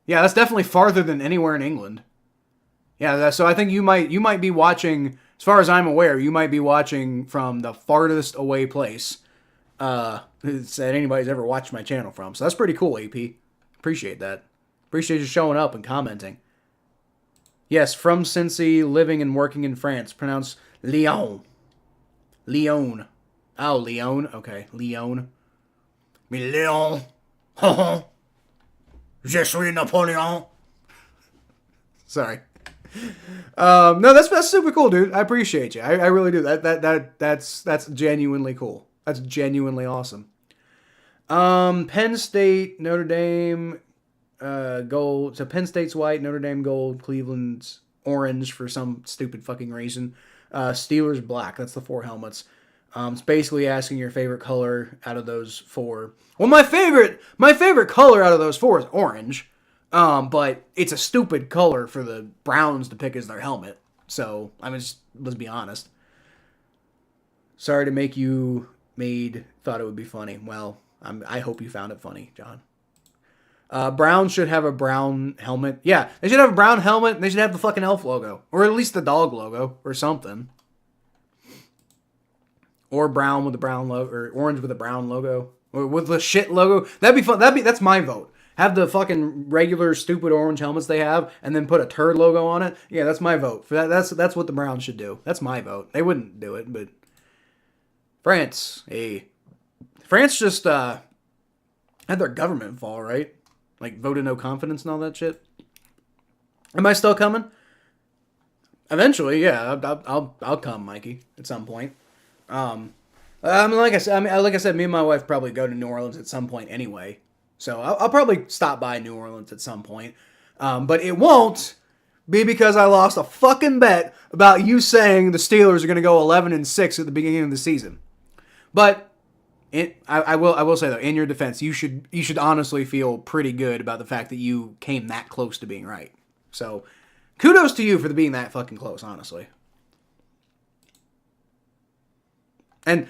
Yeah, that's definitely farther than anywhere in England. Yeah, so I think you might be watching, as far as I'm aware, you might be watching from the farthest away place that anybody's ever watched my channel from. So that's pretty cool, AP. Appreciate that. Appreciate you showing up and commenting. Yes, from Cincy, living and working in France. Pronounced Lyon. Lyon. Oh, Lyon. Okay, Lyon. Mais Lyon. Je suis Napoleon. Sorry. No, that's super cool, dude. I appreciate you. I really do. That's genuinely cool. That's genuinely awesome. Penn State, Notre Dame, gold. So Penn State's white, Notre Dame gold, Cleveland's orange for some stupid fucking reason. Steelers black. That's the 4 helmets. It's basically asking your favorite color out of those 4. Well, my favorite color out of those 4 is orange. But it's a stupid color for the Browns to pick as their helmet. So, let's be honest. Sorry to make you thought it would be funny. Well, I hope you found it funny, John. Brown should have a brown helmet. Yeah, they should have a brown helmet. And they should have the fucking elf logo, or at least the dog logo, or something. Or brown with the brown logo, or orange with a brown logo, or with the shit logo. That'd be fun. That's my vote. Have the fucking regular stupid orange helmets they have, and then put a turd logo on it. Yeah, that's my vote. For that, that's what the Browns should do. That's my vote. They wouldn't do it, but France, France just had their government fall, right? Like voted no confidence and all that shit. Am I still coming? Eventually, yeah. I'll come, Mikey, at some point. Like I said, me and my wife probably go to New Orleans at some point anyway. So I'll probably stop by New Orleans at some point. But it won't be because I lost a fucking bet about you saying the Steelers are going to go 11-6 at the beginning of the season. But I will say though, in your defense, you should honestly feel pretty good about the fact that you came that close to being right. So kudos to you for being that fucking close, honestly. And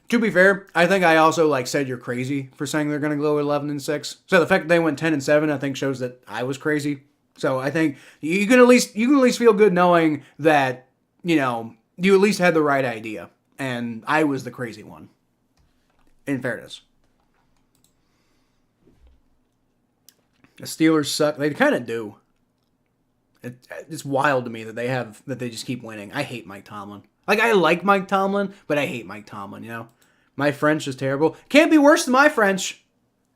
to be fair, I think I also said you're crazy for saying they're going to go 11-6. So the fact that they went 10-7, I think shows that I was crazy. So I think you can at least feel good knowing that you at least had the right idea, and I was the crazy one. In fairness, the Steelers suck. They kind of do. It's wild to me that they just keep winning. I hate Mike Tomlin. I like Mike Tomlin, but I hate Mike Tomlin, My French is terrible. Can't be worse than my French.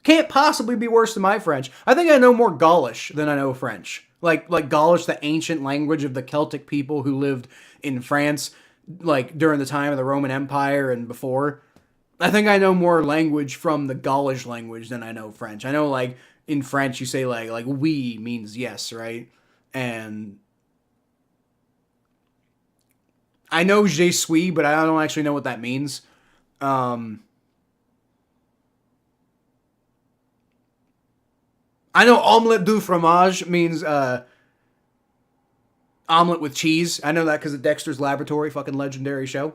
Can't possibly be worse than my French. I think I know more Gaulish than I know French. Like Gaulish, the ancient language of the Celtic people who lived in France, during the time of the Roman Empire and before. I think I know more language from the Gaulish language than I know French. I know, in French, you say, oui means yes, right? And I know je suis, but I don't actually know what that means. I know omelette du fromage means omelet with cheese. I know that because of Dexter's Laboratory, fucking legendary show.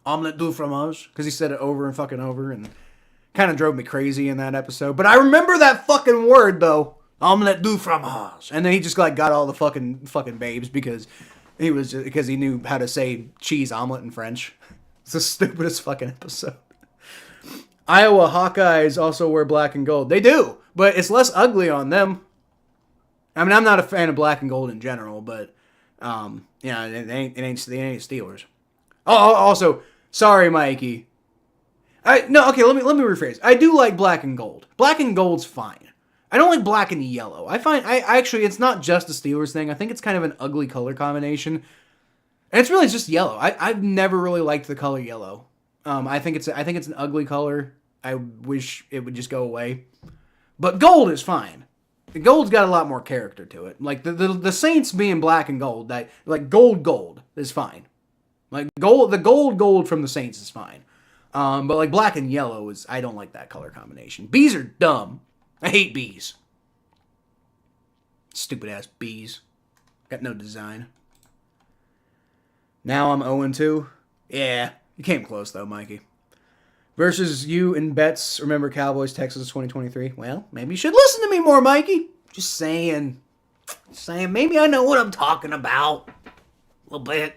Omelette du fromage, because he said it over and fucking over, and kind of drove me crazy in that episode. But I remember that fucking word, though. Omelette du fromage. And then he just got all the fucking babes because he knew how to say cheese omelet in French. It's the stupidest fucking episode. Iowa Hawkeyes also wear black and gold. They do, but it's less ugly on them. I mean, I'm not a fan of black and gold in general, but it ain't Steelers. Oh, also, sorry, Mikey. Let me rephrase. I do like black and gold. Black and gold's fine. I don't like black and yellow. It's not just a Steelers thing. I think it's kind of an ugly color combination. And it's really just yellow. I've never really liked the color yellow. I think it's an ugly color. I wish it would just go away. But gold is fine. The gold's got a lot more character to it. The Saints being black and gold, gold is fine. The gold from the Saints is fine. But black and yellow I don't like that color combination. Bees are dumb. I hate bees. Stupid ass bees. Got no design. Now I'm 0-2. Yeah, you came close though, Mikey. Versus you and bets. Remember Cowboys, Texans 2023? Well, maybe you should listen to me more, Mikey. Just saying. Maybe I know what I'm talking about. A little bit.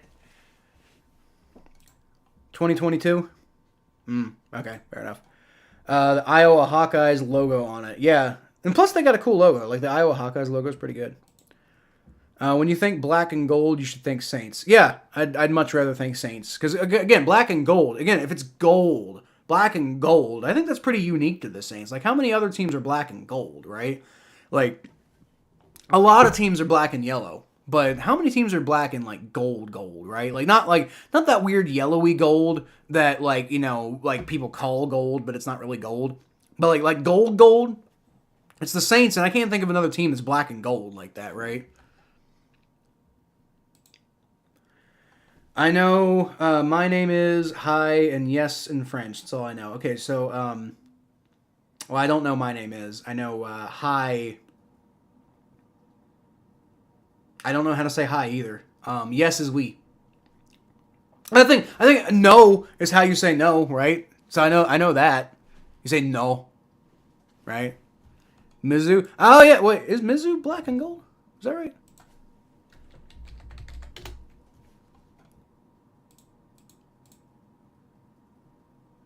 2022? Okay, fair enough. The Iowa Hawkeyes logo on it. Yeah. And plus they got a cool logo. The Iowa Hawkeyes logo is pretty good. When you think black and gold, you should think Saints. Yeah, I'd much rather think Saints. Because, again, black and gold. Again, if it's gold, black and gold, I think that's pretty unique to the Saints. How many other teams are black and gold, right? A lot of teams are black and yellow. But how many teams are black and gold, right? Not that weird yellowy gold that people call gold, but it's not really gold. But gold, it's the Saints, and I can't think of another team that's black and gold like that, right? I know my name is hi and yes in French. That's all I know. Okay, so I don't know my name is. I know hi. I don't know how to say hi either. Yes is we. I think no is how you say no, right? So I know that. You say no, right? Mizzou. Oh yeah, wait, is Mizzou black and gold? Is that right?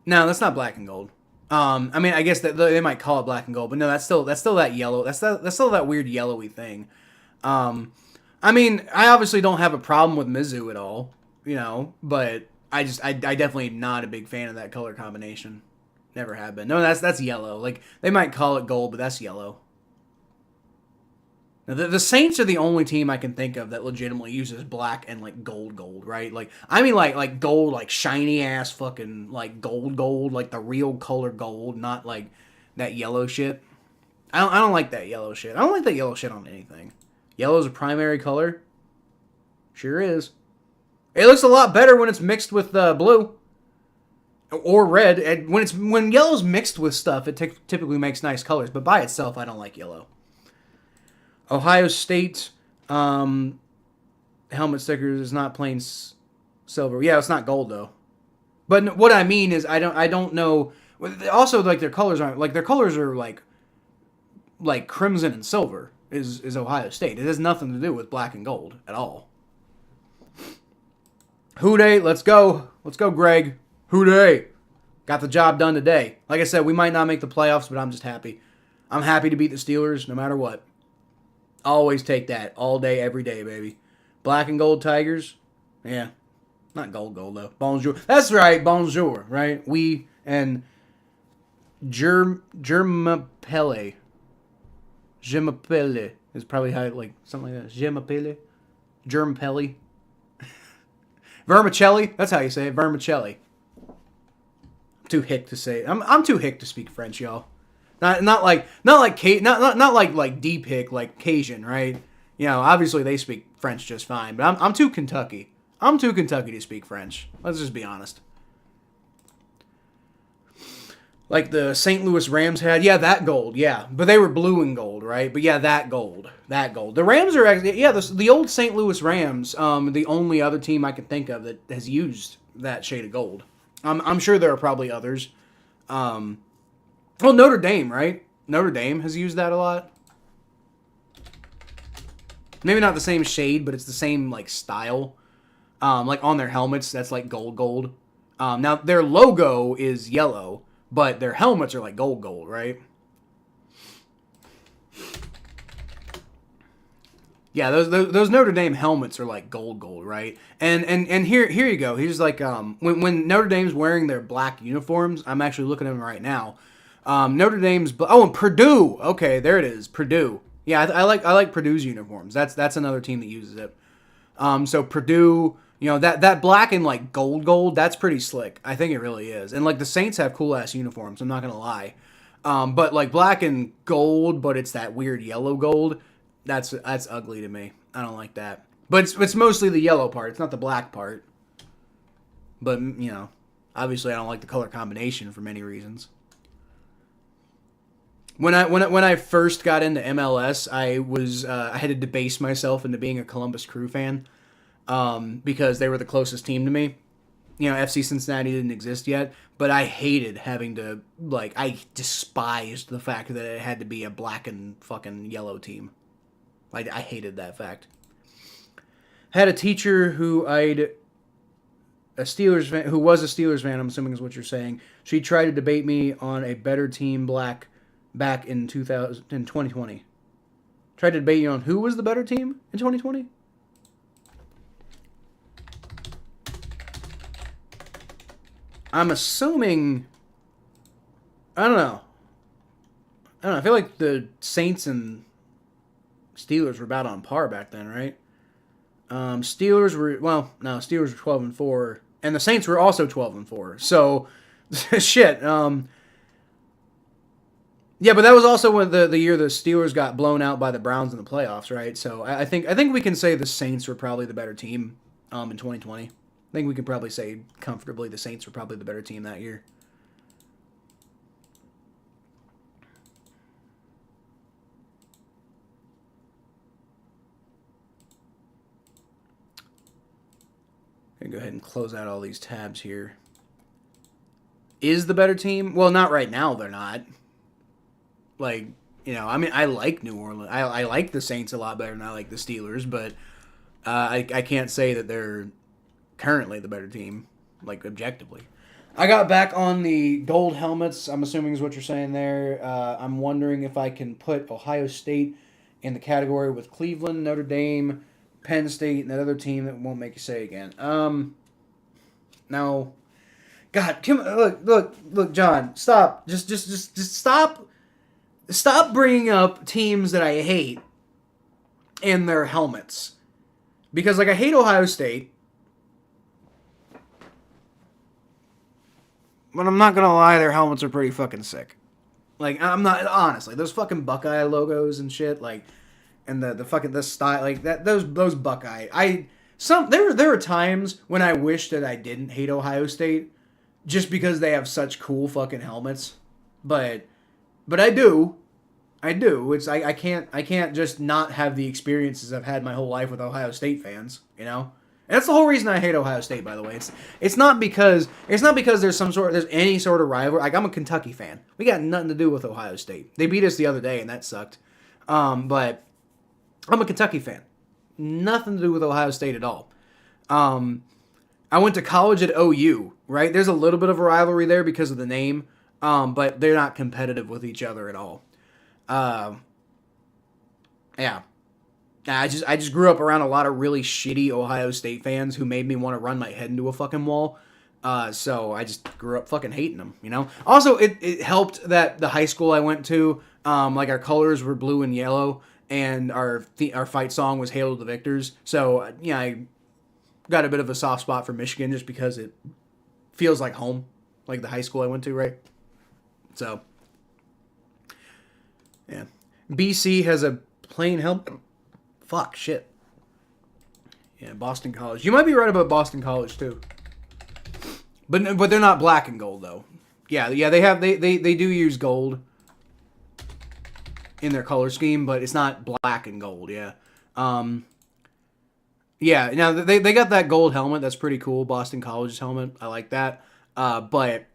No, that's not black and gold. I mean, I guess that they might call it black and gold, but no, that's still that yellow. That's still that weird yellowy thing. Um, I mean, I obviously don't have a problem with Mizzou at all, but I definitely not a big fan of that color combination. Never have been. No, that's yellow. Like they might call it gold, but that's yellow. Now, the Saints are the only team I can think of that legitimately uses black and like gold, right? Like I mean like gold, like shiny ass fucking like gold, like the real color gold, not like that yellow shit. I don't like that yellow shit. I don't like that yellow shit on anything. Yellow's a primary color. Sure is. It looks a lot better when it's mixed with blue or red. And when yellow's mixed with stuff, it typically makes nice colors. But by itself, I don't like yellow. Ohio State helmet stickers is not plain silver. Yeah, it's not gold though. But what I mean is, I don't know. Also, like their colors aren't like their colors are like crimson and silver is Ohio State. It has nothing to do with black and gold at all. Hooday, let's go. Let's go, Greg. Hooday. Got the job done today. Like I said, we might not make the playoffs, but I'm just happy. I'm happy to beat the Steelers no matter what. Always take that. All day, every day, baby. Black and gold Tigers. Yeah. Not gold though. Bonjour. That's right, bonjour, right? We and Germapelle. Gemapelle is probably how, like, something like that. Gemapelle. Germpelli. Vermicelli. That's how you say it. Vermicelli. I'm too hick to say it. I'm too hick to speak French, y'all. Not like deep hick like Cajun, right? Obviously they speak French just fine, but I'm too Kentucky. I'm too Kentucky to speak French. Let's just be honest. Like the St. Louis Rams had, yeah, that gold, yeah. But they were blue and gold, right? But yeah, that gold. The Rams are actually, yeah, the old St. Louis Rams, the only other team I can think of that has used that shade of gold. I'm sure there are probably others. Well, Notre Dame, right? Notre Dame has used that a lot. Maybe not the same shade, but it's the same, like, style. Like, on their helmets, that's, like, gold. Now, their logo is yellow, but their helmets are, like, gold, right? Yeah, those Notre Dame helmets are, like, gold, right? And here you go. Here's, like, when Notre Dame's wearing their black uniforms, I'm actually looking at them right now. Notre Dame's... and Purdue! Okay, there it is. Purdue. Yeah, I like Purdue's uniforms. That's another team that uses it. So Purdue, that black and like gold, that's pretty slick. I think it really is. And like the Saints have cool ass uniforms. I'm not gonna lie. But like black and gold, but it's that weird yellow gold. That's ugly to me. I don't like that. But it's mostly the yellow part. It's not the black part. But obviously I don't like the color combination for many reasons. When I first got into MLS, I had to debase myself into being a Columbus Crew fan, because they were the closest team to me. FC Cincinnati didn't exist yet, but I hated having to, like, I despised the fact that it had to be a black and fucking yellow team. I hated that fact. Had a teacher who was a Steelers fan, I'm assuming is what you're saying. She tried to debate me on a better team back in 2020. Tried to debate you on who was the better team in 2020? I'm assuming... I don't know. I feel like the Saints and Steelers were about on par back then, right? Steelers were 12-4, and the Saints were also 12-4. So, shit. Yeah, but that was also when the year the Steelers got blown out by the Browns in the playoffs, right? So I think we can say the Saints were probably the better team in 2020. I think we can probably say comfortably the Saints were probably the better team that year. I'm going to go ahead and close out all these tabs here. Is the better team? Well, not right now, they're not. Like, I mean, I like New Orleans. I like the Saints a lot better than I like the Steelers, but I can't say that they're currently the better team, like objectively. I got back on the gold helmets. I'm assuming is what you're saying there. I'm wondering if I can put Ohio State in the category with Cleveland, Notre Dame, Penn State, and that other team that won't make you say again. No, God, look, John, stop. Just stop. Stop bringing up teams that I hate and their helmets, because like I hate Ohio State. But I'm not gonna lie, their helmets are pretty fucking sick. Like I'm not honestly, those fucking Buckeye logos and shit, like, and the fucking the style, like that those Buckeye. There are times when I wish that I didn't hate Ohio State, just because they have such cool fucking helmets. But I do. I can't just not have the experiences I've had my whole life with Ohio State fans, And that's the whole reason I hate Ohio State, by the way. It's not because there's any sort of rivalry. Like, I'm a Kentucky fan. We got nothing to do with Ohio State. They beat us the other day, and that sucked. But I'm a Kentucky fan. Nothing to do with Ohio State at all. I went to college at OU, right? There's a little bit of a rivalry there because of the name, but they're not competitive with each other at all. Yeah. I just grew up around a lot of really shitty Ohio State fans who made me want to run my head into a fucking wall. So I just grew up fucking hating them, Also, it helped that the high school I went to, like our colors were blue and yellow, and our fight song was "Hail to the Victors." So I got a bit of a soft spot for Michigan just because it feels like home, like the high school I went to, right? So. Yeah. BC has a plain helmet. Fuck, shit. Yeah, Boston College. You might be right about Boston College, too. But they're not black and gold, though. Yeah, they do use gold in their color scheme, but it's not black and gold, yeah. Yeah, now they got that gold helmet. That's pretty cool. Boston College's helmet. I like that. But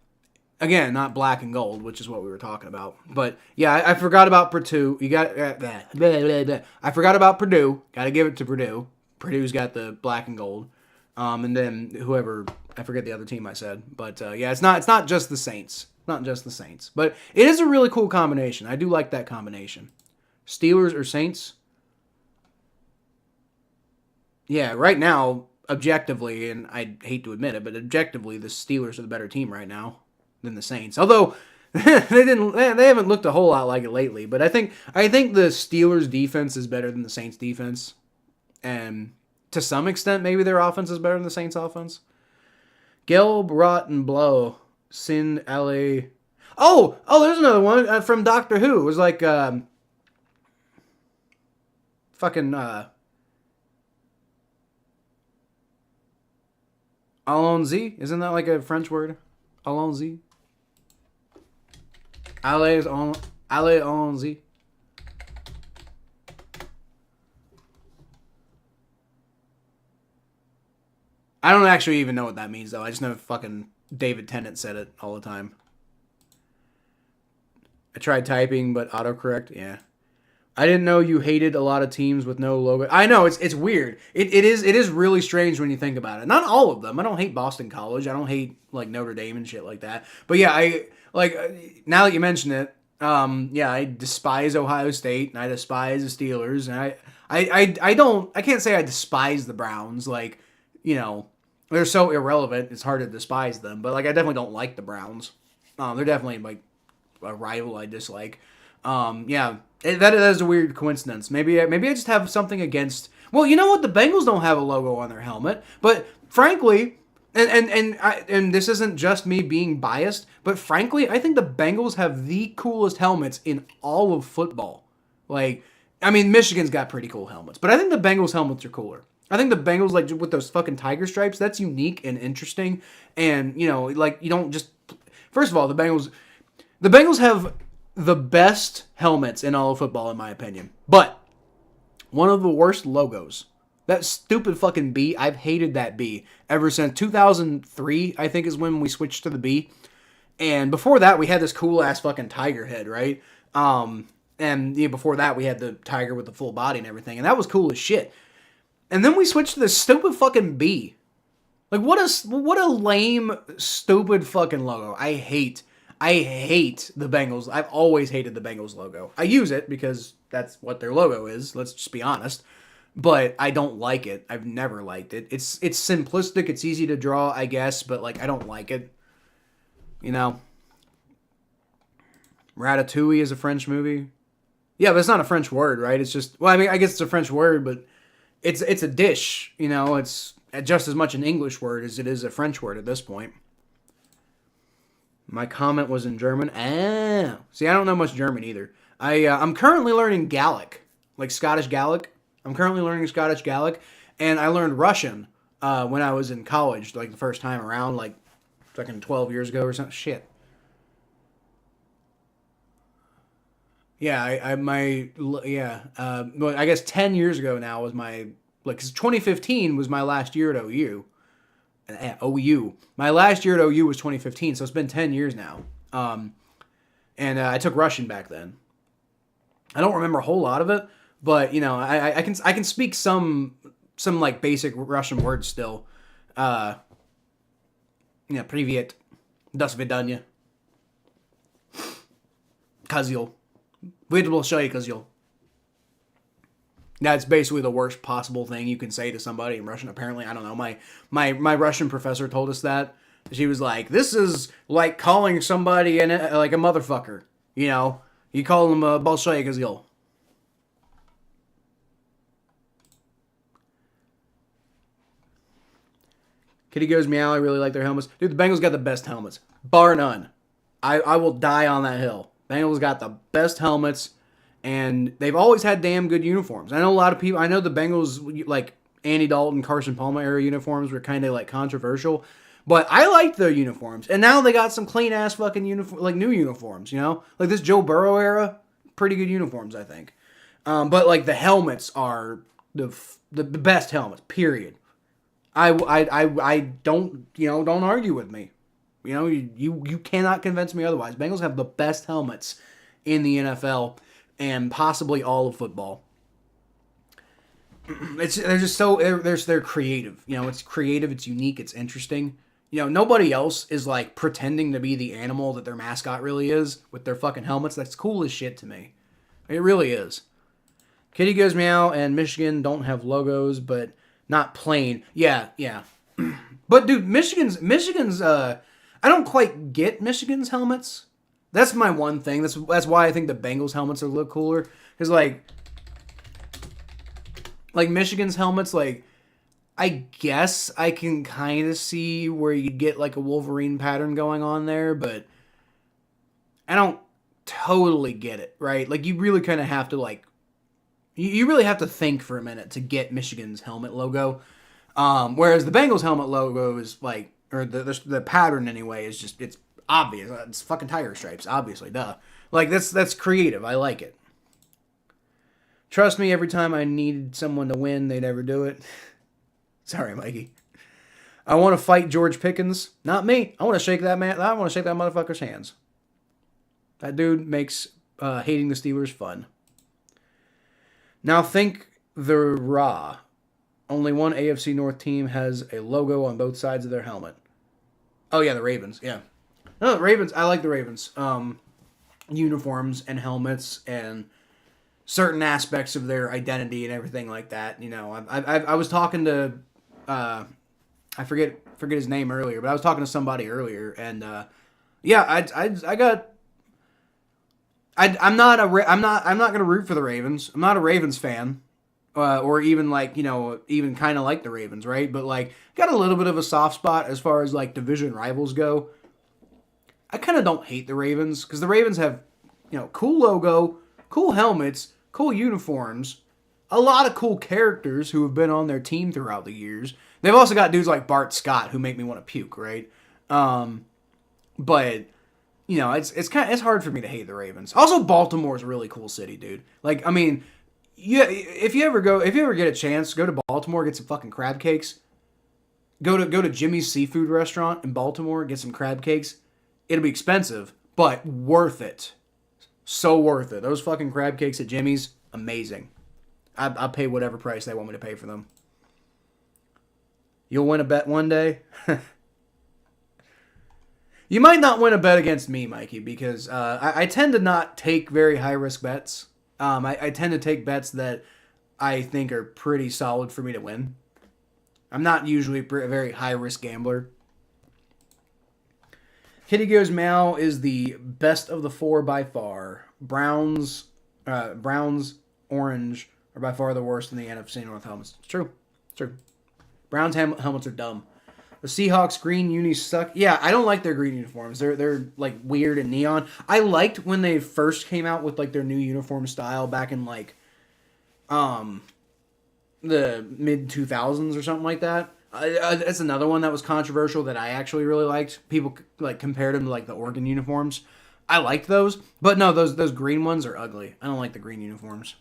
again, not black and gold, which is what we were talking about. But yeah, I forgot about Purdue. I forgot about Purdue. Got to give it to Purdue. Purdue's got the black and gold. And then whoever, I forget the other team I said. But yeah, it's not just the Saints. Not just the Saints. But it is a really cool combination. I do like that combination. Steelers or Saints? Yeah, right now, objectively, and I hate to admit it, but objectively, the Steelers are the better team right now than the Saints. Although they haven't looked a whole lot like it lately. But I think the Steelers' defense is better than the Saints' defense, and to some extent, maybe their offense is better than the Saints' offense. Gelb, Rot, and Blow, Sin, LA. Oh, there's another one from Doctor Who. It was like fucking Allons-y? Isn't that like a French word? Allons-y? Allez allons-y. I don't actually even know what that means, though. I just know fucking David Tennant said it all the time. I tried typing, but autocorrect, yeah. I didn't know you hated a lot of teams with no logo. I know, it's weird. It is really strange when you think about it. Not all of them. I don't hate Boston College. I don't hate like Notre Dame and shit like that. But yeah, I like now that you mention it, yeah, I despise Ohio State and I despise the Steelers, and I can't say I despise the Browns. Like, they're so irrelevant, it's hard to despise them. But like I definitely don't like the Browns. They're definitely like a rival I dislike. Yeah, that is a weird coincidence. Maybe I just have something against. Well, you know what? The Bengals don't have a logo on their helmet, but frankly, and this isn't just me being biased, but frankly, I think the Bengals have the coolest helmets in all of football. Like, I mean, Michigan's got pretty cool helmets, but I think the Bengals helmets are cooler. I think the Bengals, like with those fucking tiger stripes, that's unique and interesting. And like you don't just. First of all, the Bengals have the best helmets in all of football, in my opinion. But one of the worst logos. That stupid fucking B. I've hated that B ever since 2003, I think, is when we switched to the B. And before that, we had this cool ass fucking tiger head, right? And before that, we had the tiger with the full body and everything, and that was cool as shit. And then we switched to this stupid fucking bee. Like, what a lame, stupid fucking logo. I hate the Bengals. I've always hated the Bengals logo. I use it because that's what their logo is. Let's just be honest. But I don't like it. I've never liked it. It's simplistic. It's easy to draw, I guess, but like I don't like it. Ratatouille is a French movie. Yeah, but it's not a French word, right? It's just, well, I mean, I guess it's a French word, but it's a dish. It's just as much an English word as it is a French word at this point. My comment was in German. See, I don't know much German either. I'm currently learning Gaelic, like Scottish Gaelic. I'm currently learning Scottish Gaelic, and I learned Russian when I was in college, like the first time around, like fucking 12 years ago or something. Shit. Yeah, well, I guess 10 years ago now was my, like, cause 2015 was my last year at OU. My last year at OU was 2015, so it's been 10 years now. And I took Russian back then. I don't remember a whole lot of it, but I can speak some like basic Russian words still. Привет, до свидания, козел. That's basically the worst possible thing you can say to somebody in Russian. Apparently, I don't know. My Russian professor told us that. She was like, "This is like calling somebody like a motherfucker. You call them a bolshoi kозел." Kitty goes meow. I really like their helmets, dude. The Bengals got the best helmets, bar none. I will die on that hill. Bengals got the best helmets, and they've always had damn good uniforms. I know a lot of people. I know the Bengals, like Andy Dalton, Carson Palmer era uniforms were kind of like controversial, but I liked their uniforms. And now they got some clean ass fucking new uniforms. Like this Joe Burrow era, pretty good uniforms, I think. But like the helmets are the best helmets. Period. I don't don't argue with me. You cannot convince me otherwise. Bengals have the best helmets in the NFL and possibly all of football. They're creative. It's creative, it's unique, it's interesting. Nobody else is like pretending to be the animal that their mascot really is with their fucking helmets. That's cool as shit to me. It really is. Kitty Goes Meow and Michigan don't have logos, but not plain. Yeah. But dude, Michigan's I don't quite get Michigan's helmets. That's my one thing. That's why I think the Bengals helmets are a little cooler. Because like Michigan's helmets, like I guess I can kind of see where you get like a Wolverine pattern going on there, but I don't totally get it, right? Like you really kind of have to like you really have to think for a minute to get Michigan's helmet logo. Whereas the Bengals helmet logo is like, or the pattern anyway is just, it's obvious. It's fucking tiger stripes, obviously, duh. Like that's creative. I like it. Trust me, every time I needed someone to win, they never do it. Sorry, Mikey. I want to fight George Pickens. Not me. I want to shake that man. I want to shake that motherfucker's hands. That dude makes hating the Steelers fun. Now think the Raw. Only one AFC North team has a logo on both sides of their helmet. Oh yeah, the Ravens. Yeah. No, the Ravens. I like the Ravens. Uniforms and helmets and certain aspects of their identity and everything like that. I was talking to, I forget his name earlier, but I was talking to somebody earlier, and I'm not gonna root for the Ravens. I'm not a Ravens fan. Or even like, even kind of like the Ravens, right? But like, got a little bit of a soft spot as far as like division rivals go. I kind of don't hate the Ravens because the Ravens have, cool logo, cool helmets, cool uniforms, a lot of cool characters who have been on their team throughout the years. They've also got dudes like Bart Scott who make me want to puke, right? But it's hard for me to hate the Ravens. Also, Baltimore's a really cool city, dude. Like, I mean. Yeah, if you ever get a chance, go to Baltimore, get some fucking crab cakes. Go to Jimmy's Seafood Restaurant in Baltimore, get some crab cakes. It'll be expensive, but worth it. So worth it. Those fucking crab cakes at Jimmy's, amazing. I'll pay whatever price they want me to pay for them. You'll win a bet one day. You might not win a bet against me, Mikey, because I tend to not take very high-risk bets. I tend to take bets that I think are pretty solid for me to win. I'm not usually a very high-risk gambler. Kitty Goes Meow is the best of the four by far. Browns, orange are by far the worst in the NFC North helmets. It's true. It's true. Browns helmets are dumb. The Seahawks green unis suck. Yeah, I don't like their green uniforms. They're like weird and neon. I liked when they first came out with like their new uniform style back in like the mid 2000s or something like that. That's another one that was controversial that I actually really liked. People like compared them to like the Oregon uniforms. I liked those, but no, those green ones are ugly. I don't like the green uniforms.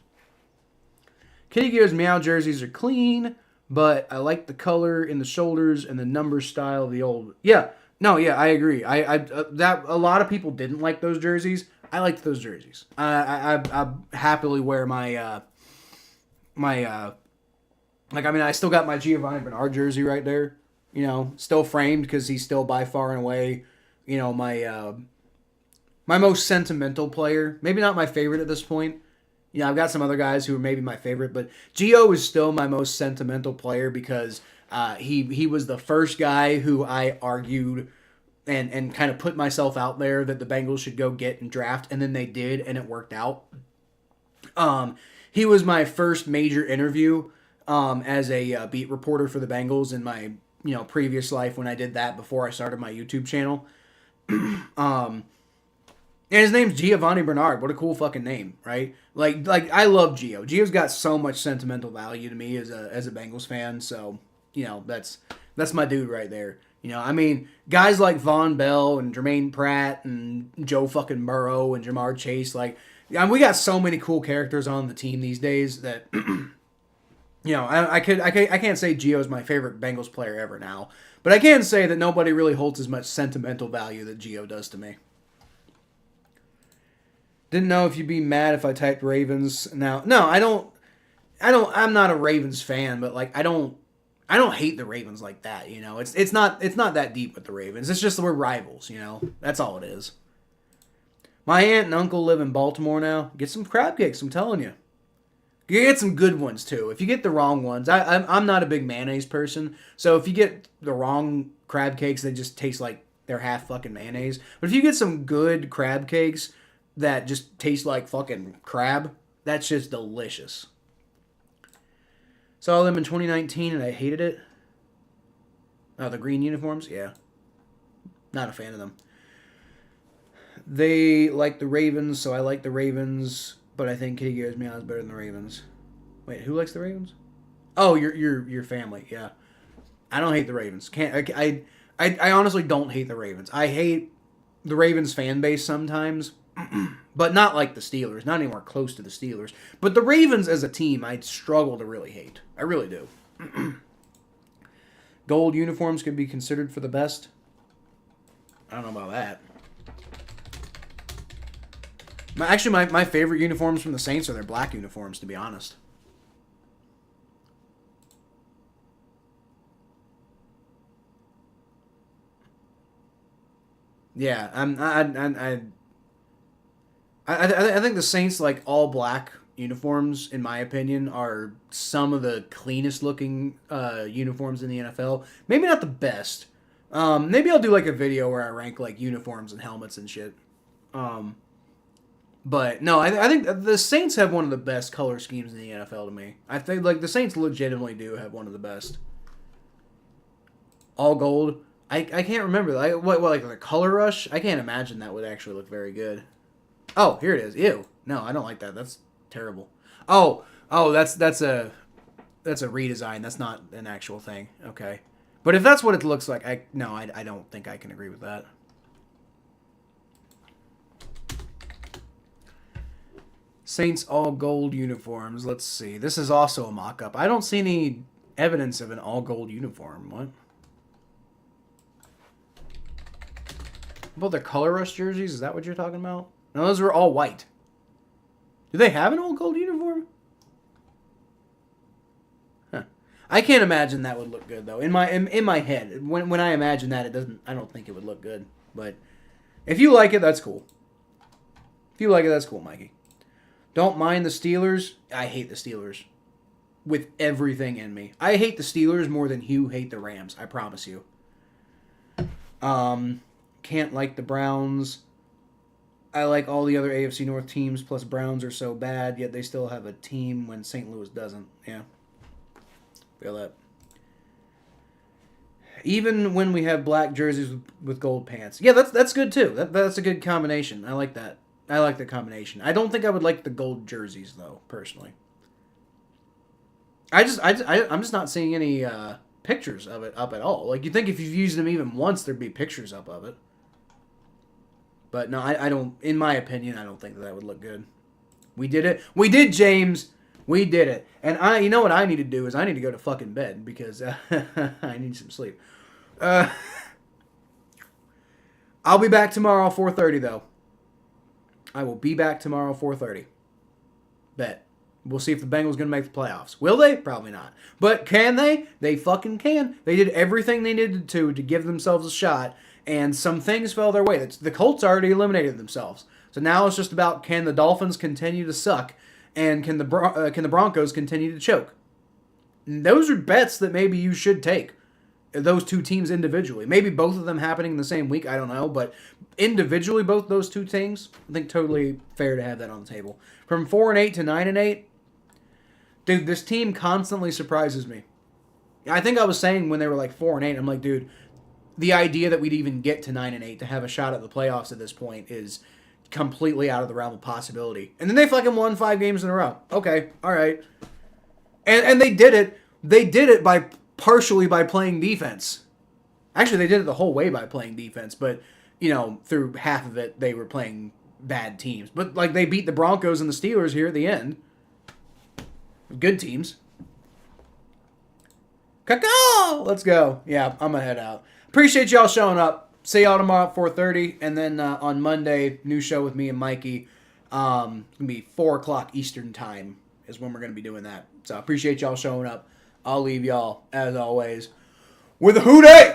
Kitty Gear's Meow jerseys are clean, but I like the color in the shoulders and the number style of the old. Yeah, no, yeah, I agree. I that a lot of people didn't like those jerseys. I liked those jerseys. I happily wear my like, I mean, I still got my Giovanni Bernard jersey right there. You know, still framed because he's still by far and away, you know, my most sentimental player. Maybe not my favorite at this point. You know, I've got some other guys who are maybe my favorite, but Gio is still my most sentimental player because he was the first guy who I argued and kind of put myself out there that the Bengals should go get and draft, and then they did, and it worked out. He was my first major interview as a beat reporter for the Bengals in my previous life when I did that before I started my YouTube channel. And his name's Giovanni Bernard. What a cool fucking name, right? Like I love Gio. Gio's got so much sentimental value to me as a Bengals fan. So that's my dude right there. I mean, guys like Von Bell and Jermaine Pratt and Joe fucking Burrow and Jamar Chase, like, we got so many cool characters on the team these days that I can't say Gio's my favorite Bengals player ever now, but I can say that nobody really holds as much sentimental value that Gio does to me. Didn't know if you'd be mad if I typed Ravens now. No, I don't. I'm not a Ravens fan, but like I don't hate the Ravens like that. It's not that deep with the Ravens. It's just we're rivals. That's all it is. My aunt and uncle live in Baltimore now. Get some crab cakes. I'm telling you. You get some good ones too. If you get the wrong ones, I'm not a big mayonnaise person. So if you get the wrong crab cakes, they just taste like they're half fucking mayonnaise. But if you get some good crab cakes that just taste like fucking crab, that's just delicious. Saw them in 2019 and I hated it. Oh, the green uniforms? Yeah. Not a fan of them. They like the Ravens, so I like the Ravens, but I think Kitty Gears Meow is better than the Ravens. Wait, who likes the Ravens? Oh, your family, yeah. I don't hate the Ravens. I honestly don't hate the Ravens. I hate the Ravens fan base sometimes, but not like the Steelers, not anywhere close to the Steelers. But the Ravens as a team, I struggle to really hate. I really do. Gold uniforms could be considered for the best. I don't know about that. Actually, my favorite uniforms from the Saints are their black uniforms, to be honest. Yeah, I think the Saints, like, all black uniforms, in my opinion, are some of the cleanest looking uniforms in the NFL. Maybe not the best. Maybe I'll do like a video where I rank like uniforms and helmets and shit. But no, I think the Saints have one of the best color schemes in the NFL to me. I think like the Saints legitimately do have one of the best. All gold. I can't remember. Like what like the color rush? I can't imagine that would actually look very good. Oh, here it is. Ew. No, I don't like that. That's terrible. Oh, that's a redesign. That's not an actual thing. Okay. But if that's what it looks like, I don't think I can agree with that. Saints all gold uniforms. Let's see. This is also a mock-up. I don't see any evidence of an all gold uniform. What? About their color rush jerseys? Is that what you're talking about? No, those were all white. Do they have an old gold uniform? Huh. I can't imagine that would look good though. In my head, when I imagine that, it doesn't. I don't think it would look good. But if you like it, that's cool. If you like it, that's cool, Mikey. Don't mind the Steelers. I hate the Steelers with everything in me. I hate the Steelers more than you hate the Rams. I promise you. Can't like the Browns. I like all the other AFC North teams, plus Browns are so bad, yet they still have a team when St. Louis doesn't. Yeah. Feel that. Even when we have black jerseys with gold pants. Yeah, that's good too. That's a good combination. I like that. I like the combination. I don't think I would like the gold jerseys, though, personally. I'm just not seeing any pictures of it up at all. Like, you'd think if you've used them even once, there'd be pictures up of it. But no, I don't. In my opinion, I don't think that would look good. We did it. We did, James. We did it. And you know what I need to do is I need to go to fucking bed because I need some sleep. I'll be back tomorrow 4:30 though. I will be back tomorrow 4:30. Bet. We'll see if the Bengals going to make the playoffs. Will they? Probably not. But can they? They fucking can. They did everything they needed to give themselves a shot. And some things fell their way. The Colts already eliminated themselves. So now it's just about can the Dolphins continue to suck, and can the Broncos continue to choke. And those are bets that maybe you should take. Those two teams individually. Maybe both of them happening in the same week. I don't know. But individually, both those two things, I think totally fair to have that on the table. From 4-8 to 9-8, dude, this team constantly surprises me. I think I was saying when they were like 4-8, I'm like, dude, the idea that we'd even get to 9-8 to have a shot at the playoffs at this point is completely out of the realm of possibility. And then they fucking won 5 games in a row. Okay, all right. And they did it. They did it partially by playing defense. Actually, they did it the whole way by playing defense, but through half of it they were playing bad teams. But like they beat the Broncos and the Steelers here at the end. Good teams. Caw! Let's go. Yeah, I'm gonna head out. Appreciate y'all showing up. See y'all tomorrow at 4:30, and then on Monday, new show with me and Mikey. It's gonna be 4 o'clock Eastern time is when we're gonna be doing that. So I appreciate y'all showing up. I'll leave y'all as always with a hoot-ay!